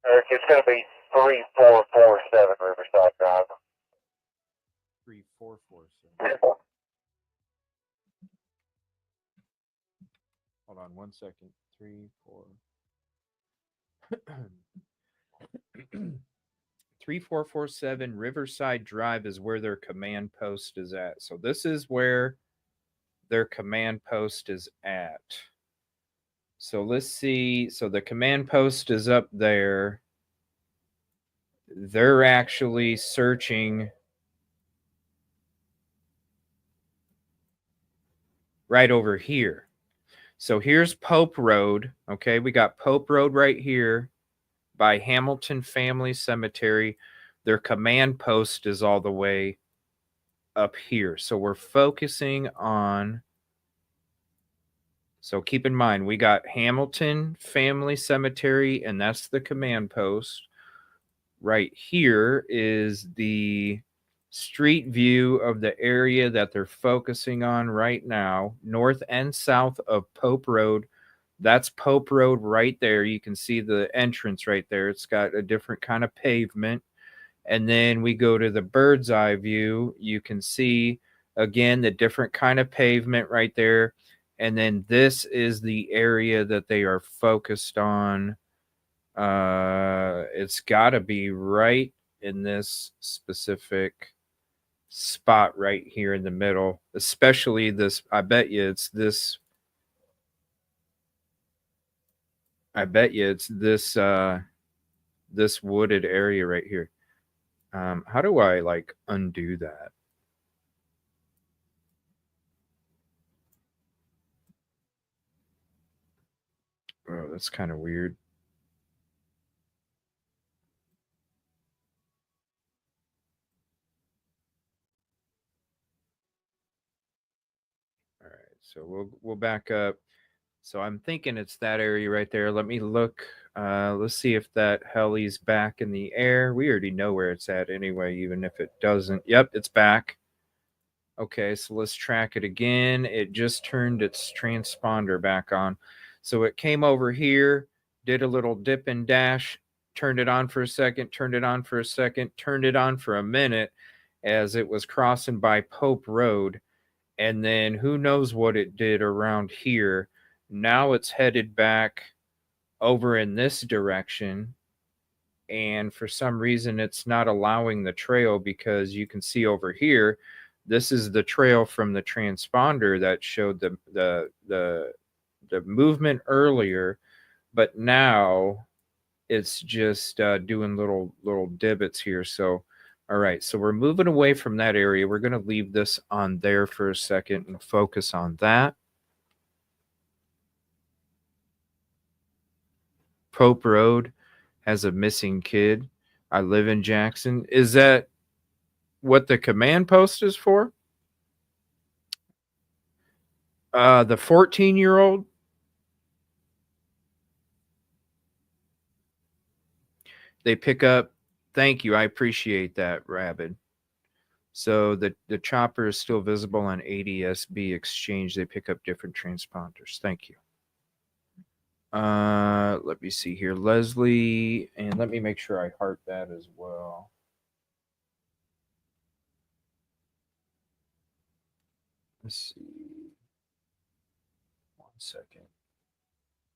[SPEAKER 2] Eric, it's going to be 3447 Riverside Drive.
[SPEAKER 4] 3447. Hold on 1 second. 3447 Riverside Drive is where their command post is at. So this is where their command post is at. So let's see. So the command post is up there. they're actually searching right over here. So here's Pope Road. Okay, we got Pope Road right here by Hamilton Family Cemetery. Their command post is all the way up here. So we're focusing on, so keep in mind, we got Hamilton Family Cemetery, and that's the command post. Right here is the street view of the area that they're focusing on right now, north and south of Pope Road. That's Pope Road right there. You can see the entrance right there. It's got a different kind of pavement. And then we go to the bird's eye view. You can see, again, the different kind of pavement right there. And then this is the area that they are focused on. It's got to be right in this specific spot right here in the middle, especially this. I bet you it's this. I bet you it's this this wooded area right here. How do I like undo that? Oh, that's kind of weird. All right, so we'll back up. So I'm thinking it's that area right there. Let me look. Let's see if that heli's back in the air. We already know where it's at anyway, even if it doesn't. Yep, it's back. Okay, so let's track it again. It just turned its transponder back on. So it came over here, did a little dip and dash, turned it on for a second, turned it on for a second, turned it on for a minute as it was crossing by Pope Road. And then who knows what it did around here. Now it's headed back over in this direction. And for some reason, it's not allowing the trail because you can see over here, this is the trail from the transponder that showed the movement earlier, but now it's just doing little divots here. So, all right, so we're moving away from that area. We're going to leave this on there for a second and focus on that. Pope Road has a missing kid. I live in Jackson. Is that what the command post is for? The 14-year-old. They pick up. Thank you. I appreciate that, Rabid. So the chopper is still visible on ADSB exchange. They pick up different transponders. Thank you. Let me see here. Leslie, and let me make sure I heart that as well. Let's see. 1 second.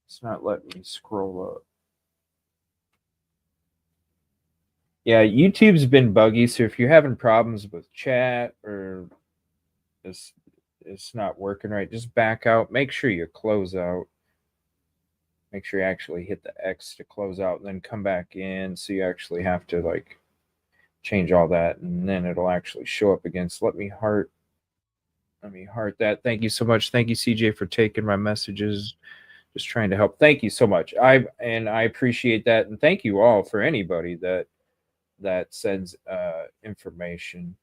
[SPEAKER 4] It's not letting me scroll up. Yeah, YouTube's been buggy, so if you're having problems with chat or it's not working right, just back out. Make sure you close out. Make sure you actually hit the X to close out and then come back in. So you actually have to like change all that and then it'll actually show up again. So let me heart that. Thank you so much. Thank you, CJ, for taking my messages. Just trying to help. Thank you so much. I appreciate that. And thank you all for anybody that sends information.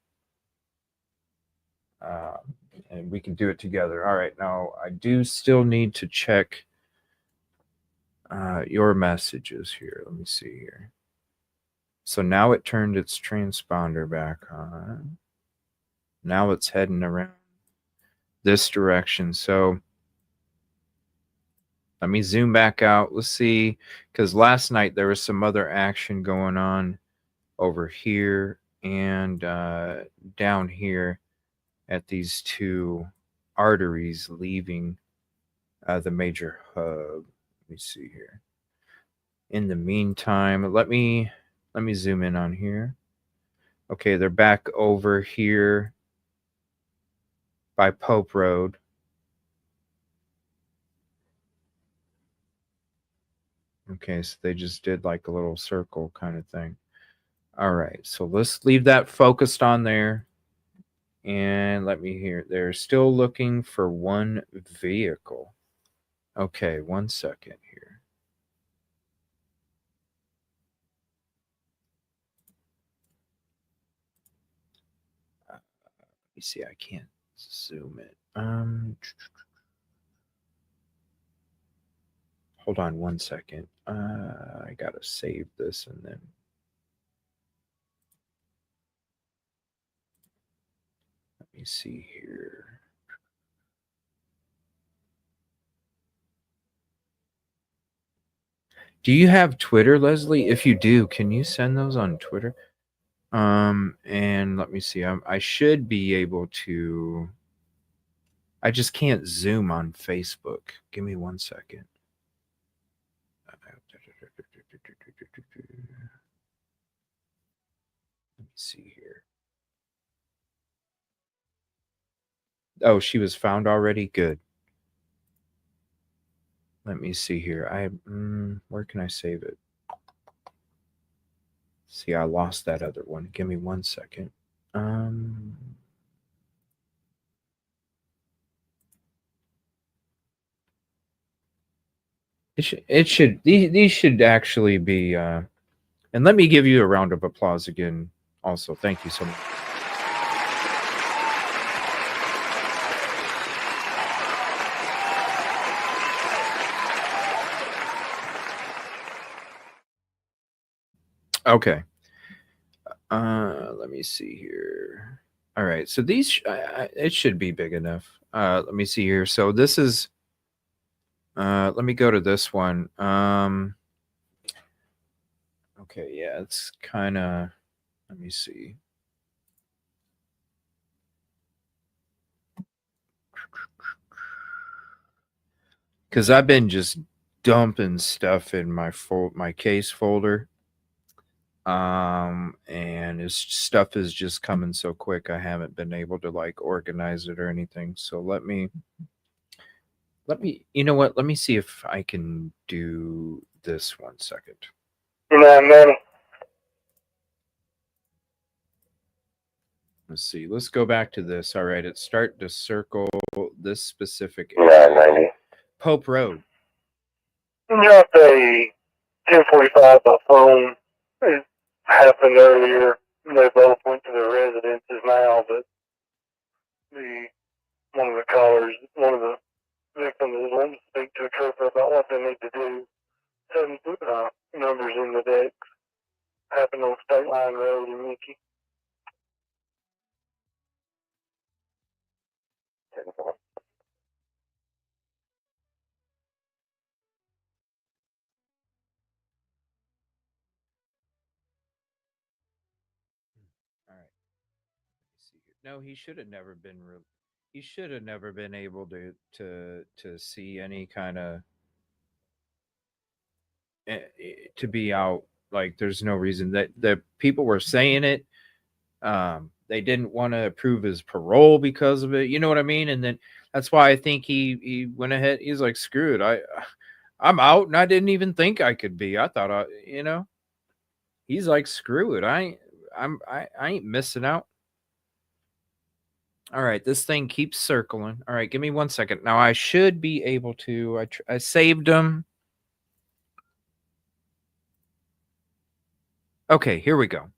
[SPEAKER 4] And we can do it together. All right. Now I do still need to check your messages here. Let me see here. So now it turned its transponder back on. Now it's heading around this direction. So let me zoom back out. Let's see, because last night there was some other action going on over here and down here at these two arteries leaving the major hub. Let me see here. In the meantime, let me zoom in on here. Okay, they're back over here by Pope Road. Okay, so they just did like a little circle kind of thing. All right, so let's leave that focused on there. And let me hear. They're still looking for one vehicle. Okay, 1 second here. Let me see. I can't zoom it. Hold on 1 second. I gotta save this and then. Let me see here. Do you have Twitter, Leslie? If you do, can you send those on Twitter? And let me see. I should be able to. I just can't zoom on Facebook. Give me 1 second. Let me see here. Oh, she was found already? Good. Let me see here. Where can I save it? See, I lost that other one. Give me 1 second. These should actually be and let me give you a round of applause again also. Thank you so much. Okay. Let me see here. All right. So these, it should be big enough. Let me see here. So this is, let me go to this one. Okay. Yeah, it's kind of, let me see. Because I've been just dumping stuff in my case folder. And his stuff is just coming so quick. I haven't been able to like organize it or anything. So let me, you know what? Let me see if I can do this 1 second. Let's see. Let's go back to this. All right. It's starting to circle this specific area. Pope Road.
[SPEAKER 2] Dropped a 1045 by phone. It happened earlier. They both went to their residences now, but one of the victims is wanting to speak to a trooper about what they need to do. Some numbers in the decks. Happened on State Line Road in Mickey.
[SPEAKER 4] All right. No, he should have never been he should have never been able to see any kind of to be out. Like there's no reason that the people were saying it. They didn't want to approve his parole because of it. You know what I mean? And then that's why I think he went ahead. He's like, screw it. I'm out, and I didn't even think I could be. I thought he's like, screw it. I ain't missing out. All right, this thing keeps circling. All right, give me 1 second. Now I should be able to. I saved them. Okay, here we go.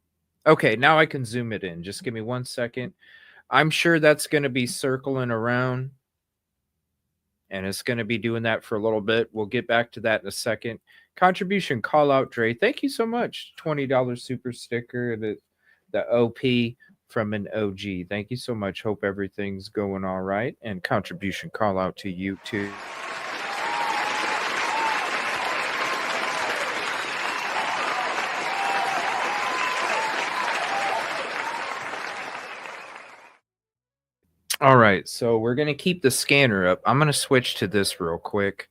[SPEAKER 4] Okay, now I can zoom it in. Just give me 1 second. I'm sure that's going to be circling around. And it's going to be doing that for a little bit. We'll get back to that in a second. Contribution call out, Dre. Thank you so much. $20 super sticker. The OP from an OG. Thank you so much. Hope everything's going all right. And contribution call out to you too. All right, so we're going to keep the scanner up. I'm going to switch to this real quick.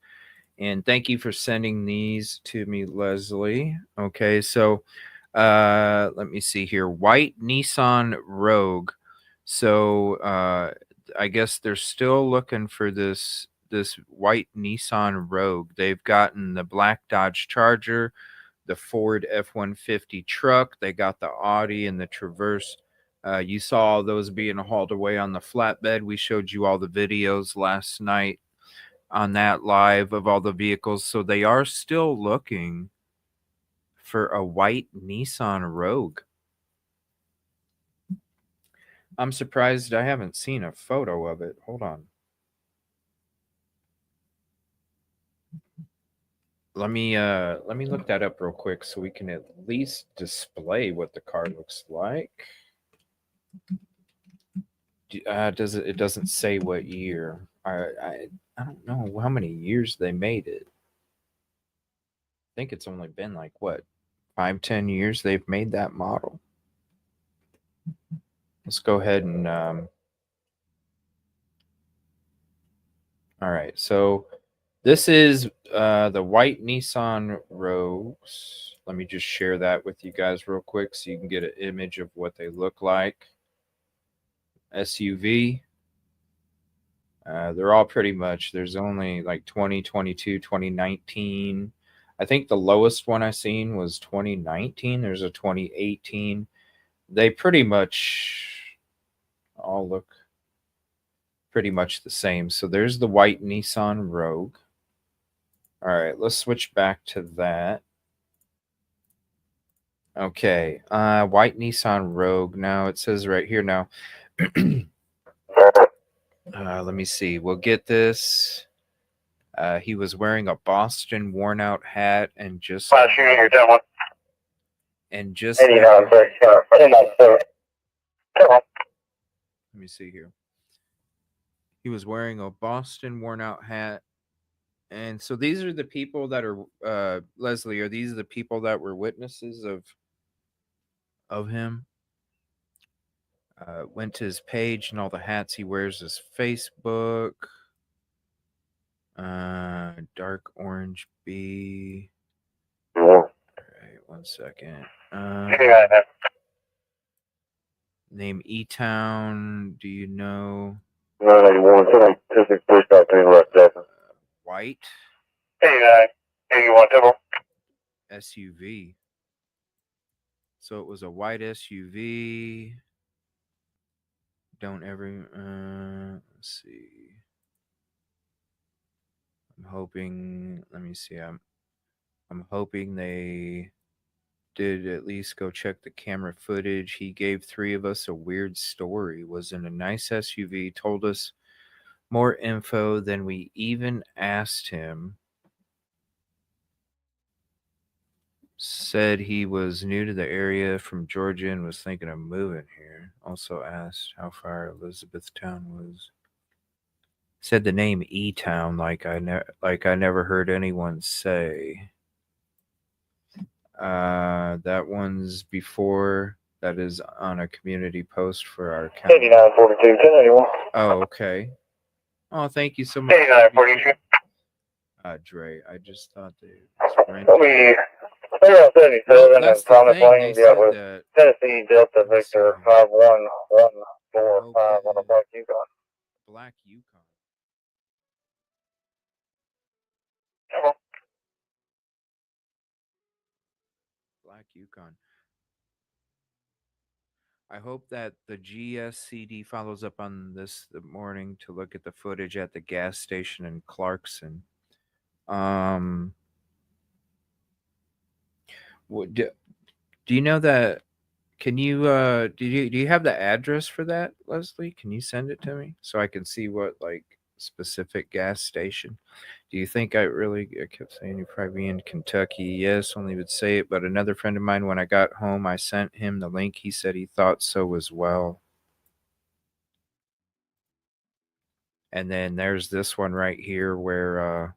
[SPEAKER 4] And thank you for sending these to me, Leslie. Okay, so let me see here. White Nissan Rogue. So I guess they're still looking for this white Nissan Rogue. They've gotten the black Dodge Charger, the Ford F-150 truck. They got the Audi and the Traverse. You saw all those being hauled away on the flatbed. We showed you all the videos last night on that live of all the vehicles. So they are still looking for a white Nissan Rogue. I'm surprised I haven't seen a photo of it. Hold on. Let me look that up real quick so we can at least display what the car looks like. It doesn't say what year. I don't know how many years they made it. I think it's only been like what, 5-10 years they've made that model. Let's go ahead and all right, so this is the white Nissan Rogues. Let me just share that with you guys real quick so you can get an image of what they look like. SUV. They're all pretty much, there's only like 2022, 2019. I think the lowest one I seen was 2019. There's a 2018. They pretty much all look pretty much the same. So there's the white Nissan Rogue. All right, let's switch back to that. Okay, white Nissan Rogue. Now it says right here now. Let me see. We'll get this. He was wearing a Boston worn-out hat and just. And just. Let me see here. He was wearing a Boston worn-out hat. And so these are the people that are, Leslie, are these the people that were witnesses of him? Went to his page and all the hats he wears, his Facebook. Dark orange B. All right, 1 second. Name E-Town, do you know? White. SUV. So it was a white SUV. Don't ever, let's see. I'm hoping, let me see. I'm hoping they did at least go check the camera footage. He gave 3 of us a weird story. Was in a nice SUV, told us more info than we even asked him. Said he was new to the area from Georgia and was thinking of moving here. Also asked how far Elizabethtown was. Said the name E-Town like I never heard anyone say. That one's before. That is on a community post for our account.
[SPEAKER 2] 8942 1081.
[SPEAKER 4] Oh, okay. Oh, thank you so much.
[SPEAKER 2] 8942.
[SPEAKER 4] Dre, I just thought they.
[SPEAKER 2] They're on 77
[SPEAKER 4] Well,
[SPEAKER 2] and Promise Lanes, yeah, with
[SPEAKER 4] that,
[SPEAKER 2] Tennessee Delta Victor 51145 on a black Yukon.
[SPEAKER 4] Black Yukon. Black Yukon. I hope that the GSCD follows up on this the morning to look at the footage at the gas station in Clarkson. What do you know that? Can you do you have the address for that, Leslie? Can you send it to me so I can see what like specific gas station? Do you think I kept saying you'd probably be in Kentucky? Yes, only would say it, but another friend of mine, when I got home, I sent him the link. He said he thought so as well. And then there's this one right here where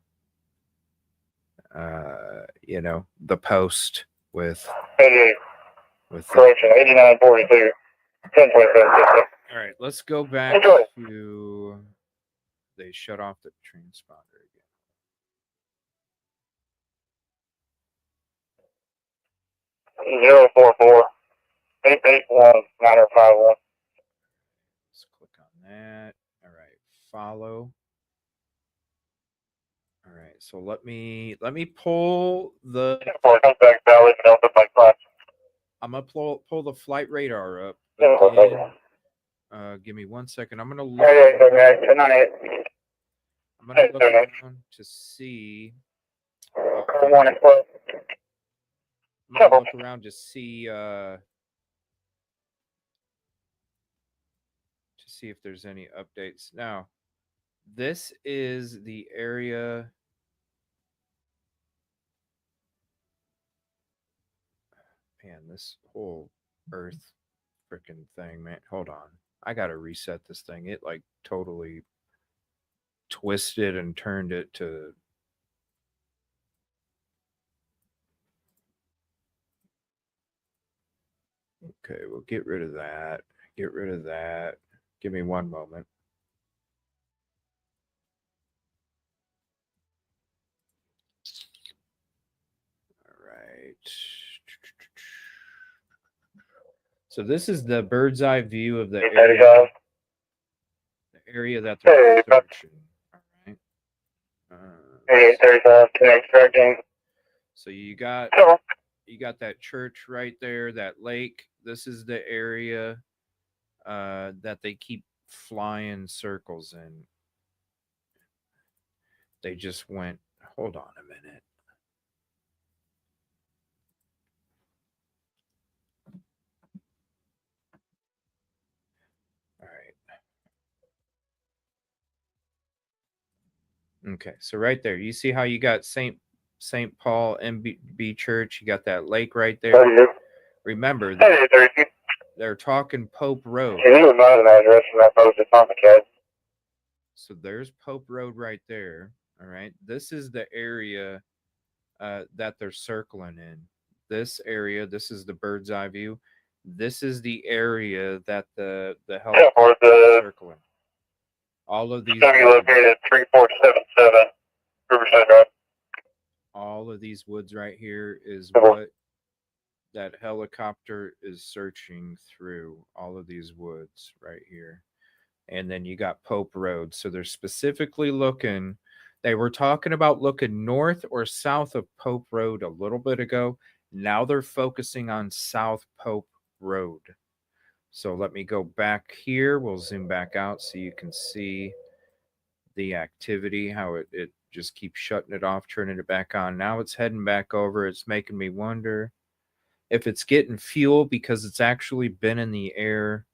[SPEAKER 4] you know, the post with
[SPEAKER 2] 88.
[SPEAKER 4] With
[SPEAKER 2] correction, 8942. 10.5.
[SPEAKER 4] All right, let's go back to. They shut off the transponder again.
[SPEAKER 2] 044 881 9051.
[SPEAKER 4] Let's click on that. All right, follow. All right, so let me pull the. I'm gonna pull the flight radar up again. Give me 1 second. I'm gonna look. I'm gonna look around to see. I'm gonna look around to see if there's any updates. Now, this is the area. Man, this whole Earth freaking thing, man. Hold on. I gotta reset this thing. It like totally twisted and turned it to. Okay, we'll get rid of that. Get rid of that. Give me one moment. All right. So this is the bird's eye view of the area that they're searching. All right. So you got that church right there, that lake. This is the area that they keep flying circles in. They just went. Hold on a minute. All right. Okay, so right there, you see how you got St. Paul MB Church. You got that lake right there. Remember, they're talking Pope Road. So there's Pope Road right there. All right. This is the area that they're circling in. This area, this is the bird's eye view. This is the area that the helicopter is circling. All of these located 3477 Riverside Drive. All of these woods right here is what that helicopter is searching through. All of these woods right here. And then you got Pope Road. So they're specifically looking. They were talking about looking north or south of Pope Road a little bit ago. Now they're focusing on South Pope Road. So let me go back here. We'll zoom back out so you can see the activity, how it just keeps shutting it off, turning it back on. Now it's heading back over. It's making me wonder if it's getting fuel because it's actually been in the air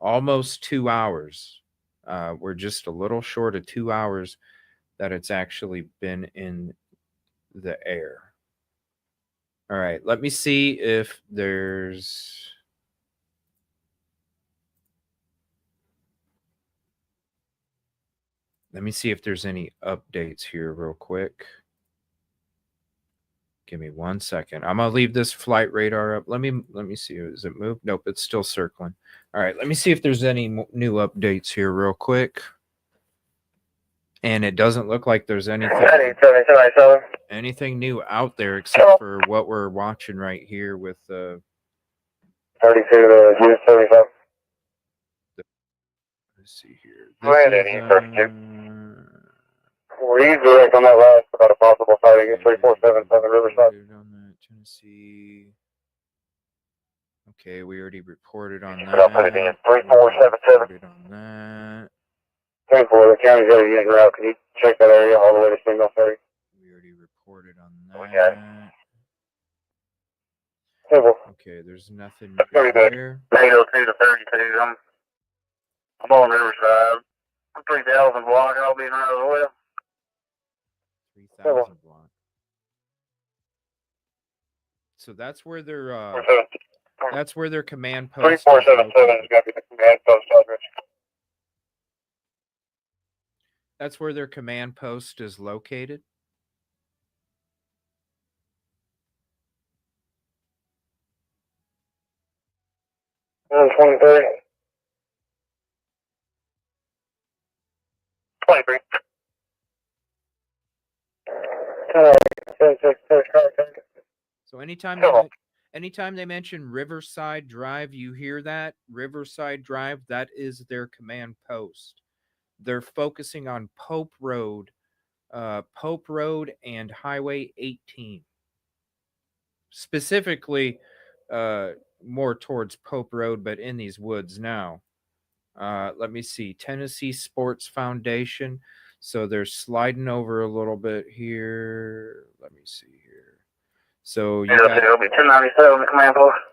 [SPEAKER 4] almost 2 hours. We're just a little short of 2 hours that it's actually been in the air. All right, let me see if there's... Let me see if there's any updates here real quick. Give me 1 second. I'm gonna leave this flight radar up. Let me see. Is it moved? Nope, it's still circling. All right, let me see if there's any new updates here real quick. And it doesn't look like there's anything new out there except for what we're watching right here with the 32 to 75. Let's see here. We're direct on that last about a possible sighting at 3477 Riverside. Tennessee. Okay, we already reported on that. I'll put it in 3477. On that. 24, the county's already in route. Can you check that area all the way to Signal 30? We already reported on that. Okay, there's nothing there. 802 to 32. I'm on Riverside. I'm 3,000 block. I'll be in right as well. 3,000 block. So that's where their command post. 3477 is going to be the command post address. That's where their command post is located. On 23. 23. So anytime they mention Riverside Drive, you hear that Riverside Drive, that is their command post. they're focusing on Pope Road and Highway 18. Specifically, more towards Pope Road, but in these woods now. Let me see. Tennessee Sports Foundation. So they're sliding over a little bit here. Let me see here. So you got,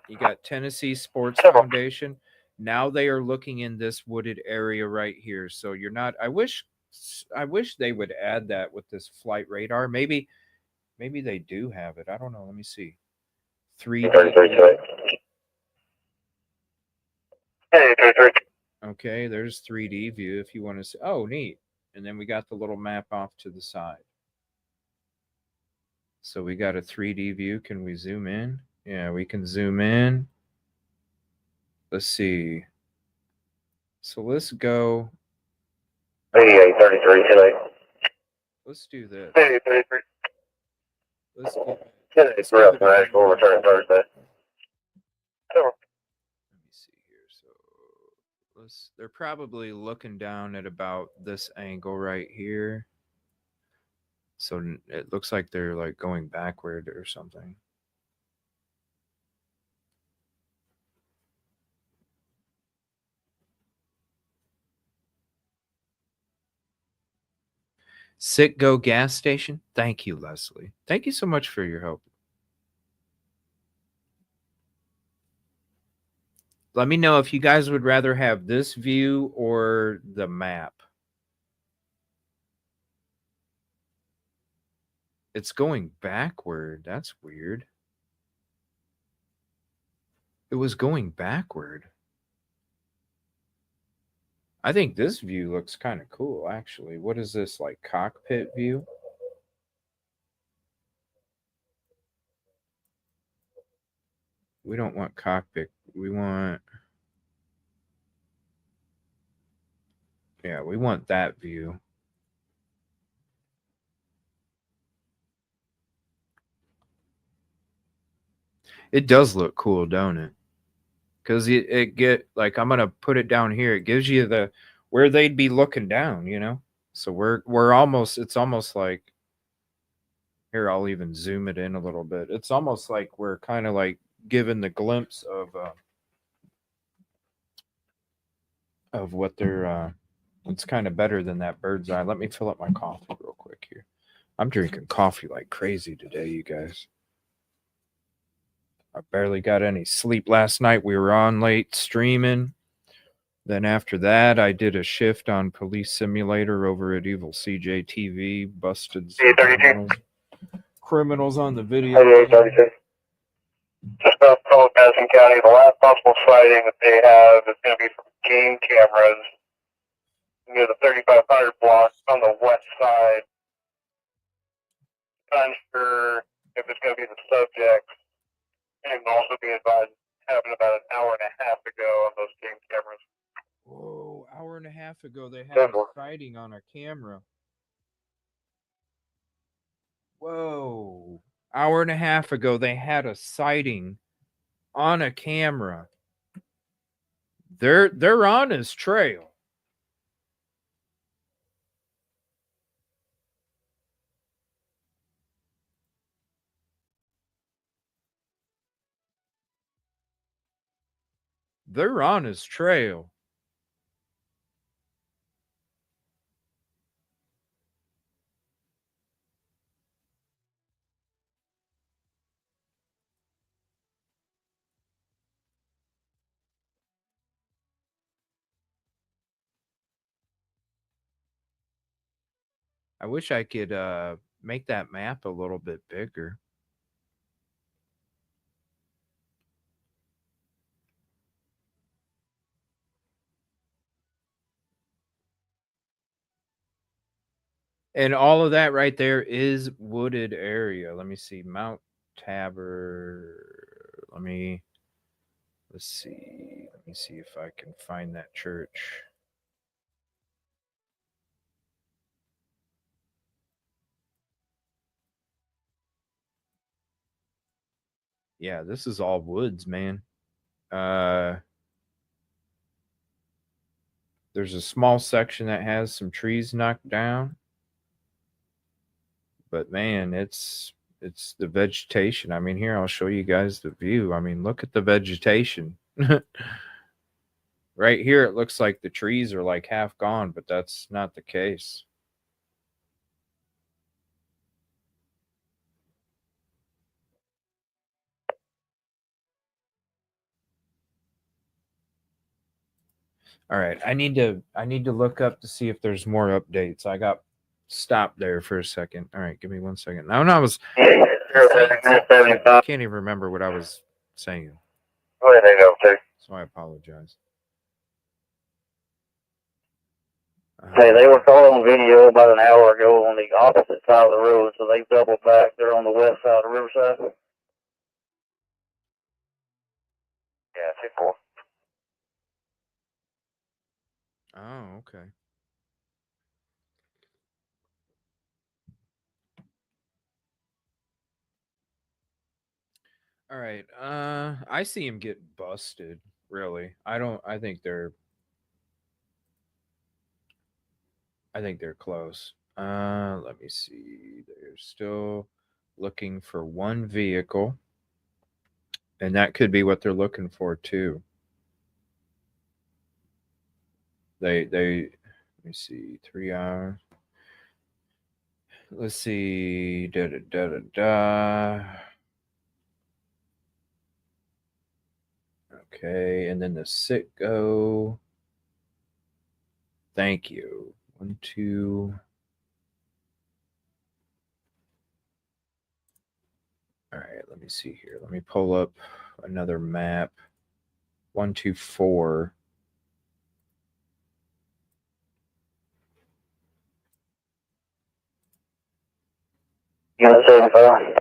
[SPEAKER 4] you got Tennessee Sports Foundation. Now they are looking in this wooded area right here. So you're not. I wish they would add that with this flight radar. Maybe they do have it. I don't know. Let me see. 3D. Okay, there's 3D view if you want to see. Oh, neat. And then we got the little map off to the side. So we got a 3D view. Can we zoom in? Yeah, we can zoom in. Let's see. So let's go.
[SPEAKER 2] 8833 today.
[SPEAKER 4] Let's do this.
[SPEAKER 2] 8833.
[SPEAKER 4] Let's do
[SPEAKER 2] Today's rough, man. We'll return Thursday.
[SPEAKER 4] Let me see here. So they're probably looking down at about this angle right here. So it looks like they're like going backward or something. Citgo gas station. Thank you, Leslie. Thank you so much for your help. Let me know if you guys would rather have this view or the map. It's going backward. That's weird. It was going backward. I think this view looks kind of cool, actually. What is this, like cockpit view? We don't want cockpit. We want... Yeah, we want that view. It does look cool, don't it? Because it get like, I'm gonna put it down here. It gives you the where they'd be looking down, you know. So we're almost. It's almost like here. I'll even zoom it in a little bit. It's almost like we're kind of like given the glimpse of what they're. It's kind of better than that bird's eye. Let me fill up my coffee real quick here. I'm drinking coffee like crazy today, you guys. I barely got any sleep last night. We were on late streaming. Then after that, I did a shift on Police Simulator over at EvilleCJ TV. Busted some criminals on the video.
[SPEAKER 2] 8832. Just about told Madison County, the last possible sighting that they have is going to be from game cameras near the 3500 block on the west side. I'm sure if it's going to be the subjects. And also be advised, happened about an hour and a half ago on those game cameras.
[SPEAKER 4] Whoa, hour and a half ago they had a sighting on a camera. Whoa. Hour and a half ago they had a sighting on a camera. They're on his trail. They're on his trail. I wish I could make that map a little bit bigger. And all of that right there is wooded area. Let me see. Mount Tabor. Let's see. Let me see if I can find that church. Yeah, this is all woods, man. There's a small section that has some trees knocked down. But man, it's the vegetation. I mean, here I'll show you guys the view. I mean, look at the vegetation. Right here it looks like the trees are like half gone, but that's not the case. All right, I need to look up to see if there's more updates. I got stopped there for a second. All right, give me 1 second. Now, when I was I can't even remember what I was saying.
[SPEAKER 2] Where they go to?
[SPEAKER 4] So I apologize.
[SPEAKER 2] Hey, they were caught on video about an hour ago on the opposite side of the road, so they doubled back. They're on the west side of Riverside. Yeah, 2-4.
[SPEAKER 4] Oh, okay. All right. I see him get busted, really. I think they're close. Let me see. They're still looking for one vehicle. And that could be what they're looking for too. They let me see, 3 hours. Let's see. Okay, and then the Sitgo. Thank you. 1, 2. All right, let me see here. Let me pull up another map. 1, 2, 4.
[SPEAKER 2] Unit 75.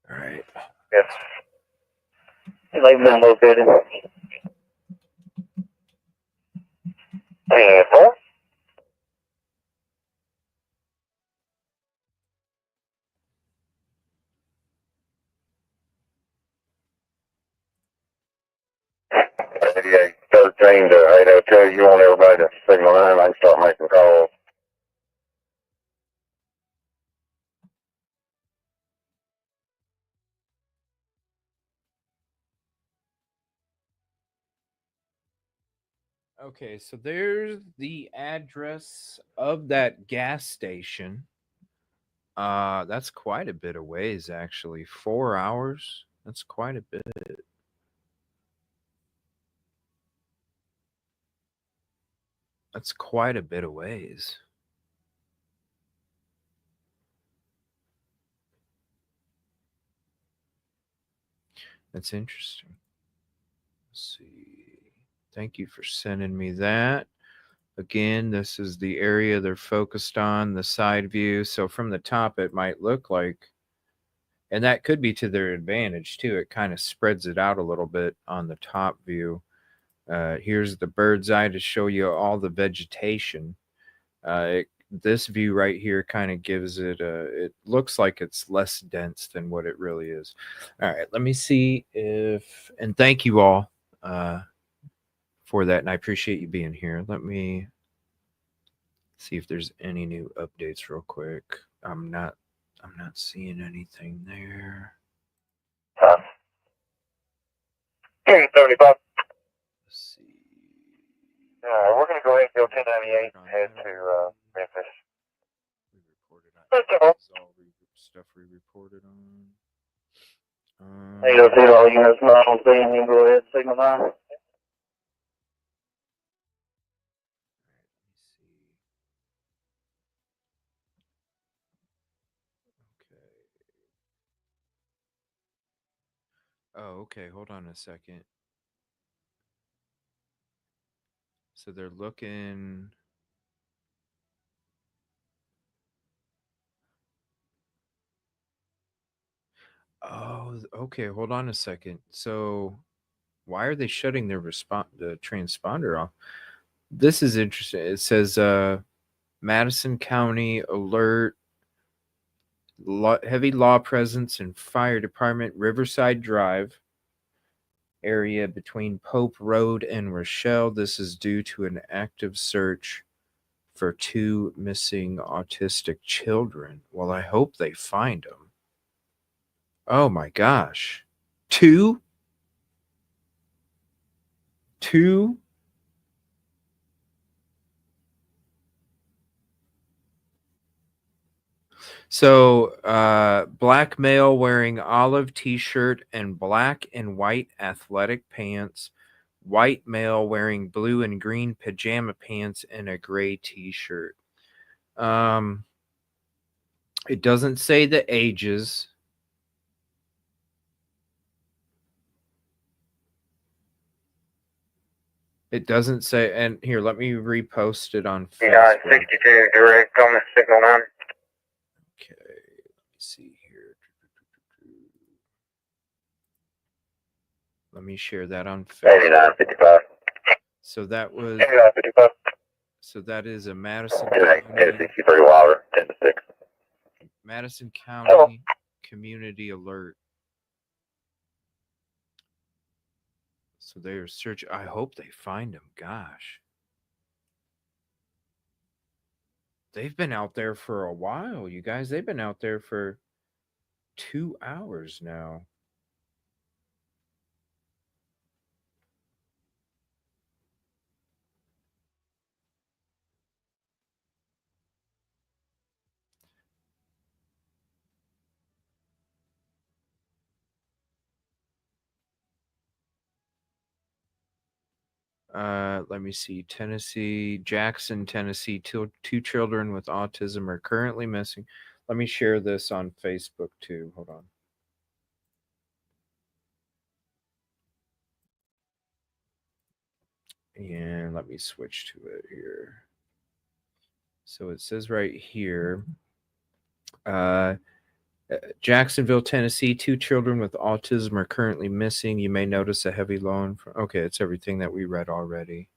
[SPEAKER 4] All right.
[SPEAKER 2] Yes. They've been located. Hey, 4. Yeah, 13 to 802. You want everybody to signal in. I can start making calls.
[SPEAKER 4] Okay, so there's the address of that gas station. That's quite a bit of ways, actually. 4 hours. That's quite a bit. That's quite a bit of ways. That's interesting. Let's see. Thank you for sending me that. Again, this is the area they're focused on, the side view. So from the top, it might look like, and that could be to their advantage too. It kind of spreads it out a little bit on the top view. Here's the bird's eye to show you all the vegetation. This view right here kind of gives it it looks like it's less dense than what it really is. All right, let me see if, and thank you all for that, and I appreciate you being here. Let me see if there's any new updates real quick. I'm not seeing anything there.
[SPEAKER 2] 75. Let's see. We're going to go ahead and go 1098 and head to Memphis.
[SPEAKER 4] We reported on. This is all stuff we reported on.
[SPEAKER 2] 802, all units not on scene. You can go ahead and signal 9.
[SPEAKER 4] Oh, okay. Hold on a second. So they're looking. Oh, okay. Hold on a second. So why are they shutting the transponder off? This is interesting. It says Madison County alert, heavy law presence in fire department, Riverside Drive. area between Pope Road and Rochelle. This is due to an active search for 2 missing autistic children. Well, I hope they find them. Oh my gosh. 2? 2? So, black male wearing olive t-shirt and black and white athletic pants. White male wearing blue and green pajama pants and a gray t-shirt. It doesn't say the ages. It doesn't say, and here, let me repost it on Facebook.
[SPEAKER 2] 62, direct on the signal 9.
[SPEAKER 4] Okay, let me see here. Let me share that on Facebook.
[SPEAKER 2] 8955.
[SPEAKER 4] So that was,
[SPEAKER 2] 8955.
[SPEAKER 4] so that is a Madison
[SPEAKER 2] Direct
[SPEAKER 4] County,
[SPEAKER 2] 63 Wilder, 10 to 6.
[SPEAKER 4] Madison County Community Alert. So they are searching. I hope they find him. Gosh. They've been out there for a while, you guys. They've been out there for 2 hours now. Let me see. Tennessee, Jackson, Tennessee. 2 children with autism are currently missing. Let me share this on Facebook too. Hold on. And let me switch to it here. So it says right here, Jacksonville, Tennessee, 2 children with autism are currently missing. You may notice a heavy loan. Okay, it's everything that we read already.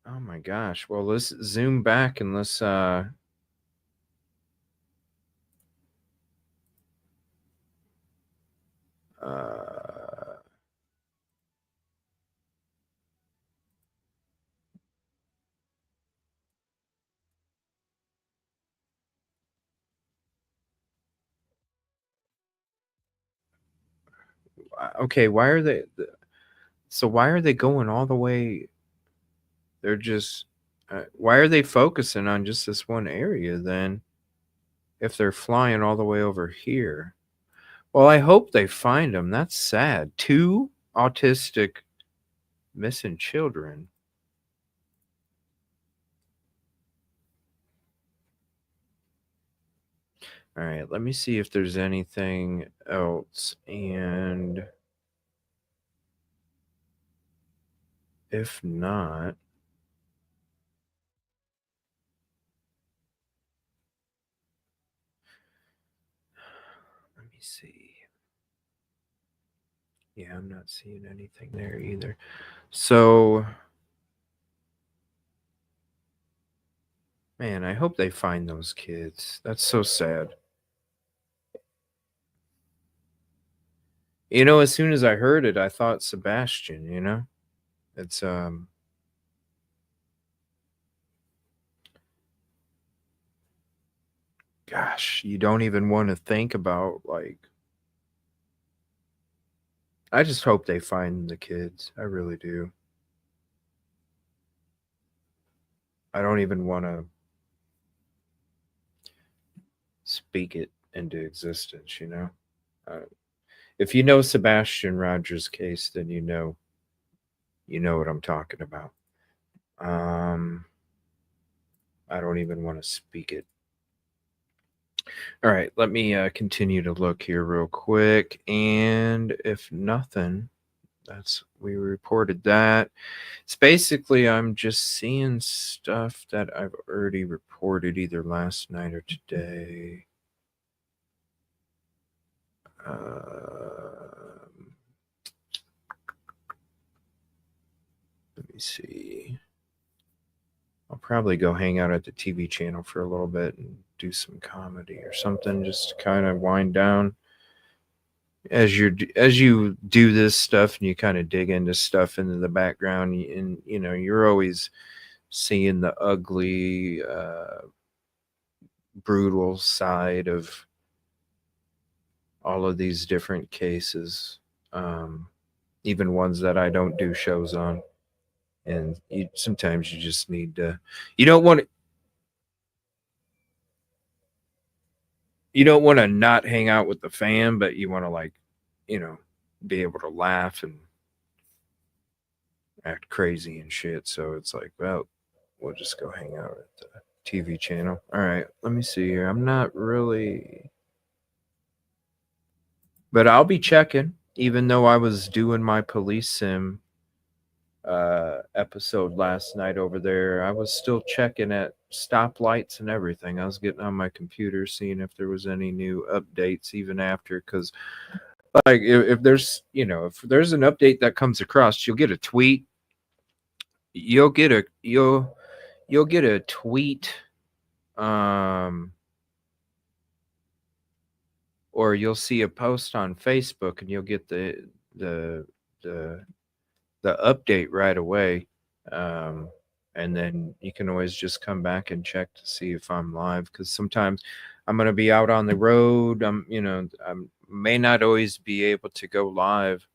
[SPEAKER 4] Oh my gosh. Well, let's zoom back and let's okay, why are they going all the way? They're just why are they focusing on just this one area then if they're flying all the way over here? Well, I hope they find them. That's sad. 2 autistic missing children. All right, let me see if there's anything else. And if not, let me see. Yeah, I'm not seeing anything there either. So, man, I hope they find those kids. That's so sad. You know, as soon as I heard it, I thought Sebastian, you know? It's gosh, you don't even want to think about like I just hope they find the kids. I really do. I don't even want to speak it into existence, you know? If you know Sebastian Rogers' case, then you know what I'm talking about. I don't even want to speak it. All right, let me continue to look here real quick. And if nothing, we reported that. It's basically I'm just seeing stuff that I've already reported either last night or today. Let me see. I'll probably go hang out at the TV channel for a little bit and do some comedy or something just to kind of wind down as you do this stuff and you kind of dig into stuff into the background, and you know, you're always seeing the ugly, brutal side of all of these different cases, even ones that I don't do shows on. And sometimes you just need to, you don't want to not hang out with the fam, but you want to, like, you know, be able to laugh and act crazy and shit. So it's like, well, we'll just go hang out at the TV channel. All right, let me see here. I'm not really, but I'll be checking, even though I was doing my police sim episode last night over there. I was still checking at stoplights and everything. I was getting on my computer, seeing if there was any new updates even after, because like if there's, you know, if there's an update that comes across, you'll get a tweet. You'll get a tweet, or you'll see a post on Facebook, and you'll get the update right away. And then you can always just come back and check to see if I'm live, because sometimes I'm going to be out on the road. You know, I may not always be able to go live,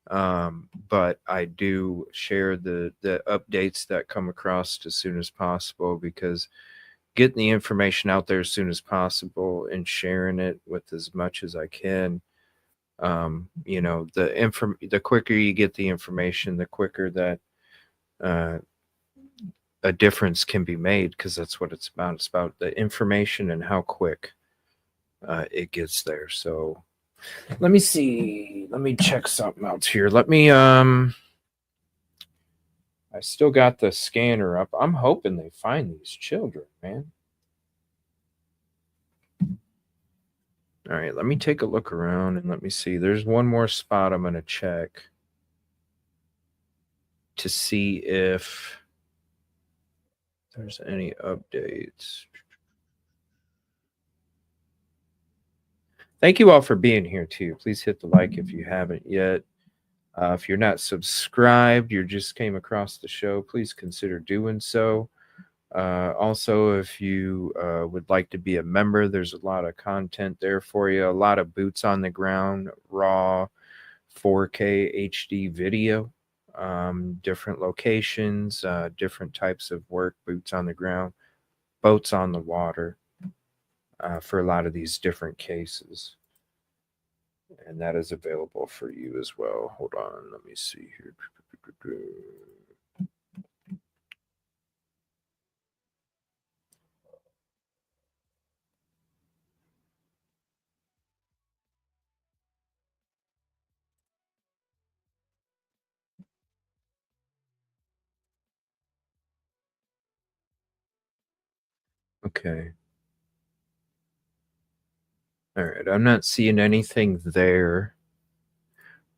[SPEAKER 4] but I do share the updates that come across as soon as possible, because getting the information out there as soon as possible and sharing it with as much as I can, you know, the quicker you get the information, the quicker that a difference can be made, because that's what it's about. It's about the information and how quick it gets there. So let me see. Let me check something else here. Let me I still got the scanner up. I'm hoping they find these children, man. All right, let me take a look around and let me see. There's one more spot I'm going to check to see if there's any updates. Thank you all for being here too. Please hit the like if you haven't yet. If you're not subscribed, you just came across the show, please consider doing so. Also, if you would like to be a member, there's a lot of content there for you. A lot of boots on the ground, raw 4K HD video, different locations, different types of work, boots on the ground, boats on the water, for a lot of these different cases. And that is available for you as well. Hold on, let me see here. Okay. All right, I'm not seeing anything there.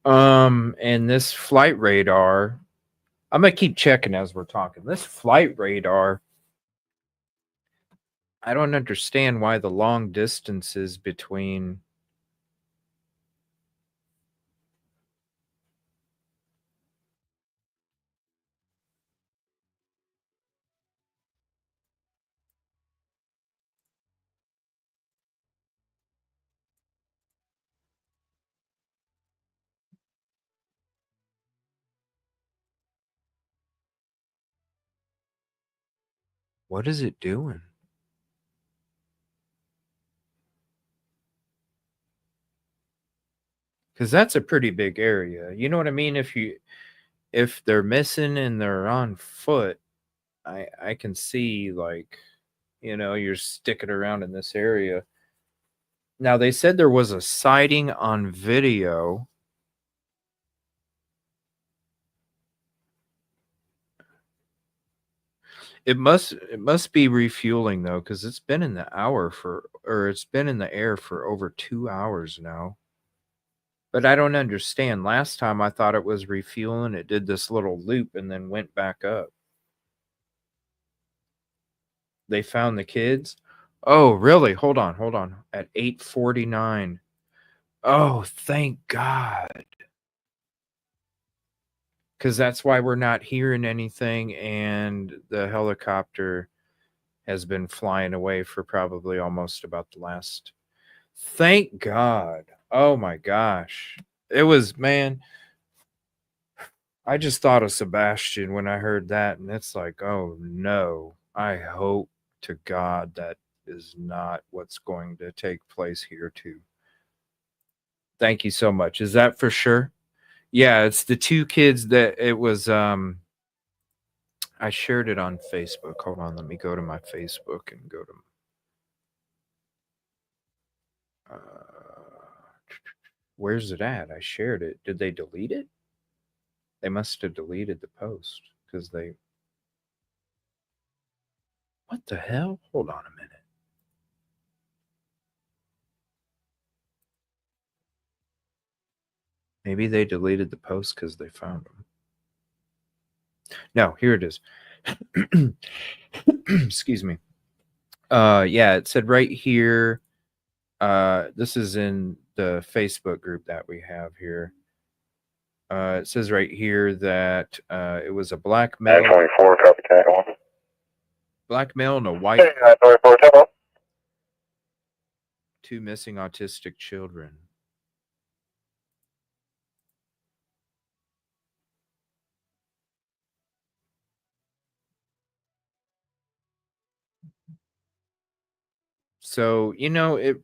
[SPEAKER 4] And this flight radar, I'm gonna keep checking as we're talking. This flight radar, I don't understand why the long distances between what is it doing? Because that's a pretty big area. You know what I mean? If they're missing and they're on foot, I can see, like, you know, you're sticking around in this area. Now they said there was a sighting on video. It must be refueling though, because it's been in the air for over 2 hours now. But I don't understand. Last time I thought it was refueling. It did this little loop and then went back up. They found the kids. Oh, really? Hold on. At 8:49. Oh, thank God. Because that's why we're not hearing anything, and the helicopter has been flying away for probably almost about the last. Thank God. Oh my gosh. It was, man, I just thought of Sebastian when I heard that, and it's like, oh no. I hope to God that is not what's going to take place here too. Thank you so much. Is that for sure? Yeah, it's the two kids that it was. I shared it on Facebook. Hold on, let me go to my Facebook and go to. Where's it at? I shared it. Did they delete it? They must have deleted the post because they. What the hell? Hold on a minute. Maybe they deleted the post because they found them. No, here it is. Excuse me. Yeah, it said right here. This is in the Facebook group that we have here. It says right here that it was a black male.
[SPEAKER 2] 924, copy tag 1.
[SPEAKER 4] Black male and a white.
[SPEAKER 2] Hey, 924, tempo.
[SPEAKER 4] 2 missing autistic children. So, you know,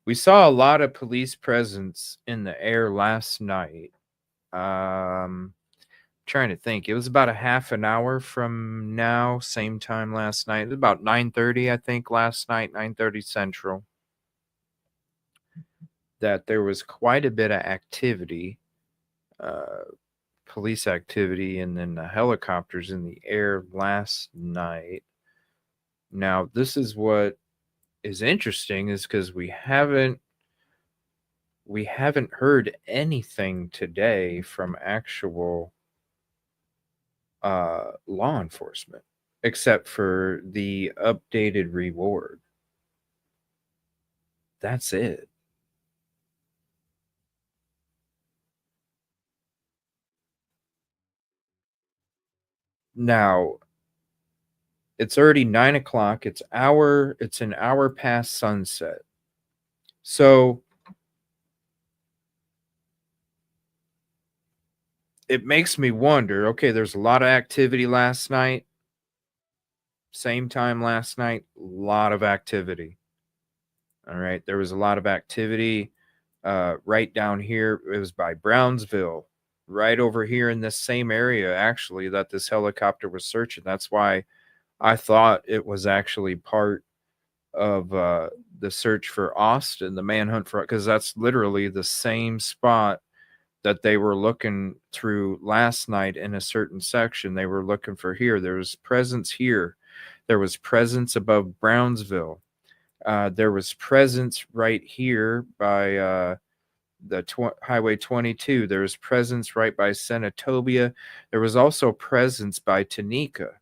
[SPEAKER 4] we saw a lot of police presence in the air last night. Trying to think. It was about a half an hour from now, same time last night. It was about 9:30, I think, last night, 9:30 Central. That there was quite a bit of activity, police activity, and then the helicopters in the air last night. Now, this is what is interesting, is because we haven't heard anything today from actual law enforcement, except for the updated reward. That's it. Now, it's already 9 o'clock. It's an hour past sunset. So it makes me wonder, okay, there's a lot of activity last night. Same time last night, a lot of activity. All right, there was a lot of activity right down here. It was by Brownsville, right over here in this same area, actually, that this helicopter was searching. That's why I thought it was actually part of the search for Austin, the manhunt for, because that's literally the same spot that they were looking through last night in a certain section. They were looking for here. There was presence here. There was presence above Brownsville. There was presence right here by Highway 22. There was presence right by Senatobia. There was also presence by Tanika.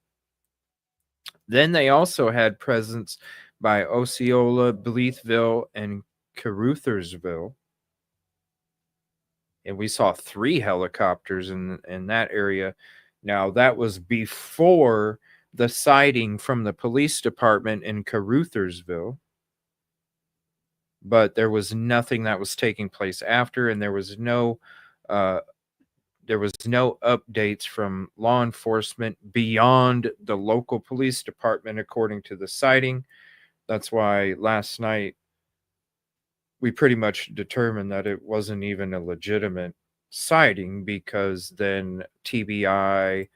[SPEAKER 4] Then they also had presence by Osceola, Bleethville, and Caruthersville. And we saw 3 helicopters in that area. Now, that was before the sighting from the police department in Caruthersville. But there was nothing that was taking place after, and there was no updates from law enforcement beyond the local police department, according to the sighting. That's why last night we pretty much determined that it wasn't even a legitimate sighting, because then TBI,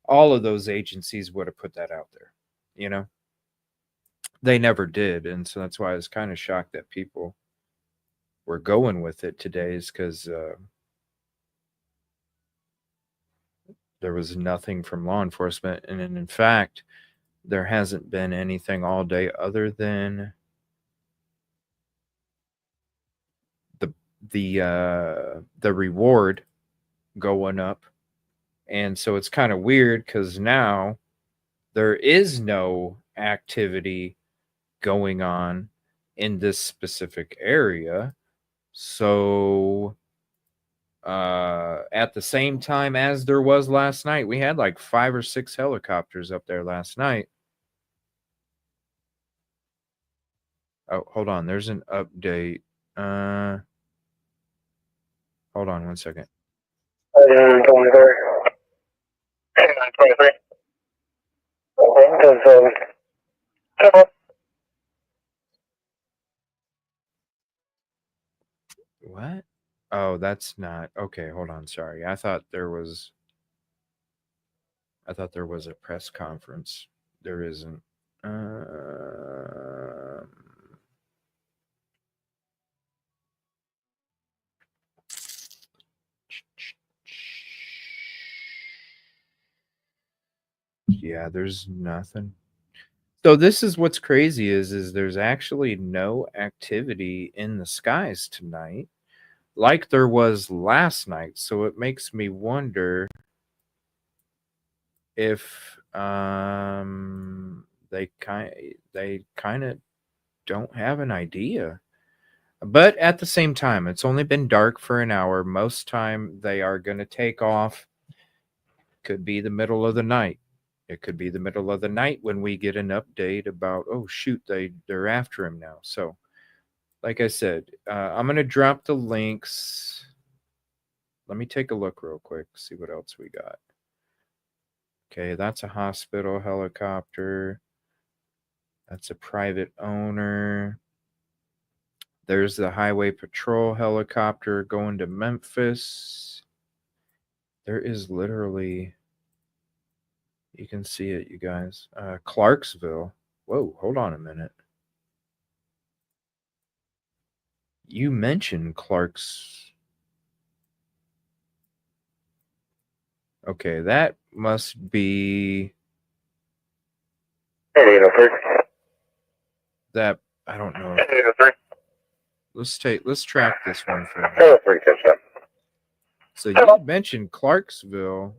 [SPEAKER 4] all of those agencies would have put that out there. You know, they never did. And so that's why I was kind of shocked that people were going with it today, is because there was nothing from law enforcement. And in fact, there hasn't been anything all day other than the reward going up. And so it's kind of weird, because now there is no activity going on in this specific area. So at the same time as there was last night, we had like 5 or 6 helicopters up there last night. Oh, hold on. There's an update. Hold on one second.
[SPEAKER 2] 923.
[SPEAKER 4] What? Oh, that's not okay. Hold on. Sorry. I thought there was a press conference. There isn't. Yeah, there's nothing. So this is what's crazy is there's actually no activity in the skies tonight like there was last night. So it makes me wonder if they kind of don't have an idea. But at the same time, it's only been dark for an hour. Most time they are going to take off. Could be the middle of the night. It could be the middle of the night when we get an update about, oh shoot, they're after him now. So like I said, I'm going to drop the links. Let me take a look real quick, see what else we got. Okay, that's a hospital helicopter. That's a private owner. There's the highway patrol helicopter going to Memphis. There is literally, you can see it, you guys. Clarksville. Whoa, hold on a minute. You mentioned Clark's. Okay, that must be that. I don't know. Let's track this one for you. So you mentioned Clarksville.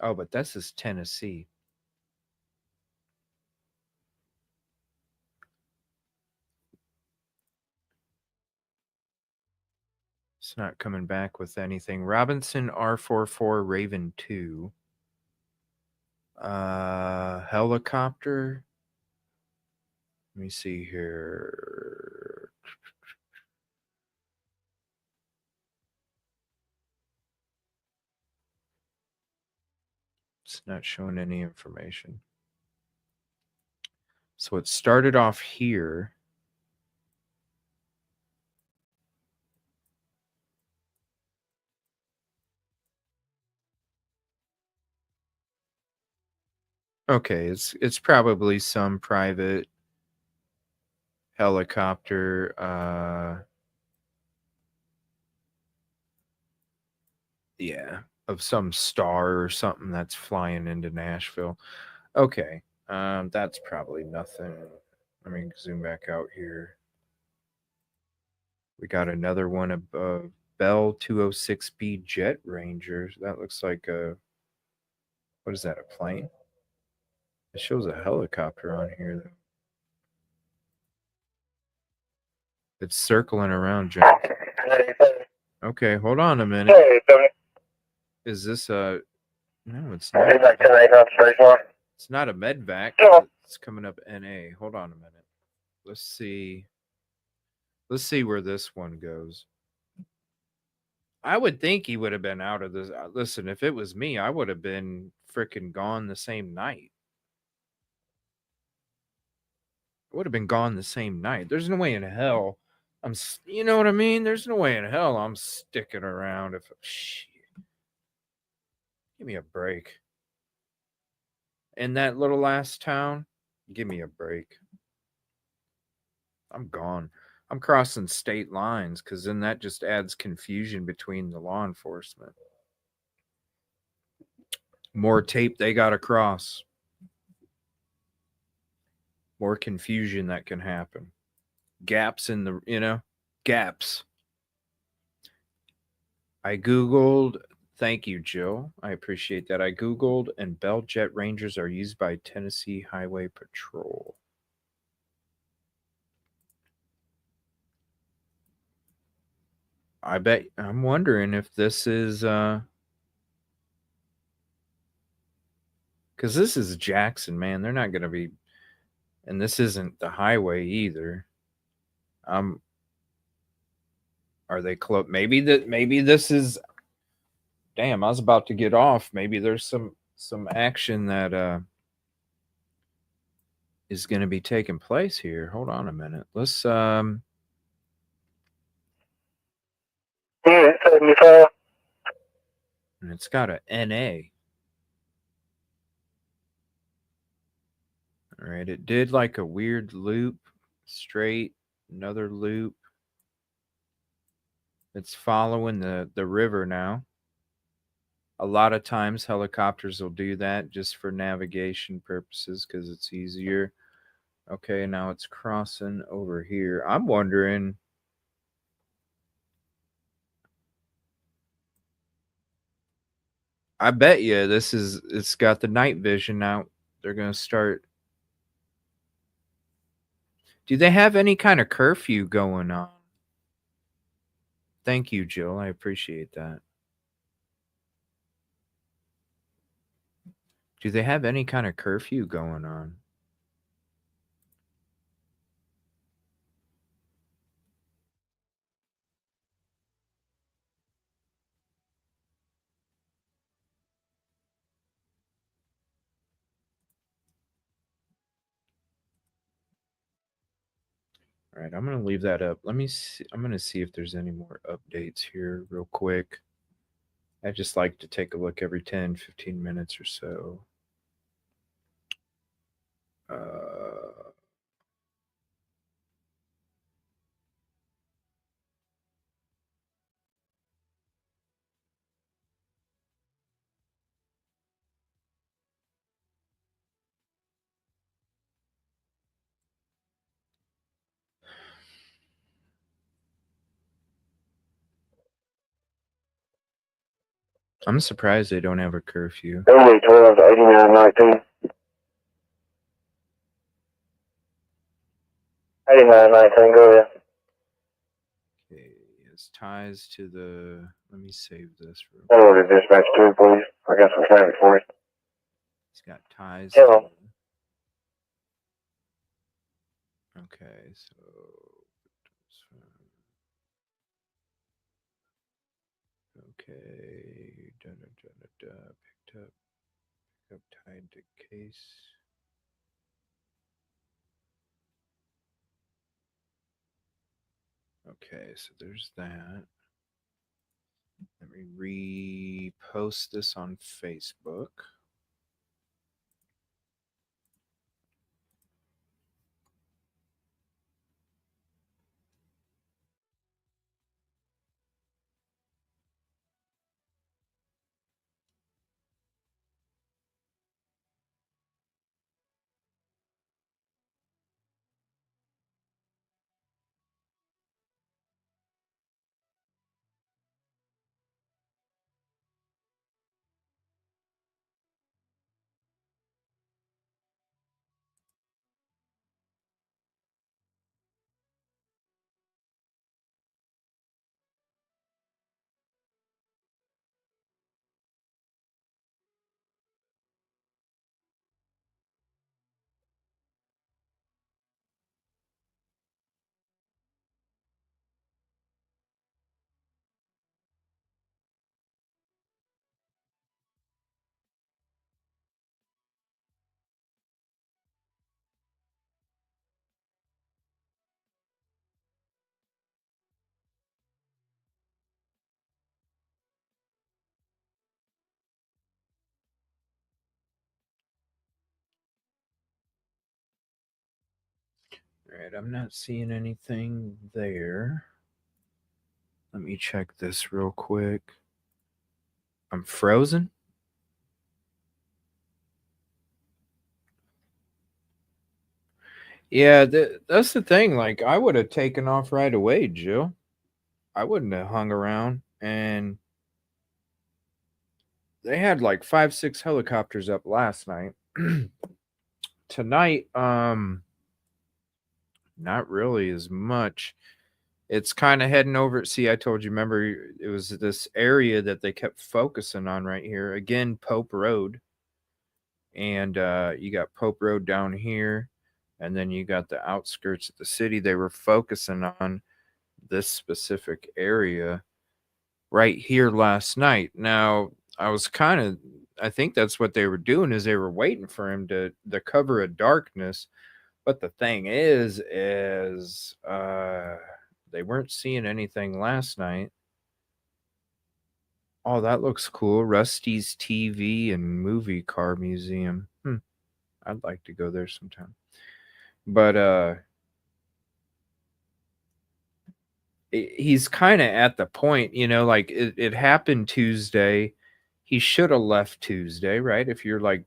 [SPEAKER 4] Oh, but this is Tennessee. It's not coming back with anything. Robinson R44 Raven 2. Helicopter. Let me see here. It's not showing any information. So it started off here. Okay, it's probably some private helicopter. Yeah, of some star or something that's flying into Nashville. Okay, that's probably nothing. Let me zoom back out here. We got another one above Bell 206B Jet Ranger. That looks like a, what is that, a plane? It shows a helicopter on here, though. It's circling around, John. Okay, hold on a minute. Is this a... No, it's not. It's not a medvac. It's coming up NA. Hold on a minute. Let's see. Let's see where this one goes. I would think he would have been out of this. Listen, if it was me, I would have been freaking gone the same night. I would have been gone the same night. There's no way in hell you know what I mean? There's no way in hell I'm sticking around if shit. Give me a break. In that little last town, give me a break. I'm gone. I'm crossing state lines because then that just adds confusion between the law enforcement. More tape they got to cross. More confusion that can happen. Gaps in the, gaps. I Googled Thank you, Jill. I appreciate that. I Googled, and Bell Jet Rangers are used by Tennessee Highway Patrol. I bet I'm wondering if this is because this is Jackson, man. They're not gonna be, and this isn't the highway either. Are they close? Maybe this is. Damn, I was about to get off. Maybe there's some action that is going to be taking place here. Hold on a minute. Let's
[SPEAKER 2] Yeah, 75.
[SPEAKER 4] and it's got a NA. All right, it did like a weird loop, straight, another loop. It's following the river now. A lot of times helicopters will do that just for navigation purposes because it's easier. Okay, now it's crossing over here. I'm wondering. I bet you it's got the night vision now. They're going to start. Do they have any kind of curfew going on? Thank you, Jill. I appreciate that. Do they have any kind of curfew going on? All right, I'm going to leave that up. Let me see. I'm going to see if there's any more updates here real quick. I just like to take a look every 10, 15 minutes or so. I'm surprised they don't have a curfew.
[SPEAKER 2] 12 to 8919. 8919, go ahead.
[SPEAKER 4] Okay, it's ties to the. Let me save this.
[SPEAKER 2] Hello to dispatch 2, please. I got some traffic for you.
[SPEAKER 4] It's got ties.
[SPEAKER 2] Hello.
[SPEAKER 4] Okay, so. Okay, picked up, tied to case. Okay, so there's that. Let me repost this on Facebook. All right, I'm not seeing anything there. Let me check this real quick. I'm frozen. Yeah, that's the thing. Like, I would have taken off right away, Jill. I wouldn't have hung around. And they had like 5-6 helicopters up last night. Tonight, not really as much. It's kind of heading over. See, I told you, remember, it was this area that they kept focusing on right here. Again, Pope Road. And you got Pope Road down here. And then you got the outskirts of the city. They were focusing on this specific area right here last night. Now, I think that's what they were doing, is they were waiting for him to the cover of darkness. But the thing is they weren't seeing anything last night. Oh, that looks cool. Rusty's TV and Movie Car Museum. I'd like to go there sometime. But he's kind of at the point, like it happened Tuesday. He should have left Tuesday, right? If you're like,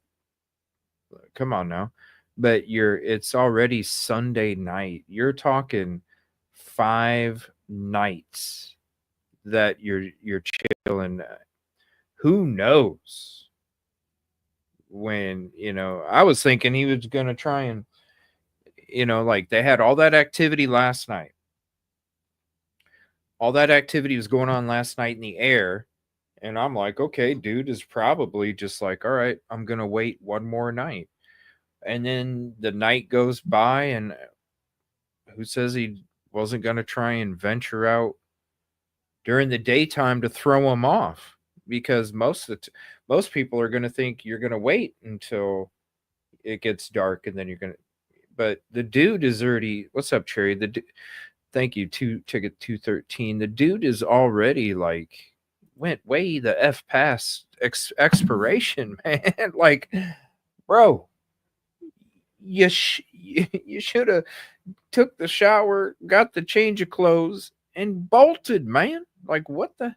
[SPEAKER 4] come on now. But it's already Sunday night. You're talking 5 nights that you're chilling. Who knows when, I was thinking he was going to try and, like they had all that activity last night. All that activity was going on last night in the air. And I'm like, okay, dude is probably just like, all right, I'm going to wait one more night. And then the night goes by, and who says he wasn't going to try and venture out during the daytime to throw him off? Because most people are going to think you're going to wait until it gets dark, and then you're going to. But the dude is already. What's up, Cherry? Thank you. Ticket 213. The dude is already like went way the F past expiration, man. Like, bro. You should have took the shower, got the change of clothes, and bolted, man. Like, what the?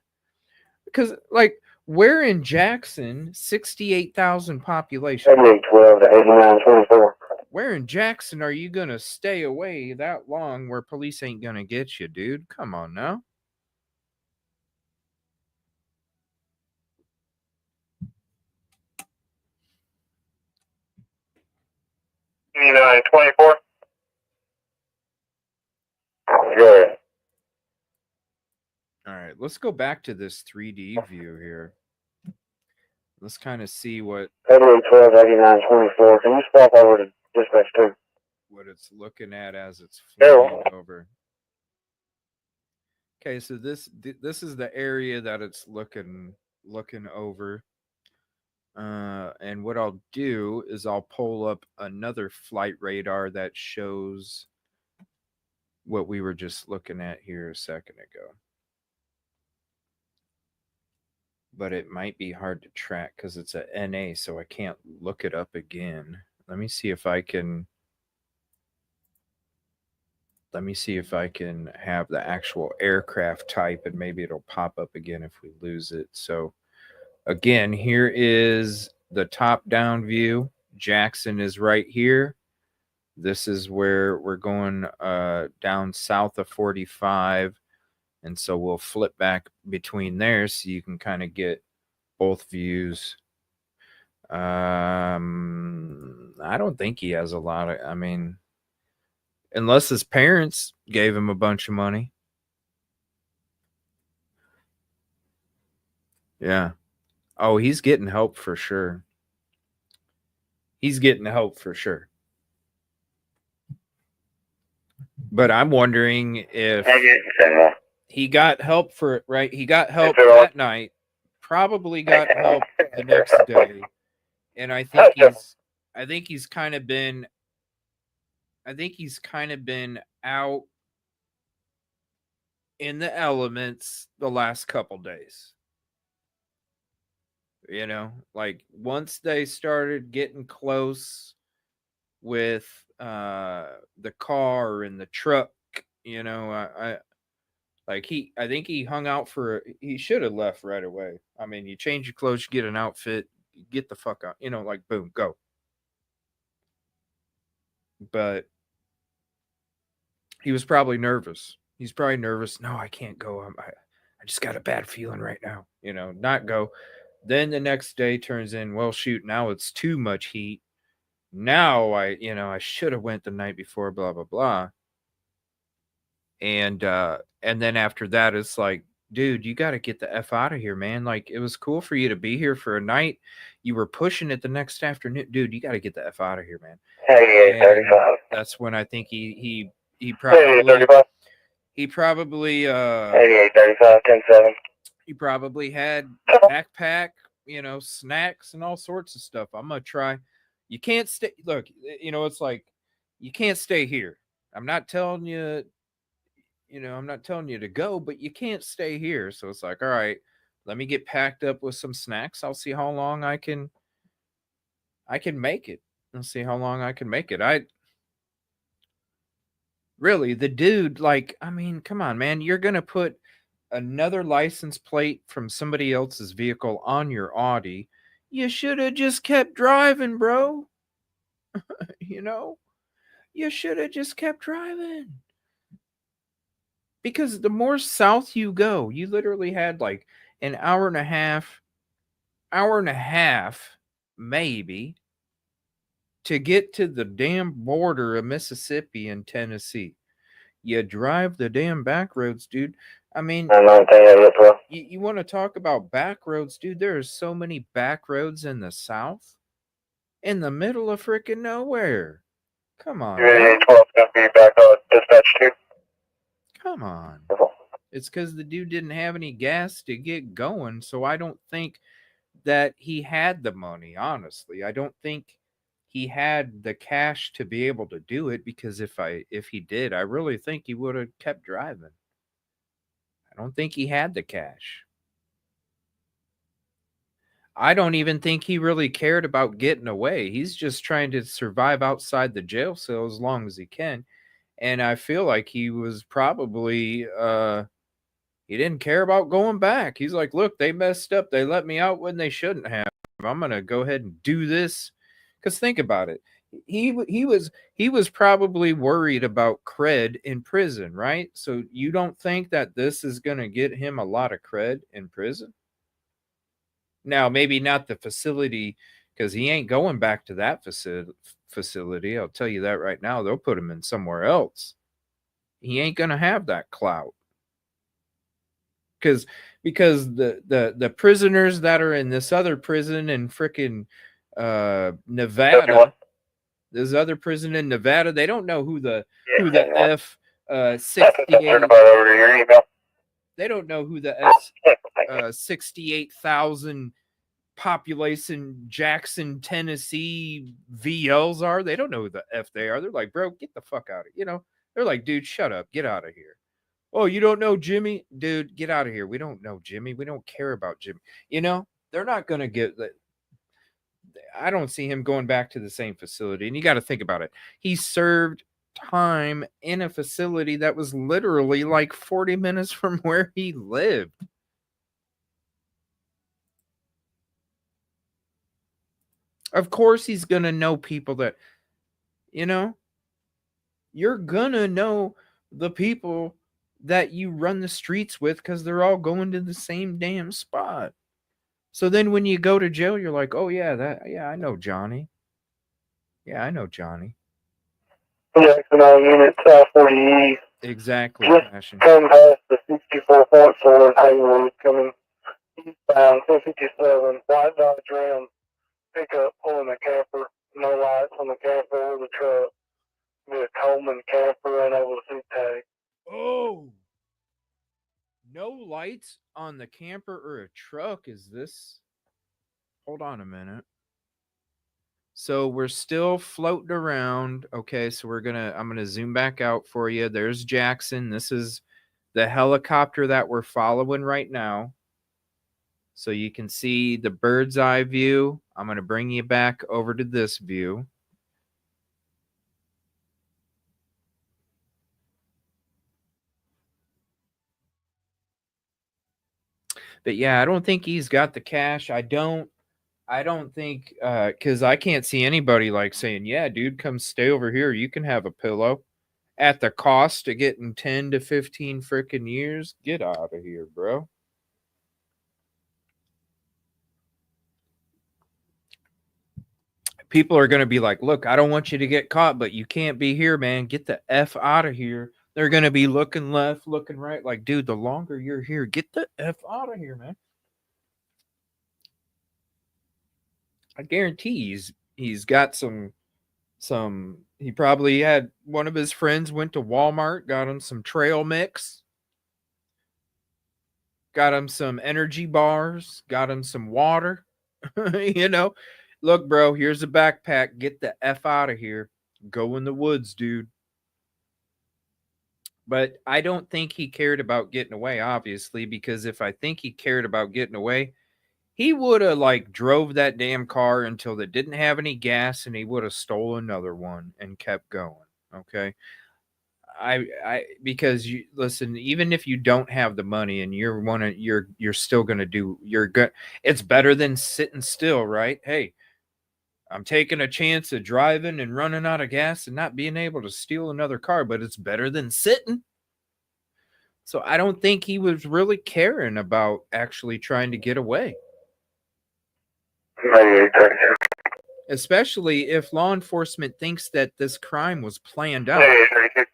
[SPEAKER 4] Because, like, where in Jackson, 68,000 population.
[SPEAKER 2] 12 to 8924.
[SPEAKER 4] Where in Jackson are you going to stay away that long where police ain't going to get you, dude? Come on now.
[SPEAKER 2] Nine 24. Good.
[SPEAKER 4] All right, let's go back to this 3D view here. Let's kind of see what.
[SPEAKER 2] 12 89 24. Can you stop over to dispatch 2?
[SPEAKER 4] What it's looking at as it's flying over. Okay, so this is the area that it's looking over. And what I'll do is I'll pull up another flight radar that shows what we were just looking at here a second ago. But it might be hard to track because it's a NA, so I can't look it up again. Let me see if I can have the actual aircraft type, and maybe it'll pop up again if we lose it. So again, here is the top-down view. Jackson is right here. This is where we're going down south of 45. And so we'll flip back between there so you can kind of get both views. I don't think he has a lot of, unless his parents gave him a bunch of money. Yeah. Oh, he's getting help for sure. He's getting help for sure. But I'm wondering if he got help for it, right? He got help that night, probably got help the next day. And I think he's kind of been out in the elements the last couple days. Like once they started getting close with the car and the truck, I think he hung out he should have left right away. You change your clothes, you get an outfit, you get the fuck out, like boom, go. But he was probably nervous. He's probably nervous. No, I can't go. I just got a bad feeling right now. Not go. Then the next day turns in, well, shoot, now it's too much heat. Now I should have went the night before, blah, blah, blah. And then after that, it's like, dude, you got to get the F out of here, man. Like, it was cool for you to be here for a night. You were pushing it the next afternoon. Dude, you got to get the F out of here, man.
[SPEAKER 2] 8835.
[SPEAKER 4] That's when I think he
[SPEAKER 2] 8835.
[SPEAKER 4] he probably
[SPEAKER 2] 8835, 107.
[SPEAKER 4] he probably had backpack, snacks and all sorts of stuff. I'm gonna try. You can't stay. Look, it's like you can't stay here. I'm not telling you. I'm not telling you to go, but you can't stay here. So it's like, all right, let me get packed up with some snacks. I'll see how long I can make it. I'll see how long I can make it. Really, the dude, like, I mean, come on, man. You're going to put another license plate from somebody else's vehicle on your Audi. You should have just kept driving, bro. You should have just kept driving. Because the more south you go, you literally had like an hour and a half, maybe, to get to the damn border of Mississippi and Tennessee. You drive the damn back roads, dude. I mean, you want to talk about back roads, dude? There are so many back roads in the South, in the middle of freaking nowhere. Come on.
[SPEAKER 2] 8812 going to be back on dispatch 2.
[SPEAKER 4] Come on. It's because the dude didn't have any gas to get going, so I don't think that he had the money, honestly. I don't think he had the cash to be able to do it, because if he did, I really think he would have kept driving. I don't think he had the cash. I don't even think he really cared about getting away. He's just trying to survive outside the jail cell as long as he can. And I feel like he was probably, he didn't care about going back. He's like, look, they messed up. They let me out when they shouldn't have. I'm going to go ahead and do this. Because think about it. He was probably worried about cred in prison, right? So you don't think that this is going to get him a lot of cred in prison? Now, maybe not the facility, because he ain't going back to that facility. I'll tell you that right now. They'll put him in somewhere else. He ain't going to have that clout. Because the prisoners that are in this other prison in frickin' Nevada, this other prison in Nevada, they don't know who the F 68. They don't know who the F 68,000 population Jackson, Tennessee VLs are. They don't know who the F they are. They're like, bro, get the fuck out of here. They're like, dude, shut up, get out of here. Oh, you don't know Jimmy? Dude, get out of here. We don't know Jimmy. We don't care about Jimmy. They're not going to get that. I don't see him going back to the same facility. And you got to think about it. He served time in a facility that was literally like 40 minutes from where he lived. Of course, he's going to know people that, you're going to know the people that you run the streets with, because they're all going to the same damn spot. So then when you go to jail, you're like, oh, yeah, I know Johnny. Yeah, I know Johnny.
[SPEAKER 2] Jackson unit 40
[SPEAKER 4] Exactly.
[SPEAKER 2] Just come past the 64.4 Haywood coming eastbound 257, white Dodge Ram pickup pulling a camper, no lights on the camper or the truck. Be a Coleman camper and over the seat tag.
[SPEAKER 4] Oh, no lights on the camper or a truck. Is this? Hold on a minute. So we're still floating around. Okay, so I'm gonna zoom back out for you. There's Jackson. This is the helicopter that we're following right now. So you can see the bird's eye view. I'm gonna bring you back over to this view. But yeah, I don't think he's got the cash. I don't think, because I can't see anybody like saying, yeah, dude, come stay over here. You can have a pillow at the cost of getting 10 to 15 freaking years. Get out of here, bro. people are going to be like, look, I don't want you to get caught, but you can't be here, man. Get the F out of here. They're going to be looking left, looking right. Like, dude, the longer you're here, get the F out of here, man. I guarantee he's got some, he probably had one of his friends went to Walmart, got him some trail mix, got him some energy bars, got him some water, you know. Look, bro, here's a backpack. Get the F out of here. Go in the woods, dude. But I don't think he cared about getting away, obviously, because if I think he cared about getting away, he would have like drove that damn car until it didn't have any gas, and he would have stole another one and kept going. Okay. Because you listen, even if you don't have the money and you're still gonna do, you're good. It's better than sitting still, right? Hey, I'm taking a chance of driving and running out of gas and not being able to steal another car, but it's better than sitting. So I don't think he was really caring about actually trying to get away. Especially if law enforcement thinks that this crime was planned out. I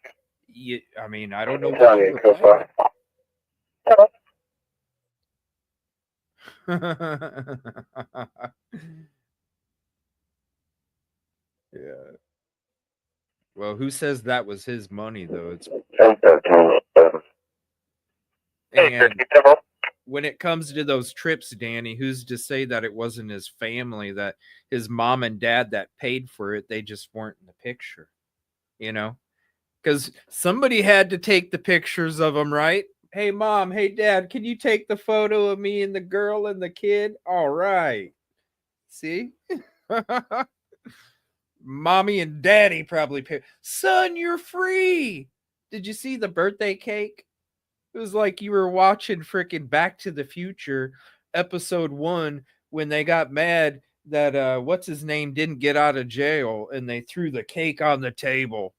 [SPEAKER 4] mean, I don't know what you were Yeah. Well, who says that was his money, though? It's and when it comes to those trips, Danny, who's to say that it wasn't his family, that his mom and dad that paid for it, they just weren't in the picture, you know? Because somebody had to take the pictures of them, right? Hey, mom, hey, dad, can you take the photo of me and the girl and the kid? All right. See? Mommy and daddy probably paid. Son, you're free. Did you see the birthday cake? It was like you were watching freaking Back to the Future episode 1 when they got mad that what's his name didn't get out of jail and they threw the cake on the table.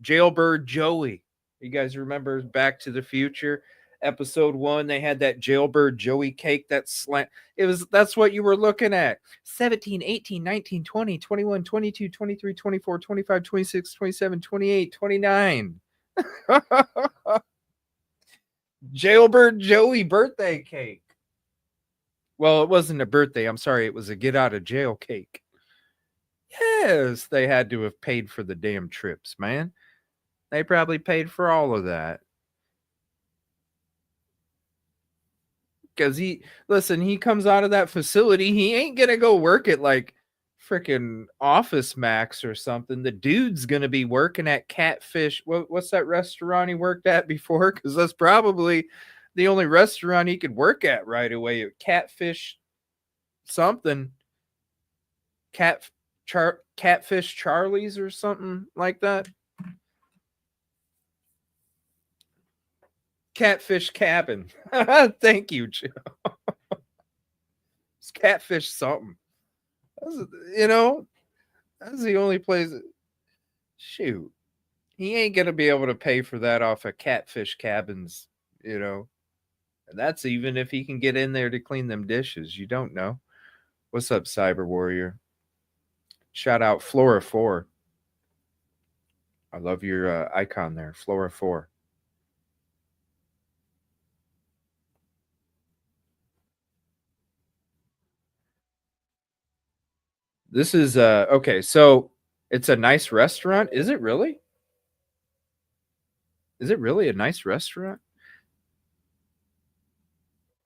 [SPEAKER 4] Jailbird Joey. You guys remember Back to the Future episode 1? They had that Jailbird Joey cake that slant. That's what you were looking at. 17, 18, 19, 20, 21, 22, 23, 24, 25, 26, 27, 28, 29. Jailbird Joey birthday cake. Well, it wasn't a birthday. I'm sorry. It was a get out of jail cake. Yes, they had to have paid for the damn trips, man. They probably paid for all of that. Because he comes out of that facility. He ain't going to go work at like freaking Office Max or something. The dude's going to be working at Catfish. What's that restaurant he worked at before? Because that's probably the only restaurant he could work at right away. Catfish something. Catfish Charlie's or something like that. Catfish Cabin. Thank you, Joe. It's Catfish something. That's the only place. Shoot. He ain't going to be able to pay for that off of Catfish Cabins, And that's even if he can get in there to clean them dishes. You don't know. What's up, Cyber Warrior? Shout out Flora 4. I love your icon there, Flora 4. This is okay, so it's a nice restaurant. Is it really? Is it really a nice restaurant?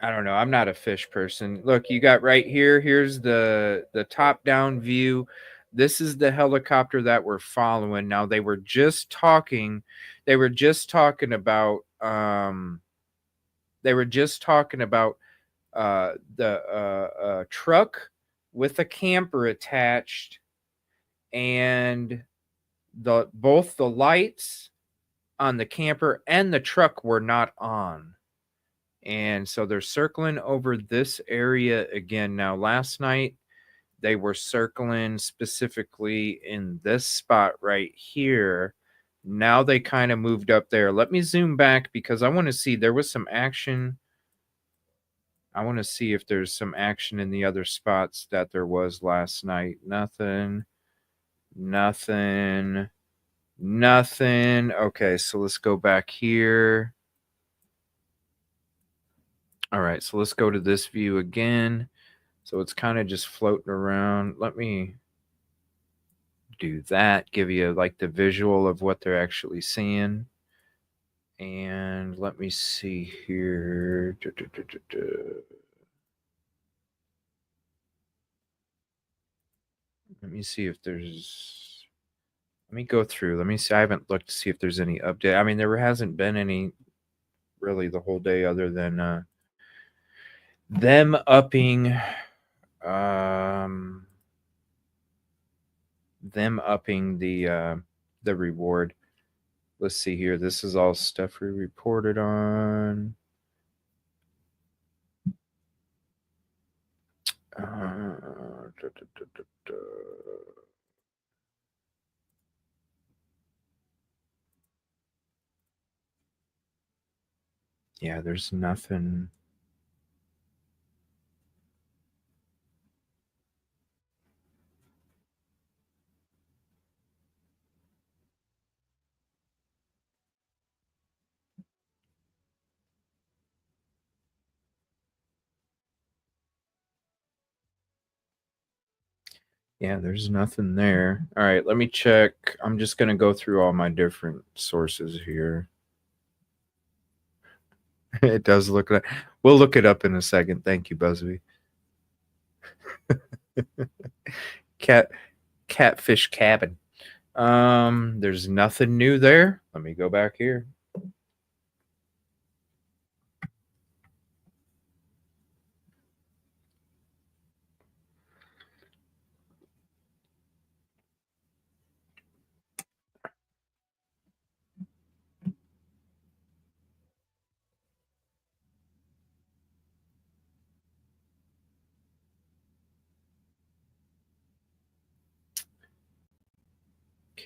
[SPEAKER 4] I don't know. I'm not a fish person. Look, you got right here. Here's the top-down view. This is the helicopter that we're following. Now they were just talking about the truck with a camper attached, and both the lights on the camper and the truck were not on. And so they're circling over this area again. Now, last night they were circling specifically in this spot right here. Now they kind of moved up there. Let me zoom back because I want to see. There was some action. I want to see if there's some action in the other spots that there was last night. Nothing. Okay, so let's go back here. All right, so let's go to this view again. So it's kind of just floating around. Let me do that, give you like the visual of what they're actually seeing. And let me see here. Let me see if there's. Let me go through. Let me see. I haven't looked to see if there's any update. I mean, there hasn't been any really the whole day other than them upping the reward. Let's see here. This is all stuff we reported on. Yeah, there's nothing. Yeah, there's nothing there. All right, let me check. I'm just going to go through all my different sources here. It does look like. We'll look it up in a second. Thank you, Busby. Catfish cabin. There's nothing new there. Let me go back here.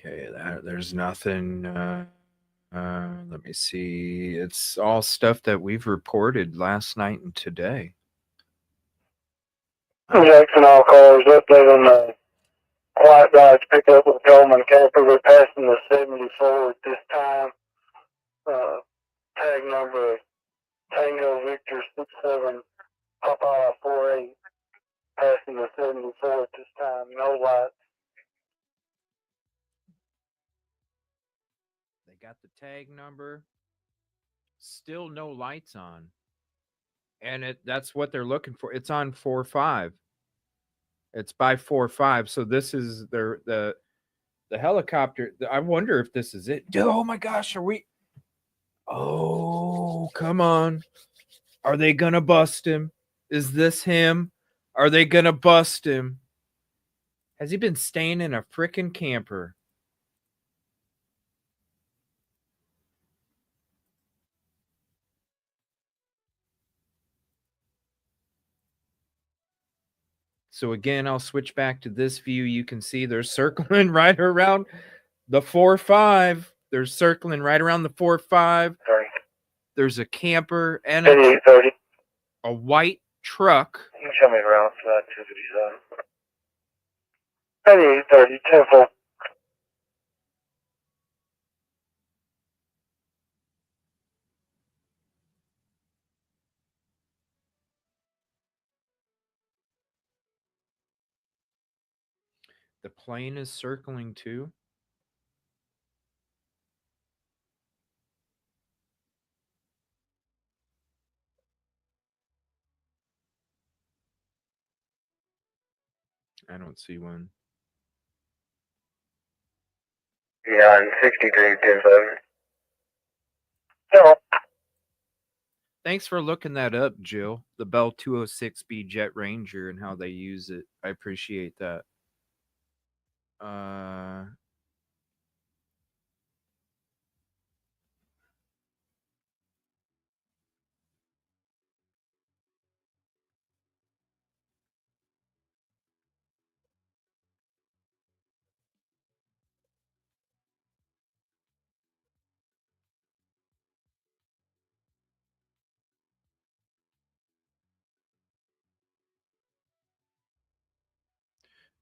[SPEAKER 4] Okay, there's nothing. Let me see. It's all stuff that we've reported last night and today.
[SPEAKER 2] Jackson, all cars update on the white Dodge pickup with Coleman camper. We're passing the 74 at this time. Tag number Tango Victor 67 Papa 48. Passing the 74 at this time. No lights.
[SPEAKER 4] They got the tag number. Still no lights on. And that's what they're looking for. It's on 4-5. It's by 4-5. So this is the helicopter. I wonder if this is it. Oh my gosh, are we? Oh, come on. Are they going to bust him? Is this him? Are they going to bust him? Has he been staying in a frickin' camper? So again, I'll switch back to this view. You can see they're circling right around the 4-5. They're circling right around the 4-5. There's a camper and a white truck.
[SPEAKER 2] You can show me around for that 257. 3830, 10-4.
[SPEAKER 4] The plane is circling too. I don't see one.
[SPEAKER 2] Yeah, and 63, 10-7. Hello.
[SPEAKER 4] Thanks for looking that up, Jill. The Bell 206B Jet Ranger and how they use it. I appreciate that.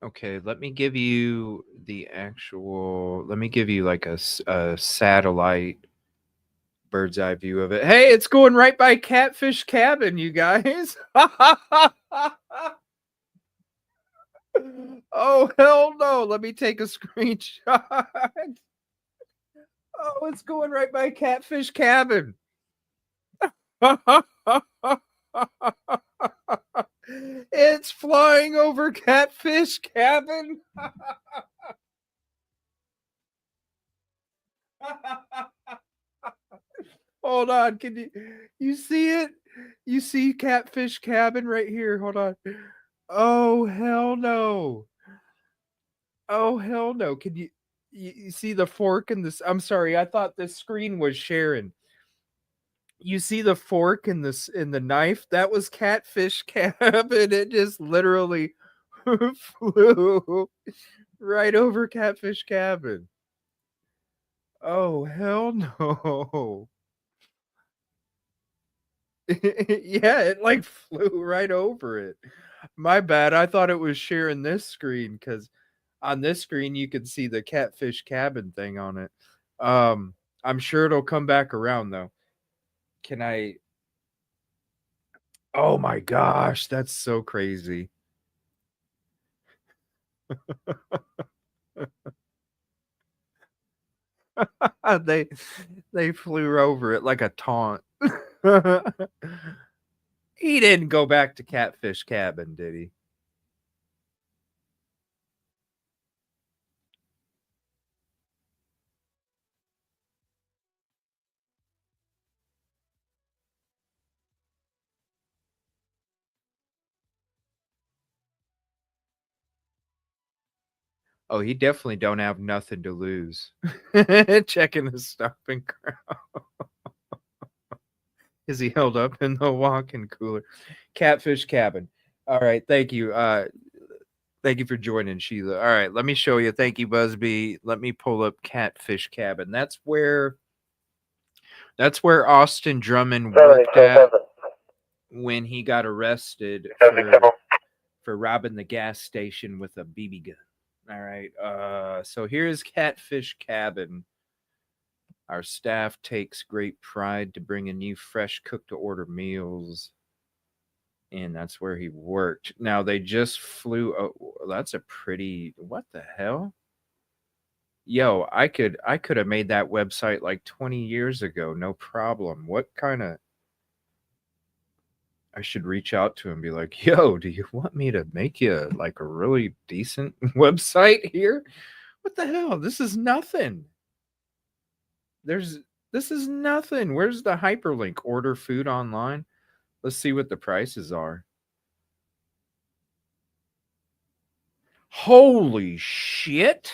[SPEAKER 4] Okay, let me give you the actual. Let me give you like a satellite bird's eye view of it. Hey, it's going right by Catfish Cabin, you guys. Oh, hell no. Let me take a screenshot. Oh, it's going right by Catfish Cabin. It's flying over Catfish Cabin. Hold on, can you see it? You see Catfish Cabin right here. Hold on. Oh hell no. Oh hell no. Can you see the fork in this? I'm sorry, I thought this screen was sharing. You see the fork in this in the knife? That was Catfish Cabin. It just literally flew right over Catfish Cabin. Oh hell no. Yeah, it like flew right over it. My bad. I thought it was sharing this screen because on this screen you can see the Catfish Cabin thing on it. I'm sure it'll come back around though. Can I? Oh my gosh, that's so crazy. they they flew over it like a taunt. He didn't go back to Catfish Cabin, did he? Oh, he definitely don't have nothing to lose. Checking his stomping ground. Is he held up in the walk-in cooler? Catfish Cabin. All right, thank you. Thank you for joining, Sheila. All right, let me show you. Thank you, Busby. Let me pull up Catfish Cabin. That's where Austin Drummond worked at when he got arrested for robbing the gas station with a BB gun. All right. So here's Catfish Cabin. Our staff takes great pride to bring a new fresh cook to order meals. And that's where he worked. Now they just flew. Oh, that's a pretty. What the hell? Yo, I could have made that website like 20 years ago, no problem. What kind of? I should reach out to him and be like, "Yo, do you want me to make you like a really decent website here? What the hell? This is nothing. This is nothing. Where's the hyperlink? Order food online. Let's see what the prices are. Holy shit.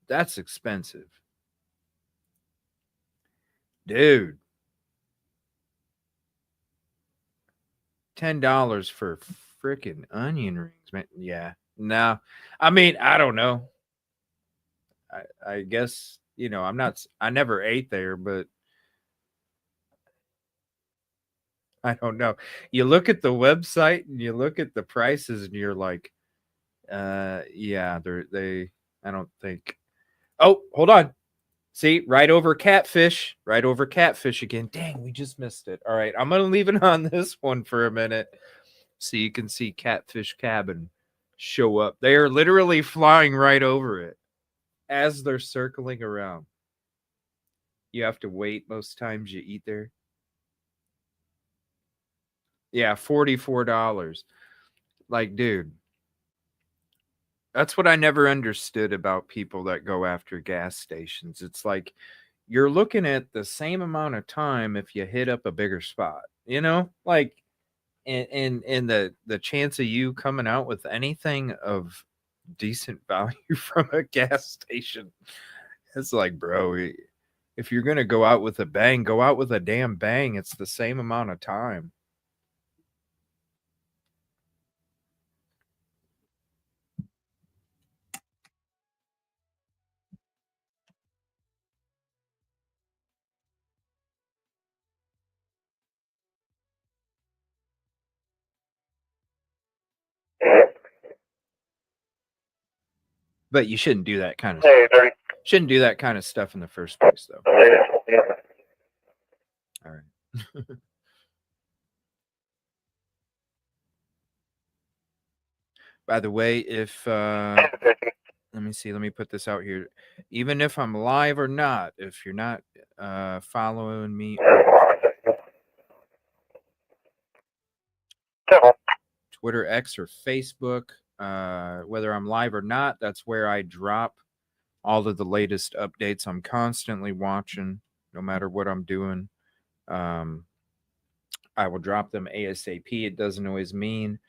[SPEAKER 4] That's expensive. Dude. $10 for freaking onion rings, man. Yeah. No. I mean, I don't know. I guess, I never ate there, but I don't know. You look at the website and you look at the prices and you're like, yeah, I don't think. Oh, hold on. See, right over catfish again. Dang, we just missed it. All right, I'm going to leave it on this one for a minute so you can see Catfish Cabin show up. They are literally flying right over it as they're circling around. You have to wait most times you eat there. Yeah, $44. Like, dude, that's what I never understood about people that go after gas stations. It's like you're looking at the same amount of time if you hit up a bigger spot, like and the chance of you coming out with anything of decent value from a gas station. It's like, bro, if you're gonna go out with a bang, go out with a damn bang. It's the same amount of time. But you shouldn't do that kind of
[SPEAKER 2] Hey, Dirty.
[SPEAKER 4] shouldn't do that kind of stuff in the first place, though.
[SPEAKER 2] Yeah.
[SPEAKER 4] All right. By the way, if let me see, let me put this out here. Even if I'm live or not, if you're not following me on Twitter, X, or Facebook, whether I'm live or not, that's where I drop all of the latest updates. I'm constantly watching, no matter what I'm doing. I will drop them ASAP. It doesn't always mean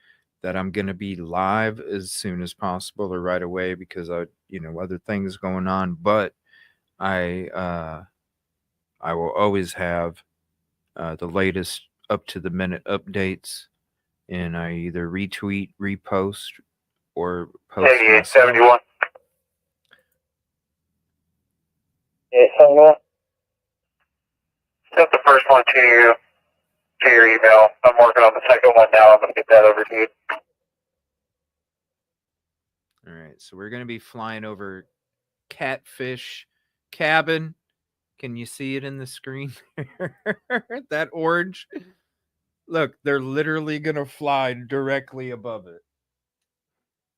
[SPEAKER 4] that I'm going to be live as soon as possible or right away because other things going on, but I will always have the latest up to the minute updates, and I either retweet, repost, or post
[SPEAKER 2] 8871. 8871. Sent the first one to your email. I'm working on the second one now. I'm going to get that over to you.
[SPEAKER 4] All right, so we're going to be flying over Catfish Cabin. Can you see it in the screen? That orange. Look, they're literally going to fly directly above it.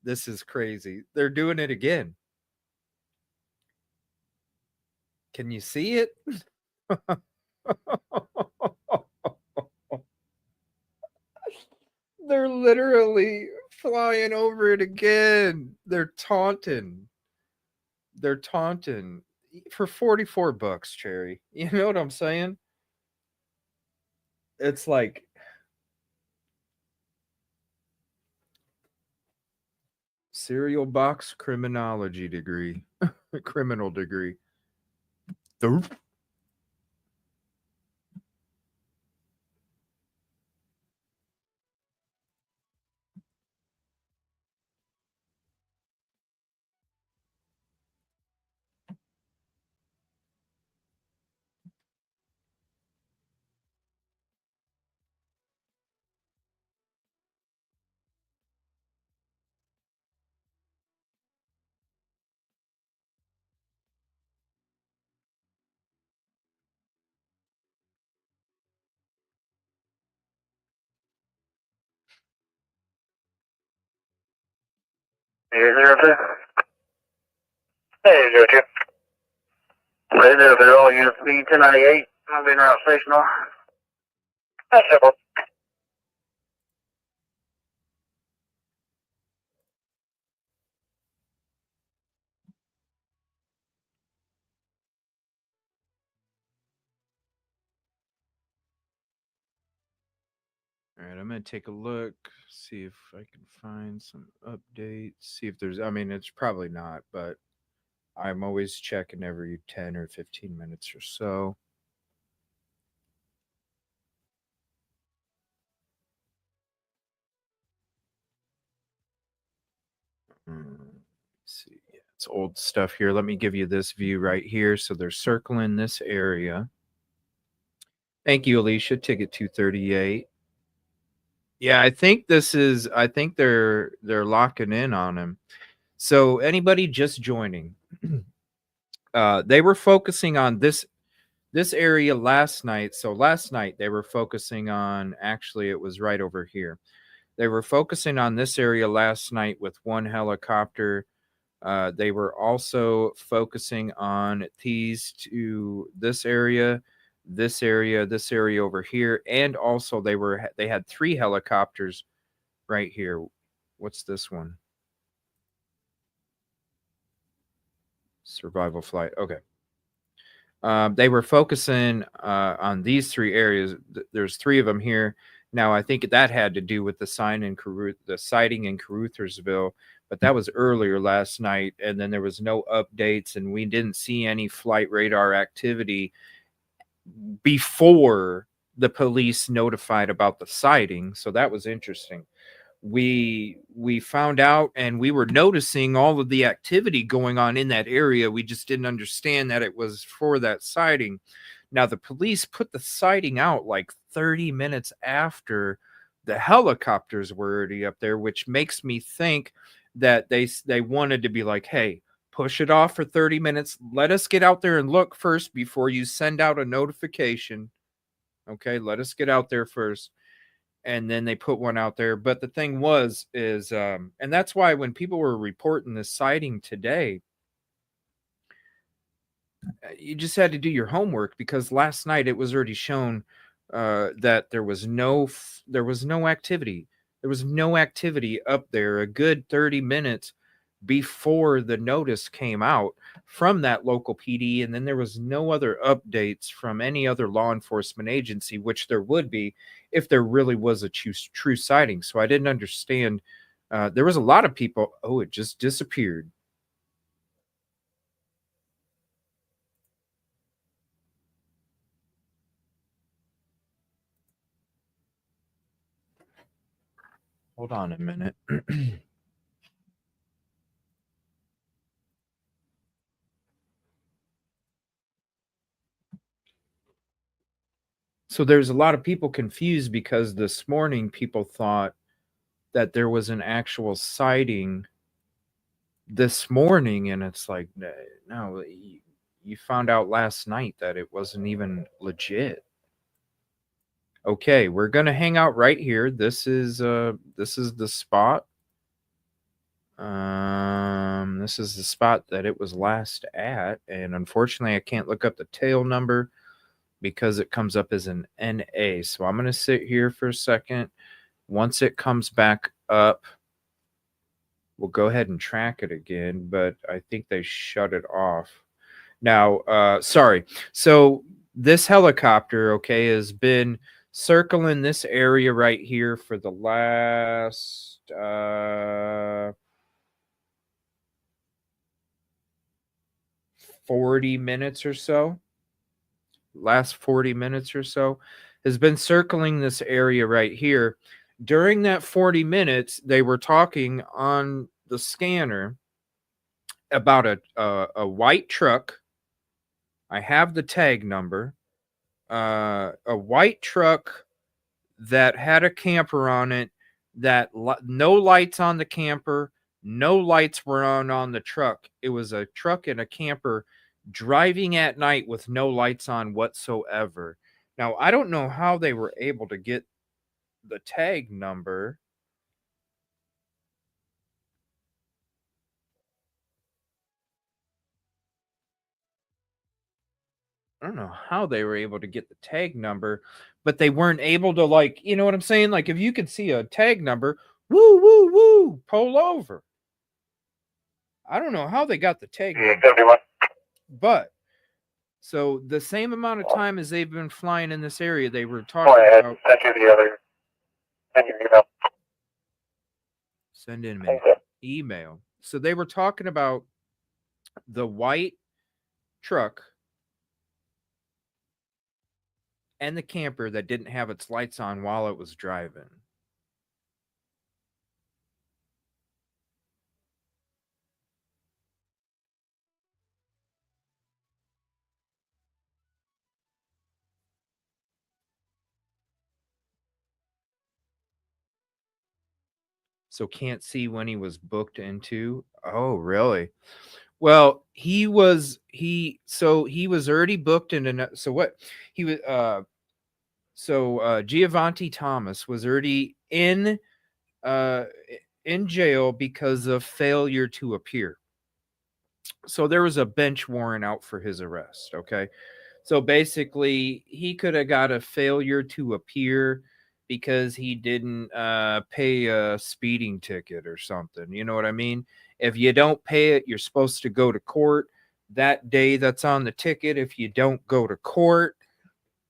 [SPEAKER 4] This is crazy. They're doing it again. Can you see it? They're literally flying over it again. They're taunting. They're taunting for $44, Cherry. You know what I'm saying? It's like cereal box criminology degree, criminal degree. Doop.
[SPEAKER 2] Hey, Joe. Right there, they're all units B 1098. I've been around stational. That's simple.
[SPEAKER 4] All right, I'm going to take a look, see if I can find some updates, see if there's, it's probably not, but I'm always checking every 10 or 15 minutes or so. Let's see. Yeah, it's old stuff here. Let me give you this view right here. So they're circling this area. Thank you, Alicia. Ticket 238. Yeah, I think they're locking in on him. So anybody just joining, they were focusing on this area last night. So last night they were focusing on, actually it was right over here. They were focusing on this area last night with one helicopter. They were also focusing on this area over here, and also they had 3 helicopters right here. What's this one? Survival flight. Okay. They were focusing on these 3 areas. There's 3 of them here. Now, I think that had to do with the sighting in Caruthersville, but that was earlier last night, and then there was no updates, and we didn't see any flight radar activity before the police notified about the sighting. So that was interesting. We found out, and we were noticing all of the activity going on in that area. We just didn't understand that it was for that sighting. Now, the police put the sighting out like 30 minutes after the helicopters were already up there, which makes me think that they wanted to be like, hey, push it off for 30 minutes. Let us get out there and look first before you send out a notification. Okay, let us get out there first. And then they put one out there. But the thing is, and that's why when people were reporting this sighting today, you just had to do your homework, because last night it was already shown that there was no activity. There was no activity up there a good 30 minutes before the notice came out from that local PD. And then there was no other updates from any other law enforcement agency, which there would be if there really was a true sighting. So I didn't understand. There was a lot of people, oh, it just disappeared. Hold on a minute. So there's a lot of people confused because this morning people thought that there was an actual sighting this morning, and it's like, no, you found out last night that it wasn't even legit. Okay, we're gonna hang out right here. This is the spot. This is the spot that it was last at, and unfortunately I can't look up the tail number because it comes up as an NA. So I'm gonna sit here for a second. Once it comes back up, we'll go ahead and track it again, but I think they shut it off. Now, sorry. So this helicopter, okay, has been circling this area right here for the last 40 minutes or so. Last 40 minutes or so has been circling this area right here. During that 40 minutes, they were talking on the scanner about a white truck. I have the tag number. A white truck that had a camper on it, that no lights on the camper, no lights were on the truck. It was a truck and a camper driving at night with no lights on whatsoever. Now, I don't know how they were able to get the tag number. I don't know how they were able to get the tag number, but they weren't able to, like, you know what I'm saying? Like, if you could see a tag number, woo, woo, woo, pull over. I don't know how they got the tag number. But, so the same amount of time as they've been flying in this area, they were talking about... Send in email. So they were talking about the white truck and the camper that didn't have its lights on while it was driving. So can't see when he was booked into. Oh, really? Well, he was already booked in. So what he was, Giovanni Thomas was already in jail because of failure to appear. So there was a bench warrant out for his arrest. Okay. So basically he could have got a failure to appear because he didn't pay a speeding ticket or something. You know what I mean? If you don't pay it, you're supposed to go to court that day that's on the ticket. If you don't go to court,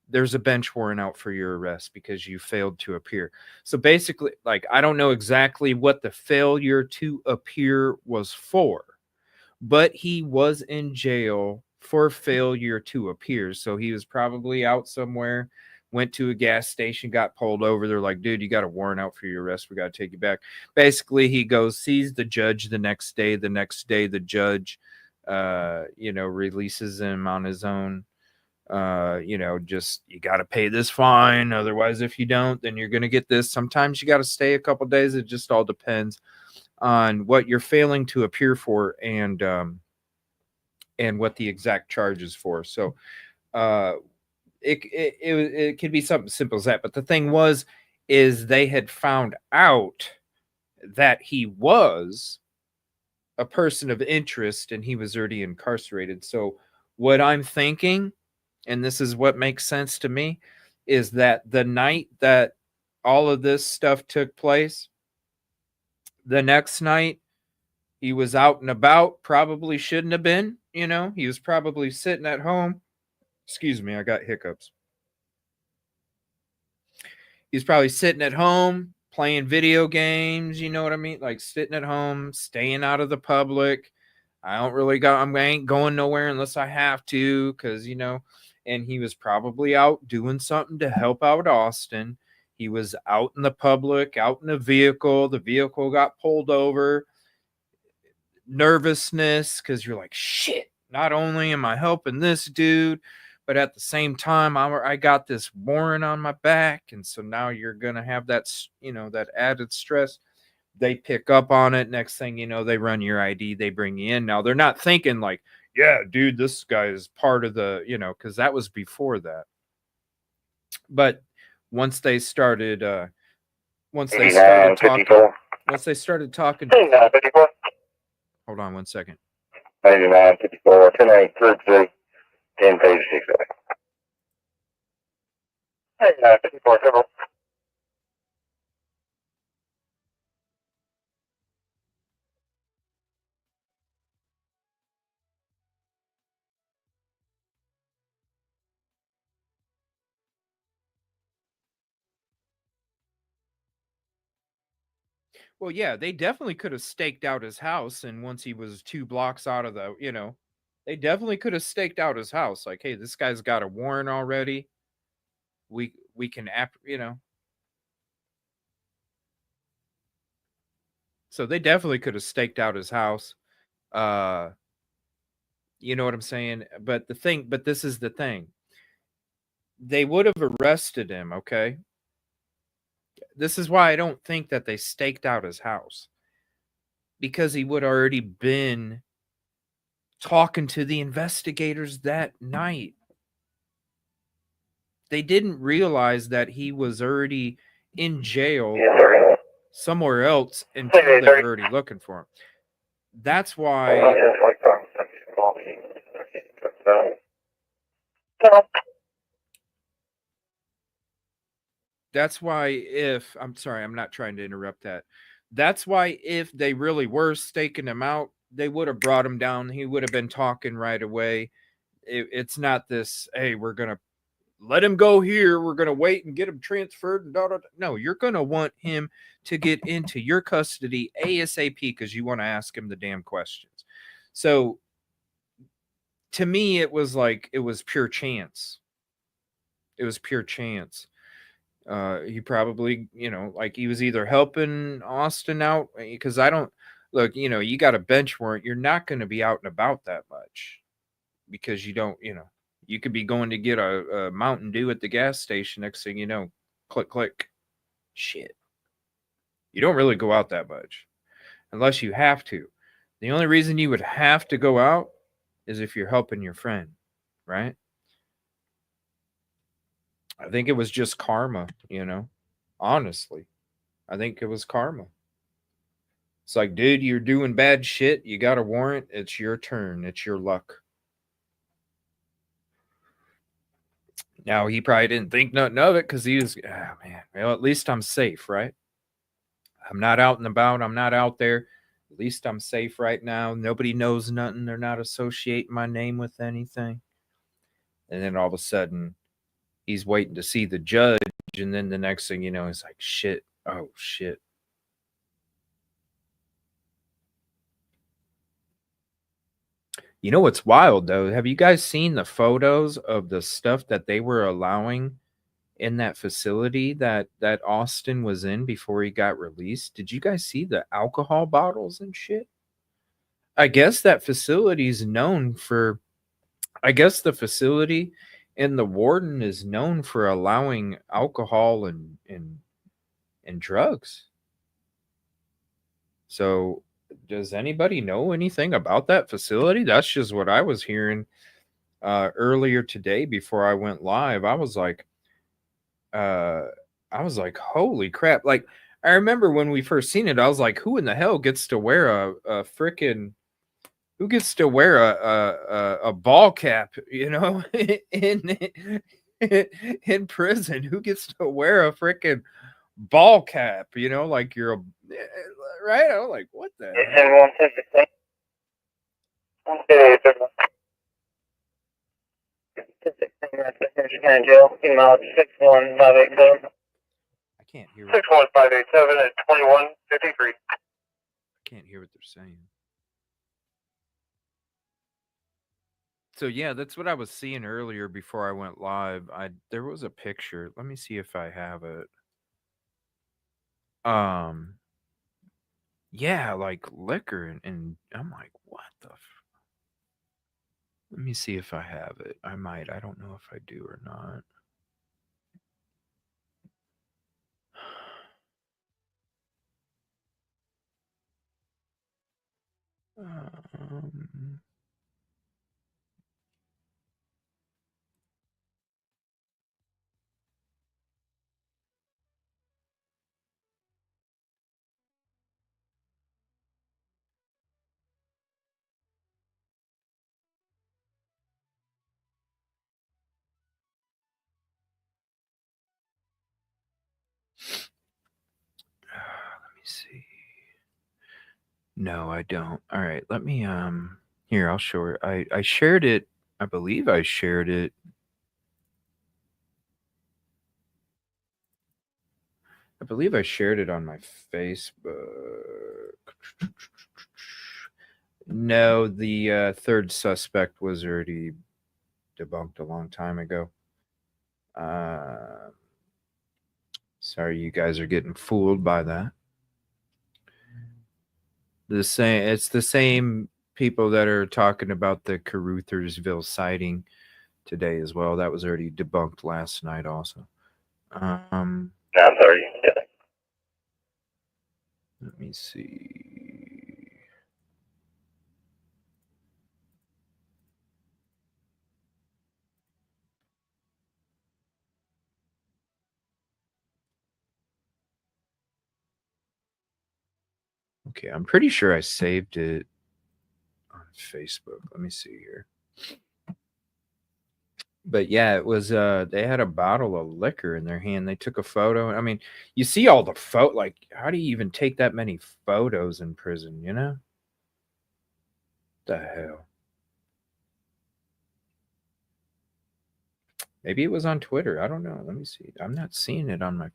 [SPEAKER 4] there's a bench warrant out for your arrest because you failed to appear. So basically, like, I don't know exactly what the failure to appear was for, but he was in jail for failure to appear. So he was probably out somewhere, went to a gas station, got pulled over. They're like, dude, you got a warrant out for your arrest. We got to take you back. Basically, he goes, sees the judge the next day. The next day, the judge, releases him on his own. Just, you got to pay this fine. Otherwise, if you don't, then you're going to get this. Sometimes you got to stay a couple days. It just all depends on what you're failing to appear for and what the exact charge is for. So it could be something simple as that. But the thing is they had found out that he was a person of interest and he was already incarcerated. So what I'm thinking, and this is what makes sense to me, is that the night that all of this stuff took place, the next night he was out and about, probably shouldn't have been, he was probably sitting at home. Excuse me, I got hiccups. He's probably sitting at home playing video games, you know what I mean? Like sitting at home, staying out of the public. I ain't going nowhere unless I have to, because, and he was probably out doing something to help out Austin. He was out in the public, out in a vehicle. The vehicle got pulled over. Nervousness, because you're like, shit, not only am I helping this dude, but at the same time, I got this warrant on my back. And so now you're going to have that, that added stress. They pick up on it. Next thing you know, they run your ID. They bring you in. Now, they're not thinking like, yeah, dude, this guy is part of the, because that was before that. But once they started talking, hold on 1 second.
[SPEAKER 2] 99, 54, 10, 3, 10 page 6. Hey, 54, several.
[SPEAKER 4] Well, yeah, they definitely could have staked out his house, and once he was 2 blocks out of the, they definitely could have staked out his house. Like, hey, this guy's got a warrant already. We can, So they definitely could have staked out his house. You know what I'm saying? But this is the thing. They would have arrested him, okay? This is why I don't think that they staked out his house. Because he would already been talking to the investigators that night. They didn't realize that he was already in jail somewhere else until they were already looking for him. That's why. That's why I'm sorry, I'm not trying to interrupt that. That's why if they really were staking him out, they would have brought him down. He would have been talking right away. It's not this, hey, we're going to let him go here. We're going to wait and get him transferred. And No, you're going to want him to get into your custody ASAP because you want to ask him the damn questions. So to me, it was pure chance. It was pure chance. He probably, like he was either helping Austin out because you got a bench warrant. You're not going to be out and about that much because you don't, you could be going to get a Mountain Dew at the gas station. Next thing you know, click, click. Shit. You don't really go out that much unless you have to. The only reason you would have to go out is if you're helping your friend, right? I think it was just karma, honestly. I think it was karma. It's like, dude, you're doing bad shit. You got a warrant. It's your turn. It's your luck. Now, he probably didn't think nothing of it because he was, man, well, at least I'm safe, right? I'm not out and about. I'm not out there. At least I'm safe right now. Nobody knows nothing. They're not associating my name with anything. And then all of a sudden, he's waiting to see the judge. And then the next thing you know, it's like, shit. Oh, shit. You know what's wild, though? Have you guys seen the photos of the stuff that they were allowing in that facility that Austin was in before he got released? Did you guys see the alcohol bottles and shit? I guess that facility is known for, the facility and the warden is known for allowing alcohol and drugs. So, does anybody know anything about that facility? That's just what I was hearing earlier today before I went live. I was like, holy crap! Like, I remember when we first seen it, I was like, who in the hell gets to wear a frickin' who gets to wear a ball cap, you know, in prison? Who gets to wear a freaking ball cap, you know, like you're a right? I was like, what the heck? I can't hear.
[SPEAKER 2] 61587 at 2153.
[SPEAKER 4] I can't hear what they're saying. So yeah, that's what I was seeing earlier before I went live. There was a picture. Let me see if I have it. Yeah, like liquor, and I'm like, what the let me see if I have it. I might. I don't know if I do or not. Let me see. No, I don't. All right, let me here, I'll show her. I shared it. I believe I shared it. I believe I shared it on my Facebook. No, the third suspect was already debunked a long time ago. Sorry, you guys are getting fooled by that. It's the same people that are talking about the Caruthersville sighting today as well. That was already debunked last night also.
[SPEAKER 2] I'm sorry.
[SPEAKER 4] Let me see. Okay, I'm pretty sure I saved it on Facebook. Let me see here. But yeah, it was they had a bottle of liquor in their hand. They took a photo. I mean, you see all the like how do you even take that many photos in prison, you know? The hell. Maybe it was on Twitter. I don't know. Let me see. I'm not seeing it on my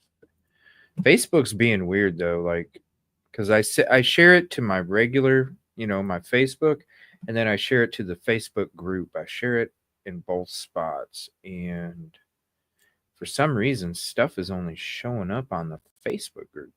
[SPEAKER 4] Facebook's being weird though, like because I share it to my regular, you know, my Facebook, and then I share it to the Facebook group. I share it in both spots, and for some reason, stuff is only showing up on the Facebook group.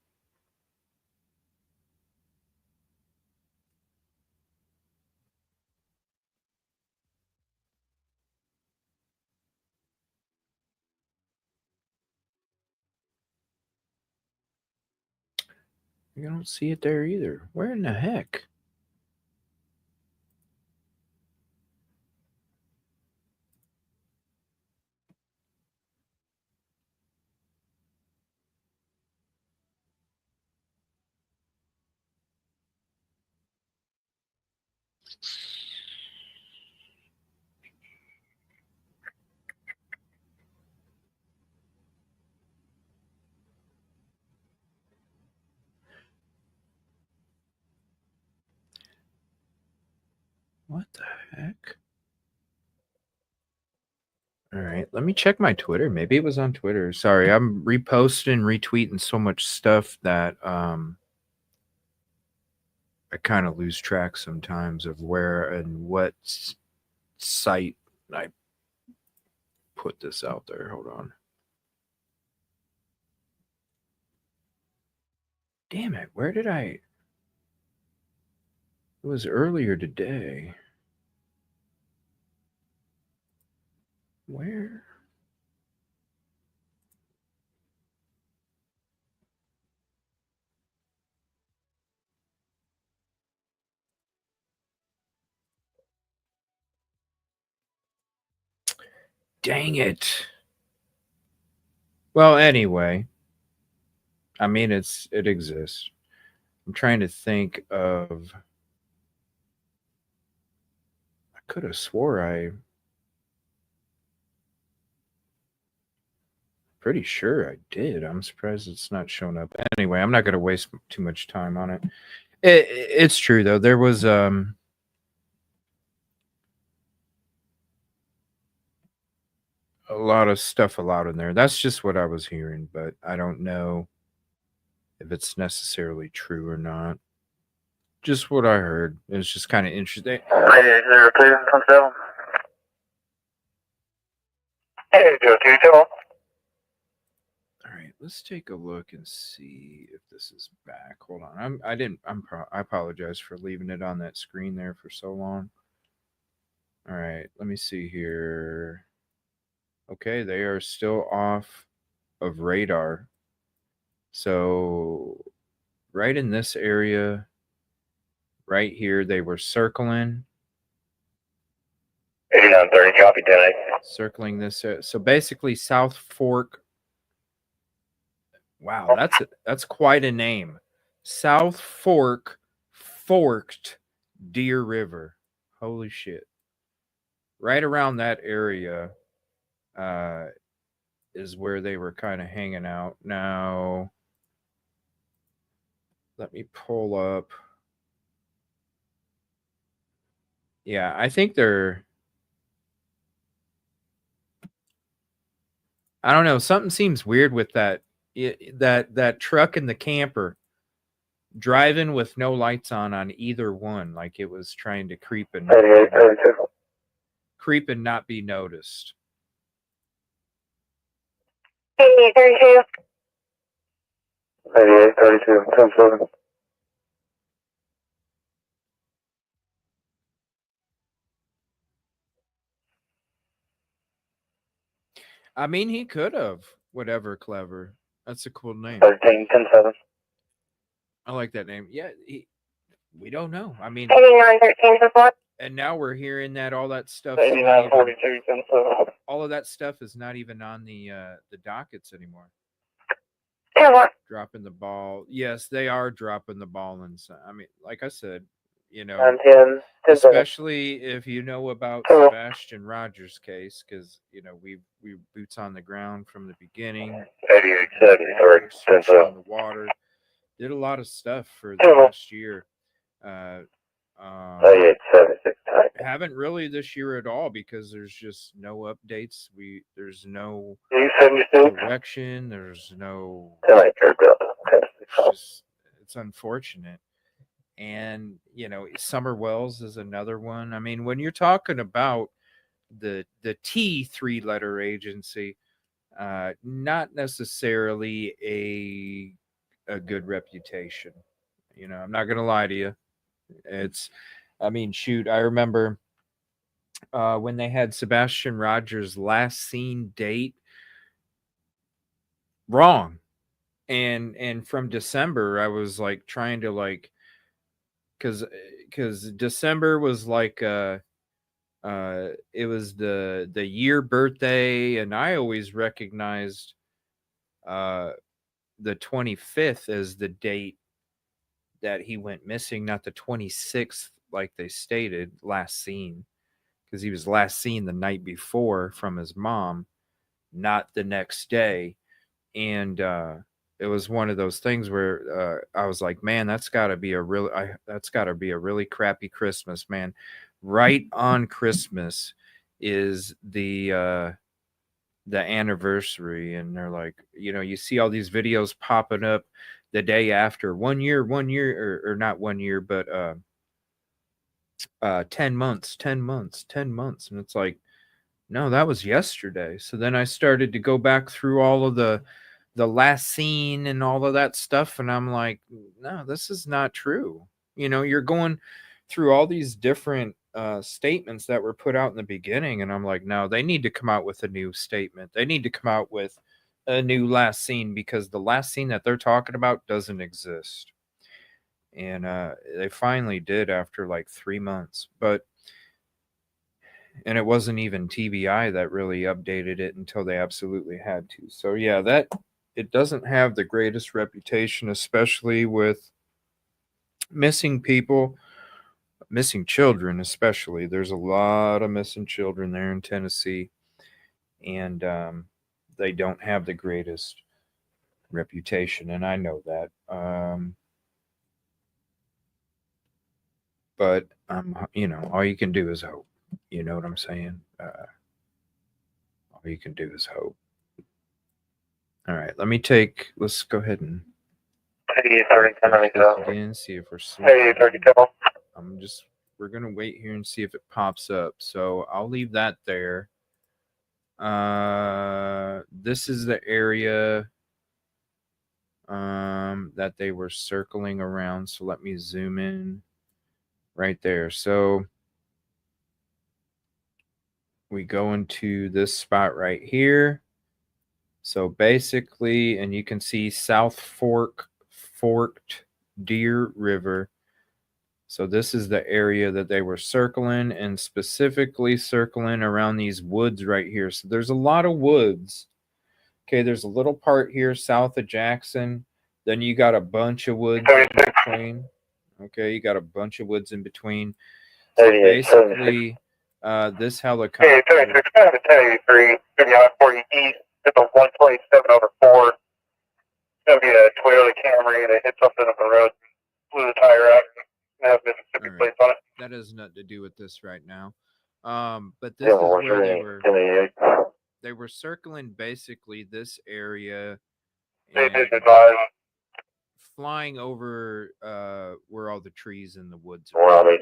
[SPEAKER 4] You don't see it there either. Where in the heck? What the heck? All right, let me check my Twitter. Maybe it was on Twitter. Sorry, I'm reposting, retweeting so much stuff that I kind of lose track sometimes of where and what site I put this out there. Hold on. Damn it, where did I? It was earlier today. Where? Dang it. Well, anyway, I mean, it exists. I'm trying to think of. I could have swore pretty sure I did. I'm surprised it's not showing up. Anyway, I'm not going to waste too much time on it. It's true though. There was a lot of stuff allowed in there. That's just what I was hearing, but I don't know if it's necessarily true or not. Just what I heard. It was just kind of interesting.
[SPEAKER 2] 8802, Hey, Joe,
[SPEAKER 4] All right, let's take a look and see if this is back. Hold on. I apologize for leaving it on that screen there for so long. All right, let me see here. Okay, they are still off of radar. So right in this area, right here, they were circling.
[SPEAKER 2] 8930, copy 10.
[SPEAKER 4] Circling this. So basically, South Fork. Wow, that's quite a name. South Fork, forked Deer River. Holy shit! Right around that area is where they were kind of hanging out. Now, let me pull up. Yeah, I think they're. I don't know. Something seems weird with that truck and the camper driving with no lights on either one, like it was trying to creep and not be noticed.
[SPEAKER 2] 8832. 8832, 10-7.
[SPEAKER 4] I mean, he could have. Whatever, clever. That's a cool name.
[SPEAKER 2] 13, 10-7.
[SPEAKER 4] I like that name. Yeah, we don't know. I mean,
[SPEAKER 2] 8913 support.
[SPEAKER 4] And now we're hearing that all that stuff.
[SPEAKER 2] 8942, 10-7.
[SPEAKER 4] All of that stuff is not even on the dockets anymore. Dropping the ball. Yes, they are dropping the ball. And I mean, like I said, you know,
[SPEAKER 2] 10,
[SPEAKER 4] especially if you know about Sebastian Rogers' case, because you know we boots on the ground from the beginning.
[SPEAKER 2] 8873,
[SPEAKER 4] on the water. Did a lot of stuff for the last year.
[SPEAKER 2] 8876.
[SPEAKER 4] Haven't really this year at all because there's just no updates. There's no direction. There's no. It's unfortunate. And you know, Summer Wells is another one. I mean, when you're talking about the T 3-letter agency, not necessarily a good reputation. You know, I'm not gonna lie to you. I mean, shoot, I remember when they had Sebastian Rogers' last seen date wrong. And from December, I was like trying to like, because December was like it was the year birthday, and I always recognized the 25th as the date that he went missing, not the 26th like they stated, last seen, because he was last seen the night before from his mom, not the next day. And it was one of those things where I was like, man, that's got to be a really crappy Christmas, man. Right on Christmas is the anniversary, and they're like, you know, you see all these videos popping up the day after 1 year, or not 1 year, but 10 months, and it's like, no, that was yesterday. So then I started to go back through all of the last scene and all of that stuff, and I'm like, no, this is not true. You know, you're going through all these different statements that were put out in the beginning, and I'm like, no, they need to come out with a new statement. They need to come out with a new last scene, because the last scene that they're talking about doesn't exist. And they finally did after like 3 months. But And it wasn't even TBI that really updated it until they absolutely had to. So yeah, that it doesn't have the greatest reputation, especially with missing people, missing children, especially. There's a lot of missing children there in Tennessee, and they don't have the greatest reputation, and I know that. But you know, all you can do is hope. You know what I'm saying? All you can do is hope. All right, let's go ahead and
[SPEAKER 2] Hey, 3010, let me
[SPEAKER 4] this
[SPEAKER 2] go.
[SPEAKER 4] again, see if we're
[SPEAKER 2] Hey, 3010.
[SPEAKER 4] we're gonna wait here and see if it pops up. So I'll leave that there. This is the area that they were circling around. So let me zoom in right there. So we go into this spot right here. So basically, and you can see South Forked Deer River. So this is the area that they were circling, and specifically circling around these woods right here. So there's a lot of woods. Okay, there's a little part here south of Jackson. Then you got a bunch of woods in between. Okay, you got a bunch of woods in between. So basically, this helicopter.
[SPEAKER 2] Hey, 36, kind of a 1083, going to be on 40 east. It's a 127/4. It's going to be a Toyota Camry that hit something on the road, blew the tire out, and have Mississippi plates on it.
[SPEAKER 4] That has nothing to do with this right now. But this is where they were circling basically this area and flying over where all the trees and the woods are.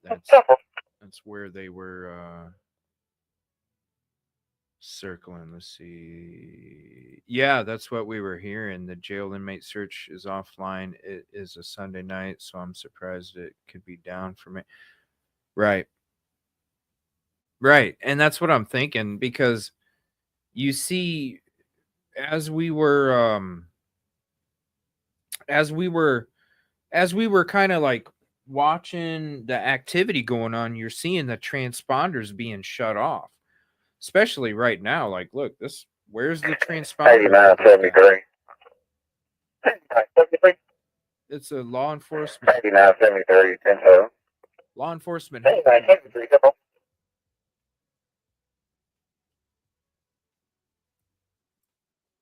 [SPEAKER 4] That's where they were circling. Let's see. Yeah, that's what we were hearing. The jail inmate search is offline. It is a Sunday night, so I'm surprised it could be down for me. Right. And that's what I'm thinking, because you see, as we were kind of like watching the activity going on, you're seeing the transponders being shut off. Especially right now, like, look, where's the transponder?
[SPEAKER 2] 8973.
[SPEAKER 4] It's a law enforcement.
[SPEAKER 2] 8973, 10-7.
[SPEAKER 4] Law enforcement.
[SPEAKER 2] 8973,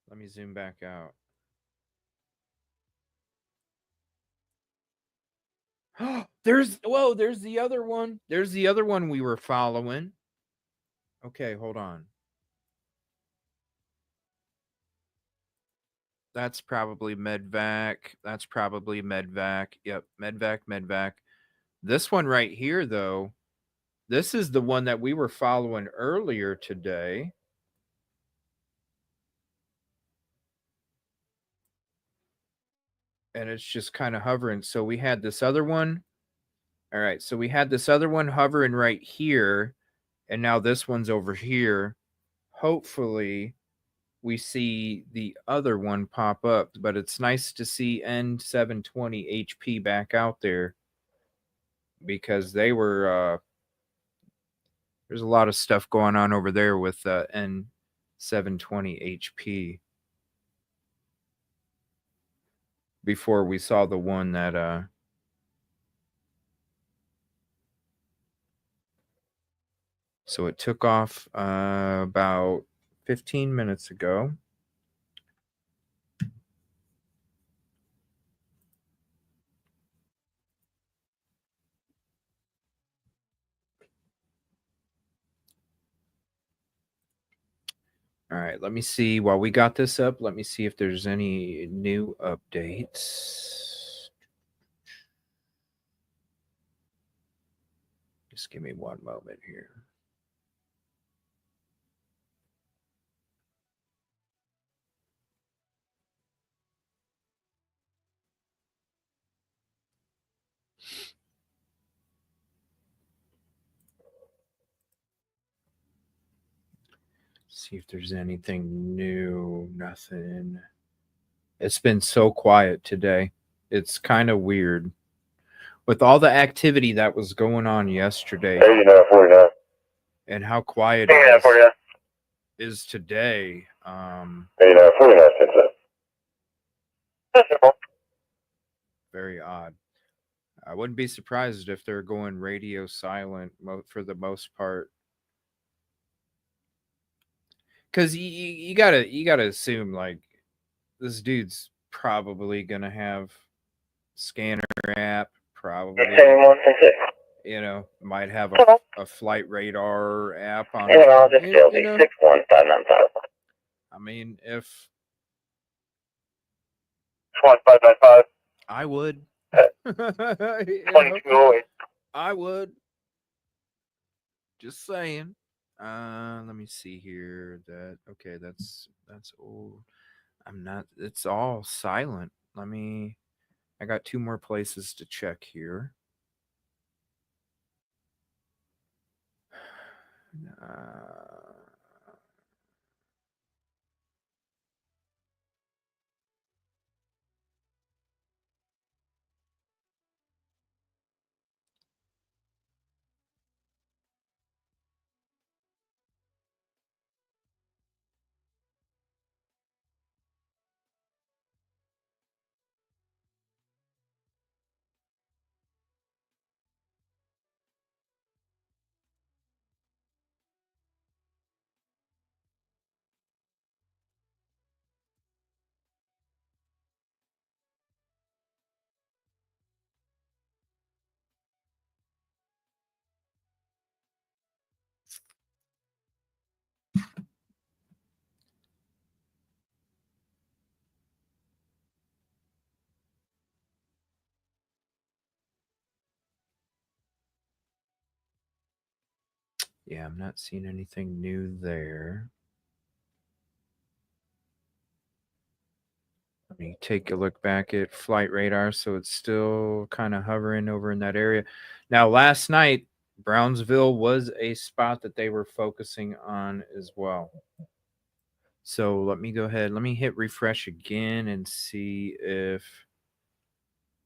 [SPEAKER 4] Let me zoom back out. There's the other one. There's the other one we were following. Okay, hold on. That's probably medvac. Yep, medvac. This one right here, though, this is the one that we were following earlier today. And it's just kind of hovering. So we had this other one. All right, so we had this other one hovering right here. And now this one's over here. Hopefully we see the other one pop up, but it's nice to see N720 HP back out there, because they were there's a lot of stuff going on over there with N720 HP before we saw the one that so it took off about 15 minutes ago. All right, let me see. While we got this up, let me see if there's any new updates. Just give me one moment here. See if there's anything new. Nothing. It's been so quiet today. It's kind of weird. with all the activity that was going on yesterday
[SPEAKER 2] 49.
[SPEAKER 4] and how quiet
[SPEAKER 2] 49.
[SPEAKER 4] is today,
[SPEAKER 2] 49.
[SPEAKER 4] very odd. I wouldn't be surprised if they're going radio silent for the most part, because you gotta assume like this dude's probably gonna have scanner app, probably, might have a flight radar app on it.
[SPEAKER 2] I'll just still be 61595.
[SPEAKER 4] I mean, if
[SPEAKER 2] 1595.
[SPEAKER 4] I would,
[SPEAKER 2] 2208.
[SPEAKER 4] I would. Just saying. Let me see here. That's old. I'm not. It's all silent. I got 2 more places to check here. Yeah, I'm not seeing anything new there. Let me take a look back at flight radar. So it's still kind of hovering over in that area. Now, last night, Brownsville was a spot that they were focusing on as well. So let me go ahead. Let me hit refresh again and see if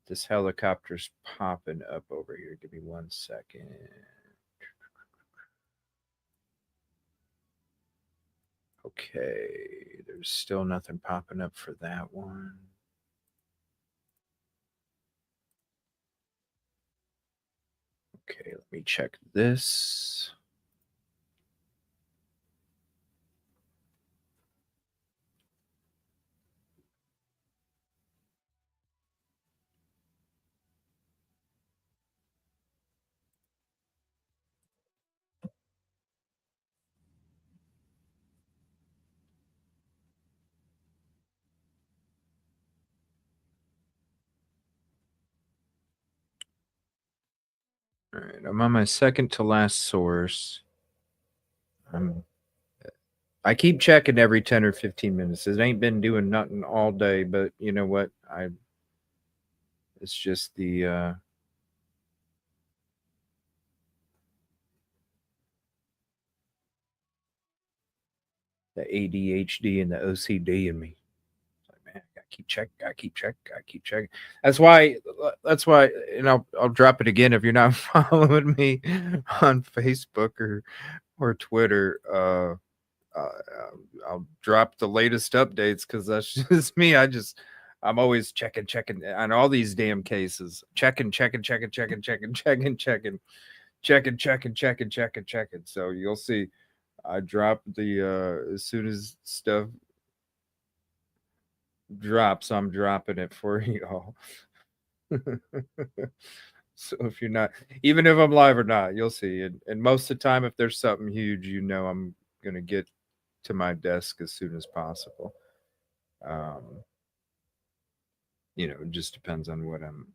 [SPEAKER 4] this helicopter's popping up over here. Give me 1 second. Okay, there's still nothing popping up for that one. Okay, let me check this. All right, I'm on my second to last source. I keep checking every 10 or 15 minutes. It ain't been doing nothing all day, but you know what? It's just the ADHD and the OCD in me. Like, man, I keep checking. That's why, and I'll drop it again if you're not following me on Facebook or Twitter. I'll drop the latest updates because that's just me. I'm always checking on all these damn cases. Checking. So you'll see. I drop the as soon as stuff drops, I'm dropping it for y'all. So if you're not, even if I'm live or not, you'll see. And most of the time, if there's something huge, I'm gonna get to my desk as soon as possible. It just depends on what I'm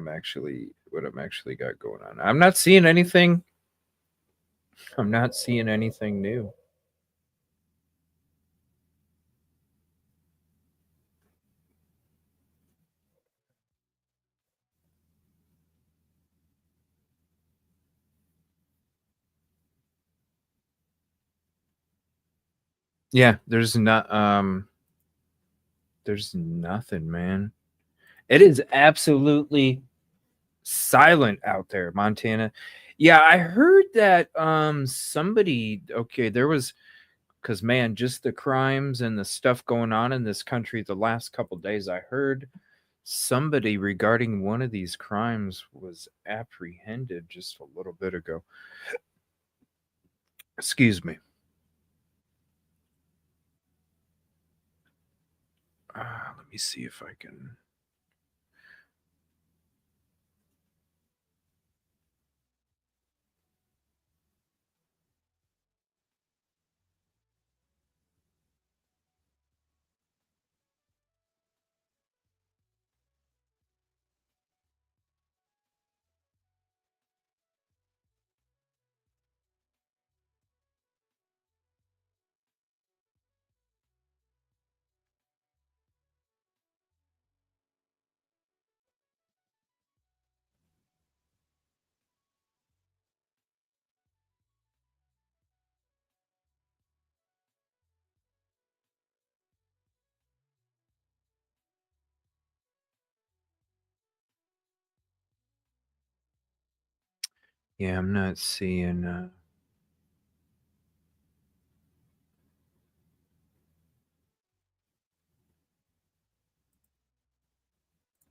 [SPEAKER 4] actually got going on. I'm not seeing anything new. Yeah, there's nothing, man. It is absolutely silent out there, Montana. Yeah, I heard that somebody, okay, there was, because man, just the crimes and the stuff going on in this country the last couple days, I heard somebody regarding one of these crimes was apprehended just a little bit ago. Excuse me. Let me see if I can. Yeah, I'm not seeing.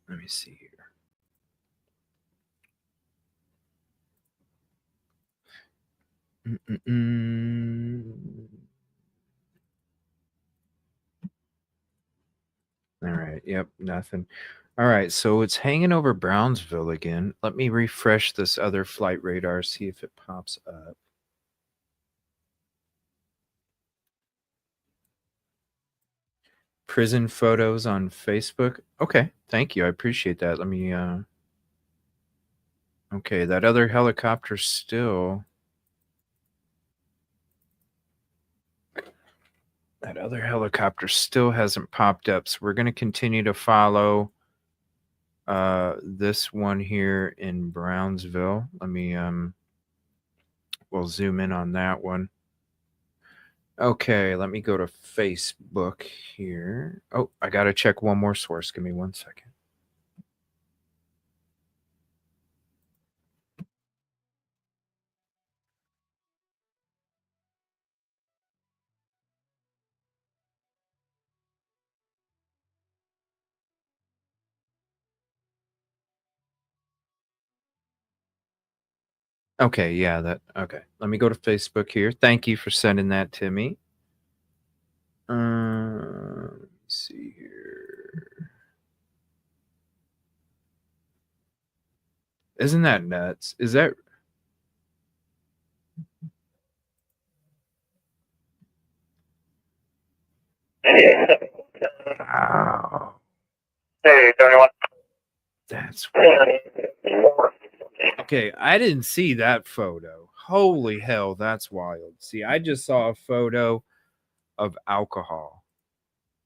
[SPEAKER 4] Let me see here. All right. Yep. Nothing. All right. So it's hanging over Brownsville again. Let me refresh this other flight radar, see if it pops up. Prison photos on Facebook. Okay. Thank you. I appreciate that. Let me. Okay. That other helicopter still. That other helicopter still hasn't popped up. So we're going to continue to follow this one here in Brownsville. Let me we'll zoom in on that one. Okay, let me go to Facebook here. Oh, I got to check one more source. Give me 1 second. Okay, yeah, okay. Let me go to Facebook here. Thank you for sending that to me. Let me see here. Isn't that nuts? Is that wow?
[SPEAKER 2] Hey, 71.
[SPEAKER 4] That's okay. I didn't see that photo. Holy hell, that's wild. See, I just saw a photo of alcohol.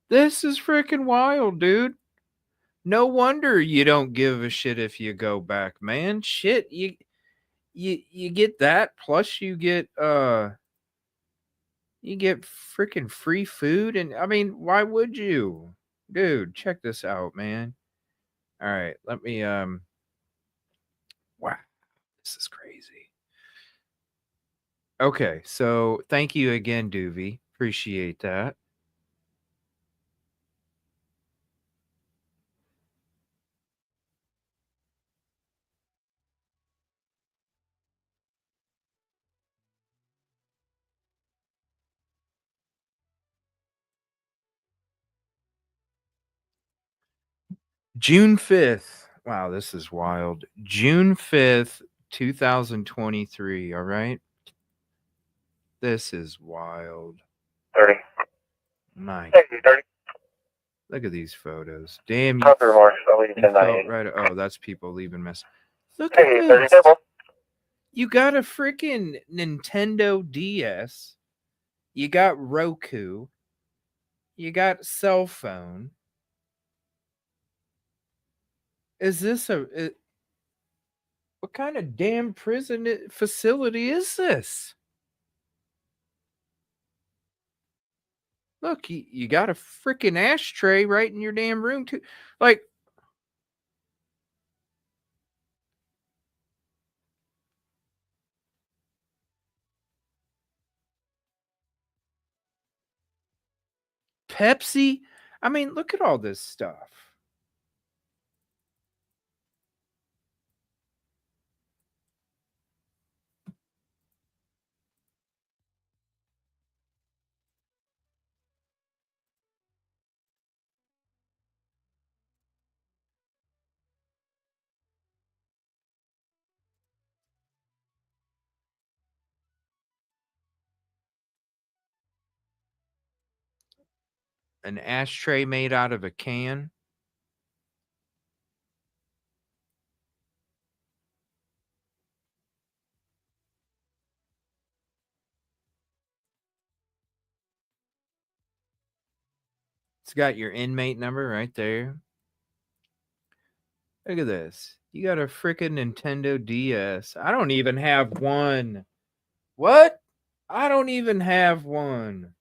[SPEAKER 4] This is freaking wild, dude. No wonder you don't give a shit if you go back, man. Shit, you get that plus you get freaking free food, and I mean, why would you? Dude, check this out, man. All right, let me wow, this is crazy. Okay, so thank you again, Doovie. Appreciate that. June 5th. Wow, this is wild. June 5th, 2023. All right. This is wild.
[SPEAKER 2] 30.
[SPEAKER 4] My
[SPEAKER 2] Hey, 30.
[SPEAKER 4] look at these photos. Damn,
[SPEAKER 2] Counter remorse. I'll leave
[SPEAKER 4] you
[SPEAKER 2] 10
[SPEAKER 4] felt right. Oh, that's people leaving mess. Look at
[SPEAKER 2] Hey, 30
[SPEAKER 4] this.
[SPEAKER 2] table.
[SPEAKER 4] You got a freaking Nintendo DS. You got Roku. You got cell phone. Is this what kind of damn prison facility is this? Look, you got a freaking ashtray right in your damn room too. Like, Pepsi. I mean, look at all this stuff. An ashtray made out of a can. It's got your inmate number right there. Look at this. You got a freaking Nintendo DS. I don't even have one. What? I don't even have one.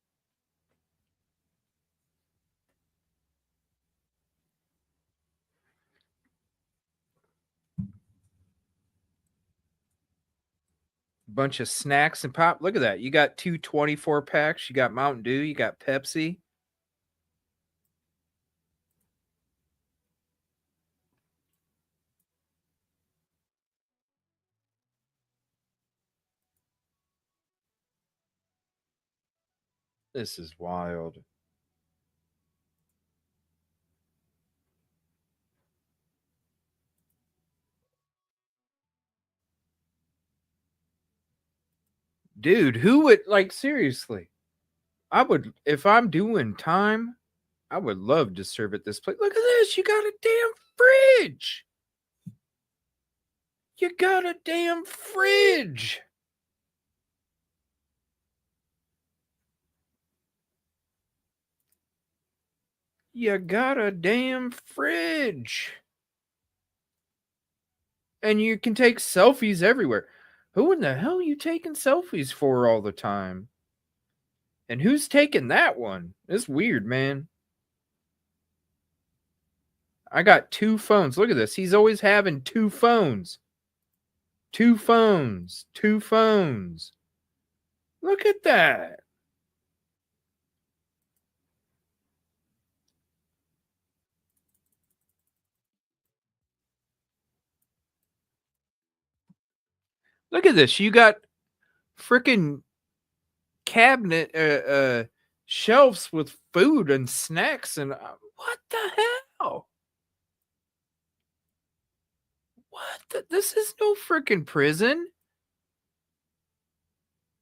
[SPEAKER 4] Bunch of snacks and pop. Look at that. You got 2 24 packs. You got Mountain Dew. You got Pepsi. This is wild. Dude, who would, like, seriously? I would, if I'm doing time, I would love to serve at this place. Look at this. You got a damn fridge. You got a damn fridge. You got a damn fridge. And you can take selfies everywhere. Who in the hell are you taking selfies for all the time? And who's taking that one? It's weird, man. I got 2 phones. Look at this. He's always having 2 phones. 2 phones. 2 phones. Look at that. Look at this. You got freaking cabinet shelves with food and snacks and what the hell? What? This is no freaking prison.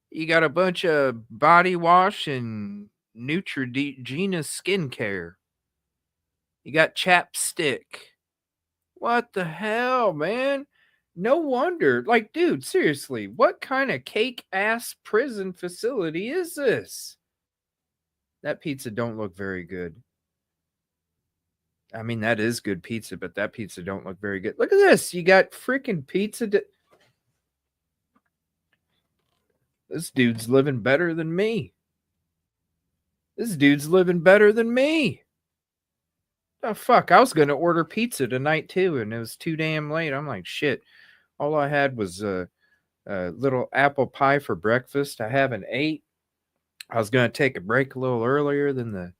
[SPEAKER 4] You got a bunch of body wash and Neutrogena skincare. You got chapstick. What the hell, man? No wonder. Like, dude, seriously, what kind of cake-ass prison facility is this? That pizza don't look very good. I mean, that is good pizza, but that pizza don't look very good. Look at this. You got freaking pizza. This dude's living better than me. This dude's living better than me. Oh, fuck. I was going to order pizza tonight, too, and it was too damn late. I'm like, shit. All I had was a little apple pie for breakfast. I haven't ate. I was going to take a break a little earlier than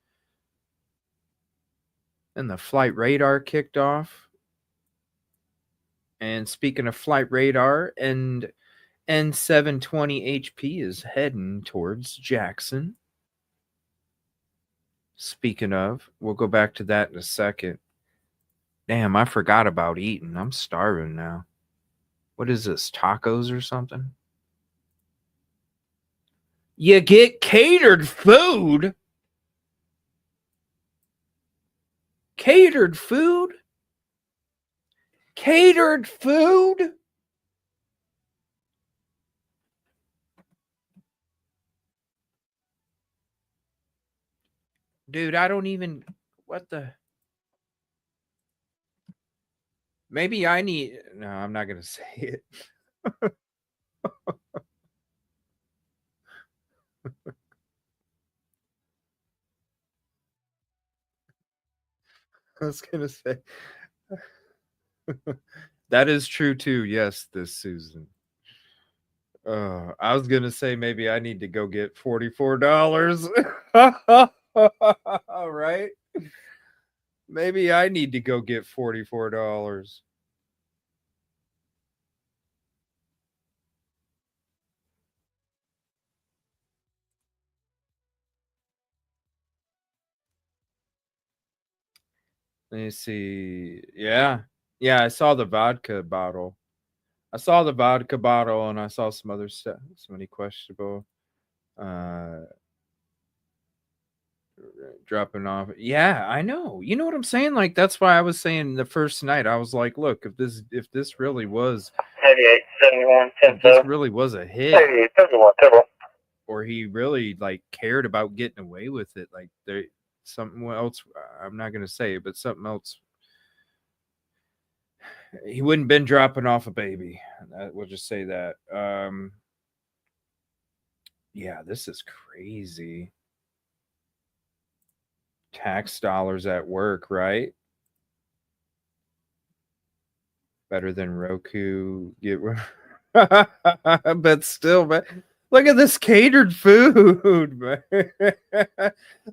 [SPEAKER 4] the flight radar kicked off. And speaking of flight radar, and N720 HP is heading towards Jackson. Speaking of, we'll go back to that in a second. Damn, I forgot about eating. I'm starving now. What is this, tacos or something? You get catered food? Catered food? Catered food? Dude, I don't even... What the... Maybe I need... No, I'm not going to say it. I was going to say... That is true, too. Yes, this Susan. I was going to say maybe I need to go get $44. Right? Maybe I need to go get $44. Let me see. Yeah. Yeah, I saw the vodka bottle. I saw the vodka bottle and I saw some other stuff. Somebody questionable. Dropping off. Yeah, I know. You know what I'm saying? Like that's why I was saying the first night. I was like, look, if this really was
[SPEAKER 2] 8871
[SPEAKER 4] if this really was a hit,
[SPEAKER 2] 8871 Temple.
[SPEAKER 4] or he really like cared about getting away with it, like there something else. I'm not gonna say, but something else. He wouldn't been dropping off a baby. We'll just say that. Yeah, this is crazy. Tax dollars at work, right? Better than Roku. But still, man, look at this catered food, man.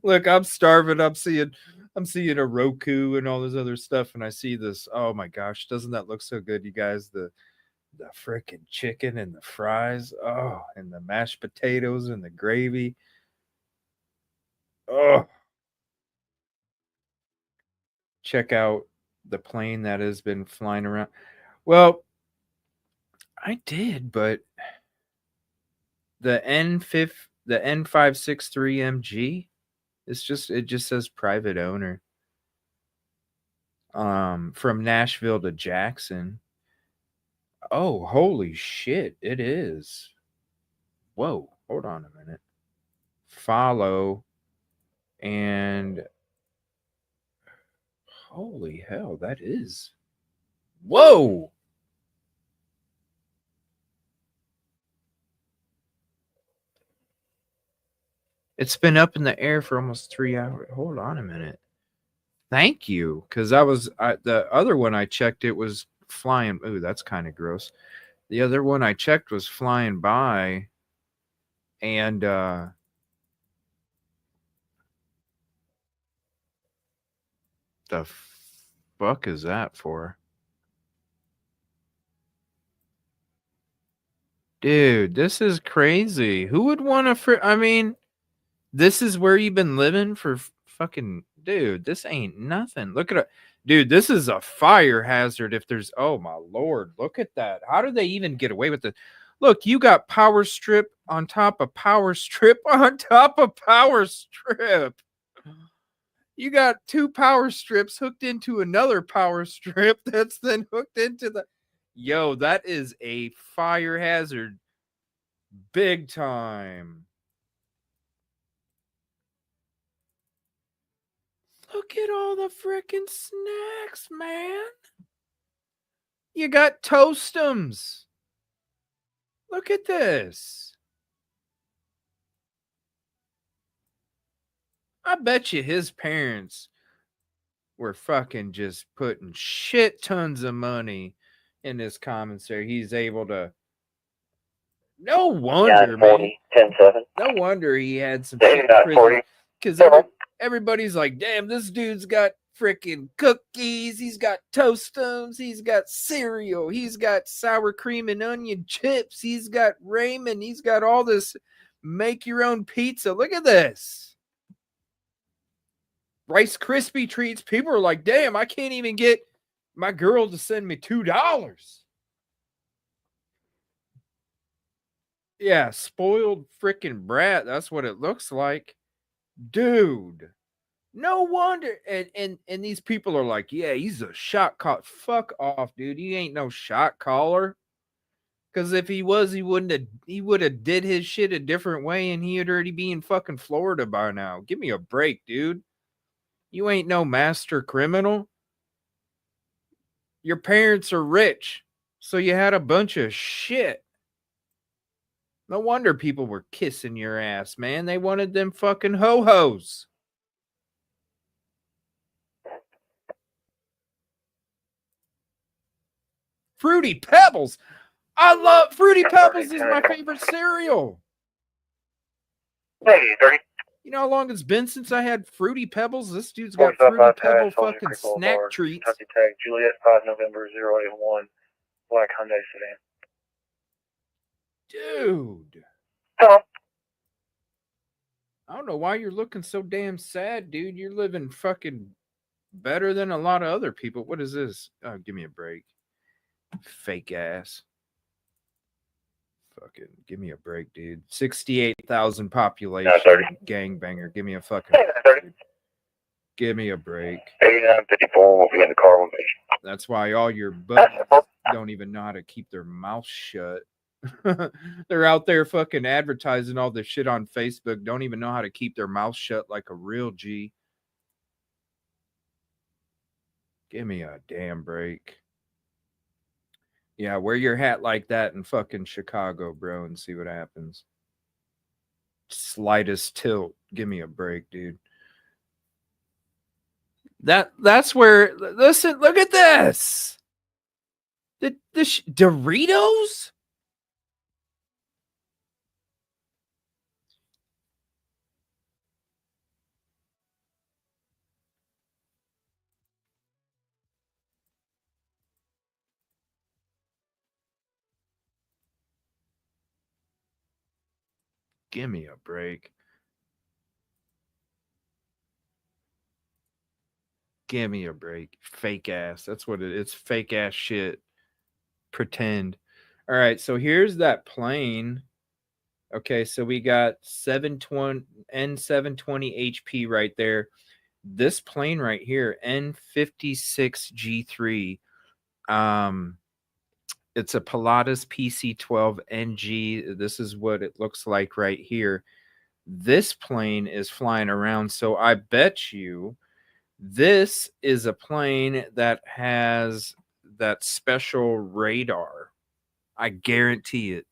[SPEAKER 4] Look, I'm starving. I'm seeing a Roku and all this other stuff, and I see this. Oh my gosh, doesn't that look so good, you guys? The frickin' chicken and the fries. Oh, and the mashed potatoes and the gravy. Oh. Check out the plane that has been flying around. Well, I did, but the N563MG, it just says private owner. From Nashville to Jackson. Oh, holy shit, it is. Whoa, hold on a minute. Follow and holy hell, that is. Whoa. It's been up in the air for almost 3 hours. Hold on a minute. Thank you, because the other one I checked, it was flying. Ooh, that's kind of gross. The other one I checked was flying by, and the fuck is that for? Dude, this is crazy. Who would want to? I mean, this is where you've been living for fucking. Dude, this ain't nothing. Look at it. Dude, this is a fire hazard if there's. Oh, my Lord. Look at that. How do they even get away with it? Look, you got power strip on top of power strip on top of power strip. You got two power strips hooked into another power strip that's then hooked into the. Yo, that is a fire hazard. Big time. Look at all the freaking snacks, man. You got Toastums. Look at this. I bet you his parents were fucking just putting shit tons of money in this commissary. He's able to. No wonder,
[SPEAKER 2] 940,
[SPEAKER 4] man.
[SPEAKER 2] 10-7.
[SPEAKER 4] No wonder he had some
[SPEAKER 2] 8940.
[SPEAKER 4] Because everybody's like, damn, this dude's got freaking cookies. He's got Toastums. He's got cereal. He's got sour cream and onion chips. He's got ramen. He's got all this make your own pizza. Look at this. Rice Krispie treats. People are like, damn, I can't even get my girl to send me $2. Yeah, spoiled freaking brat. That's what it looks like. Dude. No wonder. And these people are like, yeah, he's a shot caller. Fuck off, dude. He ain't no shot caller. Because if he was, he would have did his shit a different way, and he'd already be in fucking Florida by now. Give me a break, dude. You ain't no master criminal. Your parents are rich, so you had a bunch of shit. No wonder people were kissing your ass, man. They wanted them fucking ho-hos. Fruity Pebbles. I love Fruity Pebbles. Is my favorite cereal.
[SPEAKER 2] Hey, 30.
[SPEAKER 4] You know how long it's been since I had Fruity Pebbles? This dude's got Fruity Pebble fucking snack treats.
[SPEAKER 2] Kentucky Tag, Juliet 5 November 081, black Hyundai sedan.
[SPEAKER 4] Dude.
[SPEAKER 2] Hello.
[SPEAKER 4] I don't know why you're looking so damn sad, dude. You're living fucking better than a lot of other people. What is this? Oh, give me a break. Fake ass. Fucking give me a break, dude. 68,000 population. Gangbanger. Give me a fucking break. Give me a break.
[SPEAKER 2] 8954 will be in the car with me.
[SPEAKER 4] That's why all your buddies don't even know how to keep their mouth shut. They're out there fucking advertising all this shit on Facebook. Don't even know how to keep their mouth shut like a real G. Give me a damn break. Yeah, wear your hat like that in fucking Chicago, bro, and see what happens. Slightest tilt. Give me a break, dude. That's where, listen, look at this. The Doritos? Give me a break. Give me a break. Fake ass. That's what it is. It's fake ass shit. Pretend. All right, so here's that plane. Okay, so we got 720 N720 HP right there. This plane right here, N56G3. It's a Pilatus PC-12 NG. This is what it looks like right here. This plane is flying around, so I bet you this is a plane that has that special radar. I guarantee it.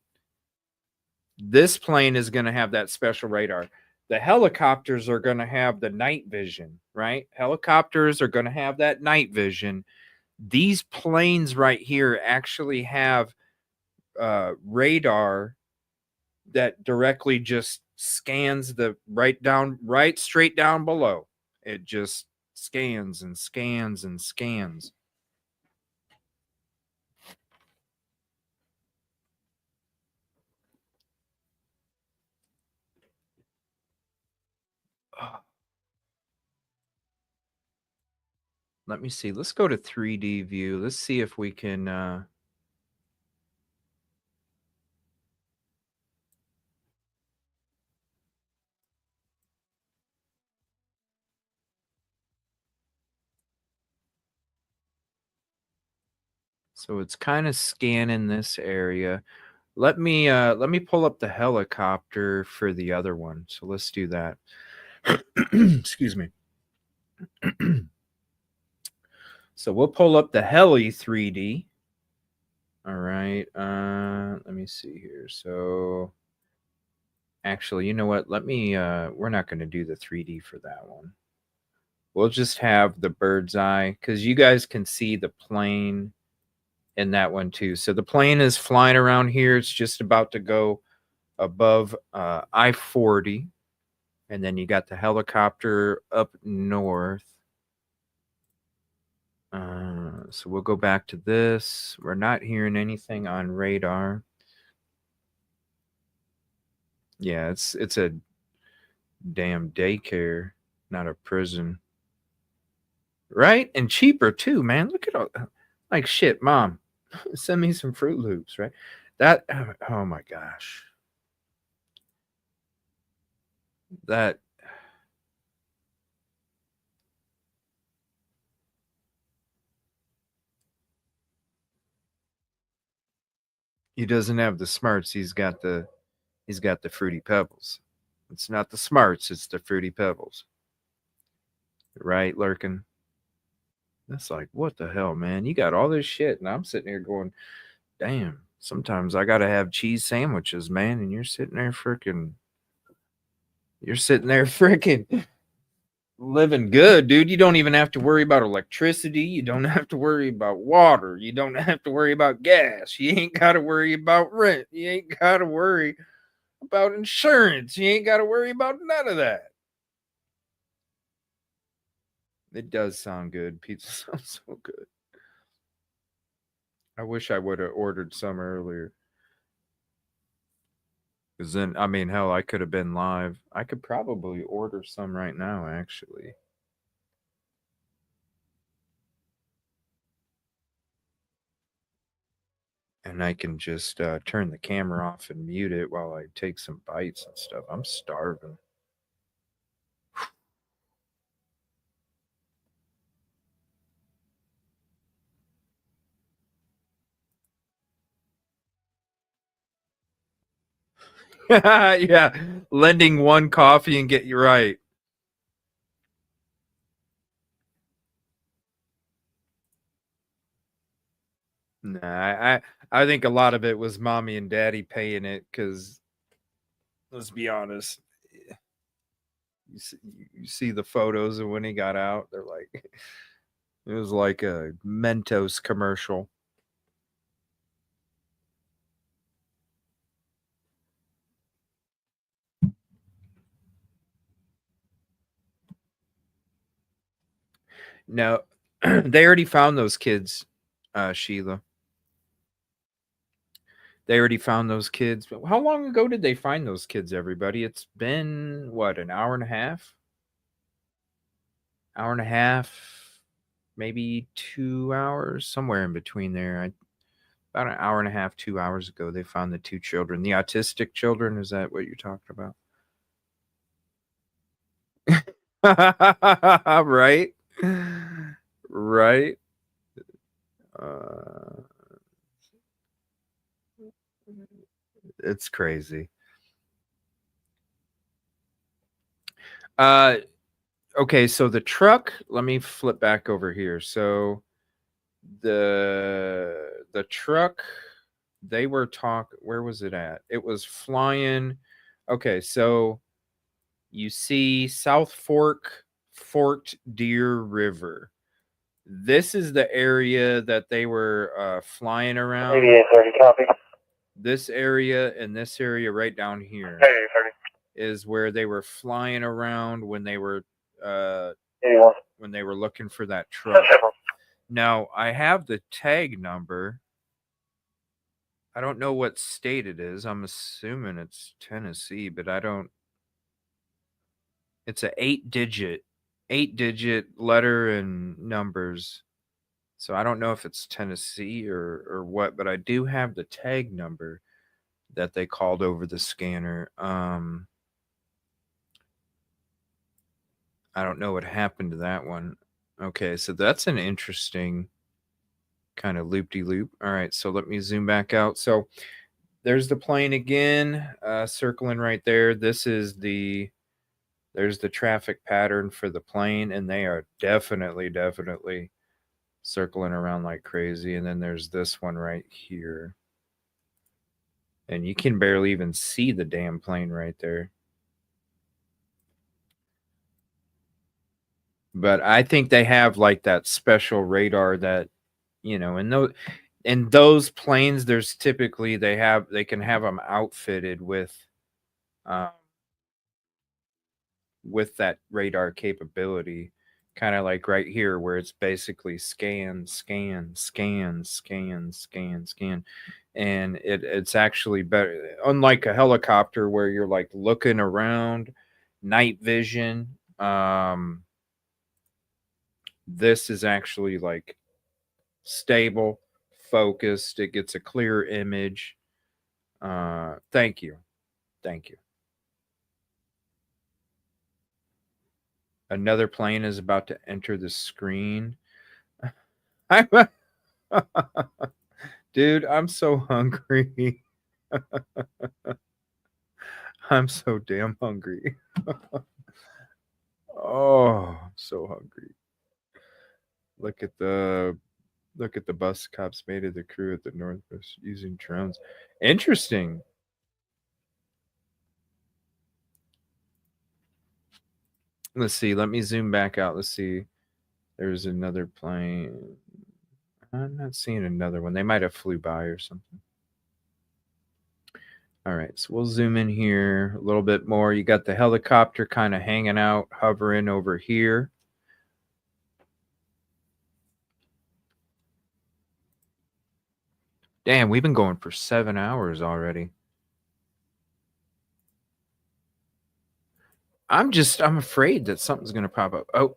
[SPEAKER 4] This plane is going to have that special radar. The helicopters are going to have the night vision, right? Helicopters are going to have that night vision. These planes right here actually have radar that directly just scans the right straight down below. It just scans and scans and scans. Let me see. Let's go to 3D view. Let's see if we can so it's kind of scanning this area. Let me pull up the helicopter for the other one. So let's do that. Excuse me. So we'll pull up the heli 3D. All right. Let me see here. So actually, you know what? Let me we're not going to do the 3D for that one. We'll just have the bird's eye because you guys can see the plane in that one too. So the plane is flying around here. It's just about to go above I-40. And then you got the helicopter up north. So we'll go back to this. We're not hearing anything on radar. Yeah, it's a damn daycare, not a prison. Right? And cheaper too, man. Look at all, like shit, Mom. Send me some Fruit Loops, right? That, oh my gosh. That, he doesn't have the smarts. He's got the Fruity Pebbles. It's not the smarts, it's the Fruity Pebbles. Right, Lurkin? That's like, what the hell, man? You got all this shit, and I'm sitting here going, damn, sometimes I gotta have cheese sandwiches, man, and you're sitting there freaking living good, dude. You don't even have to worry about electricity. You don't have to worry about water. You don't have to worry about gas. You ain't got to worry about rent. You ain't got to worry about insurance. You ain't got to worry about none of that. It does sound good. Pizza sounds so good. I wish I would have ordered some earlier. Because then, I mean, hell, I could have been live. I could probably order some right now, actually. And I can just turn the camera off and mute it while I take some bites and stuff. I'm starving. Yeah, lending one coffee and get you right. Nah, I think a lot of it was mommy and daddy paying it because, let's be honest, you see the photos of when he got out. They're like, it was like a Mentos commercial. No, they already found those kids, Sheila. They already found those kids. How long ago did they find those kids, everybody? It's been, what, an hour and a half? Hour and a half, maybe 2 hours, somewhere in between there. About an hour and a half, 2 hours ago, they found the two children. The autistic children, is that what you're talking about? Right? Right? It's crazy. Okay, so the truck, let me flip back over here. So the truck, they were where was it at? It was flying. Okay, so you see South Fork, Fort Deer River. This is the area that they were flying around.
[SPEAKER 2] 8830, copy.
[SPEAKER 4] This area and this area right down here
[SPEAKER 2] 8830.
[SPEAKER 4] is where they were flying around when they were
[SPEAKER 2] 81.
[SPEAKER 4] when they were looking for that truck. Now, I have the tag number. I don't know what state it is. I'm assuming it's Tennessee, but I don't. It's a 8-digit letter and numbers. So I don't know if it's Tennessee or what, but I do have the tag number that they called over the scanner. I don't know what happened to that one. Okay, so that's an interesting kind of loop-de-loop. All right, so let me zoom back out. So there's the plane again, circling right there. There's the traffic pattern for the plane, and they are definitely circling around like crazy. And then there's this one right here. And you can barely even see the damn plane right there. But I think they have like that special radar that, you know, in those planes, there's typically they can have them outfitted with that radar capability, kind of like right here where it's basically scan, and it's actually better, unlike a helicopter where you're like looking around, night vision. This is actually like stable, focused. It gets a clear image. Thank you. Another plane is about to enter the screen. Dude, I'm so hungry. I'm so damn hungry. Oh, I'm so hungry. Look at the bus cops made of the crew at the Northwest using drones. Interesting. Let's see. Let me zoom back out. Let's see. There's another plane. I'm not seeing another one. They might have flew by or something. All right, so we'll zoom in here a little bit more. You got the helicopter kind of hanging out, hovering over here. Damn, we've been going for 7 hours already. I'm afraid that something's going to pop up. Oh,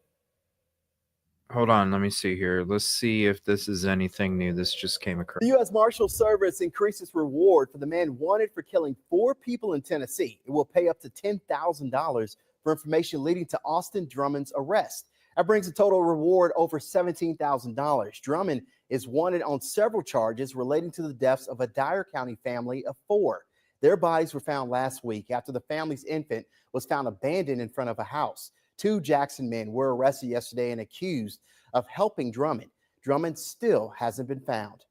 [SPEAKER 4] hold on. Let me see here. Let's see if this is anything new. This just came across.
[SPEAKER 14] The U.S. Marshal Service increased its reward for the man wanted for killing 4 people in Tennessee. It will pay up to $10,000 for information leading to Austin Drummond's arrest. That brings the total reward over $17,000. Drummond is wanted on several charges relating to the deaths of a Dyer County family of 4. Their bodies were found last week after the family's infant was found abandoned in front of a house. 2 Jackson men were arrested yesterday and accused of helping Drummond. Drummond still hasn't been found.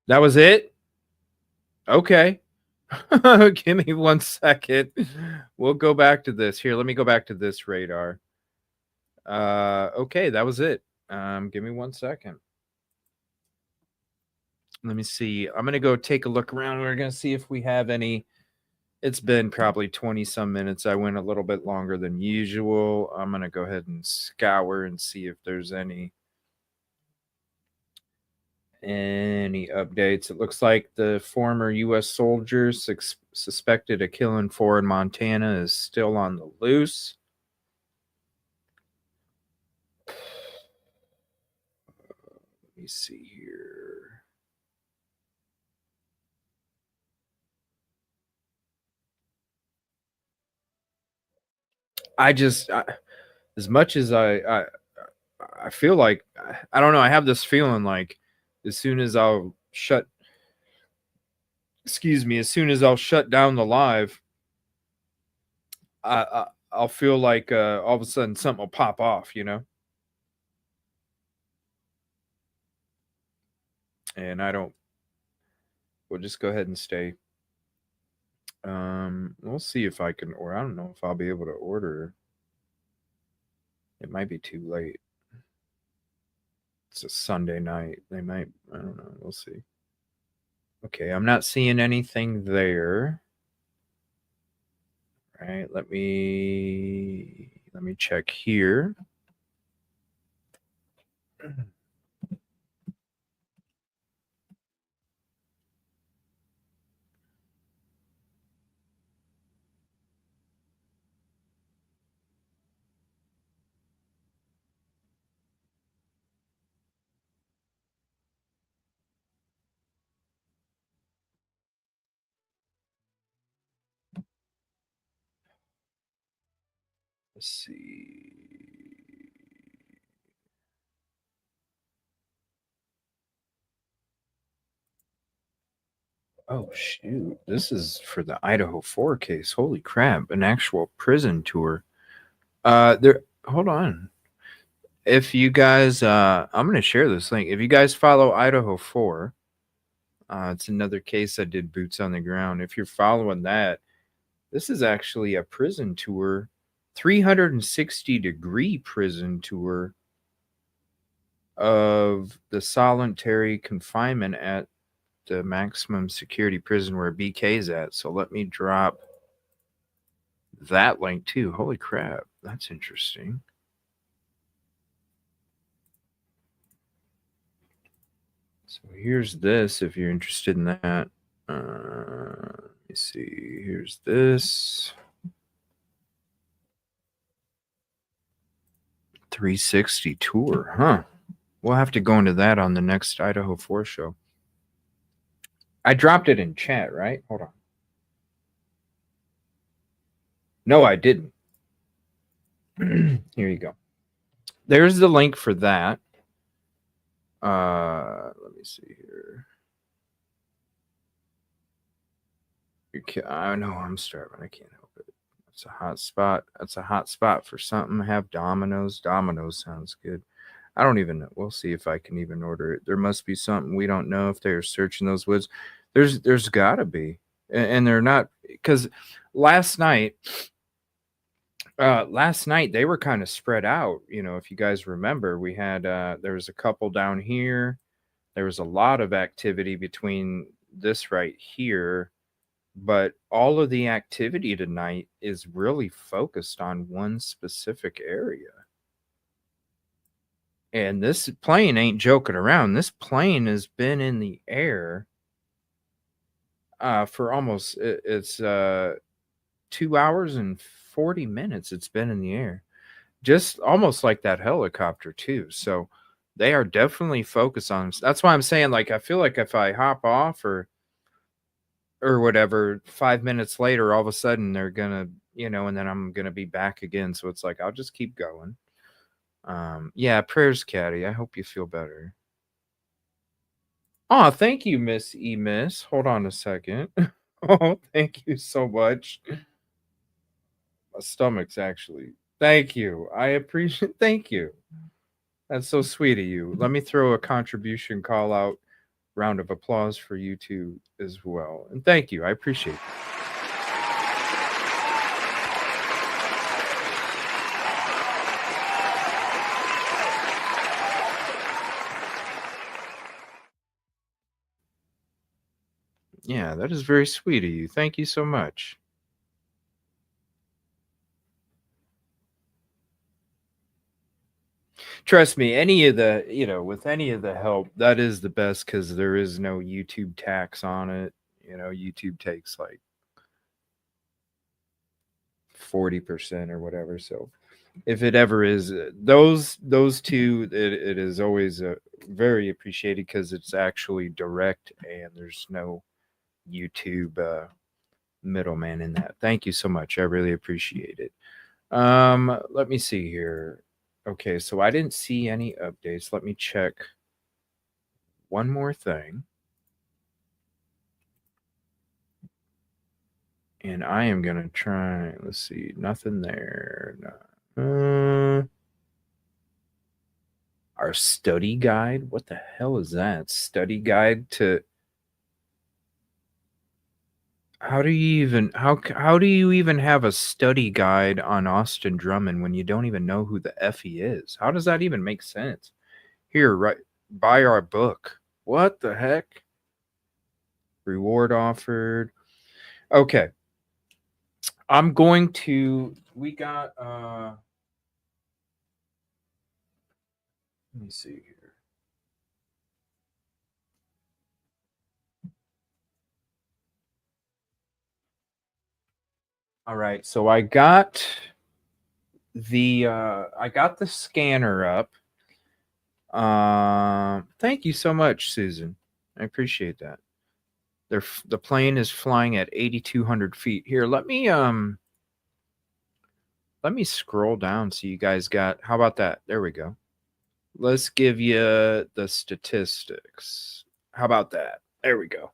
[SPEAKER 4] That was it? Okay. Give me 1 second. We'll go back to this. Here, let me go back to this radar. Okay, that was it. Give me 1 second. Let me see. I'm going to go take a look around. We're going to see if we have any. It's been probably 20 some minutes. I went a little bit longer than usual. I'm going to go ahead and scour and see if there's any updates. It looks like the former U.S. soldier suspected of killing 4 in Montana is still on the loose. Let me see here. As much as I feel like, I don't know, I have this feeling like as soon as I'll shut down the live, I'll feel like all of a sudden something will pop off, you know? And we'll just go ahead and stay. We'll see if I can, or I don't know if I'll be able to order. It might be too late. It's a Sunday night. They might, I don't know. We'll see. Okay, I'm not seeing anything there. All right, let me check here. Let's see. Oh, shoot. This is for the Idaho 4 case. Holy crap. An actual prison tour. Hold on. If you guys, I'm going to share this link. If you guys follow Idaho 4, it's another case I did boots on the ground. If you're following that, this is actually a prison tour, 360-degree prison tour of the solitary confinement at the maximum security prison where BK's at. So let me drop that link too. Holy crap, that's interesting. So here's this if you're interested in that. Let me see. Here's this. 360 tour, huh? We'll have to go into that on the next Idaho 4 show. I dropped it in chat, right? Hold on. No, I didn't. Here you go. There's the link for that. Let me see here. I know I'm starving. I can't help it. It's a hot spot. That's a hot spot for something. Have Domino's. Domino's sounds good. I don't even know. We'll see if I can even order it. There must be something we don't know if they're searching those woods. There's got to be. And they're not, because last night they were kind of spread out. You know, if you guys remember, we had there was a couple down here. There was a lot of activity between this right here, but all of the activity tonight is really focused on one specific area. And this plane ain't joking around. This plane has been in the air for almost, it's 2 hours and 40 minutes it's been in the air. Just almost like that helicopter too. So they are definitely focused on. That's why I'm saying, like, I feel like if I hop off or whatever, 5 minutes later, all of a sudden they're gonna, and then I'm gonna be back again. So it's like I'll just keep going. Yeah, prayers, Caddy. I hope you feel better. Oh, thank you, Miss E. Miss. Hold on a second. Oh, thank you so much. My stomach's actually. Thank you. I appreciate. Thank you. That's so sweet of you. Let me throw a contribution call out round of applause for you two as well. And thank you. I appreciate it. Yeah, that is very sweet of you. Thank you so much. Trust me, any of the, with any of the help, that is the best because there is no YouTube tax on it. YouTube takes like 40% or whatever. So if it ever is, those two, it is always very appreciated because it's actually direct and there's no YouTube middleman in that. Thank you so much. I really appreciate it. Let me see here. Okay, so I didn't see any updates. Let me check one more thing. And I am going to try, let's see, nothing there. No. Our study guide? What the hell is that? Study guide to... How do you even have a study guide on Austin Drummond when you don't even know who the F he is? How does that even make sense? Here, right, buy our book. What the heck? Reward offered. Okay. I'm going to, we got, let me see here. All right, so I got the scanner up. Thank you so much, Susan. I appreciate that. The plane is flying at 8,200 feet. Here, let me scroll down so you guys got, how about that? There we go. Let's give you the statistics. How about that? There we go.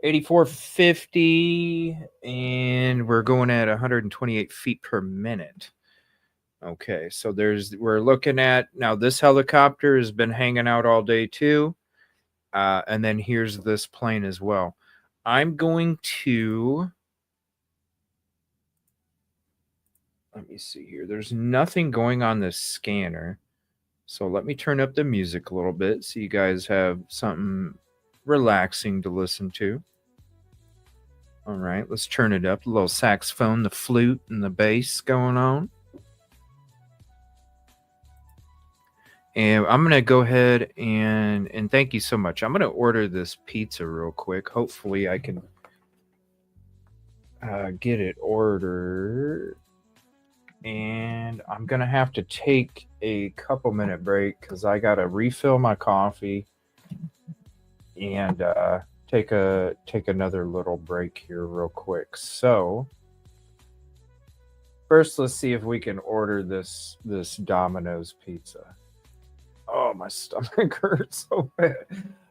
[SPEAKER 4] 8450, and we're going at 128 feet per minute. Okay, so we're looking at, now this helicopter has been hanging out all day too. And then here's this plane as well. I'm going to, let me see here. There's nothing going on this scanner. So let me turn up the music a little bit so you guys have something relaxing to listen to. All right, let's turn it up. A little saxophone, the flute, and the bass going on. And I'm going to go ahead and thank you so much. I'm going to order this pizza real quick. Hopefully I can get it ordered. And I'm going to have to take a couple minute break because I got to refill my coffee and take another little break here real quick. So first, let's see if we can order this Domino's pizza. Oh, my stomach hurts so bad.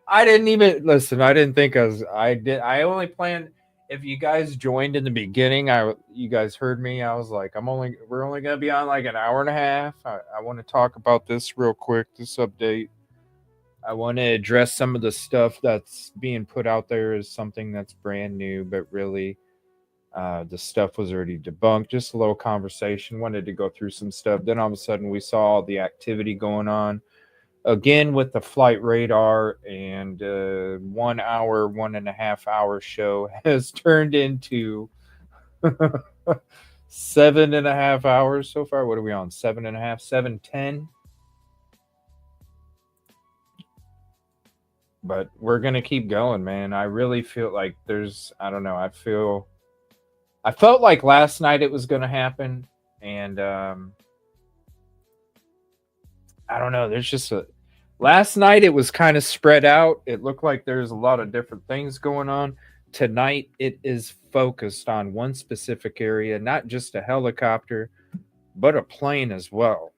[SPEAKER 4] I didn't even listen. I didn't think I only planned, if you guys joined in the beginning, you guys heard me. I was like, we're only going to be on like an hour and a half. I want to talk about this real quick, this update. I want to address some of the stuff that's being put out there as something that's brand new, but really the stuff was already debunked. Just a little conversation. Wanted to go through some stuff. Then all of a sudden we saw all the activity going on. Again, with the flight radar, and 1 hour, 1.5 hour show has turned into 7.5 hours so far. What are we on? 7.5, 7:10. But we're gonna keep going, man. I really feel like I don't know. I felt like last night it was gonna happen, and I don't know. Last night it was kind of spread out. It looked like there's a lot of different things going on. Tonight it is focused on one specific area, not just a helicopter, but a plane as well.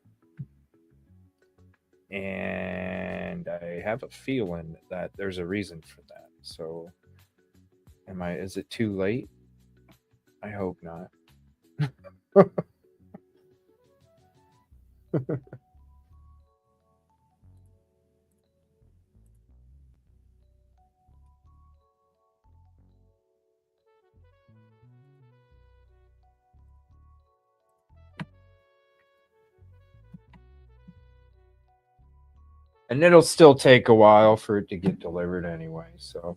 [SPEAKER 4] And I have a feeling that there's a reason for that. So is it too late? I hope not. And it'll still take a while for it to get delivered anyway, so.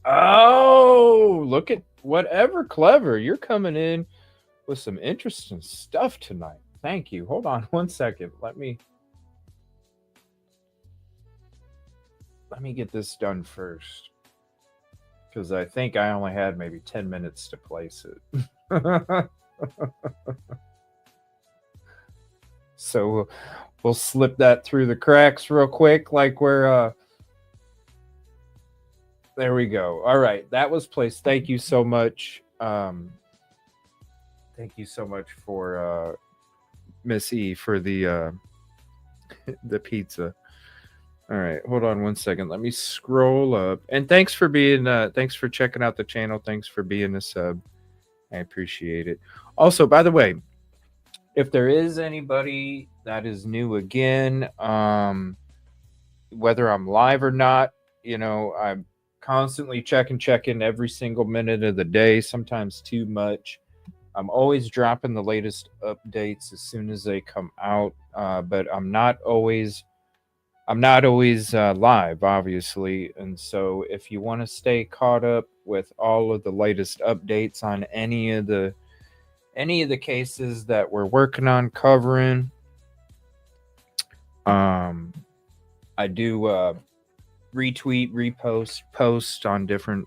[SPEAKER 4] Oh, look at whatever clever. You're coming in with some interesting stuff tonight. Thank you. Hold on one second. Let me get this done first, because I think I only had maybe 10 minutes to place it. So we'll slip that through the cracks real quick, like we're there we go. All right, that was placed. Thank you so much. Thank you so much for Miss E for the pizza. All right, hold on one second. Let me scroll up. And thanks for checking out the channel. Thanks for being a sub. I appreciate it. Also, by the way, if there is anybody that is new again, whether I'm live or not, I'm constantly checking every single minute of the day, sometimes too much. I'm always dropping the latest updates as soon as they come out, but I'm not always live, obviously. And so if you want to stay caught up with all of the latest updates on any of the cases that we're working on covering, I do retweet, repost, post on different,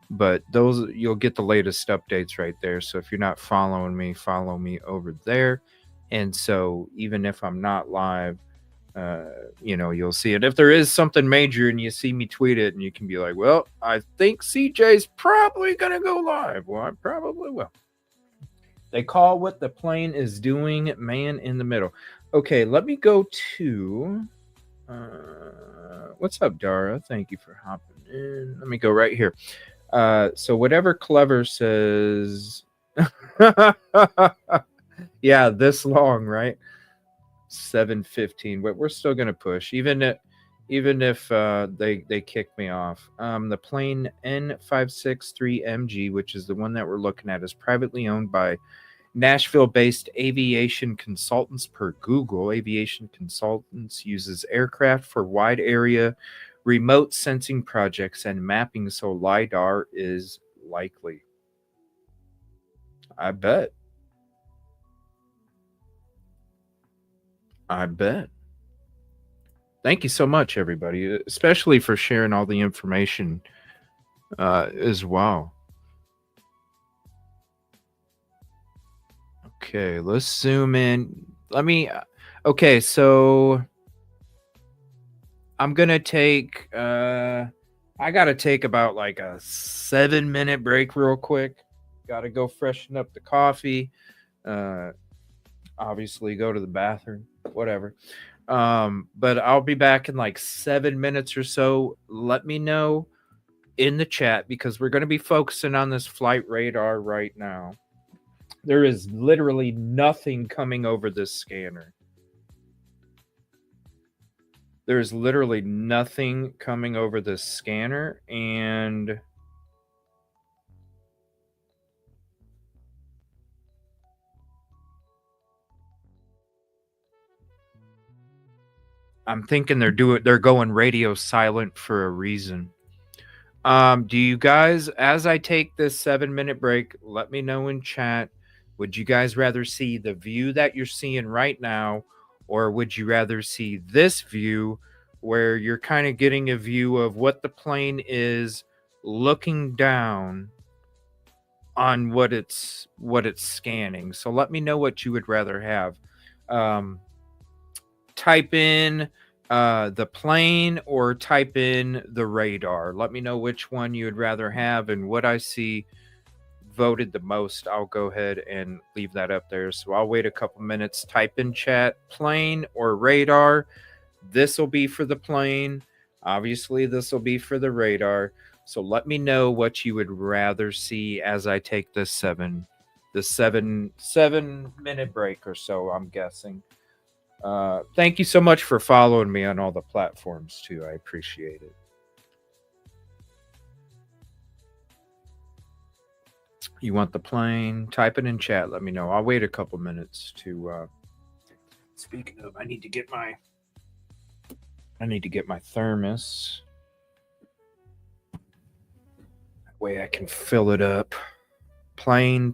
[SPEAKER 4] but those, you'll get the latest updates right there. So if you're not following me, follow me over there. And so even if I'm not live, you'll see it. If there is something major and you see me tweet it, and you can be like, well, I think CJ's probably gonna go live. Well, I probably will. They call what the plane is doing man in the middle. Okay, let me go to what's up, Dara? Thank you for hopping in. Let me go right here. So whatever Clever says, yeah, this long, right? 7:15, but we're still gonna push, even if they kick me off. The plane N563MG, which is the one that we're looking at, is privately owned by Nashville-based Aviation Consultants per Google. Aviation Consultants uses aircraft for wide area remote sensing projects and mapping, so LiDAR is likely. I bet. Thank you so much, everybody, especially for sharing all the information as well. Okay, let's zoom in. Okay, so I'm gonna take I gotta take about like a 7-minute break real quick. Gotta go freshen up the coffee, obviously go to the bathroom, whatever. But I'll be back in like 7 minutes or so. Let me know in the chat, because we're going to be focusing on this flight radar right now. There is literally nothing coming over this scanner. There's literally nothing coming over this scanner, and I'm thinking they're going radio silent for a reason. Do you guys, as I take this 7-minute break, let me know in chat Would you guys rather see the view that you're seeing right now, or would you rather see this view where you're kind of getting a view of what the plane is looking down on what it's scanning? So let me know what you would rather have. Type in the plane or type in the radar. Let me know which one you would rather have, and what I see voted the most, I'll go ahead and leave that up there. So I'll wait a couple minutes. Type in chat, plane or radar. This will be for the plane. Obviously, this will be for the radar. So let me know what you would rather see as I take this seven minute break or so, I'm guessing. Thank you so much for following me on all the platforms too. I appreciate it. You want the plane? Type it in chat. Let me know. I'll wait a couple minutes to. Speaking of, I need to get my thermos. That way I can fill it up. Plane.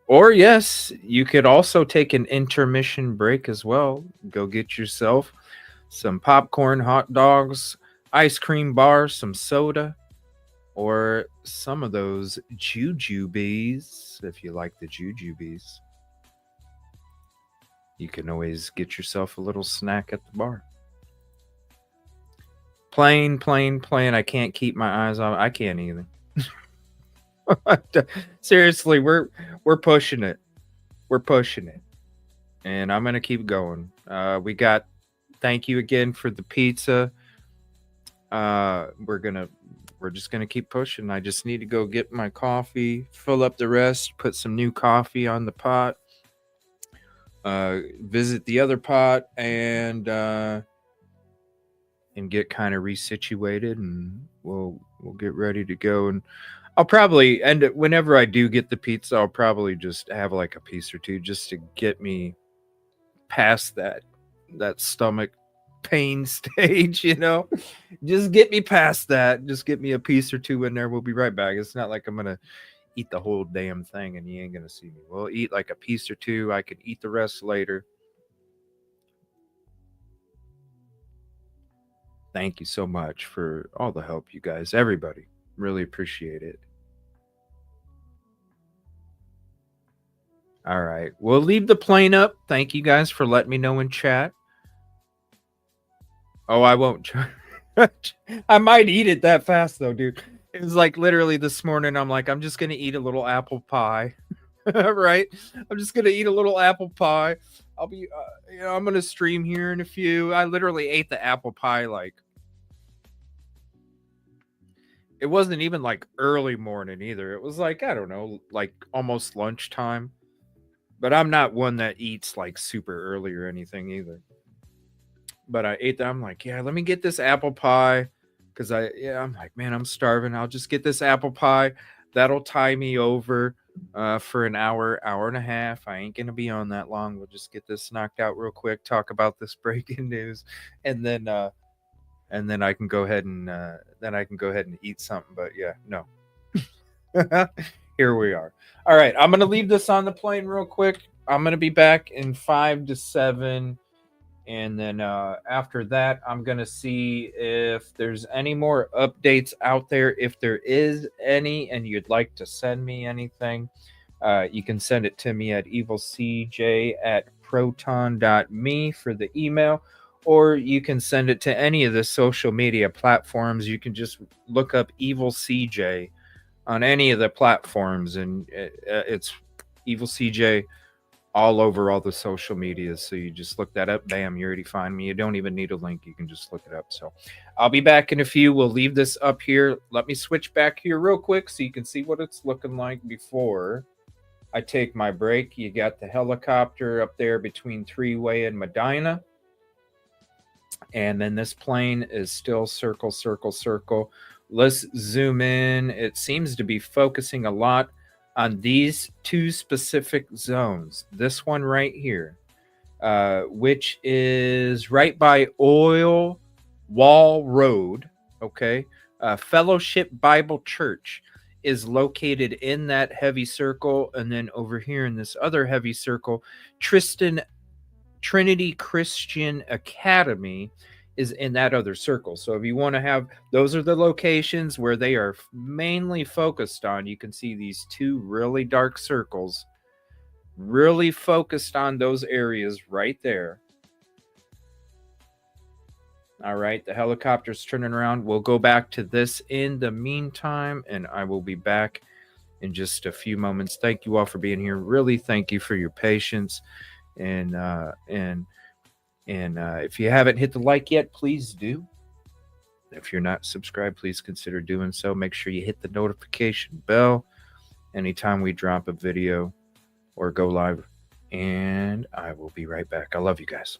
[SPEAKER 4] Or yes, you could also take an intermission break as well. Go get yourself some popcorn, hot dogs, ice cream bars, some soda, or some of those jujubes. If you like the jujubes, you can always get yourself a little snack at the bar. Plane. I can't keep my eyes on. I can't either. Seriously, we're pushing it. We're pushing it. And I'm going to keep going. Thank you again for the pizza. We're just going to keep pushing. I just need to go get my coffee, fill up the rest, put some new coffee on the pot, visit the other pot, and get kind of resituated, and we'll get ready to go. And I'll probably end it whenever I do get the pizza. I'll probably just have like a piece or two just to get me past that stomach pain stage, you know. Just get me past that. Just get me a piece or two in there. We'll be right back. It's not like I'm gonna eat the whole damn thing and you ain't gonna see me. We'll eat like a piece or two. I could eat the rest later. Thank you so much for all the help, you guys. Everybody. Really appreciate it. All right. We'll leave the plane up. Thank you guys for letting me know in chat. Oh, I won't. I might eat it that fast, though, dude. It was like literally this morning. I'm like, I'm just going to eat a little apple pie. Right? I'm just going to eat a little apple pie. I'll be, I'm going to stream here in a few. I literally ate the apple pie like, it wasn't even like early morning either. It was like, I don't know, like almost lunchtime. But I'm not one that eats like super early or anything either. But I ate that. I'm like, yeah, let me get this apple pie. Because I'm like, man, I'm starving. I'll just get this apple pie. That'll tie me over for an hour and a half. I ain't going to be on that long. We'll just get this knocked out real quick. Talk about this breaking news. And then I can go ahead and eat something. But yeah, no. Here we are. All right, I'm gonna leave this on the plane real quick. I'm gonna be back in 5 to 7, and then after that, I'm gonna see if there's any more updates out there. If there is any, and you'd like to send me anything, you can send it to me at EvilleCJ@proton.me for the email. Or you can send it to any of the social media platforms. You can just look up EvilleCJ on any of the platforms, and it's EvilleCJ all over all the social medias. So you just look that up. Bam, you already find me. You don't even need a link. You can just look it up. So I'll be back in a few. We'll leave this up here. Let me switch back here real quick so you can see what it's looking like before I take my break. You got the helicopter up there between Three-Way and Medina. And then this plane is still circle. Let's zoom in. It seems to be focusing a lot on these two specific zones. This one right here, which is right by oil Wall Road, okay? Fellowship Bible Church is located in that heavy circle. And then over here in this other heavy circle, Trinity Christian Academy is in that other circle. So if you want to have, those are the locations where they are mainly focused on. You can see these two really dark circles, really focused on those areas right there. All right, the helicopter's turning around. We'll go back to this in the meantime, and I will be back in just a few moments. Thank you all for being here. Really, thank you for your patience. And if you haven't hit the like yet, please do. If you're not subscribed, please consider doing so. Make sure you hit the notification bell anytime we drop a video or go live. And I will be right back. I love you guys.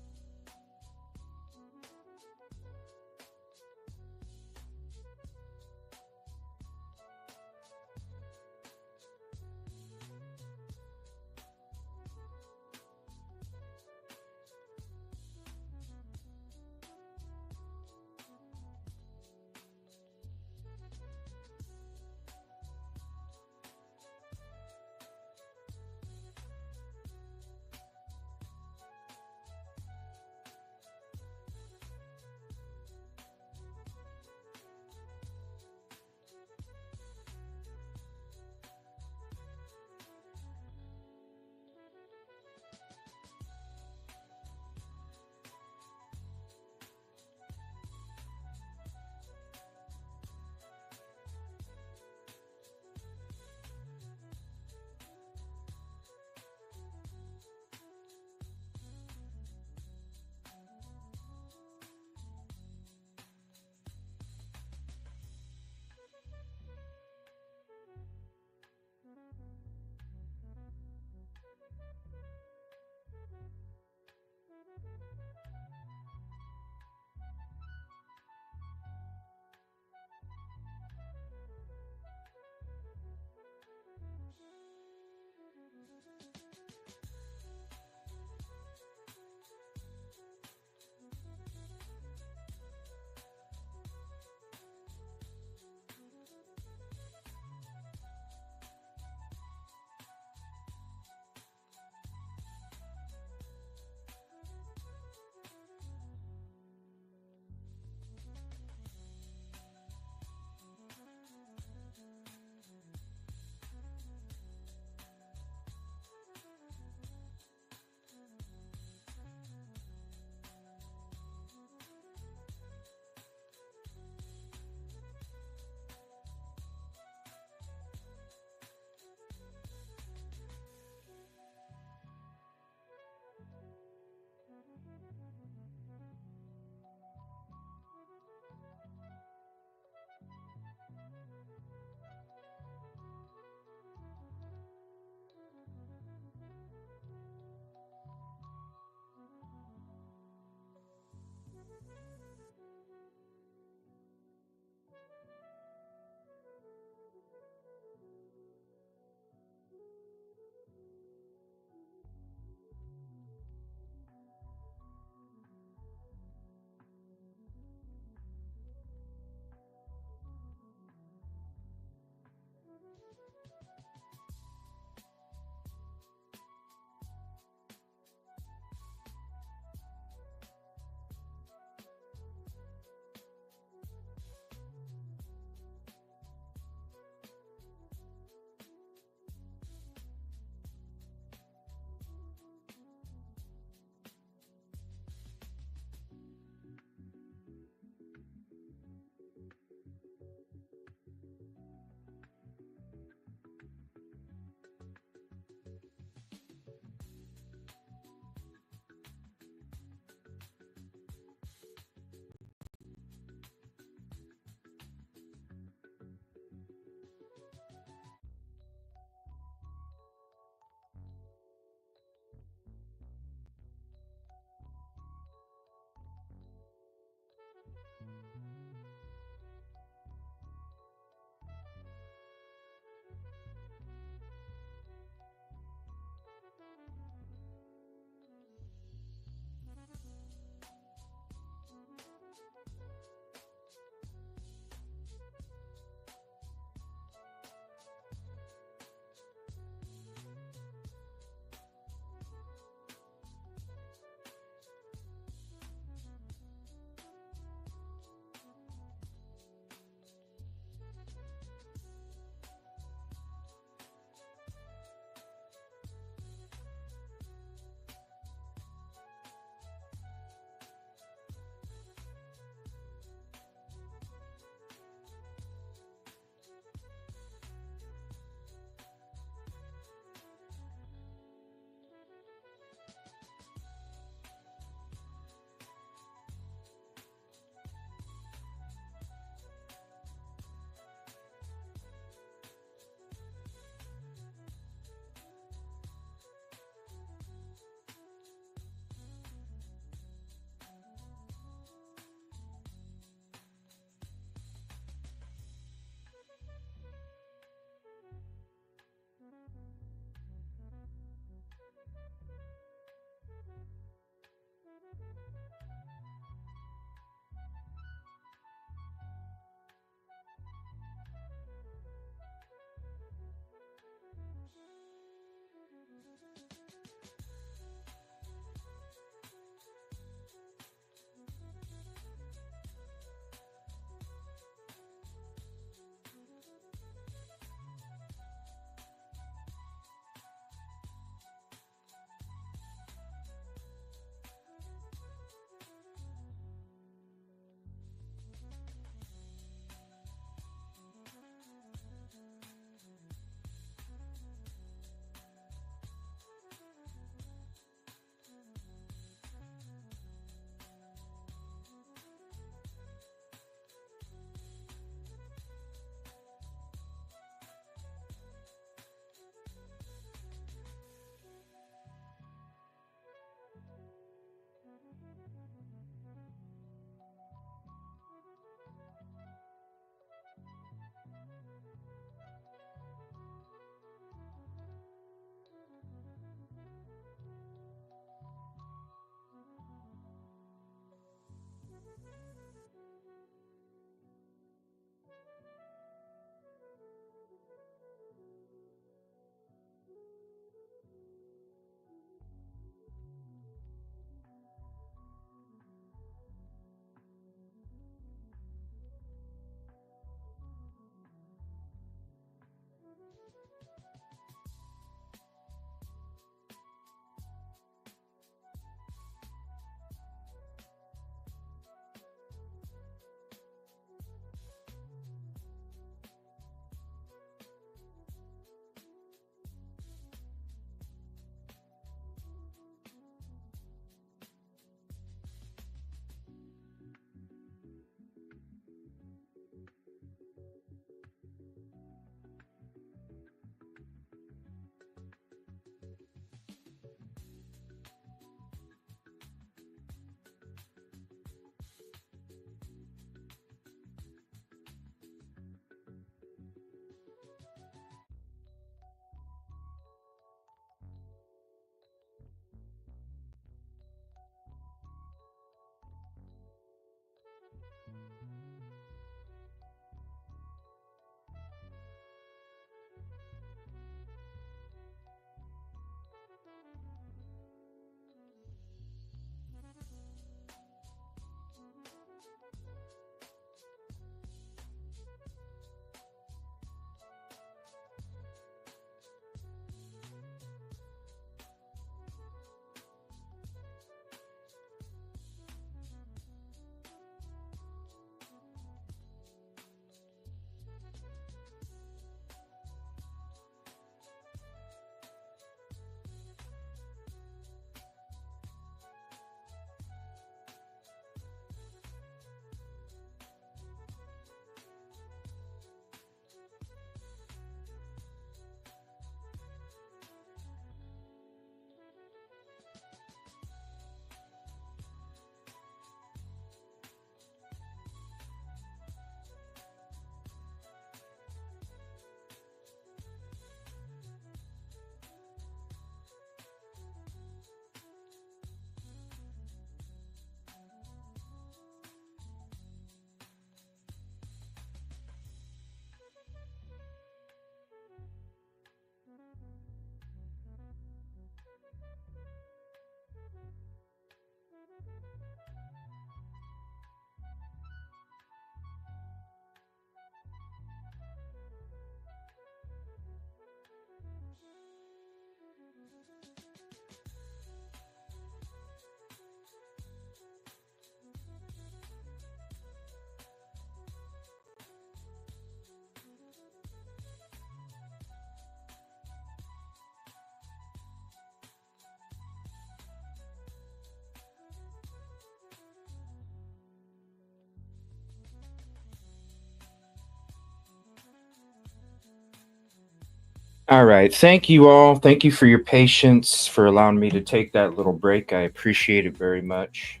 [SPEAKER 4] All right. Thank you all. Thank you for your patience, for allowing me to take that little break. I appreciate it very much.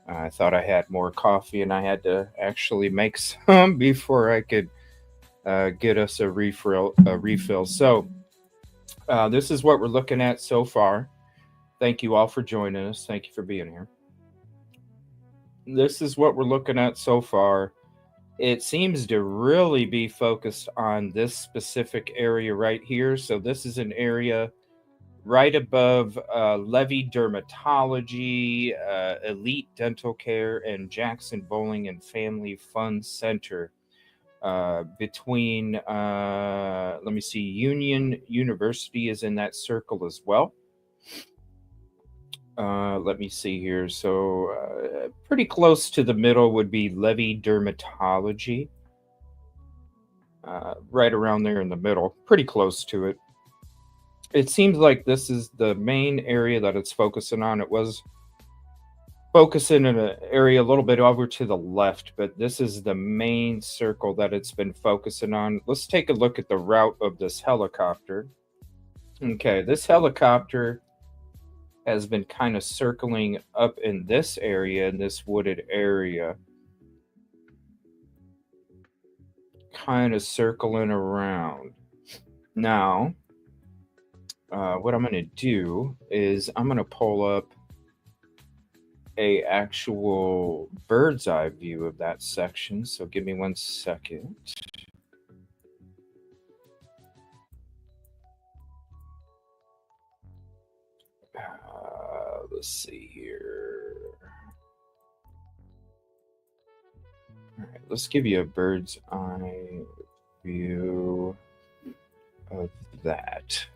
[SPEAKER 4] I thought I had more coffee and I had to actually make some before I could get us a refill. So this is what we're looking at so far. Thank you all for joining us. Thank you for being here. This is what we're looking at so far. It seems to really be focused on this specific area right here. So this is an area right above Levy Dermatology, Elite Dental Care, and Jackson Bowling and Family Fun Center. Between, let me see, Union University is in that circle as well. Let me see here. So pretty close to the middle would be Levy Dermatology. Right around there in the middle, pretty close to it. It seems like this is the main area that it's focusing on. It was focusing in an area a little bit over to the left, but this is the main circle that it's been focusing on. Let's take a look at the route of this helicopter. Okay, this helicopter has been kind of circling up in this area, in this wooded area. Kind of circling around. Now, what I'm going to do is I'm going to pull up a actual bird's eye view of that section. So give me 1 second. Let's see here. All right, let's give you a bird's eye view of that.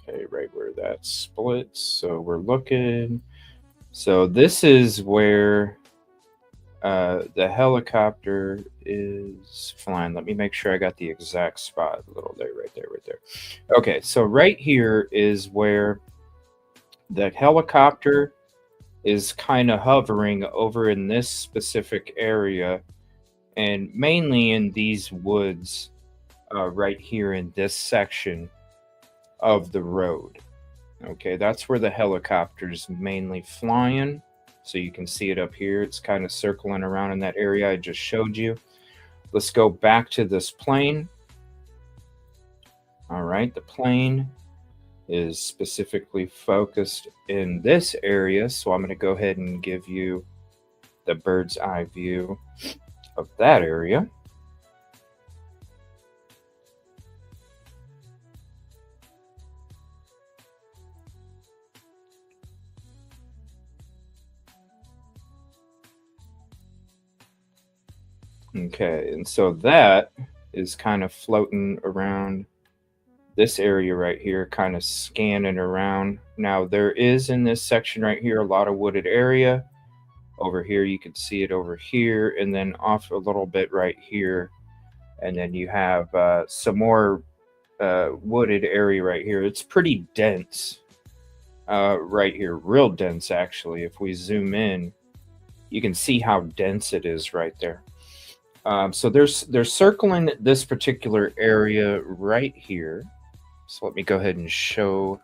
[SPEAKER 4] Okay, right where that splits. So we're looking. So this is where the helicopter is flying. Let me make sure I got the exact spot. Little there, right there, right there. Okay, so right here is where the helicopter is kind of hovering over in this specific area, and mainly in these woods right here in this section of the road. Okay, that's where the helicopter's mainly flying. So you can see it up here. It's kind of circling around in that area I just showed you. Let's go back to this plane. All right, the plane is specifically focused in this area. So I'm going to go ahead and give you the bird's eye view of that area. Okay, and so that is kind of floating around this area right here, kind of scanning around. Now there is in this section right here a lot of wooded area. Over here you can see it over here, and then off a little bit right here, and then you have some more wooded area right here. It's pretty dense right here, real dense actually. If we zoom in, you can see how dense it is right there. So they're circling this particular area right here. So let me go ahead and show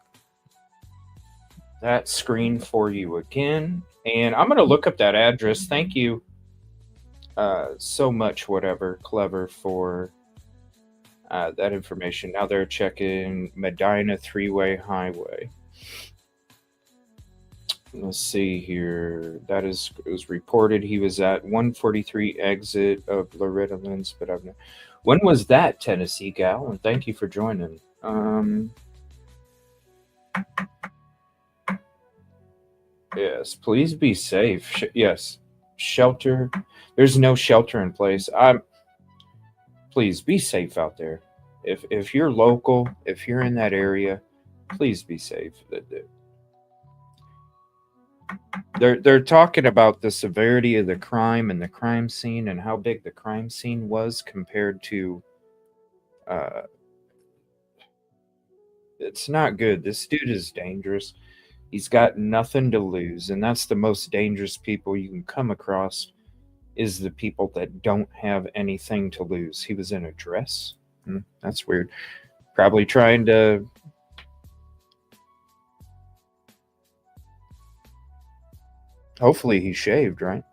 [SPEAKER 4] that screen for you again. And I'm going to look up that address. Thank you so much, whatever, Clever, for that information. Now they're checking Medina Three-Way Highway. Let's see here. That is, it was reported he was at 143 exit of Loretta Lynn's, but I've never. When was that, Tennessee gal? And thank you for joining. Yes, please be safe. Yes, shelter. There's no shelter in place. Please be safe out there. If you're local, if you're in that area, please be safe. They're talking about the severity of the crime and the crime scene and how big the crime scene was compared to it's not good. This dude is dangerous. He's got nothing to lose, and that's the most dangerous people you can come across, is the people that don't have anything to lose. He was in a dress. That's weird. Probably trying to... Hopefully he shaved, right?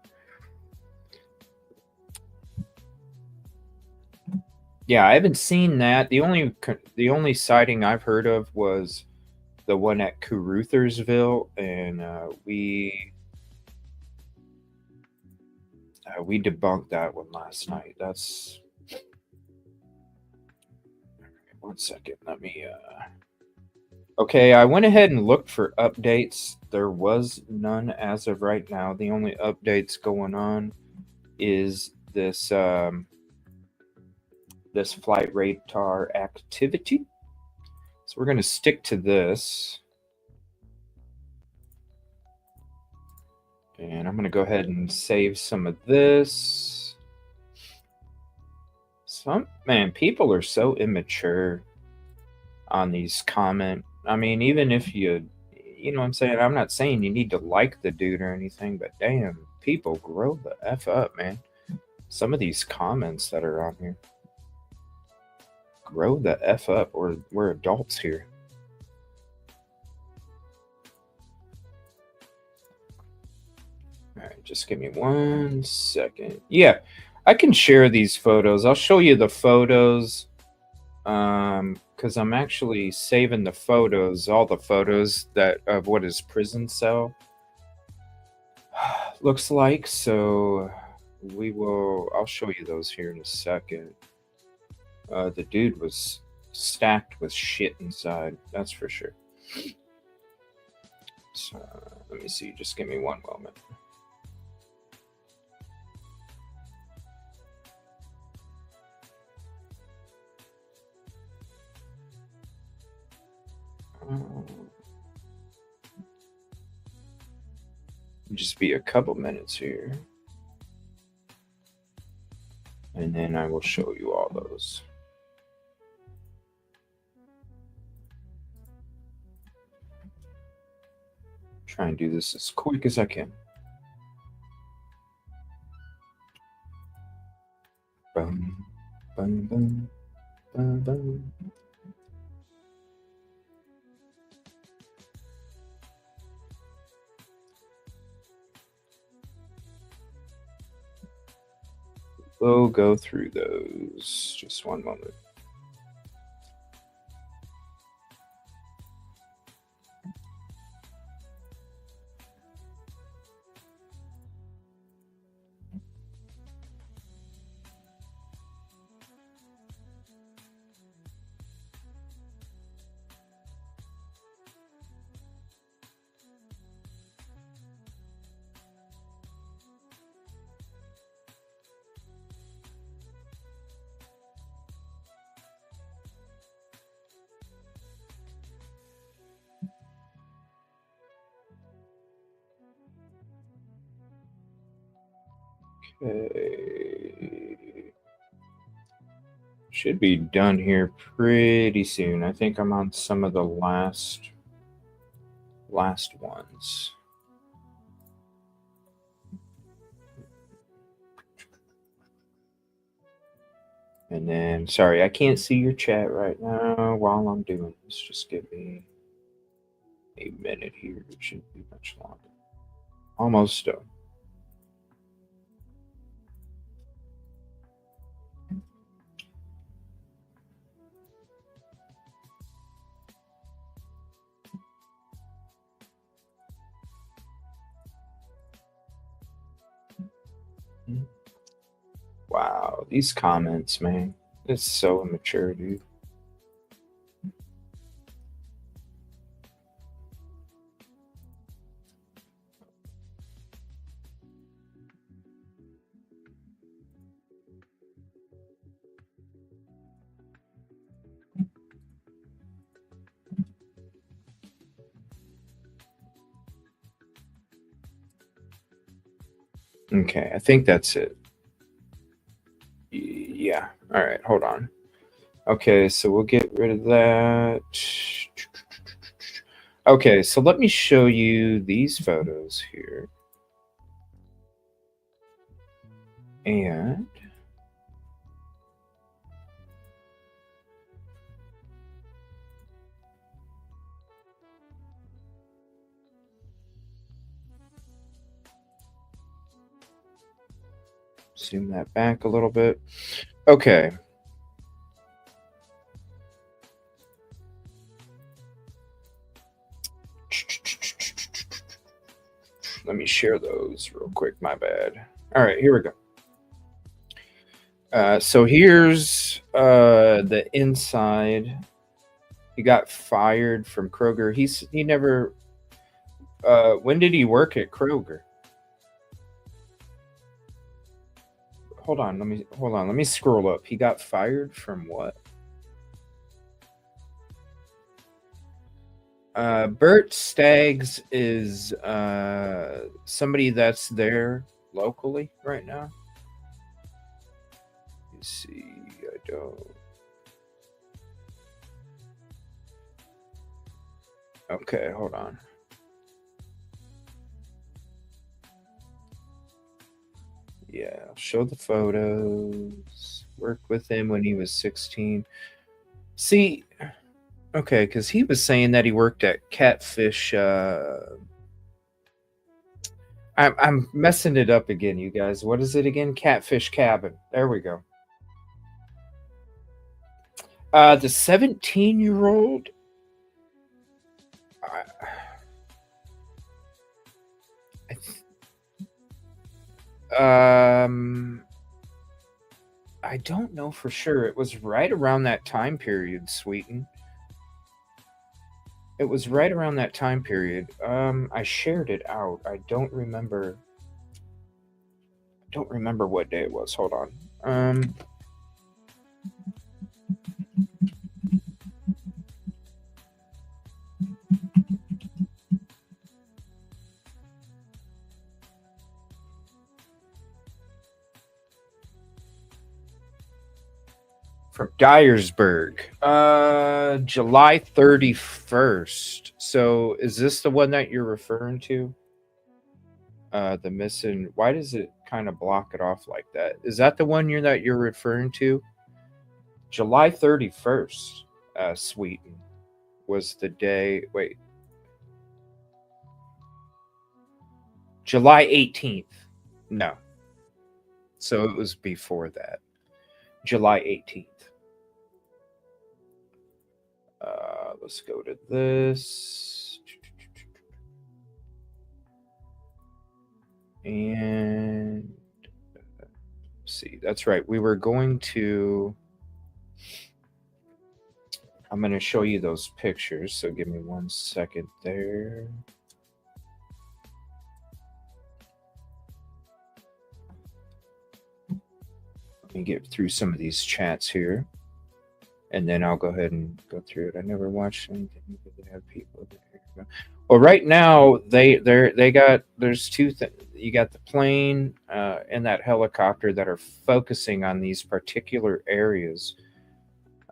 [SPEAKER 4] Yeah, I haven't seen that. The only sighting I've heard of was the one at Caruthersville, and we debunked that one last night. That's... One second, let me... Okay, I went ahead and looked for updates. There was none as of right now. The only updates going on is this this flight radar activity. So we're going to stick to this. And I'm going to go ahead and save some of this. Man, people are so immature on these comments. I mean, even if you know what I'm saying? I'm not saying you need to like the dude or anything, but damn, people grow the F up, man. Some of these comments that are on here. Grow the F up, or we're adults here. All right, just give me 1 second. Yeah, I can share these photos. I'll show you the photos. Because I'm actually saving the photos, all the photos that of what his prison cell looks like. So I'll show you those here in a second. The dude was stacked with shit inside, that's for sure. So let me see, just give me one moment. Just be a couple minutes here, and then I will show you all those. Try and do this as quick as I can. Boom, boom, boom, boom, boom. We'll go through those. Just one moment. Okay. Should be done here pretty soon. I think I'm on some of the last ones. And then, sorry, I can't see your chat right now while I'm doing this. Just give me a minute here. It shouldn't be much longer. Almost done. Wow, these comments, man. It's so immature, dude. Okay, I think that's it. Yeah. All right, hold on. Okay, so we'll get rid of that. Okay, so let me show you these photos here. And Zoom that back a little bit. Okay. Let me share those real quick. My bad. All right, here we go. So here's the inside. He got fired from Kroger. He never. When did he work at Kroger? Hold on. Let me scroll up. He got fired from what? Bert Staggs is somebody that's there locally right now. Let's see. I don't. Okay, hold on. Yeah, I'll show the photos. Worked with him when he was 16. See, okay, because he was saying that he worked at Catfish. I'm messing it up again, you guys. What is it again? Catfish Cabin. There we go. The 17-year-old. I don't know for sure. It was right around that time period, Sweeten. It was right around that time period. I shared it out. I don't remember what day it was. Hold on. From Dyersburg, July 31st. So is this the one that you're referring to? The missing. Why does it kind of block it off like that? Is that the one that you're referring to? July 31st, Sweeten, was the day. Wait. July 18th. No. So it was before that. July 18th. Let's go to this. And see, that's right. We were going to. I'm going to show you those pictures. So give me 1 second there. Let me get through some of these chats here. And then I'll go ahead and go through it. I never watched anything that they have people there. Well, right now there's two things. You got the plane and that helicopter that are focusing on these particular areas.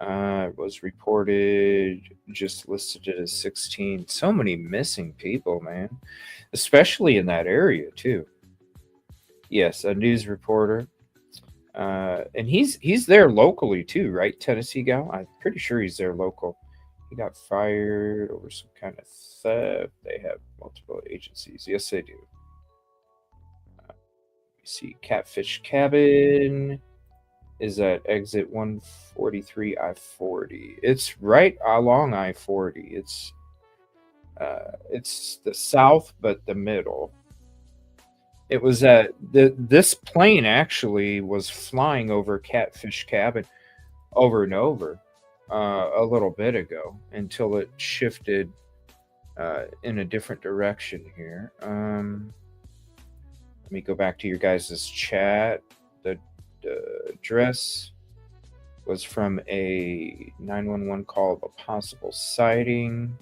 [SPEAKER 4] It was reported, just listed it as 16. So many missing people, man, especially in that area too. Yes, a news reporter. And he's there locally too, right? Tennessee gal. I'm pretty sure he's there local. He got fired over some kind of theft. They have multiple agencies. Yes, they do. Let me see. Catfish Cabin is at exit 143 I-40. It's right along I-40. It's the south, but the middle. It was at this plane actually was flying over Catfish Cabin over and over a little bit ago until it shifted in a different direction here. Let me go back to your guys' chat. The address was from a 911 call of a possible sighting.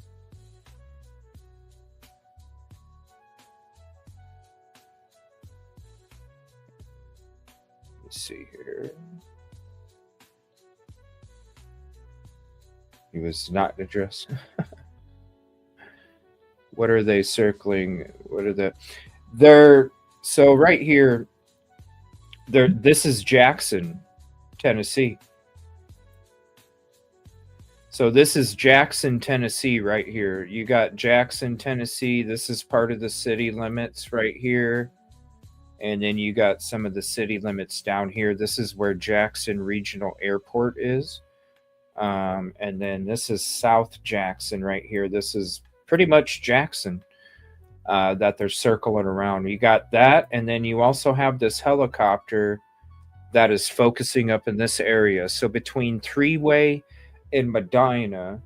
[SPEAKER 4] See here. He was not addressed. What are they circling? What are they're so right here. This is Jackson, Tennessee. So this is Jackson, Tennessee right here. You got Jackson, Tennessee. This is part of the city limits right here. And then you got some of the city limits down here. This is where Jackson Regional Airport is. And then this is South Jackson right here. This is pretty much Jackson that they're circling around. You got that, and then you also have this helicopter that is focusing up in this area. So between Three-Way and Medina,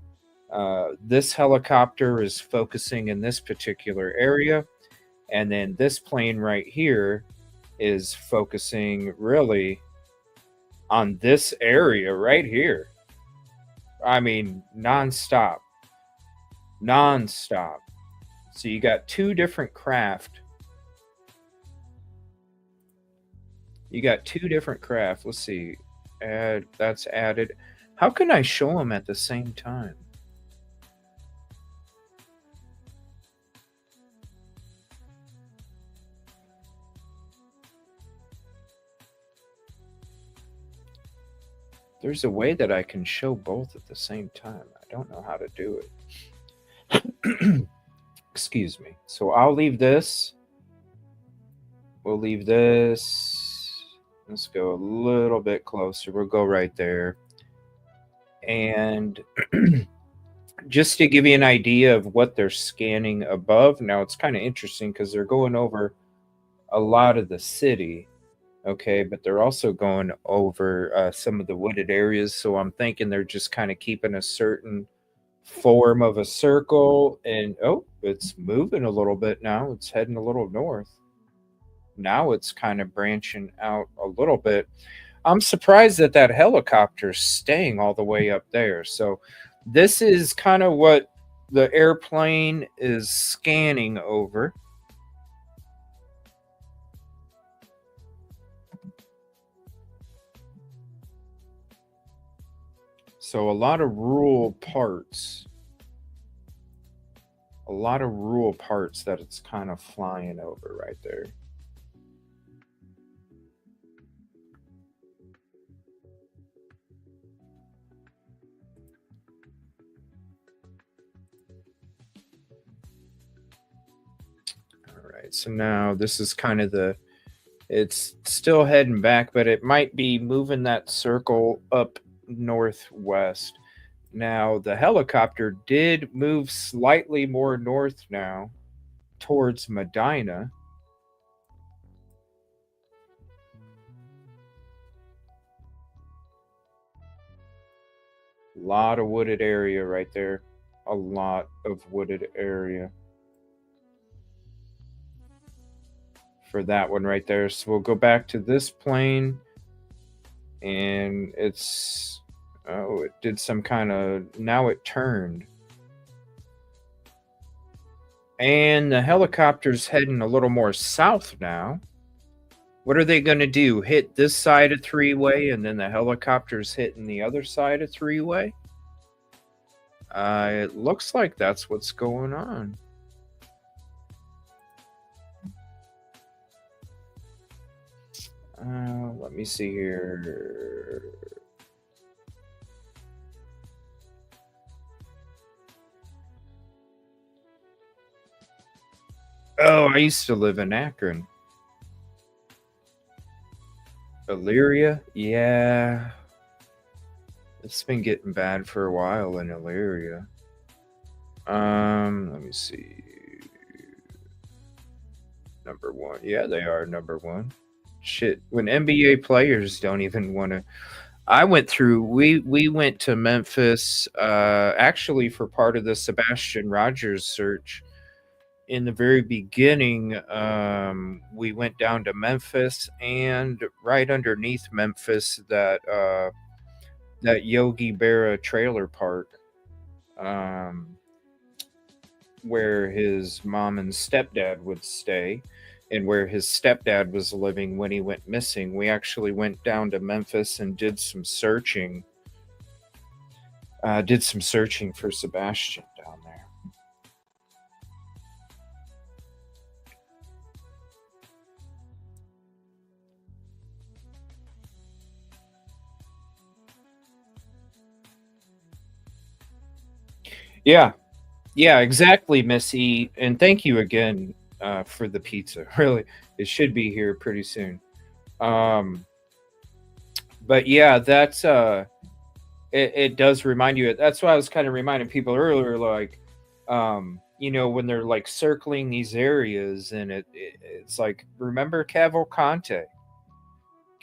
[SPEAKER 4] this helicopter is focusing in this particular area. And then this plane right here is focusing really on this area right here. I mean, nonstop. Nonstop. So you got two different craft. You got two different craft. Let's see. Add, that's added. How can I show them at the same time? There's a way that I can show both at the same time. I don't know how to do it. Excuse me. So I'll leave this. We'll leave this. Let's go a little bit closer. We'll go right there. And just to give you an idea of what they're scanning above. Now, it's kind of interesting because they're going over a lot of the city. Okay, but they're also going over some of the wooded areas. So I'm thinking they're just kind of keeping a certain form of a circle. And, oh, it's moving a little bit now. It's heading a little north. Now it's kind of branching out a little bit. I'm surprised that that helicopter's staying all the way up there. So this is kind of what the airplane is scanning over. So a lot of rural parts. A lot of rural parts that it's kind of flying over right there. All right, so now this is kind of the, it's still heading back, but it might be moving that circle up northwest. Now the helicopter did move slightly more north now towards Medina. A lot of wooded area right there. A lot of wooded area for that one right there. So we'll go back to this plane. And it's, oh, it did some kind of, now it turned. And the helicopter's heading a little more south now. What are they going to do? Hit this side of Three-Way and then the helicopter's hitting the other side of Three-Way? It looks like that's what's going on. Let me see here. Oh, I used to live in Akron. Elyria? Yeah. It's been getting bad for a while in Elyria. Let me see. Number one. Yeah, they are number one. Shit, when NBA players don't even want to. I went through, we went to Memphis actually for part of the Sebastian Rogers search. In the very beginning, we went down to Memphis, and right underneath Memphis, that Yogi Berra trailer park, where his mom and stepdad would stay. And where his stepdad was living when he went missing. We actually went down to Memphis and did some searching. Did some searching for Sebastian down there. Yeah, exactly, Missy. And thank you again for the pizza. Really, it should be here pretty soon. But yeah, that's it does remind you. That's why I was kind of reminding people earlier, like, you know, when they're like circling these areas, and it's like, remember Cavalcante?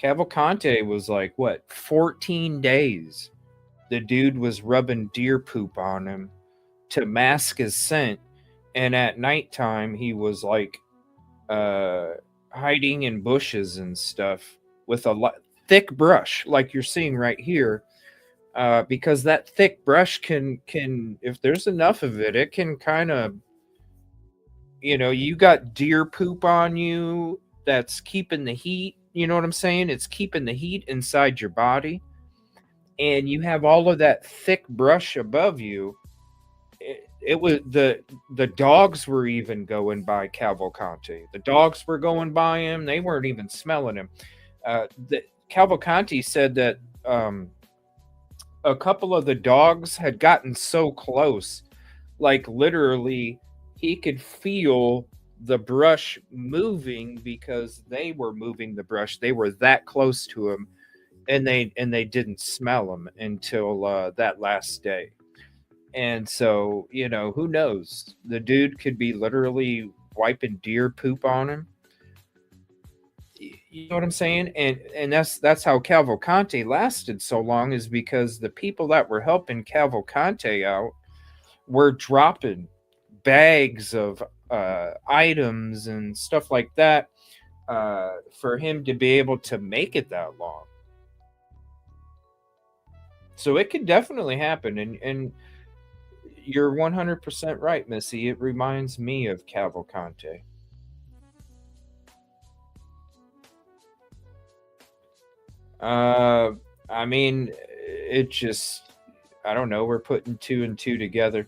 [SPEAKER 4] Cavalcante was like, what, 14 days? The dude was rubbing deer poop on him to mask his scent, and at nighttime he was like hiding in bushes and stuff with a thick brush, like you're seeing right here, because that thick brush can, if there's enough of it, it can kind of, you know, you got deer poop on you that's keeping the heat. You know what I'm saying? It's keeping the heat inside your body, and you have all of that thick brush above you. It was the dogs were even going by Cavalcante. The dogs were going by him. They weren't even smelling him. The Cavalcante said that a couple of the dogs had gotten so close, like literally he could feel the brush moving because they were moving the brush. They were that close to him, and they didn't smell him until that last day. And so, you know, who knows? The dude could be literally wiping deer poop on him. You know what I'm saying? And that's how Cavalcante lasted so long, is because the people that were helping Cavalcante out were dropping bags of items and stuff like that for him to be able to make it that long. So it could definitely happen, and you're 100% right, Missy. It reminds me of Cavalcante. I mean, it just, I don't know, we're putting 2 and 2 together.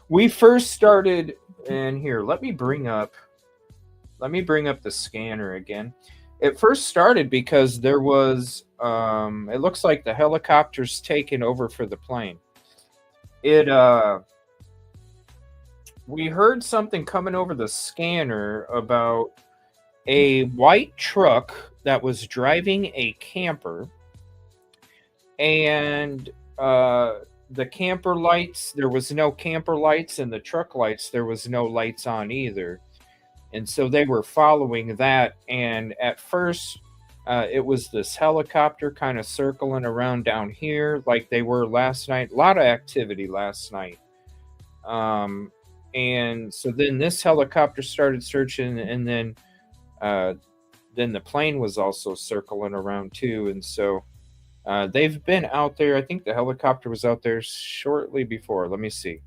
[SPEAKER 4] We first started, and here, let me bring up the scanner again. It first started because there was, it looks like the helicopter's taken over for the plane. We heard something coming over the scanner about a white truck that was driving a camper, and the camper lights, there was no camper lights, and the truck lights, there was no lights on either. And so they were following that, and at first it was this helicopter kind of circling around down here like they were last night. A lot of activity last night. And so then this helicopter started searching, and then the plane was also circling around too. And so they've been out there. I think the helicopter was out there shortly before. Let me see.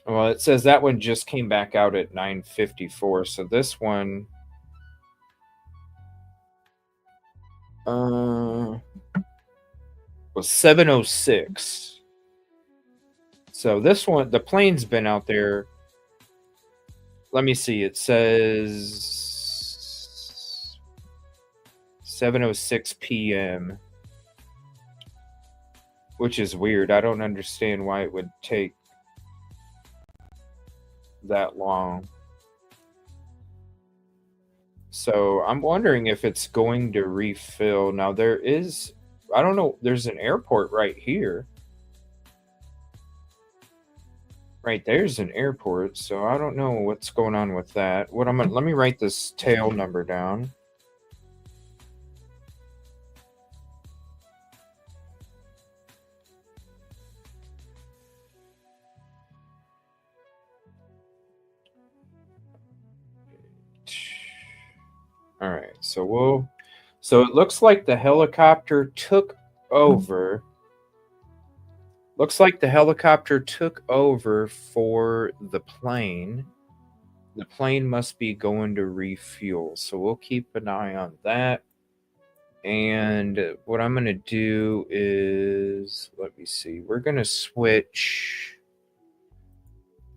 [SPEAKER 4] Well, it says that one just came back out at 9:54. So this one was 7:06. So this one, the plane's been out there. Let me see. It says 7:06 p.m., which is weird. I don't understand why it would take that long. So I'm wondering if it's going to refill. Now there is, I don't know, there's an airport right here. Right there's an airport, so I don't know what's going on with that. What I'm gonna, let me write this tail number down. All right, so it looks like the helicopter took over. Looks like the helicopter took over for the plane. The plane must be going to refuel, so we'll keep an eye on that. And what I'm going to do is, let me see, we're going to switch.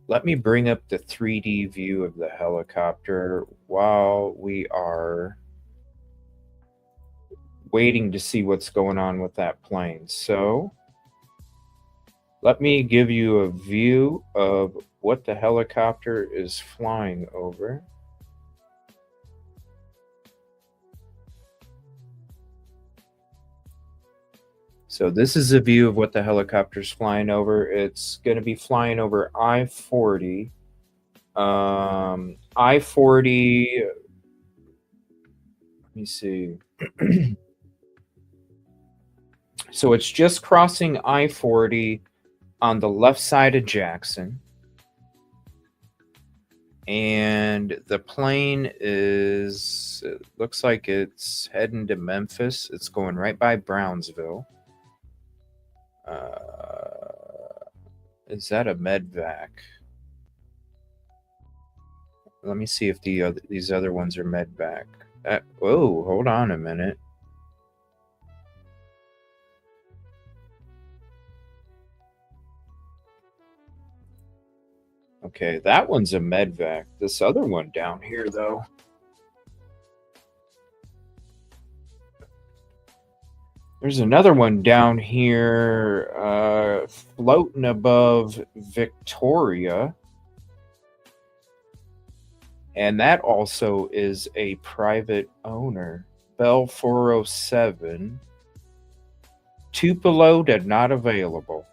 [SPEAKER 4] Let me bring up the 3D view of the helicopter while we are waiting to see what's going on with that plane. So Let me give you a view of what the helicopter is flying over. So this is a view of what the helicopter's flying over. It's going to be flying over I-40. I-40, let me see. So it's just crossing I-40 on the left side of Jackson. And the plane is, it looks like it's heading to Memphis. It's going right by Brownsville. Is that a medvac? Let me see if these other ones are medvac. Whoa, hold on a minute. Okay, that one's a medvac. This other one down here, though. There's another one down here floating above Victoria. And that also is a private owner. Bell 407. Tupelo not available.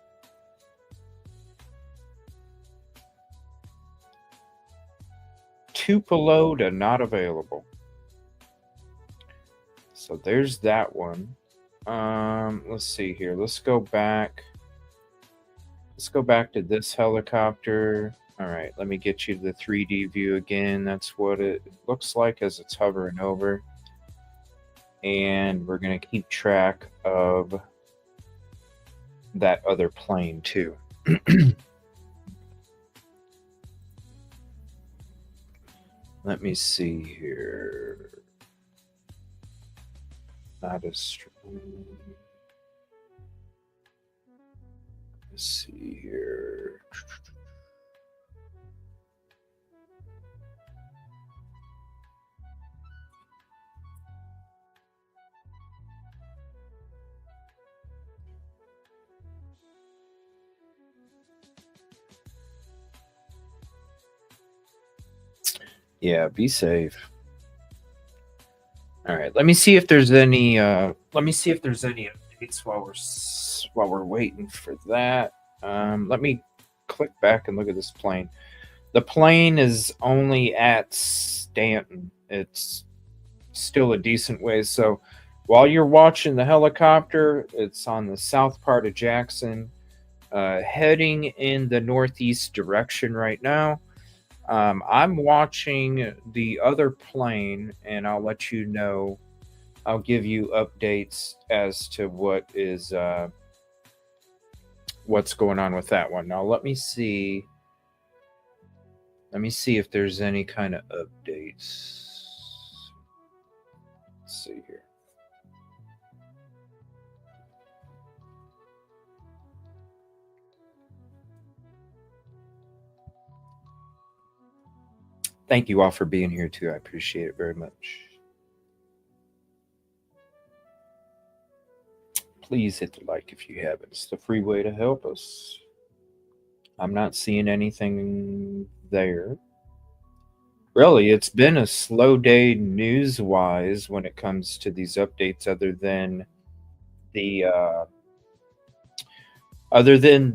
[SPEAKER 4] Tupelo not available. So there's that one. Let's see here. Let's go back. Let's go back to this helicopter. All right, let me get you the 3D view again. That's what it looks like as it's hovering over. And we're going to keep track of that other plane too. Let me see here. Not as strong. Let's see here. Yeah, be safe. All right, let me see if there's any updates while we're waiting for that. Let me click back and look at this plane. The plane is only at Stanton. It's still a decent ways. So while you're watching the helicopter, it's on the south part of Jackson, heading in the northeast direction right now. I'm watching the other plane, and I'll let you know. I'll give you updates as to what is what's going on with that one. Now let me see. Let me see if there's any kind of updates. Let's see here. Thank you all for being here too. I appreciate it very much. Please hit the like if you haven't. It's the free way to help us. I'm not seeing anything there. Really, it's been a slow day news-wise when it comes to these updates, other than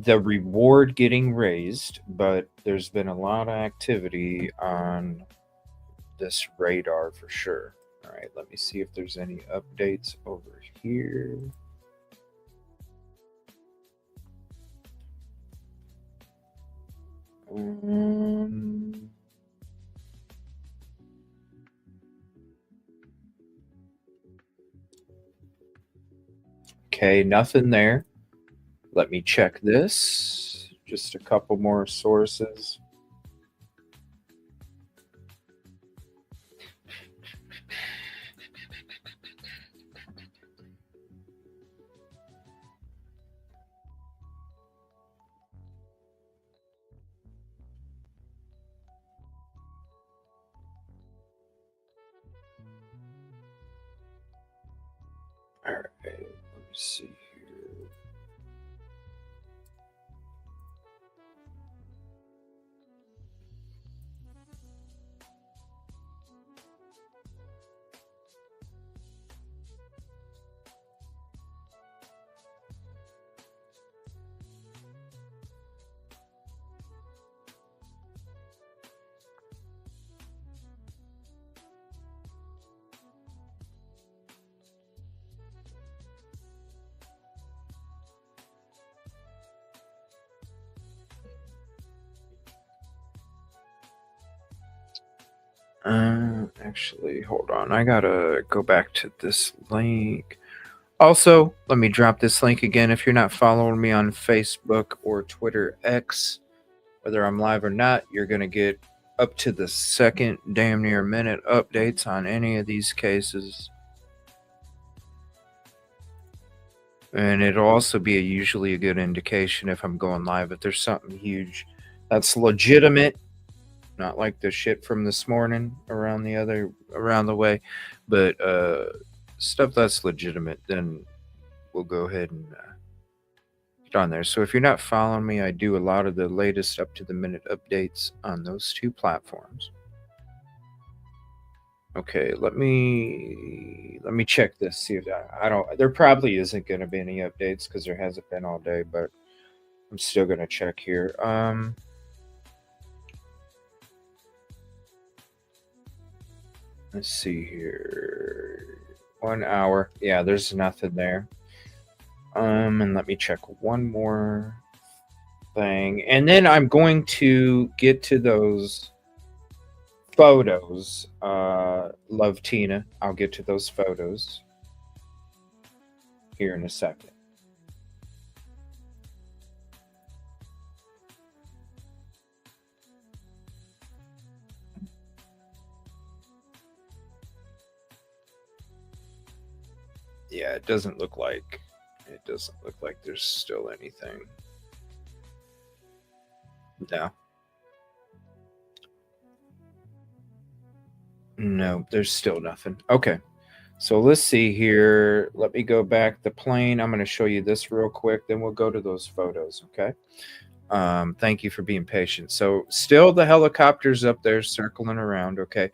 [SPEAKER 4] the reward getting raised, but there's been a lot of activity on this radar for sure. All right, let me see if there's any updates over here. Okay, nothing there. Let me check this. Just a couple more sources. All right, let me see here. Actually, hold on. I gotta go back to this link. Also, let me drop this link again. If you're not following me on Facebook or Twitter X, whether I'm live or not, you're gonna get up to the second damn near minute updates on any of these cases. And it'll also be usually a good indication if I'm going live, if there's something huge that's legitimate, not like the shit from this morning around the way, but stuff that's legitimate, then we'll go ahead and get on there. So if you're not following me, I do a lot of the latest up to the minute updates on those two platforms. Okay, let me check this, see if I don't, there probably isn't going to be any updates because there hasn't been all day, but I'm still going to check here. Let's see here. 1 hour. Yeah, there's nothing there. And let me check one more thing. And then I'm going to get to those photos. Love Tina. I'll get to those photos here in a second. Yeah, it doesn't look like there's still anything. No, there's still nothing. Okay, so let's see here. Let me go back. The plane, I'm going to show you this real quick, then we'll go to those photos, okay? Thank you for being patient. So still the helicopter's up there circling around, okay?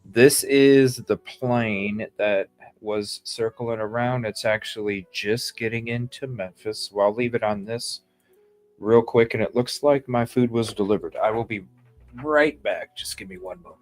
[SPEAKER 4] This is the plane that was circling around. It's actually just getting into Memphis. Well, I'll leave it on this real quick, and it looks like my food was delivered. I will be right back. Just give me one moment.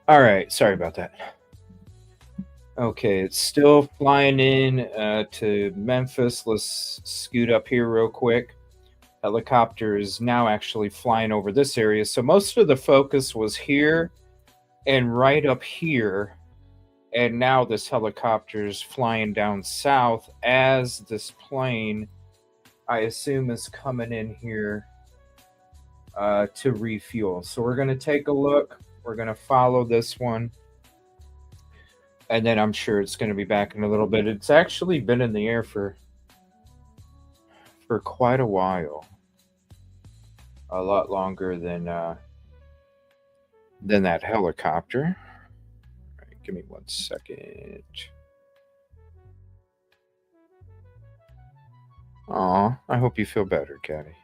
[SPEAKER 4] All right, sorry about that. Okay, it's still flying in to Memphis. Let's scoot up here real quick. Helicopter is now actually flying over this area. So most of the focus was here and right up here. And now this helicopter is flying down south as this plane, I assume, is coming in here to refuel. So we're going to take a look. We're going to follow this one. And then I'm sure it's going to be back in a little bit. It's actually been in the air for quite a while. A lot longer than that helicopter. All right, give me 1 second. Aw, I hope you feel better, Caddy.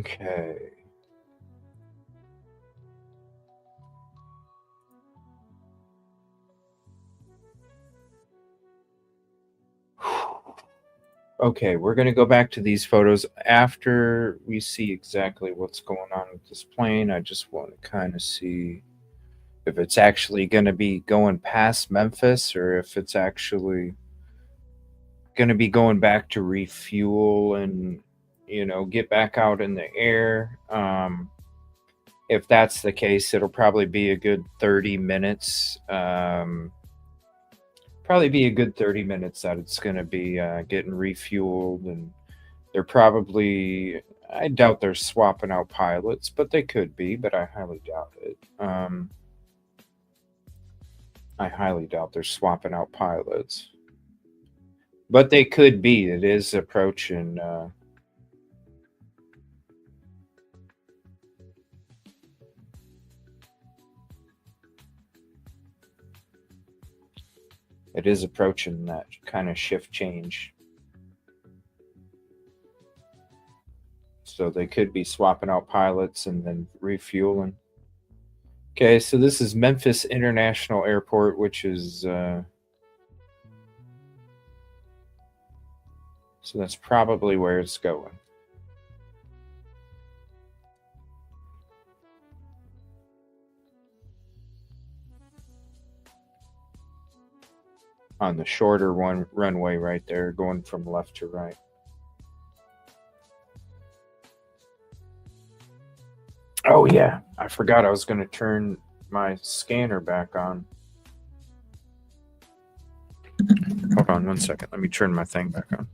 [SPEAKER 4] Okay. Okay, we're going to go back to these photos after we see exactly what's going on with this plane. I just want to kind of see if it's actually going to be going past Memphis or if it's actually going to be going back to refuel and, you know, get back out in the air. If that's the case, it'll probably be a good 30 minutes. Probably be a good 30 minutes that it's going to be getting refueled, and they're probably, I doubt they're swapping out pilots, but they could be, but I highly doubt it. I highly doubt they're swapping out pilots, but they could be. It is approaching it is approaching that kind of shift change. So they could be swapping out pilots and then refueling. Okay, so this is Memphis International Airport, which is so that's probably where it's going. On the shorter one runway right there, going from left to right. Oh yeah, I forgot I was going to turn my scanner back on. Hold on 1 second. Let me turn my thing back on.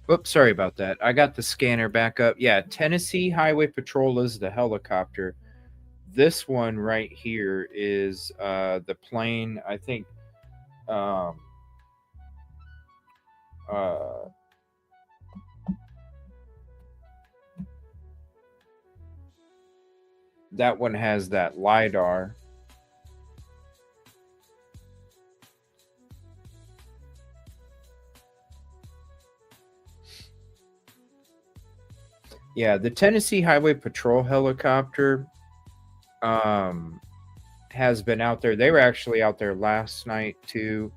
[SPEAKER 4] Oops, sorry about that. I got the scanner back up. Yeah, Tennessee Highway Patrol is the helicopter. This one right here is the plane, I think. That one has that LiDAR. Yeah, the Tennessee Highway Patrol helicopter has been out there. They were actually out there last night too.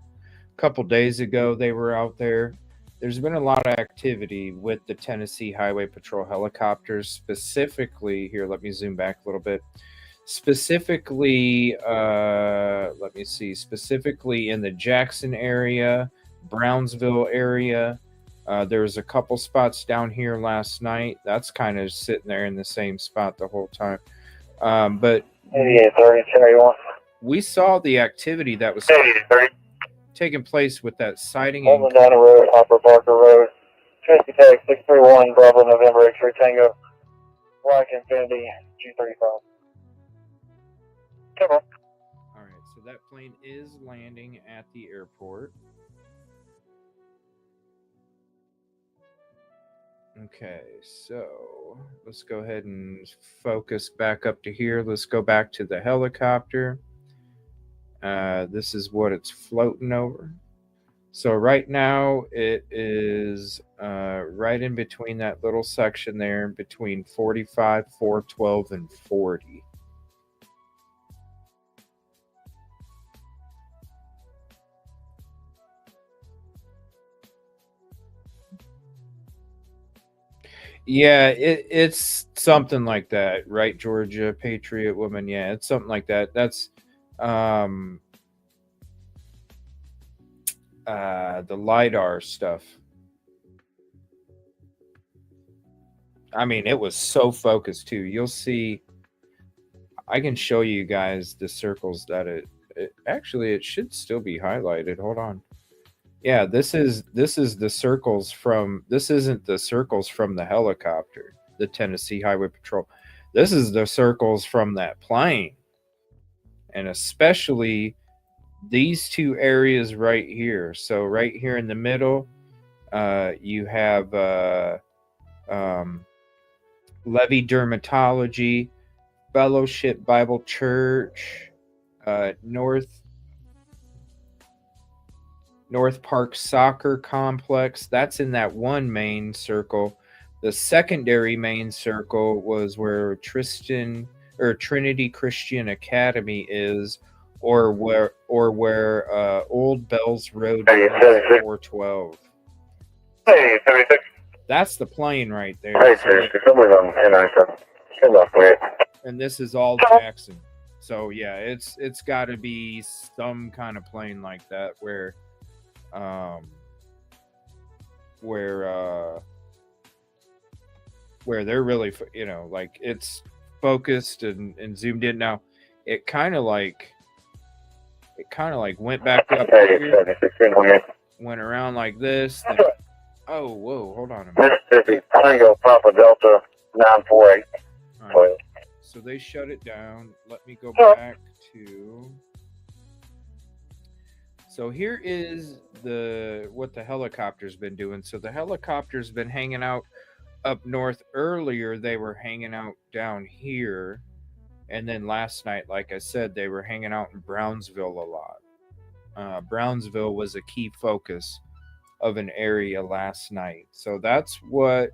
[SPEAKER 4] A couple days ago, they were out there. There's been a lot of activity with the Tennessee Highway Patrol helicopters. Specifically, here, let me zoom back a little bit. Specifically, let me see. Specifically in the Jackson area, Brownsville area. There was a couple spots down here last night. That's kind of sitting there in the same spot the whole time. But
[SPEAKER 2] 8830,
[SPEAKER 4] we saw the activity that was taking place with that sighting.
[SPEAKER 2] Holman Donna Road, Hopper Parker Road, Trinity Tag 631, Bravo November X-ray Tango, Black Infinity G35. Come on.
[SPEAKER 4] All right, so that plane is landing at the airport. Okay, so let's go ahead and focus back up to here. Let's go back to the helicopter. This is what it's floating over. So right now it is right in between that little section there, between 45, 412, and 40. Yeah, it's something like that, right, Georgia Patriot Woman? Yeah, it's something like that. That's the LiDAR stuff. I mean, it was so focused too. You'll see. I can show you guys the circles that it actually it should still be highlighted. Hold on. Yeah, this is the circles from. This isn't the circles from the helicopter, the Tennessee Highway Patrol. This is the circles from that plane, and especially these two areas right here. So right here in the middle, you have Levy Dermatology, Fellowship Bible Church, North Park Soccer Complex. That's in that one main circle. The secondary main circle was where Trinity Christian Academy is, or where Old Bells Road 412.
[SPEAKER 2] Hey, 76.
[SPEAKER 4] That's the plane right there.
[SPEAKER 2] Hey, 76. I'm on 1097. Come on, please.
[SPEAKER 4] And this is all Jackson. So yeah, it's got to be some kind of plane like that where they're really, you know, like it's focused and zoomed in. Now it kind of like went back up here, went around like this. Then, oh, whoa, hold on a minute.
[SPEAKER 2] Mississippi, Tango, Papa Delta, 948.
[SPEAKER 4] Right. So they shut it down. Let me go back to. So here is what the helicopter's been doing. So the helicopter's been hanging out up north. Earlier, they were hanging out down here. And then last night, like I said, they were hanging out in Brownsville a lot. Brownsville was a key focus of an area last night. So that's what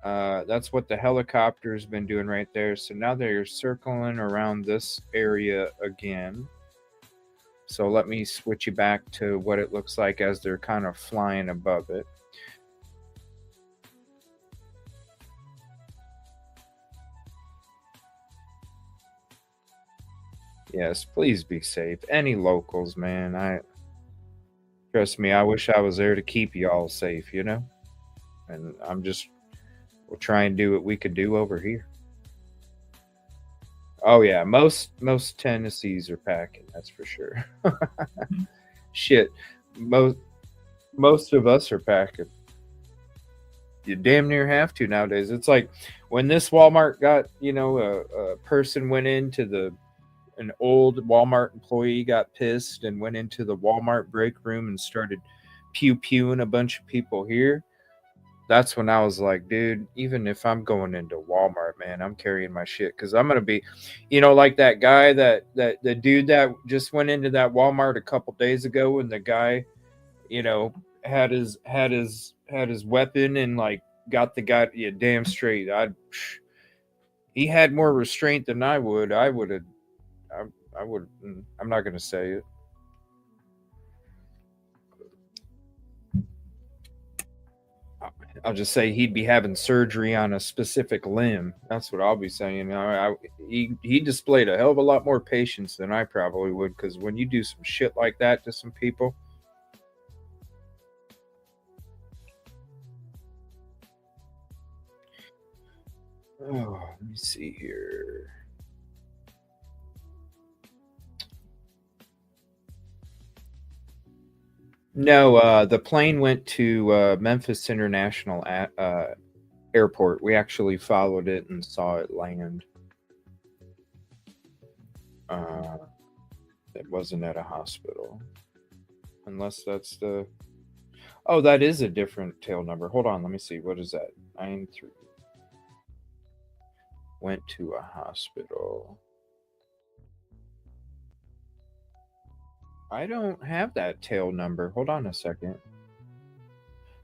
[SPEAKER 4] the helicopter's been doing right there. So now they're circling around this area again. So let me switch you back to what it looks like as they're kind of flying above it. Yes, please be safe. Any locals, man. Trust me, I wish I was there to keep you all safe, you know? And we'll try and do what we could do over here. Oh yeah, most Tennessees are packing, that's for sure. Shit, most of us are packing. You damn near have to nowadays. It's like when this Walmart got, you know, a person went into an old Walmart employee got pissed and went into the Walmart break room and started pew-pewing a bunch of people here. That's when I was like, dude, even if I'm going into Walmart, man, I'm carrying my shit because I'm going to be, you know, like that guy the dude that just went into that Walmart a couple days ago and the guy, you know, had his weapon and like got the guy, yeah, damn straight. He had more restraint than I would. I'm not going to say it. I'll just say he'd be having surgery on a specific limb. That's what I'll be saying. He displayed a hell of a lot more patience than I probably would, because when you do some shit like that to some people. Oh, let me see here. No, the plane went to Memphis International Airport. We actually followed it and saw it land. It wasn't at a hospital. Unless that's the... Oh, that is a different tail number. Hold on, let me see. What is that? 93. Went to a hospital. I don't have that tail number. Hold on a second.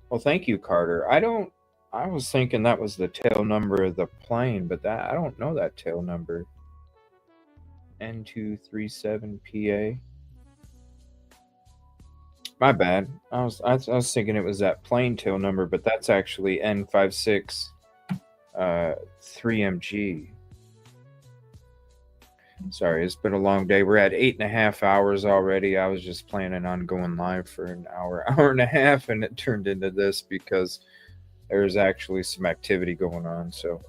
[SPEAKER 4] Well, thank you, Carter. I was thinking that was the tail number of the plane, but I don't know that tail number. N237PA. My bad. I was thinking it was that plane tail number, but that's actually N56 3MG. Sorry, it's been a long day. We're at 8.5 hours already. I was just planning on going live for an hour and a half, and it turned into this because there's actually some activity going on. So,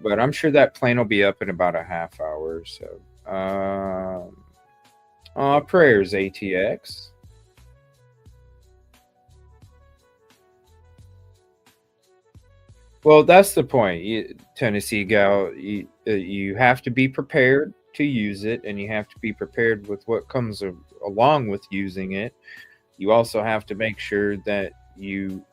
[SPEAKER 4] but I'm sure that plane will be up in about a half hour or so. Prayers, ATX. Well, that's the point, Tennessee gal. You have to be prepared to use it, and you have to be prepared with what comes along with using it. You also have to make sure that you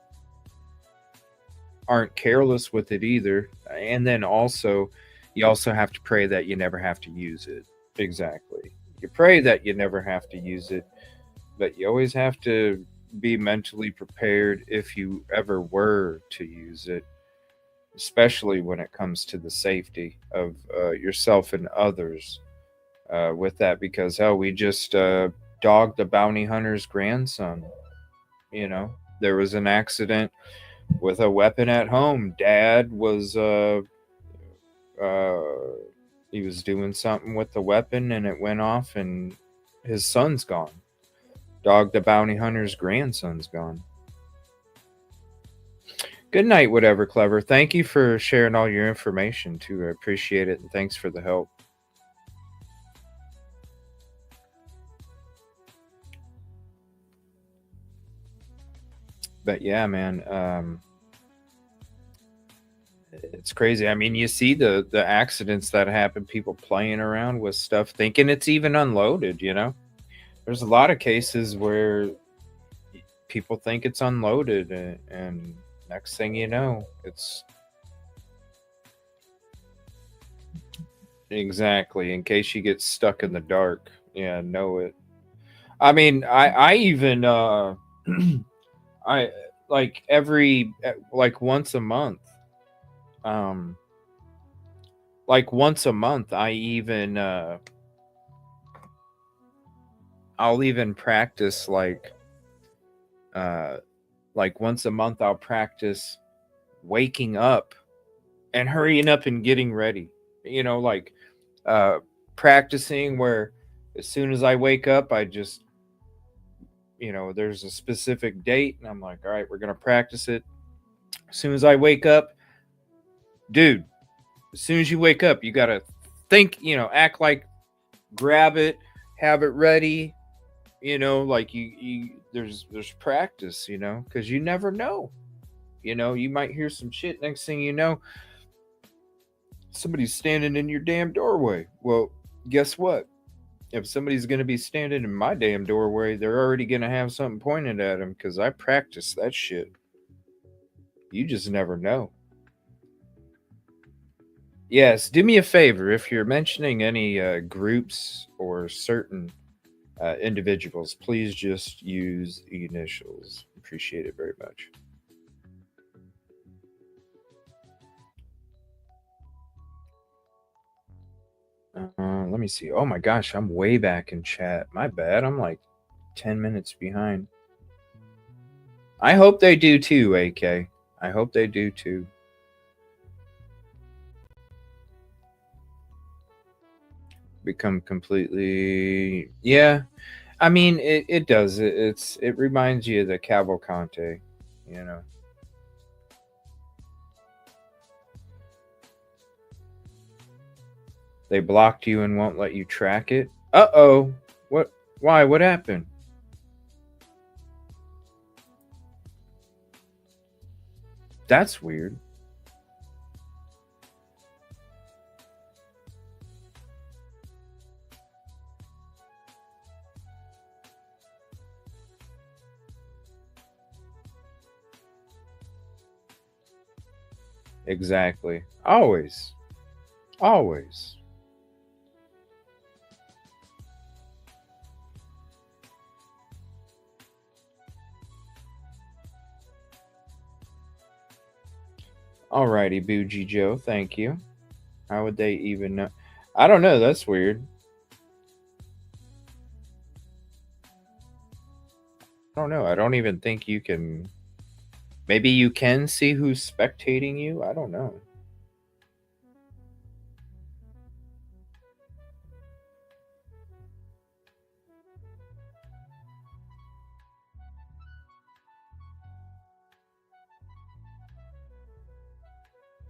[SPEAKER 4] aren't careless with it either. And then also, you also have to pray that you never have to use it. Exactly. You pray that you never have to use it, but you always have to be mentally prepared if you ever were to use it, especially when it comes to the safety of yourself and others with that, because hell, we just dogged the bounty hunter's grandson. There was an accident with a weapon at home. Dad was he was doing something with the weapon and it went off and his son's gone. Dog the bounty hunter's grandson's gone. Good night, whatever, clever. Thank you for sharing all your information too. I appreciate it, and thanks for the help. But yeah, man, it's crazy. I mean, you see the accidents that happen, people playing around with stuff, thinking it's even unloaded, There's a lot of cases where people think it's unloaded, and next thing you know, it's exactly in case you get stuck in the dark. Yeah, know it. I mean, I even I like once a month. I even I'll even practice like once a month I'll practice waking up and hurrying up and getting ready. Practicing where as soon as I wake up, I just there's a specific date and I'm like, all right, we're gonna practice it. As soon as I wake up, dude, as soon as you wake up, you gotta think, act like, grab it, have it ready, like there's practice, because you never know. You might hear some shit. Next thing you know, somebody's standing in your damn doorway. Well, guess what? If somebody's going to be standing in my damn doorway, they're already going to have something pointed at them because I practice that shit. You just never know. Yes, do me a favor. If you're mentioning any groups or certain individuals, please just use initials. Appreciate it very much. Let me see. Oh my gosh, I'm way back in chat. My bad. I'm like 10 minutes behind. I hope they do too, AK. I hope they do too. Become completely... Yeah. I mean, it does. It reminds you of the Cavalcante, They blocked you and won't let you track it. Uh-oh. What? Why? What happened? That's weird. Exactly. Always. Always. Alrighty, Bougie Joe. Thank you. How would they even know? I don't know. That's weird. I don't know. I don't even think you can... Maybe you can see who's spectating you? I don't know.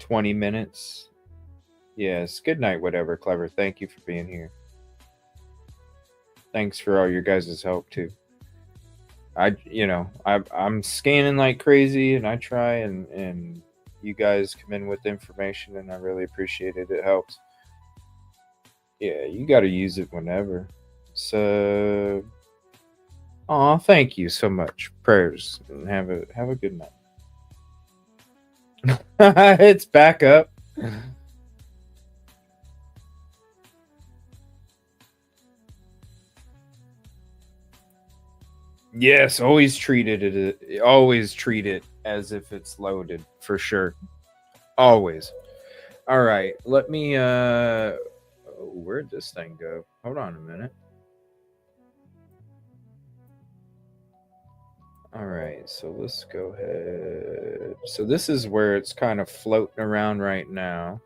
[SPEAKER 4] 20 minutes. Yes. Good night, whatever. Clever. Thank you for being here. Thanks for all your guys' help too. I'm scanning like crazy, and I try, and you guys come in with information, and I really appreciate it. It helps. Yeah, you got to use it whenever. So, thank you so much. Prayers, and have a good night. It's back up. Yes, always treat it as if it's loaded, for sure. Always. All right, let me where'd this thing go? Hold on a minute. All right, so let's go ahead. So this is where it's kind of floating around right now.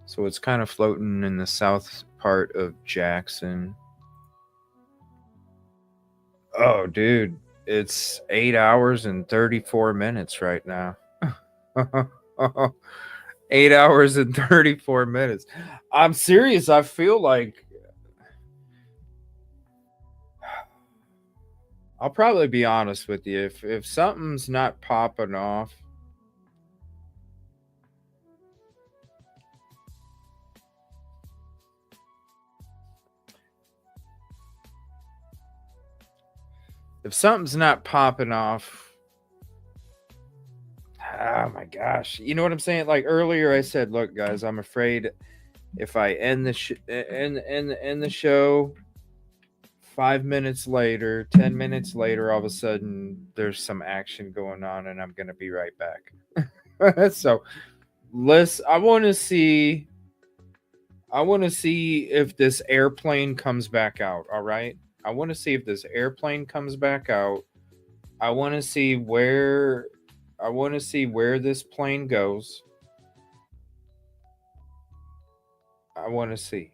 [SPEAKER 4] So it's kind of floating in the south part of Jackson. Oh, dude, it's 8 hours and 34 minutes right now. 8 hours and 34 minutes. I'm serious. I feel like I'll probably be honest with you. If something's not popping off, oh my gosh, you know what I'm saying? Like earlier, I said, "Look, guys, I'm afraid if I end the show 5 minutes later, 10 minutes later, all of a sudden there's some action going on, and I'm gonna be right back." So, I want to see if this airplane comes back out. All right, I want to see if this airplane comes back out. I want to see where this plane goes. I want to see.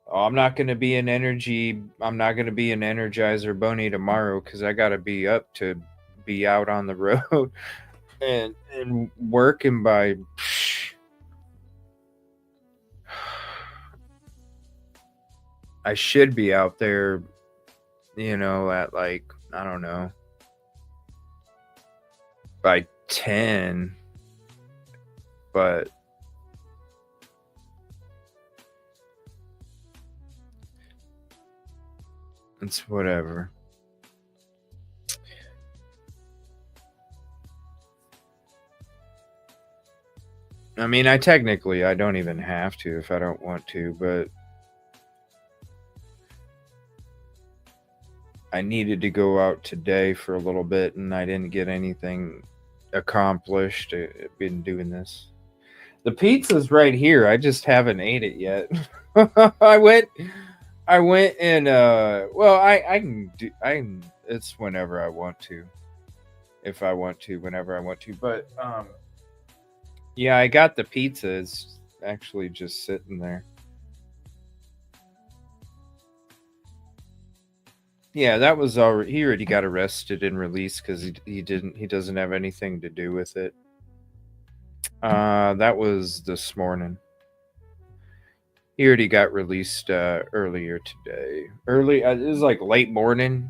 [SPEAKER 4] Oh, I'm not going to be an Energizer Bunny tomorrow because I got to be up to be out on the road and working by. I should be out there, at like, I don't know, by 10, but it's whatever. I mean, I don't even have to if I don't want to, but I needed to go out today for a little bit, and I didn't get anything accomplished. I've been doing this. The pizza's right here. I just haven't ate it yet. I went and I can it's whenever I want to. If I want to, whenever I want to. But yeah, I got the pizza. It's actually just sitting there. Yeah, that was already. He already got arrested and released because he doesn't have anything to do with it. That was this morning. He already got released earlier today. It was like late morning,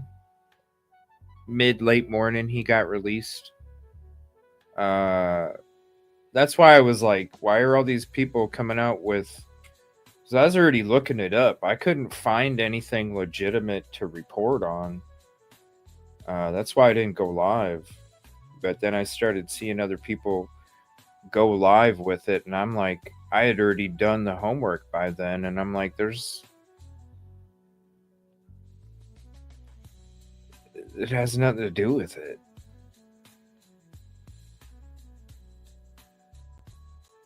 [SPEAKER 4] late morning. He got released. That's why I was like, why are all these people coming out with? So I was already looking it up. I couldn't find anything legitimate to report on. That's why I didn't go live. But then I started seeing other people go live with it, and I'm like, I had already done the homework by then, and I'm like, it has nothing to do with it.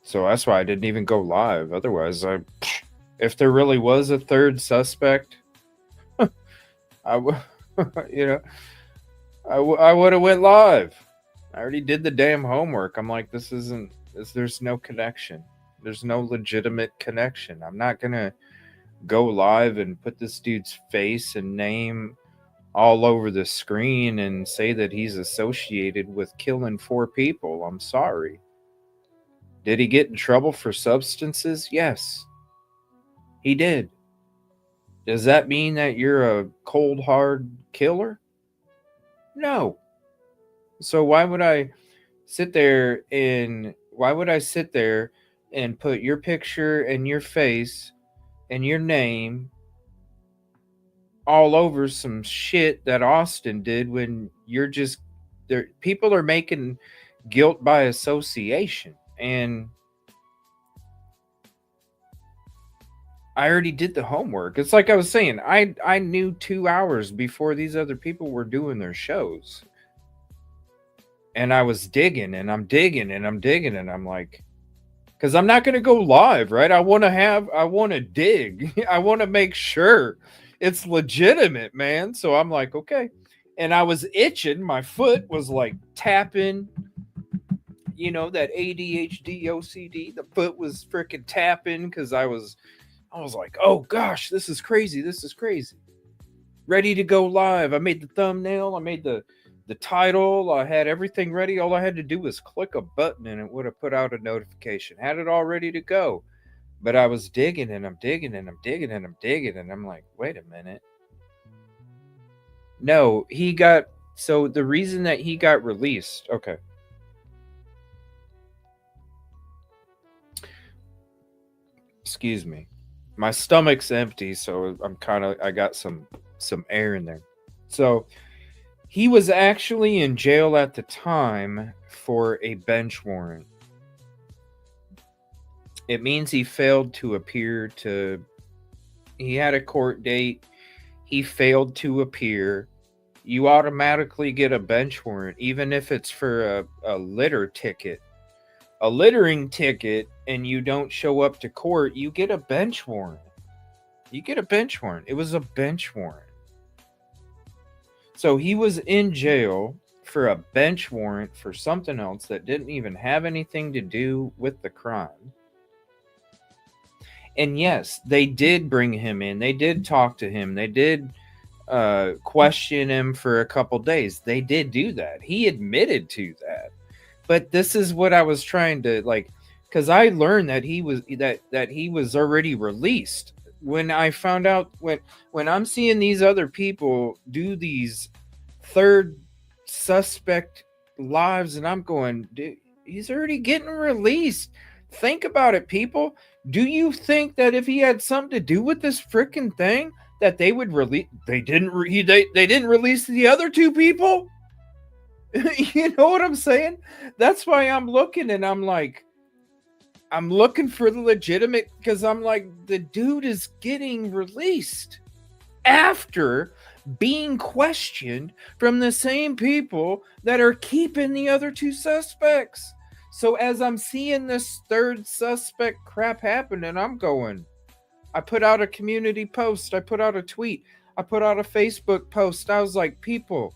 [SPEAKER 4] So that's why I didn't even go live. Otherwise, if there really was a third suspect, I would have went live. I already did the damn homework. I'm like, there's no connection. There's no legitimate connection. I'm not going to go live and put this dude's face and name all over the screen and say that he's associated with killing 4 people. I'm sorry. Did he get in trouble for substances? Yes, he did. Does that mean that you're a cold, hard killer? No. So why would I sit there and put your picture and your face and your name all over some shit that Austin did when you're just there? People are making guilt by association, and I already did the homework. It's like I was saying, I knew 2 hours before these other people were doing their shows. And I was digging and I'm digging and I'm digging and I'm like, because I'm not going to go live, right? I want to dig. I want to make sure it's legitimate, man. So I'm like, okay. And I was itching. My foot was like tapping, you know, that ADHD, OCD. The foot was freaking tapping because I was like, oh gosh, this is crazy. This is crazy. Ready to go live. I made the thumbnail. I made the title. I had everything ready. All I had to do was click a button and it would have put out a notification. Had it all ready to go. But I was digging and I'm digging and I'm digging and I'm digging. And I'm like, wait a minute. No, so the reason that he got released. Okay. Excuse me. My stomach's empty, so I got some air in there. So he was actually in jail at the time for a bench warrant. It means he failed to appear to... He had a court date. He failed to appear. You automatically get a bench warrant, even if it's for a litter ticket. A littering ticket, and you don't show up to court, you get a bench warrant. You get a bench warrant. It was a bench warrant. So he was in jail for a bench warrant for something else that didn't even have anything to do with the crime. And yes, they did bring him in. They did talk to him. They did question him for a couple days. They did do that. He admitted to that. But this is what I was trying to because I learned that he was already released. When I found out, when I'm seeing these other people do these third suspect lives, and I'm going, dude, he's already getting released. Think about it, people. Do you think that if he had something to do with this freaking thing, that they would release? They didn't release the other 2 people. You know what I'm saying? That's why I'm looking, and I'm like, I'm looking for the legitimate, because I'm like, the dude is getting released after being questioned from the same people that are keeping the other 2 suspects. So as I'm seeing this third suspect crap happen, and I'm going, I put out a community post, I put out a tweet, I put out a Facebook post. I was like, people,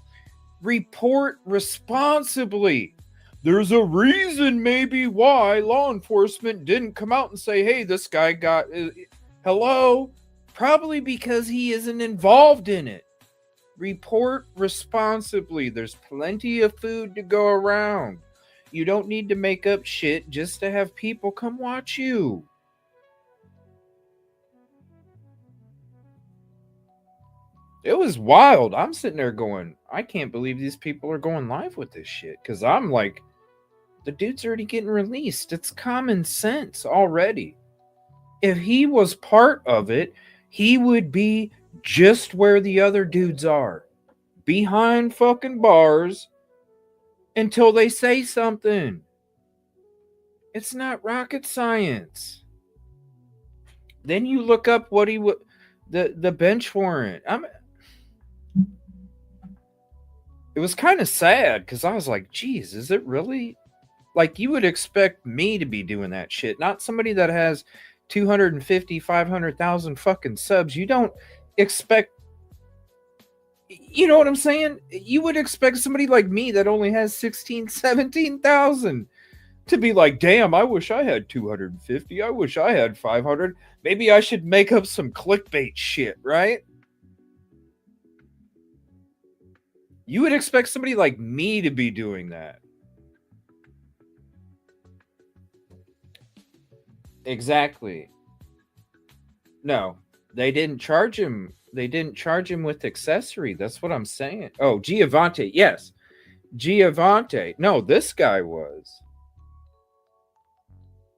[SPEAKER 4] report responsibly. There's a reason maybe why law enforcement didn't come out and say, hey, this guy got... hello? Probably because he isn't involved in it. Report responsibly. There's plenty of food to go around. You don't need to make up shit just to have people come watch you. It was wild. I'm sitting there going, I can't believe these people are going live with this shit. Because I'm like, the dude's already getting released. It's common sense already. If he was part of it, he would be just where the other dudes are. Behind fucking bars until they say something. It's not rocket science. Then you look up what he would... The bench warrant. It was kind of sad because I was like, geez, is it really? Like, you would expect me to be doing that shit, not somebody that has 250, 500,000 fucking subs. You don't expect, you know what I'm saying? You would expect somebody like me that only has 16, 17,000 to be like, damn, I wish I had 250. I wish I had 500. Maybe I should make up some clickbait shit, right? You would expect somebody like me to be doing that. Exactly. No, they didn't charge him. They didn't charge him with accessory. That's what I'm saying. Oh, Giovanni. Yes. Giovanni. No, this guy was.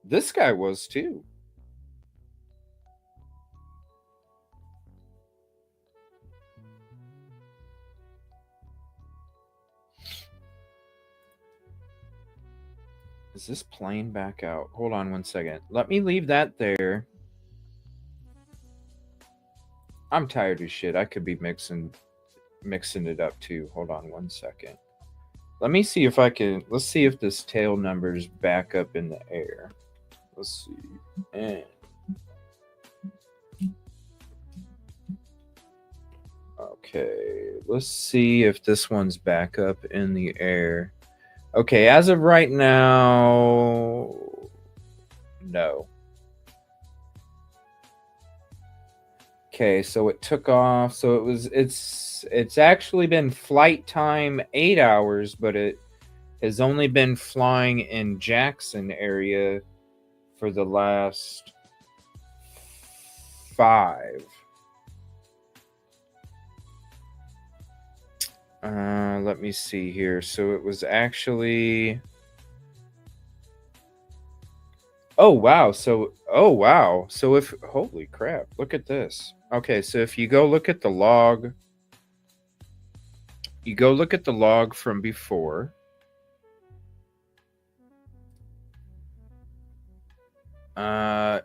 [SPEAKER 4] This guy was too. Is this plane back out? Hold on one second. Let me leave that there. I'm tired of shit. I could be mixing it up too. Hold on one second. Let me see if I can. Let's see if this tail number's back up in the air. Let's see. And okay, let's see if this one's back up in the air. Okay, as of right now, no. Okay, so it took off. So it's actually been flight time 8 hours, but it has only been flying in Jackson area for the last 5. Let me see here. So it was actually. Oh wow. So if holy crap, look at this. Okay, so if you go look at the log, from before.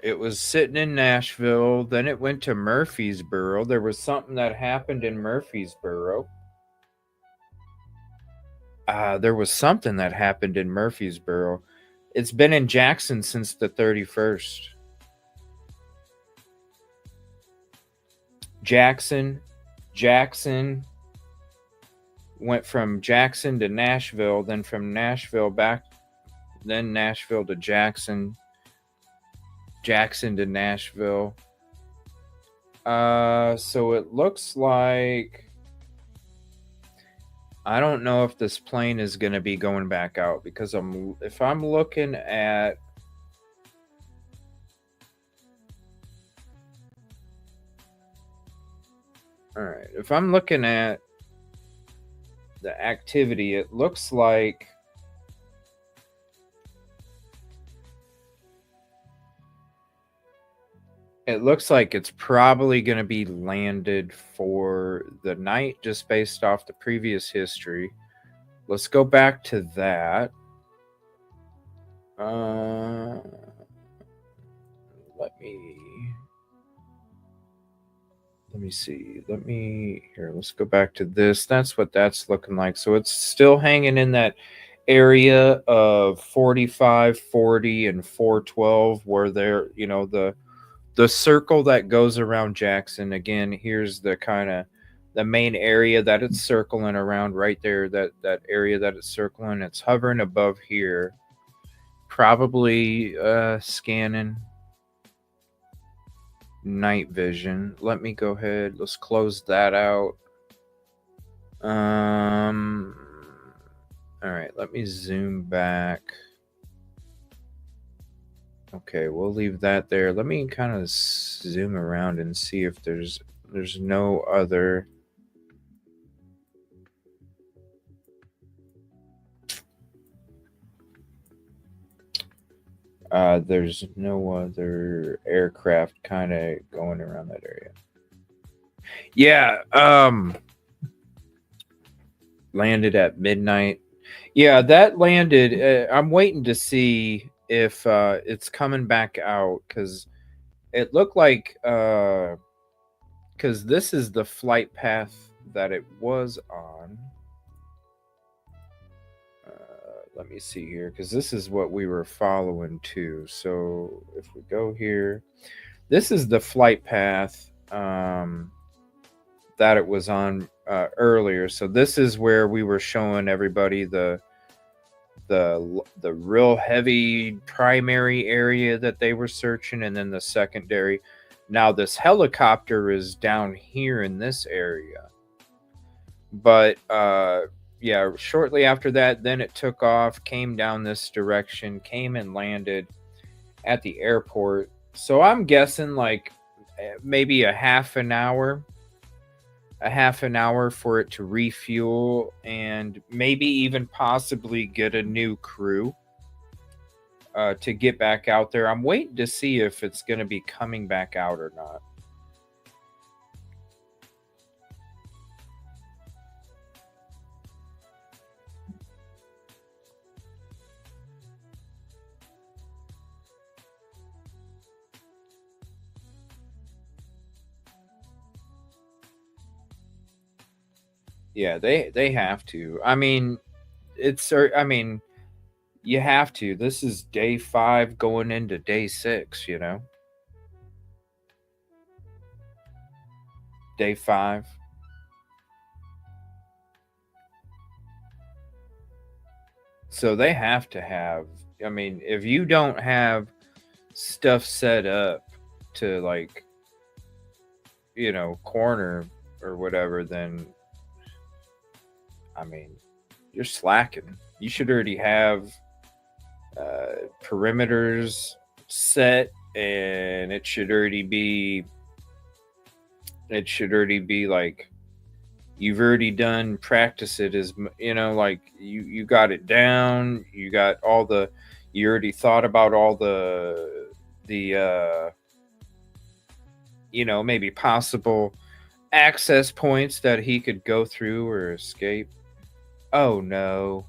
[SPEAKER 4] It was sitting in Nashville, then it went to Murfreesboro. There was something that happened in Murfreesboro. It's been in Jackson since the 31st. Jackson went from Jackson to Nashville, then from Nashville back, then Nashville to Jackson to Nashville. So it looks like, I don't know if this plane is going to be going back out, because if I'm looking at if I'm looking at the activity, it looks like it's probably going to be landed for the night, just based off the previous history. Let's go back to that. Let me see. Let's go back to this. That's what that's looking like. So it's still hanging in that area of 45, 40, and 412, where they're, the circle that goes around Jackson. Again, here's the kind of the main area that it's circling around right there. That area that it's circling. It's hovering above here. Probably scanning night vision. Let me go ahead. Let's close that out. All right, let me zoom back. Okay, we'll leave that there. Let me kind of zoom around and see if there's no other. There's no other aircraft kind of going around that area. Yeah, landed at midnight. Yeah, that landed. I'm waiting to see if it's coming back out, because it looked like, because this is the flight path that it was on. Let me see here, because this is what we were following too. So if we go here, this is the flight path that it was on earlier. So this is where we were showing everybody the real heavy primary area that they were searching, and then the secondary. Now this helicopter is down here in this area. But yeah, shortly after that, then it took off, came down this direction, came and landed at the airport. So I'm guessing like maybe a half an hour for it to refuel and maybe even possibly get a new crew to get back out there. I'm waiting to see if it's going to be coming back out or not. Yeah, they have to. I mean, you have to. This is day 5 going into day 6, you know. Day 5. So they have to have, I mean, if you don't have stuff set up to like, you know, corner or whatever, then I mean, you're slacking. You should already have perimeters set, and it should already be like you've already done practice it, as you know, like you got it down, you got all the, you already thought about all the you know, maybe possible access points that he could go through or escape. Oh no.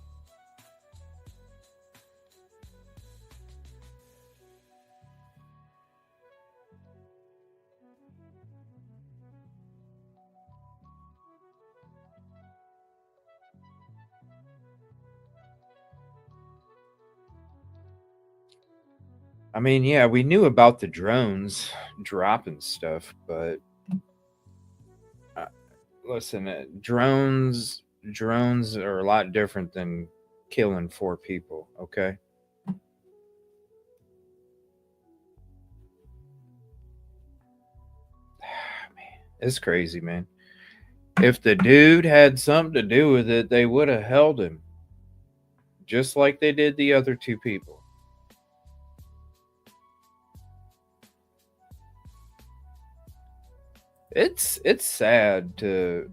[SPEAKER 4] I mean, yeah, we knew about the drones dropping stuff, but listen, drones are a lot different than killing 4 people, okay? Man, it's crazy, man. If the dude had something to do with it, they would have held him, just like they did the other 2 people. It's sad to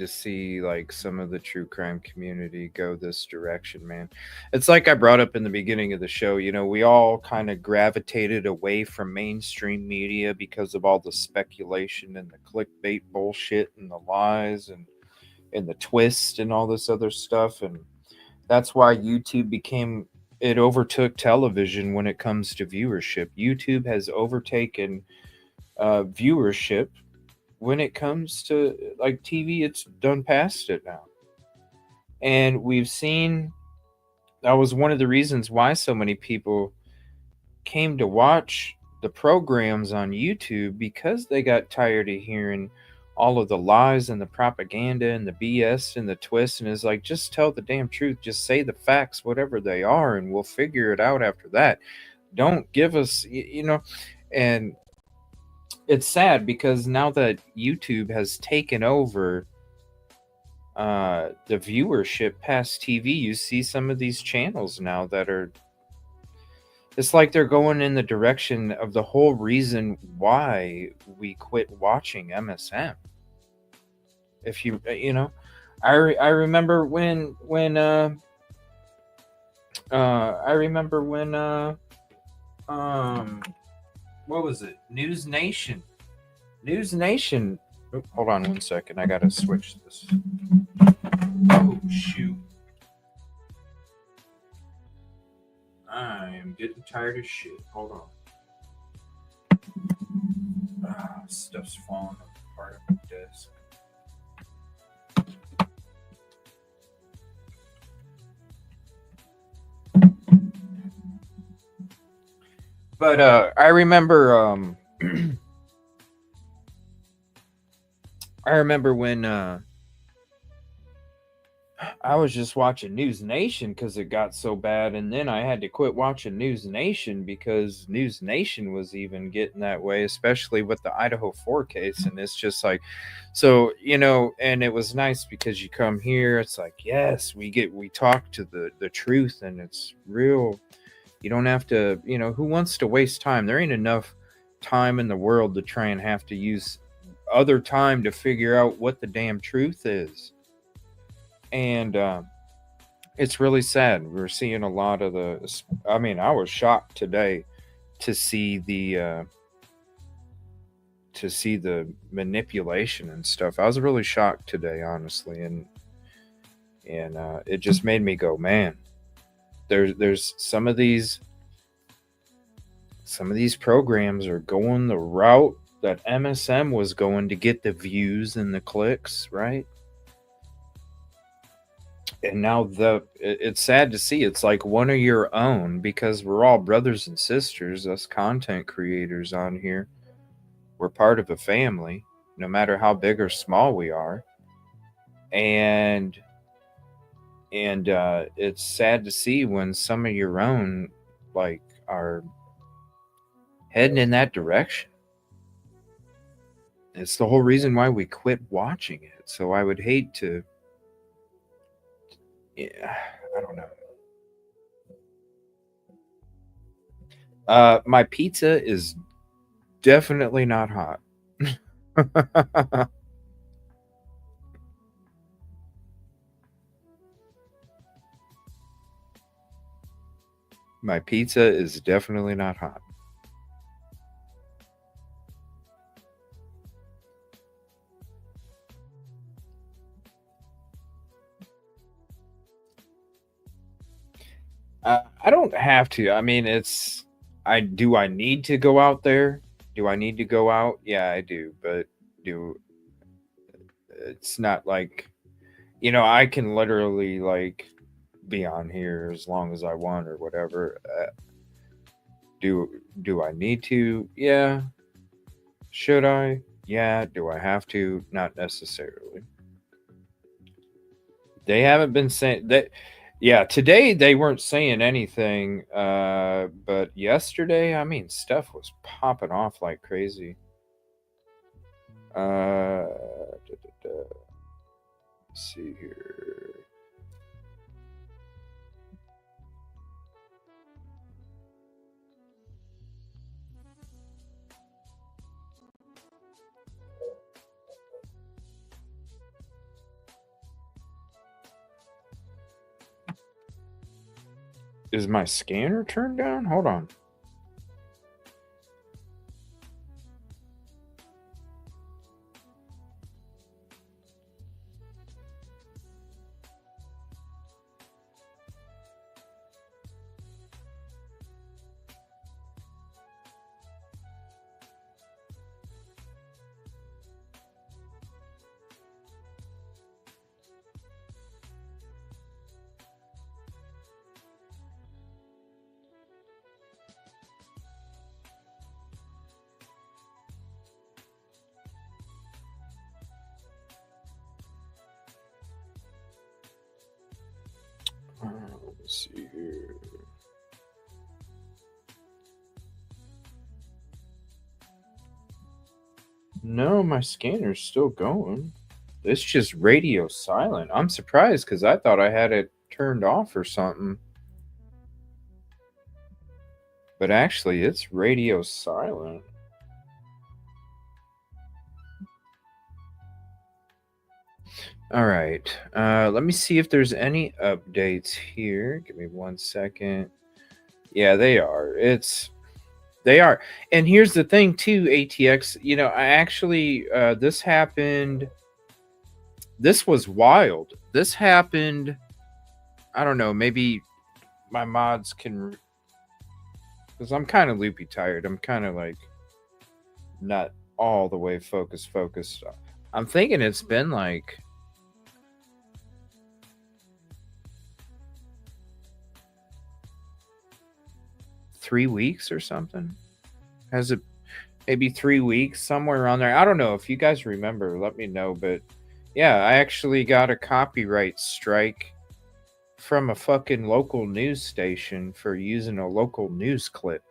[SPEAKER 4] see like some of the true crime community go this direction, man. It's like I brought up in the beginning of the show, you know, we all kind of gravitated away from mainstream media because of all the speculation and the clickbait bullshit and the lies and the twist and all this other stuff, and that's why YouTube overtook television when it comes to viewership. YouTube has overtaken viewership when it comes to like TV. It's done past it now. And we've seen that was one of the reasons why so many people came to watch the programs on YouTube, because they got tired of hearing all of the lies and the propaganda and the BS and the twist, and is like, just tell the damn truth, just say the facts, whatever they are, and we'll figure it out after that. Don't give us, you know. And it's sad because now that YouTube has taken over the viewership past TV, you see some of these channels now that are, it's like they're going in the direction of the whole reason why we quit watching MSM. If you know, I remember when what was it? News Nation. Oh, hold on 1 second. I gotta switch this. Oh shoot. I am getting tired of shit. Hold on. Stuff's falling apart on my desk. But I remember when I was just watching News Nation because it got so bad, and then I had to quit watching News Nation because News Nation was even getting that way, especially with the Idaho 4 case. And it's just like, so, you know, and it was nice because you come here, it's like, yes, we talk to the truth, and it's real. You don't have to, you know, who wants to waste time? There ain't enough time in the world to try and have to use other time to figure out what the damn truth is. And it's really sad. We're seeing a lot of the, I mean, I was shocked today to see the manipulation and stuff. I was really shocked today, honestly, and it just made me go, man, there's some of these programs are going the route that MSM was going to get the views and the clicks, right? And now it's sad to see. It's like one of your own, because we're all brothers and sisters, us content creators on here. We're part of a family, no matter how big or small we are. And it's sad to see when some of your own like are heading in that direction. It's the whole reason why we quit watching it. So I would hate to, yeah, I don't know. My pizza is definitely not hot. My pizza is definitely not hot. I don't have to. I mean, I need to go out there? Do I need to go out? Yeah, I do. But it's not like, you know, I can literally like be on here as long as I want or whatever. Do I need to? Yeah. Should I? Yeah. Do I have to? Not necessarily. They haven't been saying that. Yeah, today they weren't saying anything, but yesterday, I mean, stuff was popping off like crazy. Let's see here. Is my scanner turned down? Hold on. Let's see here. No, my scanner's still going. It's just radio silent. I'm surprised because I thought I had it turned off or something. But actually, it's radio silent. All right. Let me see if there's any updates here. Give me 1 second. Yeah, they are. They are. And here's the thing too, ATX. You know, I actually, this happened. This was wild. This happened. I don't know. Maybe my mods can, because I'm kind of loopy tired. I'm kind of like not all the way focused. I'm thinking it's been like 3 weeks or something. Has it maybe 3 weeks, somewhere around there? I don't know. If you guys remember, let me know. But Yeah, I actually got a copyright strike from a fucking local news station for using a local news clip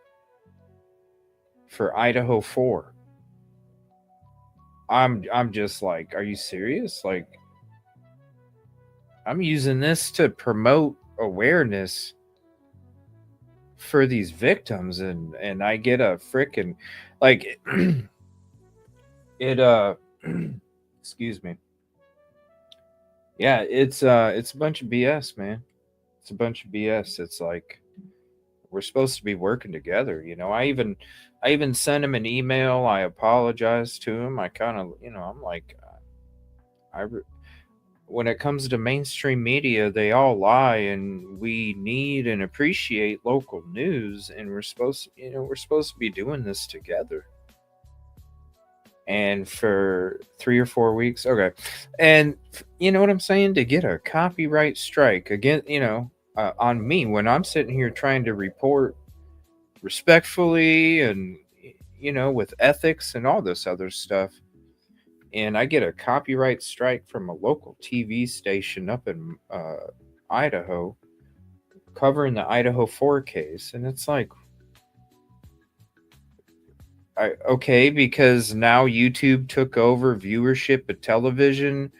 [SPEAKER 4] for Idaho 4. I'm just like, are you serious? Like, I'm using this to promote awareness for these victims, and I get a freaking like it excuse me. Yeah, it's a bunch of BS, man. It's a bunch of BS. It's like we're supposed to be working together, you know. I even sent him an email. I apologized to him. I kind of, you know, I'm like I re- when it comes to mainstream media, they all lie, and we need and appreciate local news, and we're supposed to be doing this together. And for 3 or 4 weeks, okay, and you know what I'm saying, to get a copyright strike again, on me when I'm sitting here trying to report respectfully and with ethics and all this other stuff, and I get a copyright strike from a local TV station up in Idaho covering the Idaho 4 case. And it's like, okay, because now YouTube took over viewership of television.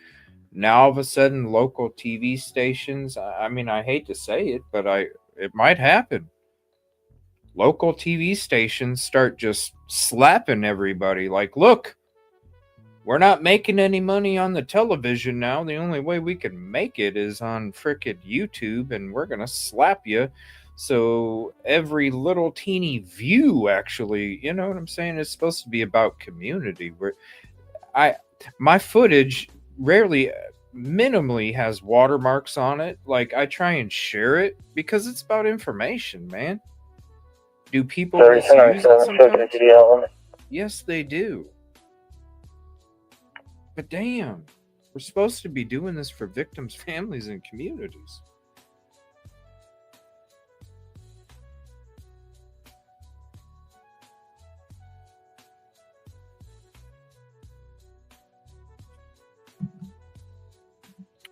[SPEAKER 4] Now all of a sudden, local TV stations, I mean, I hate to say it, but it might happen. Local TV stations start just slapping everybody like, look, we're not making any money on the television now. The only way we can make it is on frickin' YouTube, and we're going to slap you. So every little teeny view, actually, you know what I'm saying? It's supposed to be about community. Where my footage rarely, minimally has watermarks on it. Like, I try and share it because it's about information, man. Do people misuse it sometimes? Yes, they do. But damn, we're supposed to be doing this for victims' families and communities.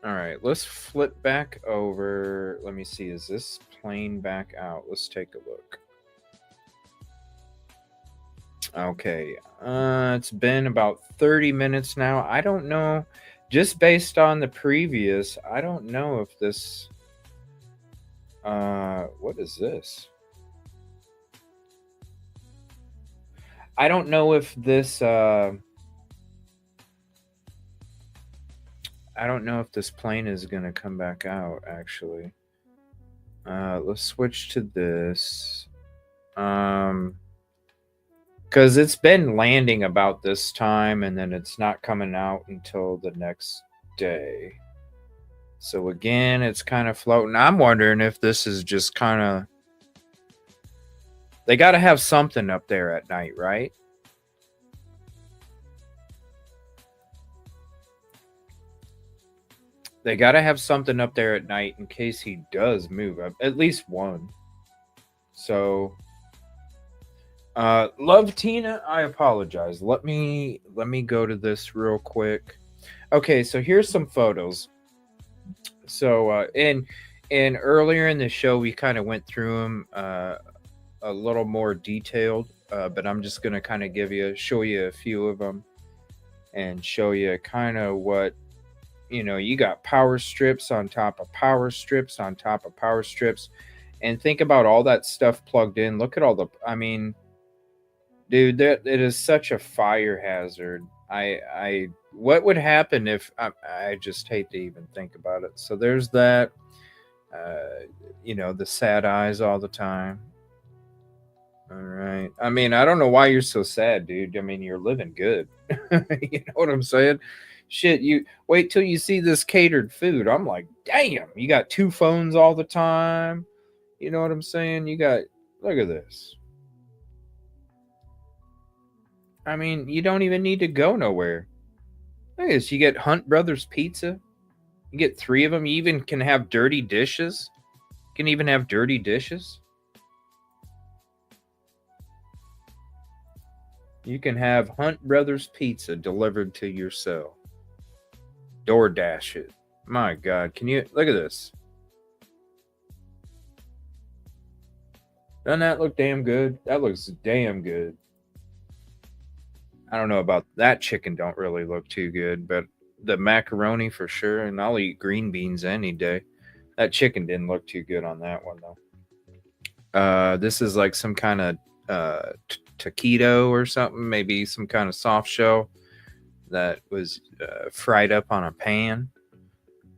[SPEAKER 4] All right, let's flip back over. Let me see. Is this plane back out? Let's take a look. Okay, it's been about 30 minutes now. I don't know, just based on the previous, I don't know if this, what is this? I don't know if this, I don't know if this plane is going to come back out, actually. Let's switch to this. Because it's been landing about this time, and then it's not coming out until the next day. So again, it's kind of floating. I'm wondering if this is just kind of... They got to have something up there at night, right? They got to have something up there at night in case he does move up. At least one. So... Love Tina, I apologize. Let me go to this real quick. Okay, so here's some photos. So and earlier in the show we kind of went through them a little more detailed, but I'm just gonna kind of show you a few of them and show you kind of what, you got power strips on top of power strips on top of power strips, and think about all that stuff plugged in. Look at all the, I mean, dude, that it is such a fire hazard. What would happen if I just hate to even think about it. So there's that, the sad eyes all the time. All right. I mean, I don't know why you're so sad, dude. I mean, you're living good. You know what I'm saying? Shit, you wait till you see this catered food. I'm like, damn, you got 2 phones all the time. You know what I'm saying? Look at this. I mean, you don't even need to go nowhere. Look at this. You get Hunt Brothers Pizza. You get 3 of them. You even can have dirty dishes. You can even have dirty dishes. You can have Hunt Brothers Pizza delivered to your cell. DoorDash it. My God, can you look at this? Doesn't that look damn good? That looks damn good. I don't know about that chicken. Don't really look too good, but the macaroni for sure. And I'll eat green beans any day. That chicken didn't look too good on that one though. This is like some kind of taquito or something. Maybe some kind of soft shell that was fried up on a pan.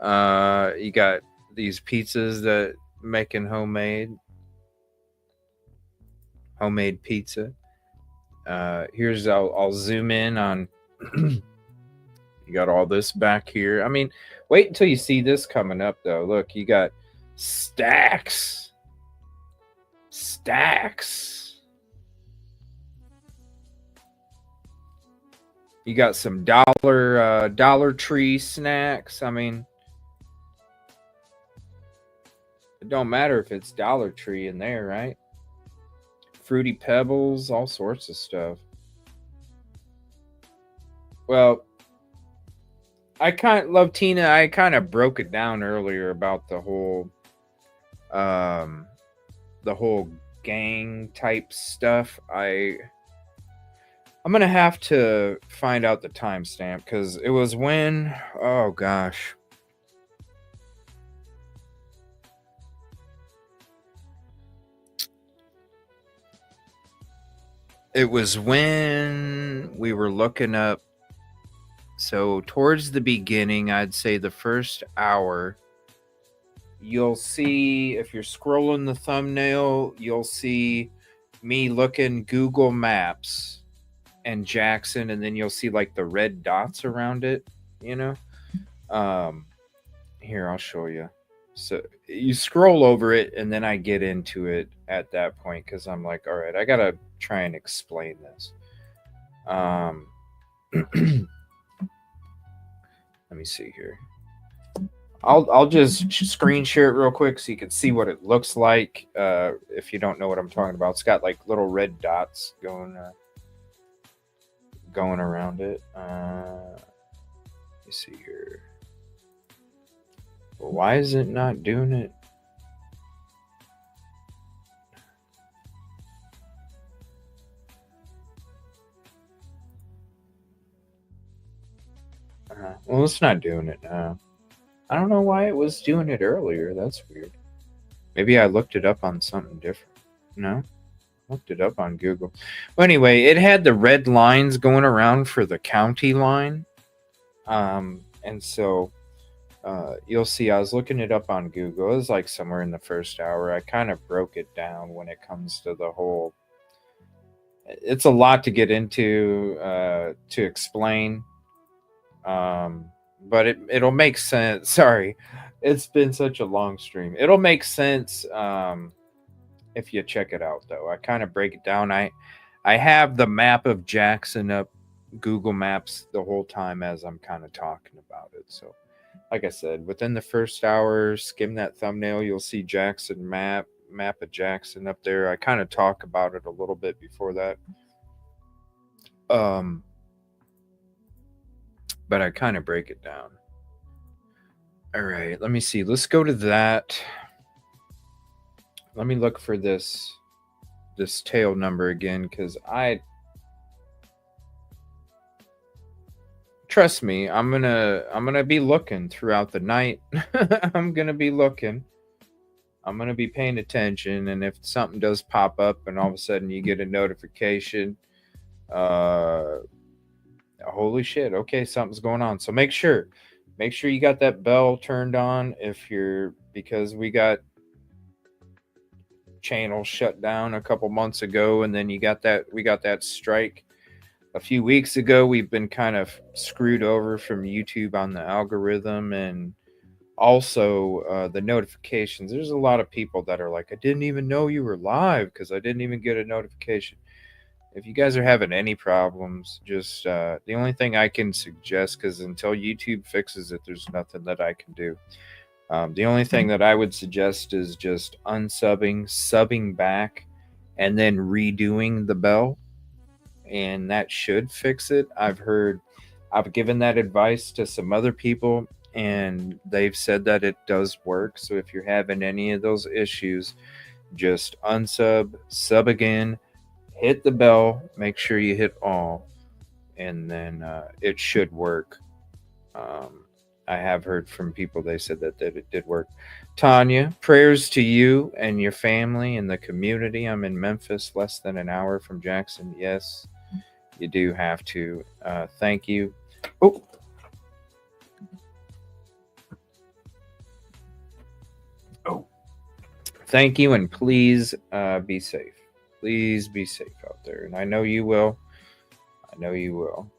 [SPEAKER 4] You got these pizzas that making homemade pizza. Here's I'll zoom in on. You got all this back here. I mean, wait until you see this coming up though. Look, you got stacks. You got some Dollar Tree snacks. I mean, it don't matter if it's Dollar Tree in there, right? Fruity Pebbles, all sorts of stuff. Well, I kind of broke it down earlier about the whole gang type stuff. I'm gonna have to find out the timestamp because it was when, oh gosh. It was when we were looking up. So towards the beginning, I'd say the first hour, you'll see, if you're scrolling the thumbnail, you'll see me looking Google Maps and Jackson, and then you'll see like the red dots around it, you know? Here, I'll show you. So you scroll over it, and then I get into it at that point because I'm like, all right, I gotta try and explain this. Let me see here. I'll just screen share it real quick so you can see what it looks like. If you don't know what I'm talking about, it's got like little red dots going around it. Let me see here. Well, why is it not doing it? Well, it's not doing it now. I don't know why it was doing it earlier. That's weird. Maybe I looked it up on something different. No? Looked it up on Google. Well, anyway, it had the red lines going around for the county line. And so you'll see I was looking it up on Google. It was like somewhere in the first hour. I kind of broke it down when it comes to the whole... It's a lot to get into to explain. But it'll make sense. Sorry, it's been such a long stream. It'll make sense if you check it out, though. I kind of break it down. I have the map of Jackson up Google Maps the whole time as I'm kind of talking about it. So, like I said, within the first hour, skim that thumbnail, you'll see Jackson map of Jackson up there. I kind of talk about it a little bit before that. But I kind of break it down. All right, let me see. Let's go to that. Let me look for this tail number again, because trust me, I'm gonna be looking throughout the night. I'm gonna be looking. I'm gonna be paying attention, and if something does pop up, and all of a sudden you get a notification, holy shit, okay, something's going on. So make sure you got that bell turned on because we got channels shut down a couple months ago, and then we got that strike a few weeks ago. We've been kind of screwed over from YouTube on the algorithm, and also the notifications. There's a lot of people that are like, I didn't even know you were live because I didn't even get a notification. If you guys are having any problems, just the only thing I can suggest, because until YouTube fixes it, there's nothing that I can do. The only thing that I would suggest is just unsubbing, subbing back, and then redoing the bell, and that should fix it. I've heard I've given that advice to some other people, and they've said that it does work. So if you're having any of those issues, just unsub, sub again, hit the bell, make sure you hit all, and then it should work. I have heard from people, they said that it did work. Tanya, prayers to you and your family and the community. I'm in Memphis, less than an hour from Jackson. Yes, you do have to. Thank you. Oh. Oh. Thank you, and please be safe. Please be safe out there. And I know you will. I know you will.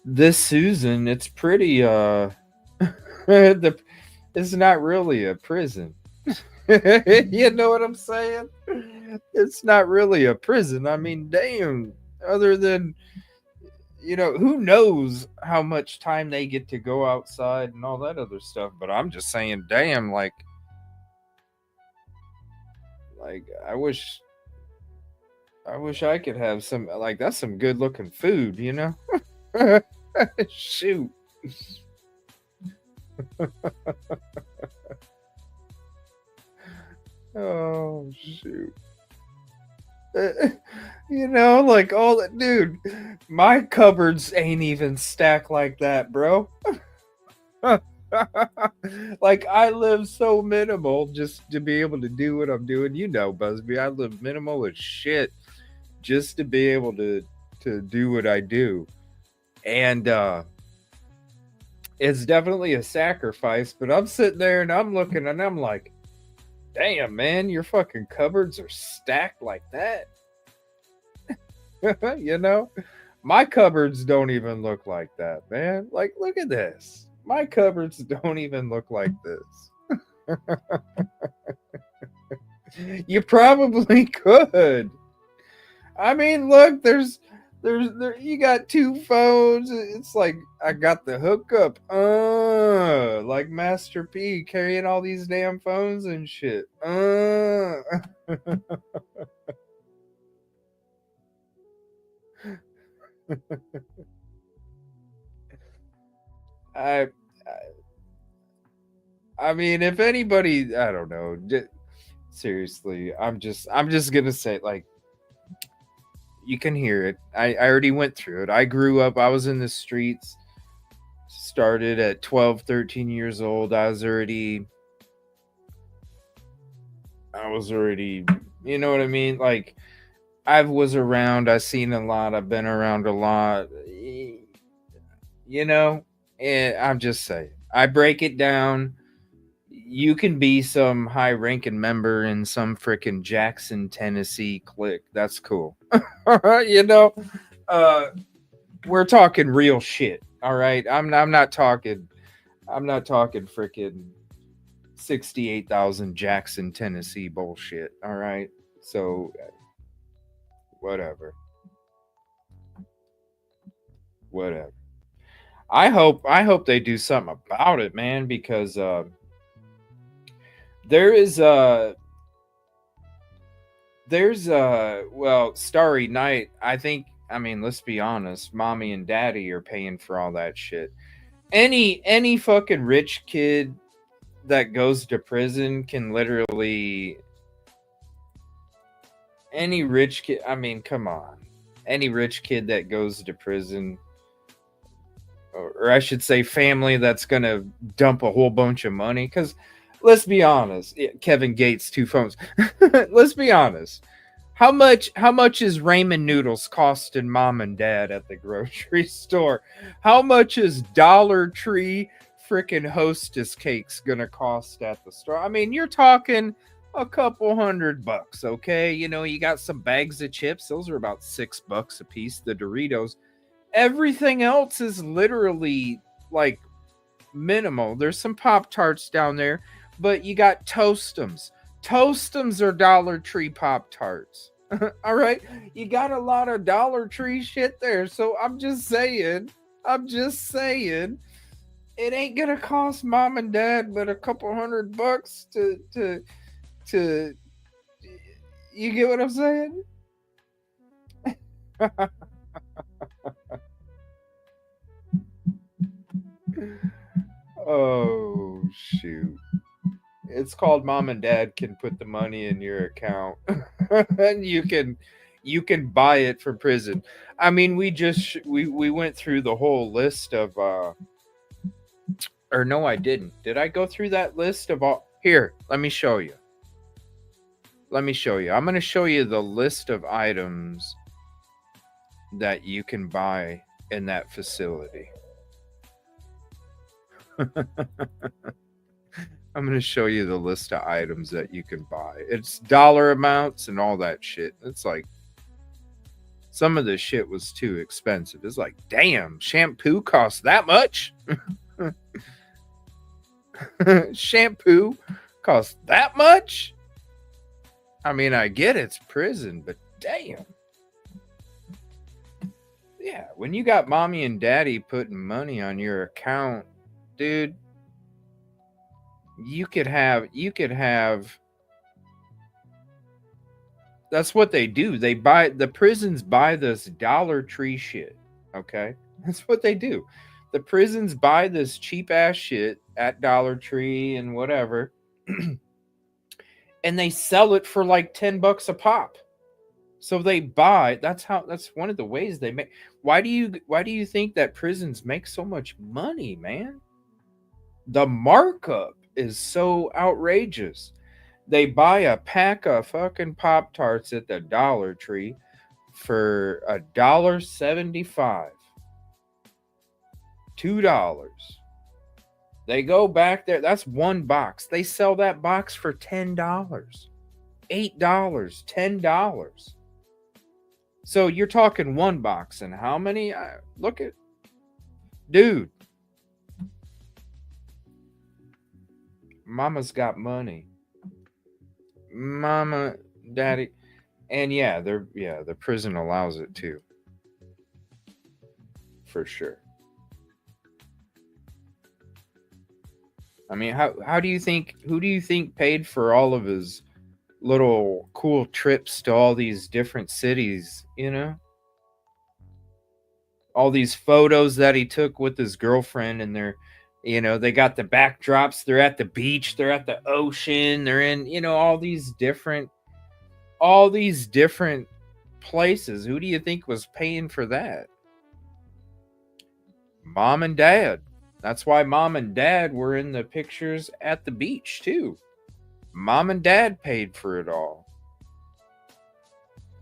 [SPEAKER 4] This Susan, it's pretty it's not really a prison. You know what I'm saying? It's not really a prison. I mean, damn, other than, you know, who knows how much time they get to go outside and all that other stuff, but I'm just saying, damn, like I wish I could have some, like, that's some good looking food, you know? Shoot. Oh, shoot. You know, like, all that, dude, my cupboards ain't even stacked like that, bro. Like, I live so minimal just to be able to do what I'm doing. You know, Busby, I live minimal as shit just to be able to do what I do. And it's definitely a sacrifice, but I'm sitting there and I'm looking and I'm like, damn, man, your fucking cupboards are stacked like that. You know, my cupboards don't even look like that, man. Like, look at this. My cupboards don't even look like this. You probably could. I mean, look, there's you got two phones. It's like I got the hookup. Like Master P carrying all these damn phones and shit. I mean, if anybody, I don't know. Seriously, I'm just gonna say, like, you can hear it. I already went through it. I grew up, I was in the streets, started at 12, 13 years old. I was already, you know what I mean? Like, I was around, I've seen a lot, I've been around a lot, you know, and I'm just saying, I break it down. You can be some high-ranking member in some freaking Jackson, Tennessee clique. That's cool. You know, we're talking real shit. All right, I'm not talking freaking 68,000 Jackson, Tennessee bullshit. All right, so whatever. I hope they do something about it, man, because there's well, Starry Night, I think, I mean, let's be honest, mommy and daddy are paying for all that shit. Any fucking rich kid that goes to prison can literally, any rich kid, I mean, come on. Any rich kid that goes to prison, or I should say family that's gonna dump a whole bunch of money, because let's be honest, Kevin Gates, 2 phones. Let's be honest. How much is ramen noodles costing mom and dad at the grocery store? How much is Dollar Tree freaking Hostess cakes gonna cost at the store? I mean, you're talking a couple $100, okay? You know, you got some bags of chips. Those are about $6 a piece. The Doritos. Everything else is literally like minimal. There's some Pop-Tarts down there. But you got Toastums. Toastums are Dollar Tree Pop-Tarts. All right? You got a lot of Dollar Tree shit there. So I'm just saying. it ain't gonna cost mom and dad but a couple $100 to you get what I'm saying? Oh shoot. It's called mom and dad can put the money in your account and you can buy it from prison. I mean, we went through the whole list of or no, I didn't. Did I go through that list of all? Here, let me show you. I'm going to show you the list of items that you can buy in that facility. I'm going to show you the list of items that you can buy. It's dollar amounts and all that shit. It's like some of this shit was too expensive. It's like, damn, shampoo costs that much? Shampoo costs that much? I mean, I get it's prison, but damn. Yeah, when you got mommy and daddy putting money on your account, dude, you could have that's what they do. The prisons buy this Dollar Tree shit. Okay? That's what they do. The prisons buy this cheap ass shit at Dollar Tree and whatever. And they sell it for like $10 a pop. So they buy, that's one of the ways they make. Why do you think that prisons make so much money, man? The markup is so outrageous. They buy a pack of fucking Pop-Tarts at the Dollar Tree for $1.75. $2. They go back there. That's one box. They sell that box for $10, $8, $10. So you're talking one box, and how many? Look at, dude. Mama's got money. Mama, daddy, and the prison allows it too. For sure. I mean, who do you think paid for all of his little cool trips to all these different cities, you know? All these photos that he took with his girlfriend, and they're, you know, they got the backdrops, they're at the beach, they're at the ocean, they're in, you know, all these different places. Who do you think was paying for that? Mom and dad. That's why mom and dad were in the pictures at the beach too. Mom and dad paid for it all.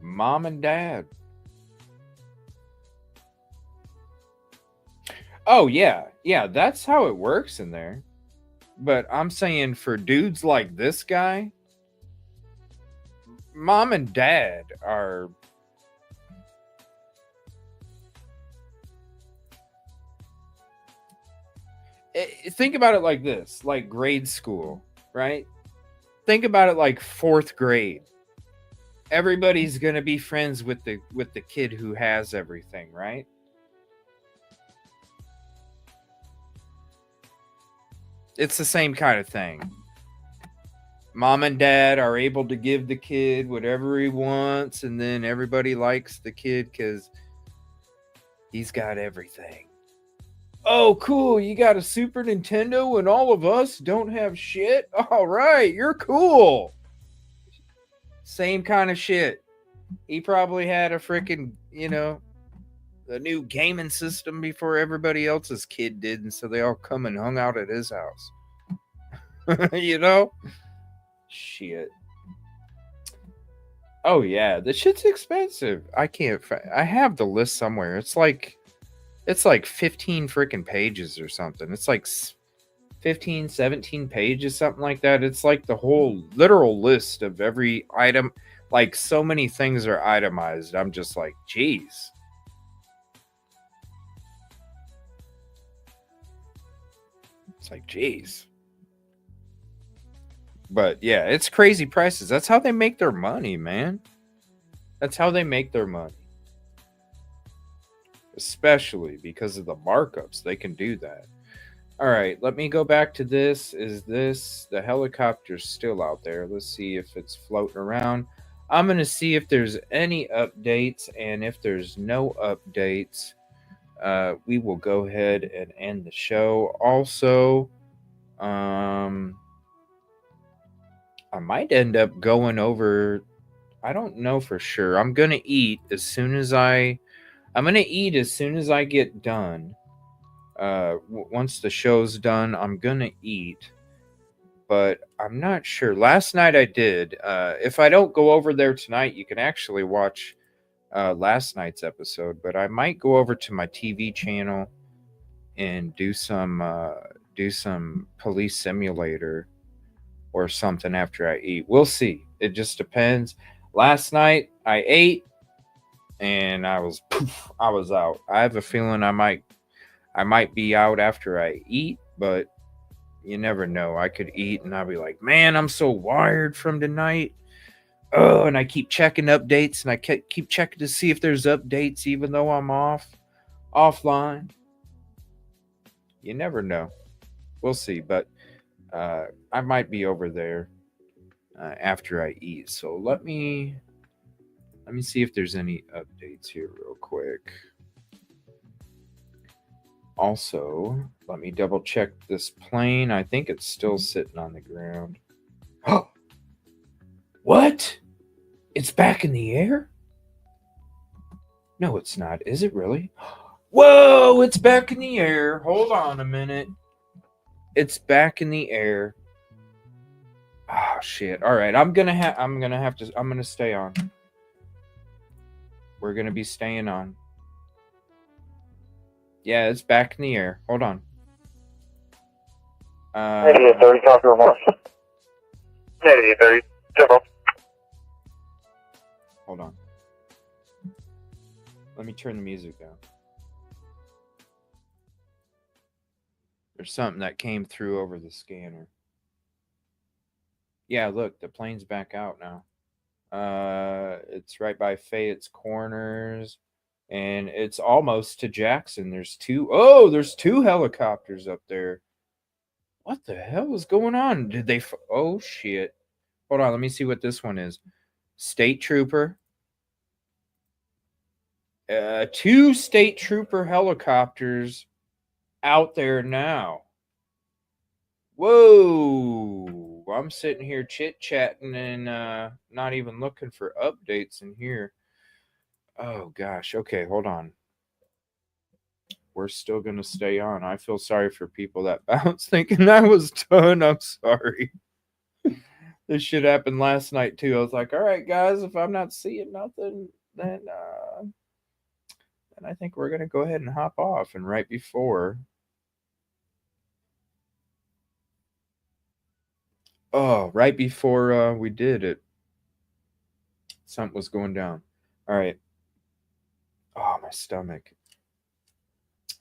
[SPEAKER 4] Mom and dad. Oh, yeah. Yeah, that's how it works in there. But I'm saying for dudes like this guy, mom and dad are... Think about it like this, like grade school, right? Think about it like 4th grade. Everybody's going to be friends with the kid who has everything, right? It's the same kind of thing. Mom and dad are able to give the kid whatever he wants, and then everybody likes the kid because he's got everything. Oh, cool. You got a Super Nintendo and all of us don't have shit? All right, you're cool. Same kind of shit. He probably had a freaking, you know, the new gaming system before everybody else's kid did, and so they all come and hung out at his house. You know? Shit. Oh, yeah. The shit's expensive. I have the list somewhere. It's like 15 freaking pages or something. It's like 15, 17 pages, something like that. It's like the whole literal list of every item. Like, so many things are itemized. I'm just like, geez. It's like, geez. But yeah, it's crazy prices. That's how they make their money, man. That's how they make their money. Especially because of the markups, they can do that. All right, let me go back to this. Is this the helicopter's still out there? Let's see if it's floating around. I'm going to see if there's any updates, and if there's no updates, we will go ahead and end the show. Also, I might end up going over. I don't know for sure. I'm going to eat as soon as I get done. Once the show's done, I'm gonna eat, but I'm not sure. Last night I did. If I don't go over there tonight, you can actually watch last night's episode. But I might go over to my TV channel and do some police simulator or something after I eat. We'll see. It just depends. Last night I ate and I was out. I have a feeling I might be out after I eat, but you never know. I could eat and I'll be like, man, I'm so wired from tonight. Oh, and I keep checking updates and I keep checking to see if there's updates even though I'm offline. You never know. We'll see, but I might be over there after I eat. So let me see if there's any updates here real quick. Also, let me double check this plane. I think it's still sitting on the ground. Oh, what? It's back in the air? No, it's not. Is it really? Whoa, it's back in the air. Hold on a minute. It's back in the air. Oh shit. All right, I'm going to stay on. We're going to be staying on. Yeah, it's back in the air. Hold on.
[SPEAKER 2] 8830, copy remarks. 8830, general.
[SPEAKER 4] Hold on. Let me turn the music down. There's something that came through over the scanner. Yeah, look, the plane's back out now. It's right by Fayette's Corners, and it's almost to Jackson. There's two helicopters up there. What the hell is going on? Did they? Oh shit! Hold on, let me see what this one is. State Trooper. Two State Trooper helicopters out there now. Whoa! I'm sitting here chit-chatting and not even looking for updates in here. Oh gosh. Okay, hold on. We're still gonna stay on. I feel sorry for people that bounced thinking I was done. I'm sorry. This shit happened last night too. I was like, all right, guys, if I'm not seeing nothing, then I think we're gonna go ahead and hop off. And right before, we did it, something was going down. All right. Oh, my stomach.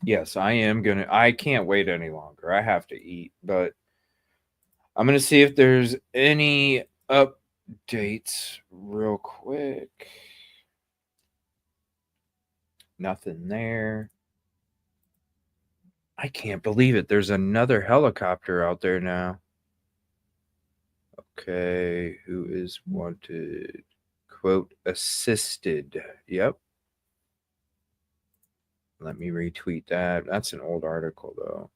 [SPEAKER 4] Yes, I can't wait any longer. I have to eat, but I'm gonna see if there's any updates real quick. Nothing there. I can't believe it. There's another helicopter out there now. Okay, who is wanted? Quote, assisted. Yep. Let me retweet that. That's an old article, though.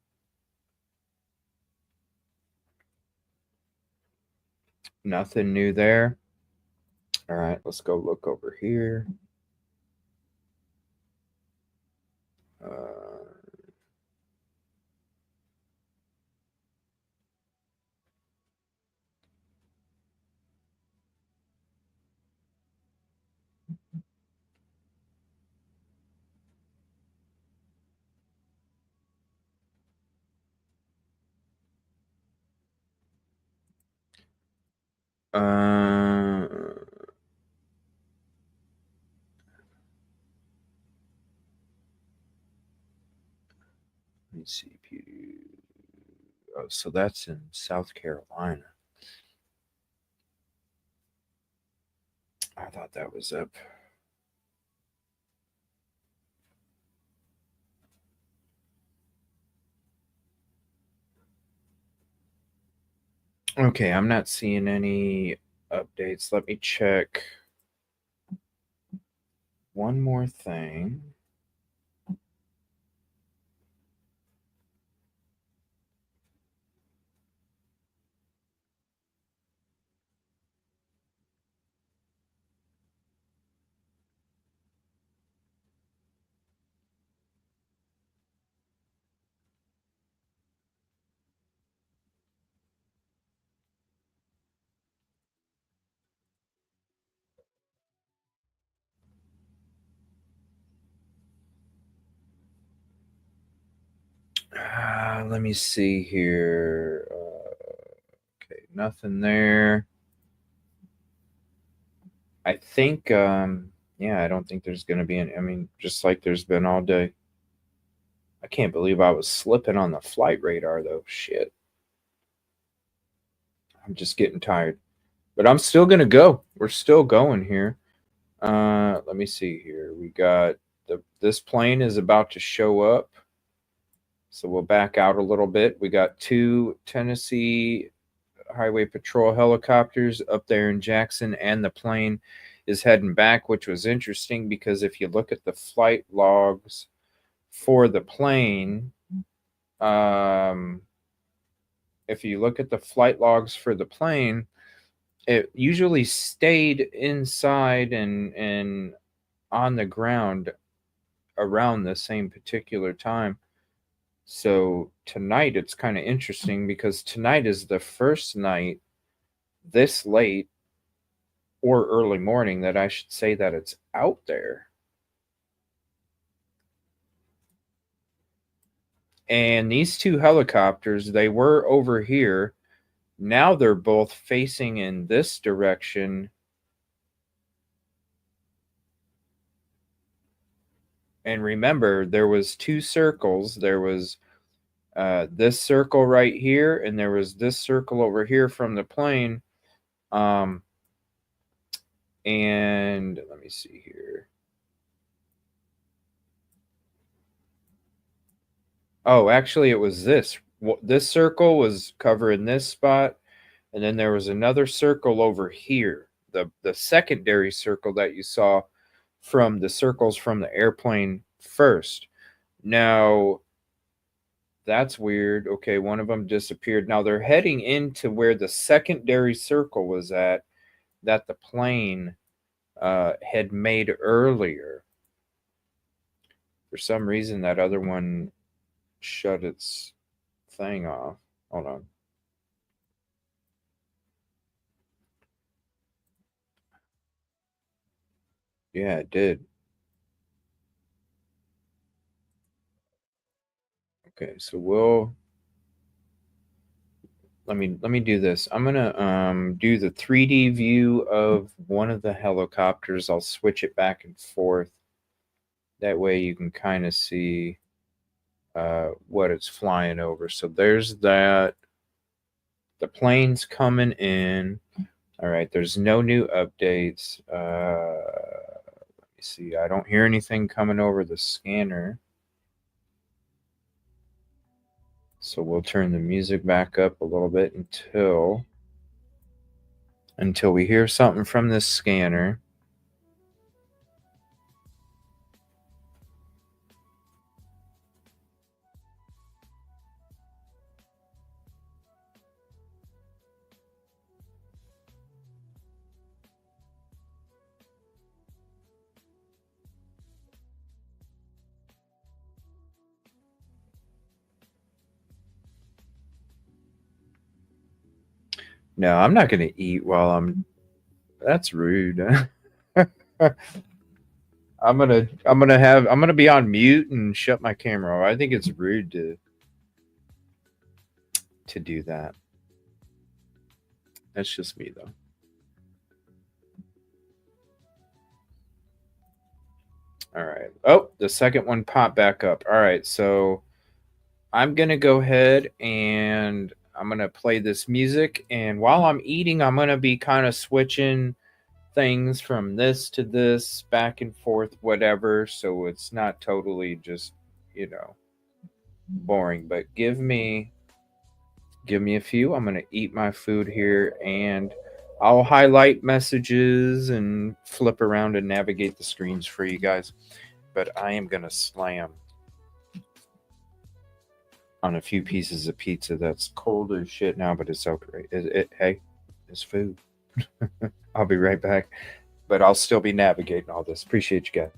[SPEAKER 4] Nothing new there. All right, let's go look over here. Let me see. Oh, so that's in South Carolina. I thought that was up. Okay, I'm not seeing any updates. Let me check one more thing. Let me see here. Okay, nothing there. I think, yeah, I don't think there's going to be any. I mean, just like there's been all day. I can't believe I was slipping on the flight radar, though. Shit. I'm just getting tired. But I'm still going to go. We're still going here. Let me see here. We got this plane is about to show up. So we'll back out a little bit. We got 2 Tennessee Highway Patrol helicopters up there in Jackson, and the plane is heading back, which was interesting because if you look at the flight logs for the plane, it usually stayed inside and on the ground around the same particular time. So tonight it's kind of interesting because tonight is the first night this late or early morning that I should say that it's out there. And these 2 helicopters, they were over here. Now they're both facing in this direction. And remember, there was 2 circles. There was this circle right here, and there was this circle over here from the plane. And let me see here. Oh, actually, it was this. This circle was covering this spot, and then there was another circle over here. The secondary circle that you saw from the circles from the airplane first. Now, that's weird. Okay, one of them disappeared. Now they're heading into where the secondary circle was at that the plane had made earlier. For some reason, that other one shut its thing off. Hold on. Yeah, it did. Okay, so let me do this. I'm gonna do the 3D view of one of the helicopters. I'll switch it back and forth. That way you can kind of see what it's flying over. So there's that. The plane's coming in. All right, there's no new updates. Let me see. I don't hear anything coming over the scanner. So we'll turn the music back up a little bit until we hear something from this scanner. No, I'm not going to eat while I'm. That's rude. I'm gonna be on mute and shut my camera off. I think it's rude to do that. That's just me though. All right. Oh, the second one popped back up. All right, so I'm gonna go ahead and I'm gonna play this music, and while I'm eating, I'm gonna be kind of switching things from this to this, back and forth, whatever, so it's not totally just, boring. But give me Give me a few. I'm going to eat my food here, and I'll highlight messages and flip around and navigate the screens for you guys. But I am going to slam on a few pieces of pizza that's cold as shit now, but it's okay. Hey, it's food. I'll be right back. But I'll still be navigating all this. Appreciate you guys.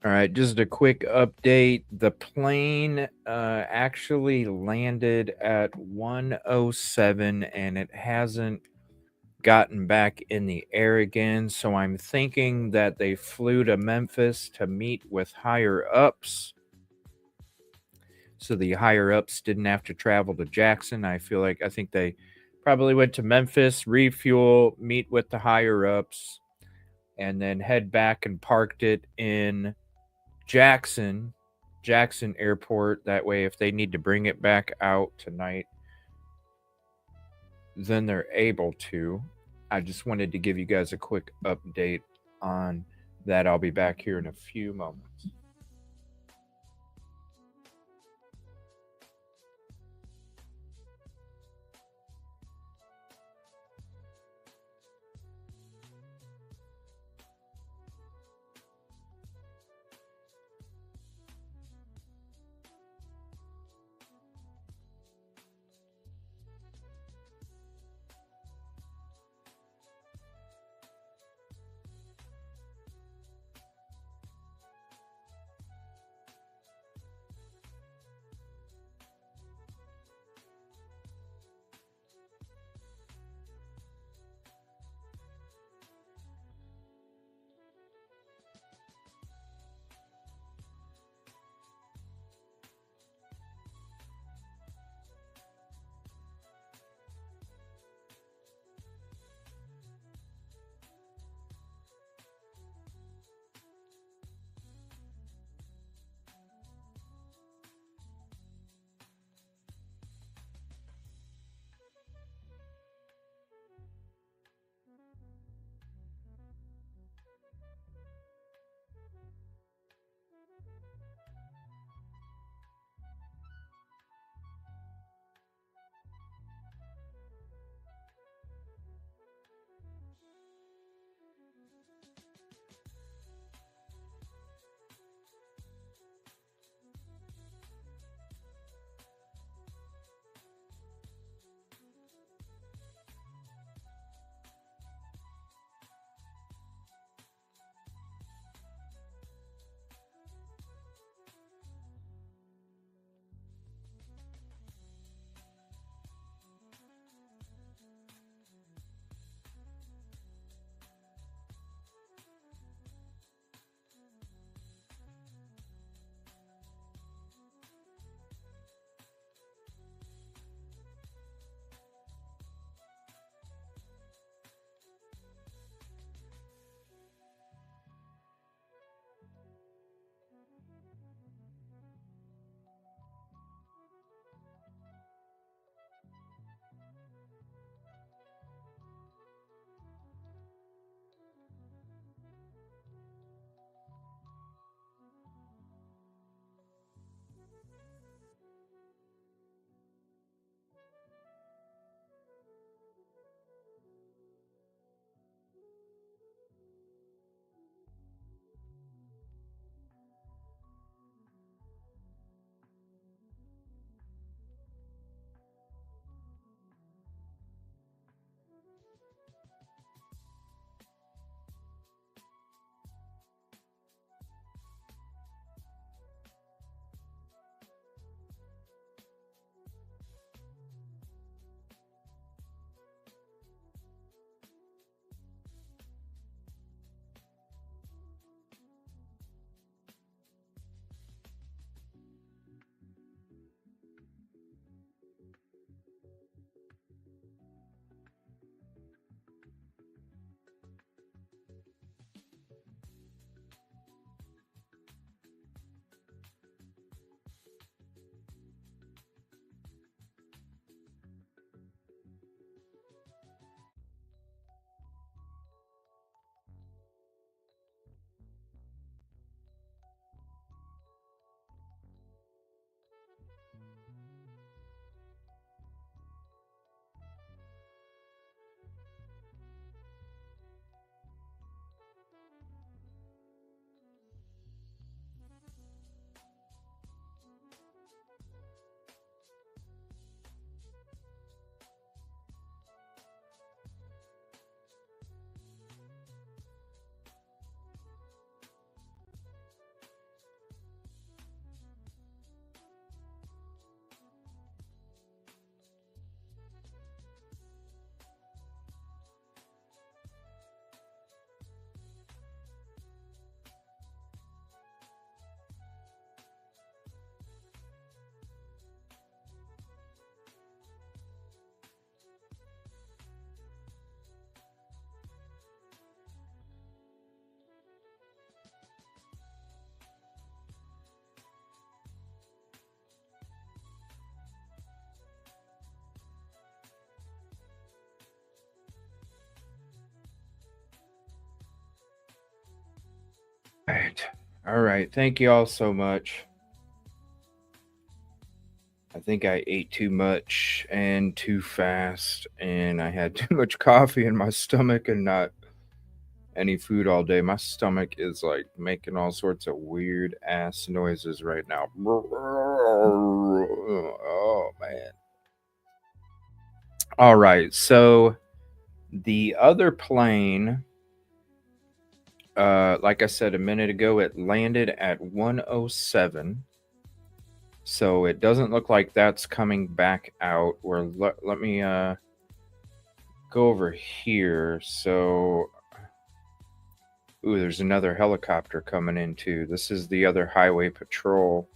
[SPEAKER 4] All right, just a quick update. The plane actually landed at 107 and it hasn't gotten back in the air again. So I'm thinking that they flew to Memphis to meet with higher ups. So the higher ups didn't have to travel to Jackson. I think they probably went to Memphis, refuel, meet with the higher ups, and then head back and parked it in Jackson Airport. That way, if they need to bring it back out tonight, then they're able to. I just wanted to give you guys a quick update on that. I'll be back here in a few moments. All right. Thank you all so much. I think I ate too much and too fast, and I had too much coffee in my stomach and not any food all day. My stomach is like making all sorts of weird ass noises right now. Oh, man. All right. So the other plane, like I said a minute ago, it landed at 107. So it doesn't look like that's coming back out. Or let me go over here. So, ooh, there's another helicopter coming in too. This is the other highway patrol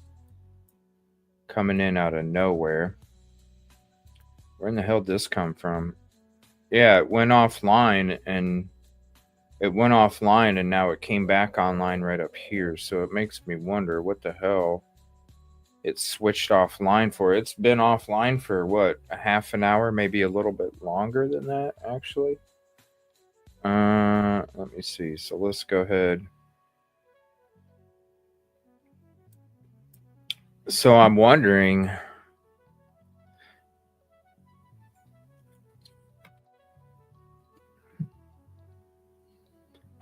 [SPEAKER 4] coming in out of nowhere. Where in the hell did this come from? Yeah, it went offline and now it came back online right up here. So it makes me wonder what the hell it switched offline for. It's been offline for what, a half an hour, maybe a little bit longer than that, actually. Let me see. So let's go ahead. So I'm wondering,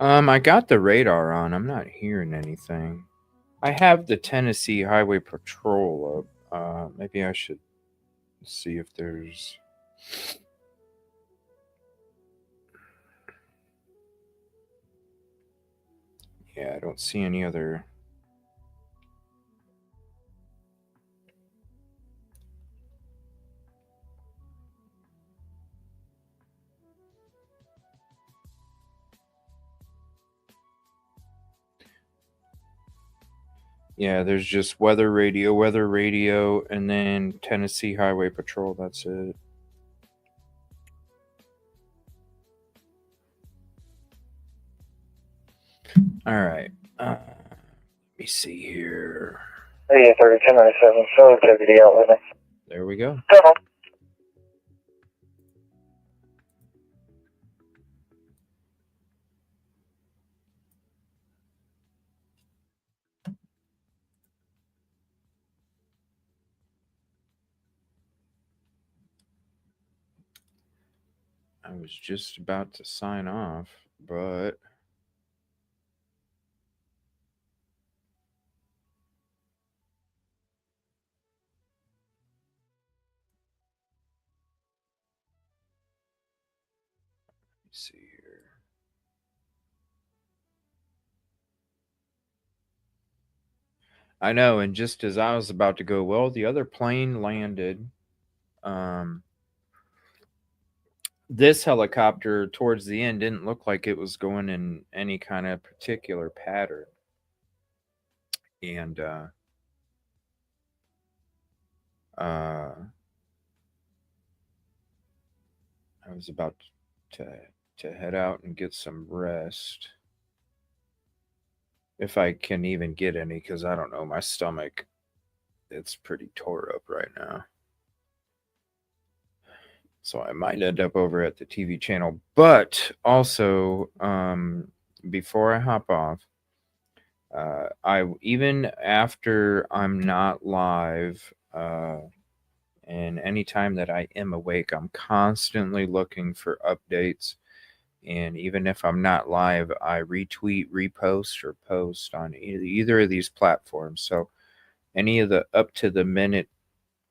[SPEAKER 4] I got the radar on. I'm not hearing anything. I have the Tennessee Highway Patrol up. Maybe I should see if there's... Yeah, I don't see any other... Yeah, there's just weather radio, and then Tennessee Highway Patrol. That's it. All right. Let me see here.
[SPEAKER 2] Hey, 1097, show activity out with me.
[SPEAKER 4] There we go.
[SPEAKER 2] Come on.
[SPEAKER 4] I was just about to sign off, but... Let's see here. I know, and just as I was about to go, well, the other plane landed. This helicopter towards the end didn't look like it was going in any kind of particular pattern. And I was about to head out and get some rest. If I can even get any, because I don't know, my stomach, it's pretty tore up right now. So I might end up over at the TV channel. But also, before I hop off, even after I'm not live, and anytime that I am awake, I'm constantly looking for updates. And even if I'm not live, I retweet, repost, or post on either of these platforms. So any of the up-to-the-minute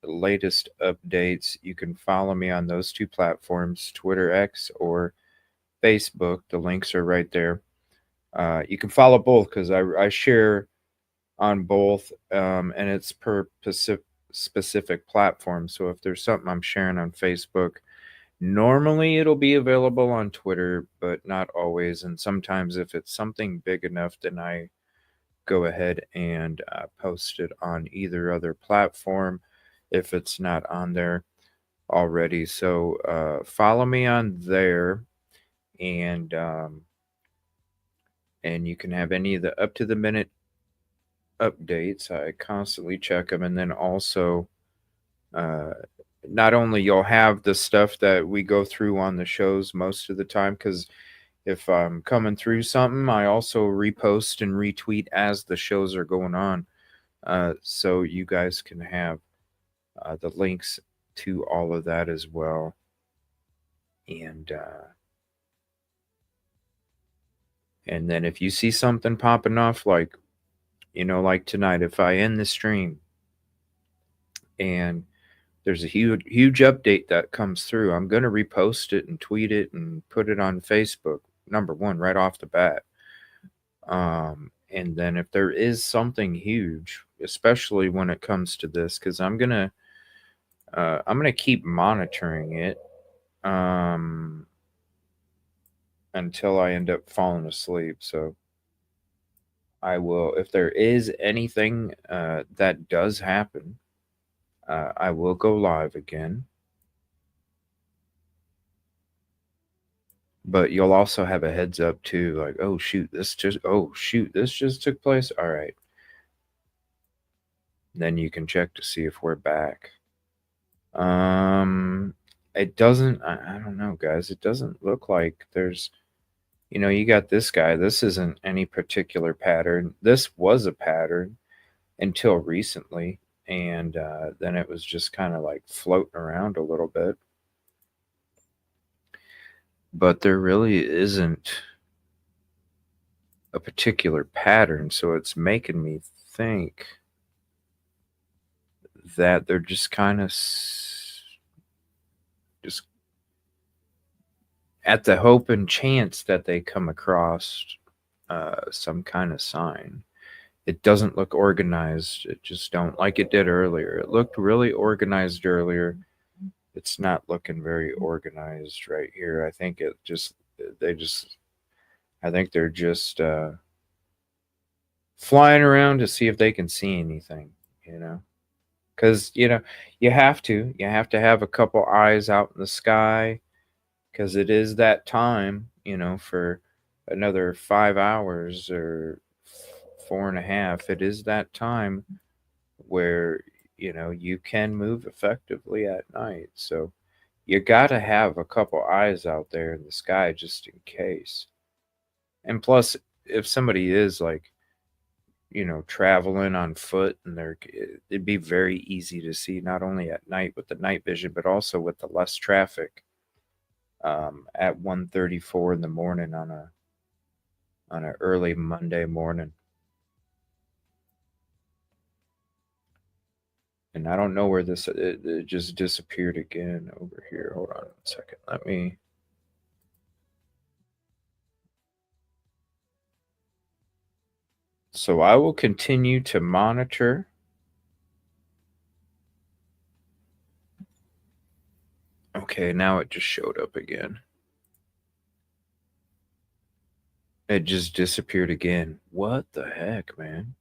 [SPEAKER 4] latest updates, you can follow me on those two platforms, Twitter X or Facebook. The links are right there. You can follow both because I share on both, and it's per specific platform. So if there's something I'm sharing on Facebook, normally it'll be available on Twitter, but not always. And sometimes if it's something big enough, then I go ahead and post it on either other platform if it's not on there already. So follow me on there, and you can have any of the up-to-the-minute updates. I constantly check them. And then also, not only you'll have the stuff that we go through on the shows most of the time, because if I'm coming through something, I also repost and retweet as the shows are going on, so you guys can have the links to all of that as well. And then if you see something popping off, like, like tonight, if I end the stream and there's a huge update that comes through, I'm going to repost it and tweet it and put it on Facebook, number one, right off the bat. And then if there is something huge, especially when it comes to this, because I'm gonna keep monitoring it until I end up falling asleep. So I will, if there is anything that does happen, I will go live again. But you'll also have a heads up too, like, oh shoot, this just took place. All right. Then you can check to see if we're back. It doesn't, I don't know, guys. It doesn't look like there's, you got this guy. This isn't any particular pattern. This was a pattern until recently. And then it was just kind of like floating around a little bit. But there really isn't a particular pattern. So it's making me think that they're just kind of just at the hope and chance that they come across some kind of sign. It doesn't look organized. It just don't, like it did earlier. It looked really organized earlier. It's not looking very organized right here. I think they're just flying around to see if they can see anything, because you have to have a couple eyes out in the sky, because it is that time, for another 5 hours or 4.5. It is that time where you can move effectively at night. So you got to have a couple eyes out there in the sky just in case. And plus, if somebody is like, traveling on foot, and it'd be very easy to see, not only at night with the night vision, but also with the less traffic at 1:34 in the morning on an early Monday morning. And I don't know where it just disappeared again over here. Hold on a second. Let me. So I will continue to monitor. Okay, now it just showed up again. It just disappeared again. What the heck, man?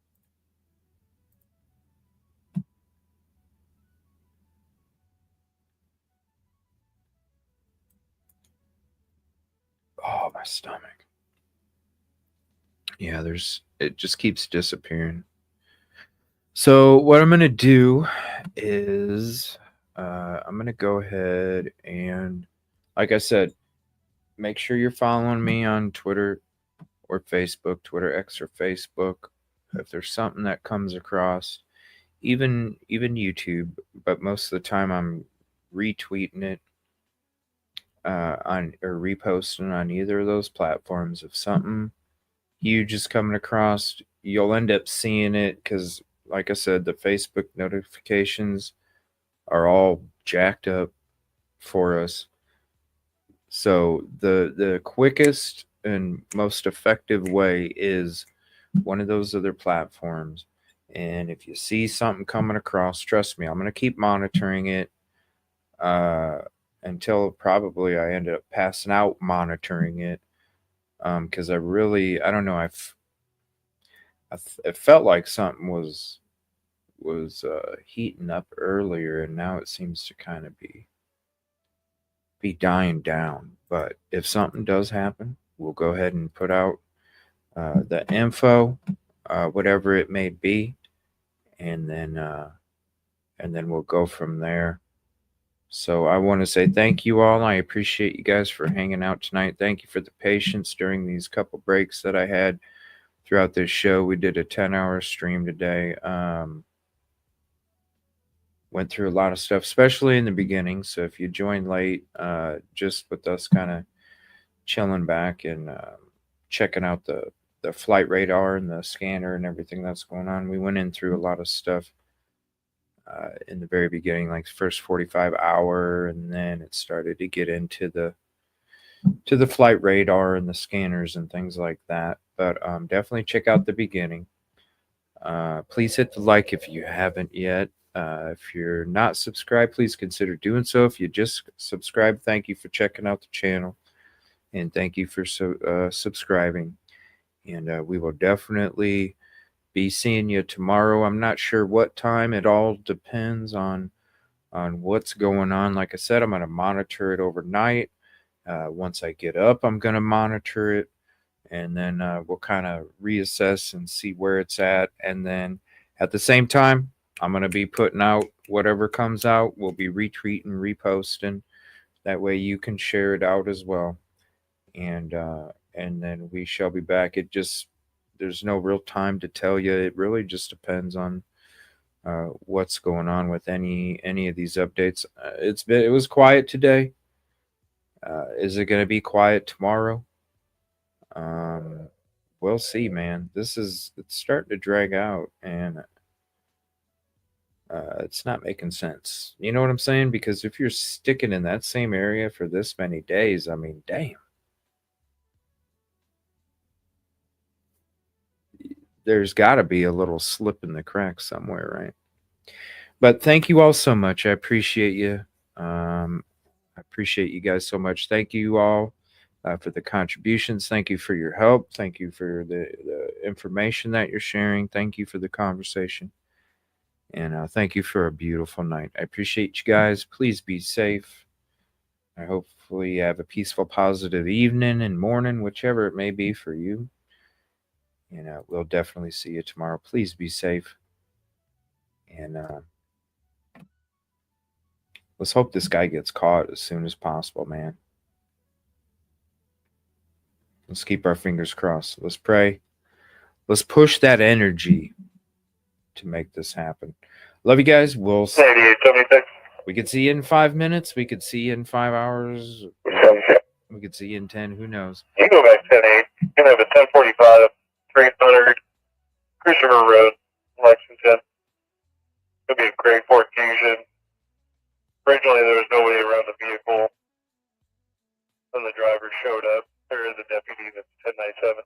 [SPEAKER 4] Oh, my stomach. Yeah, it just keeps disappearing. So what I'm going to do is I'm going to go ahead and, like I said, make sure you're following me on Twitter or Facebook, Twitter X or Facebook. If there's something that comes across, even YouTube, but most of the time I'm retweeting it on or reposting on either of those platforms. If something huge is coming across, you'll end up seeing it, because like I said, the Facebook notifications are all jacked up for us. So the quickest and most effective way is one of those other platforms. And if you see something coming across, trust me, I'm going to keep monitoring it until probably I end up passing out monitoring it. Because I don't know, it felt like something was heating up earlier, and now it seems to kind of be dying down. But if something does happen, we'll go ahead and put out the info, whatever it may be, and then we'll go from there. So I want to say thank you all. I appreciate you guys for hanging out tonight. Thank you for the patience during these couple breaks that I had throughout this show. We did a 10-hour stream today. Went through a lot of stuff, especially in the beginning. So if you joined late, just with us kind of chilling back and checking out the flight radar and the scanner and everything that's going on, we went in through a lot of stuff in the very beginning, like the first 45 hour, and then it started to get into the flight radar and the scanners and things like that. But definitely check out the beginning. Please hit the like if you haven't yet. If you're not subscribed, please consider doing so. If you just subscribed, thank you for checking out the channel, and thank you for subscribing. And we will definitely be seeing you tomorrow. I'm not sure what time. It all depends on what's going on. Like I said, I'm going to monitor it overnight. Once I get up, I'm going to monitor it, and then we'll kind of reassess and see where it's at. And then at the same time, I'm going to be putting out whatever comes out. We'll be retweeting, reposting. That way you can share it out as well. And then we shall be back. There's no real time to tell you. It really just depends on what's going on with any of these updates. It was quiet today. Is it going to be quiet tomorrow? We'll see, man. It's starting to drag out, and it's not making sense. You know what I'm saying? Because if you're sticking in that same area for this many days, I mean, damn. There's got to be a little slip in the cracks somewhere, right? But thank you all so much. I appreciate you. I appreciate you guys so much. Thank you all for the contributions. Thank you for your help. Thank you for the information that you're sharing. Thank you for the conversation. And thank you for a beautiful night. I appreciate you guys. Please be safe. I hopefully you have a peaceful, positive evening and morning, whichever it may be for you. And we'll definitely see you tomorrow. Please be safe. And let's hope this guy gets caught as soon as possible, man. Let's keep our fingers crossed. Let's pray. Let's push that energy to make this happen. Love you guys. We'll see.
[SPEAKER 2] 8876.
[SPEAKER 4] We could see you in 5 minutes. We could see you in 5 hours. We could see you in 10. Who knows?
[SPEAKER 2] You can go back 10-8. You can have a 1045. 300 Christopher Road, Lexington. Could be a Craig Ford Fusion. Originally, there was nobody around the vehicle. Then the driver showed up. There is a deputy that's 1097.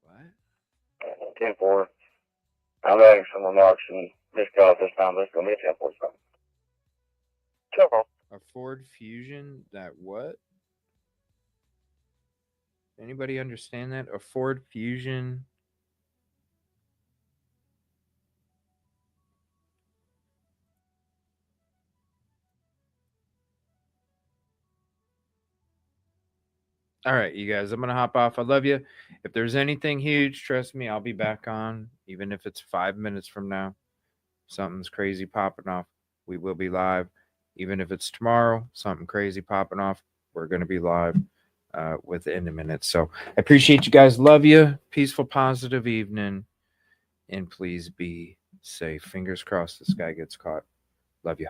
[SPEAKER 4] What?
[SPEAKER 2] 10-4. I'm adding some remarks and this call this time. Let's go meet 10-4. 10-4.
[SPEAKER 4] A Ford Fusion that what? Anybody understand that? A Ford Fusion. All right, you guys, I'm going to hop off. I love you. If there's anything huge, trust me, I'll be back on. Even if it's 5 minutes from now, something's crazy popping off, we will be live. Even if it's tomorrow, something crazy popping off, we're going to be live. Within a minute. So I appreciate you guys. Love you. Peaceful, positive evening. And please be safe. Fingers crossed this guy gets caught. Love you.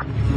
[SPEAKER 3] 1.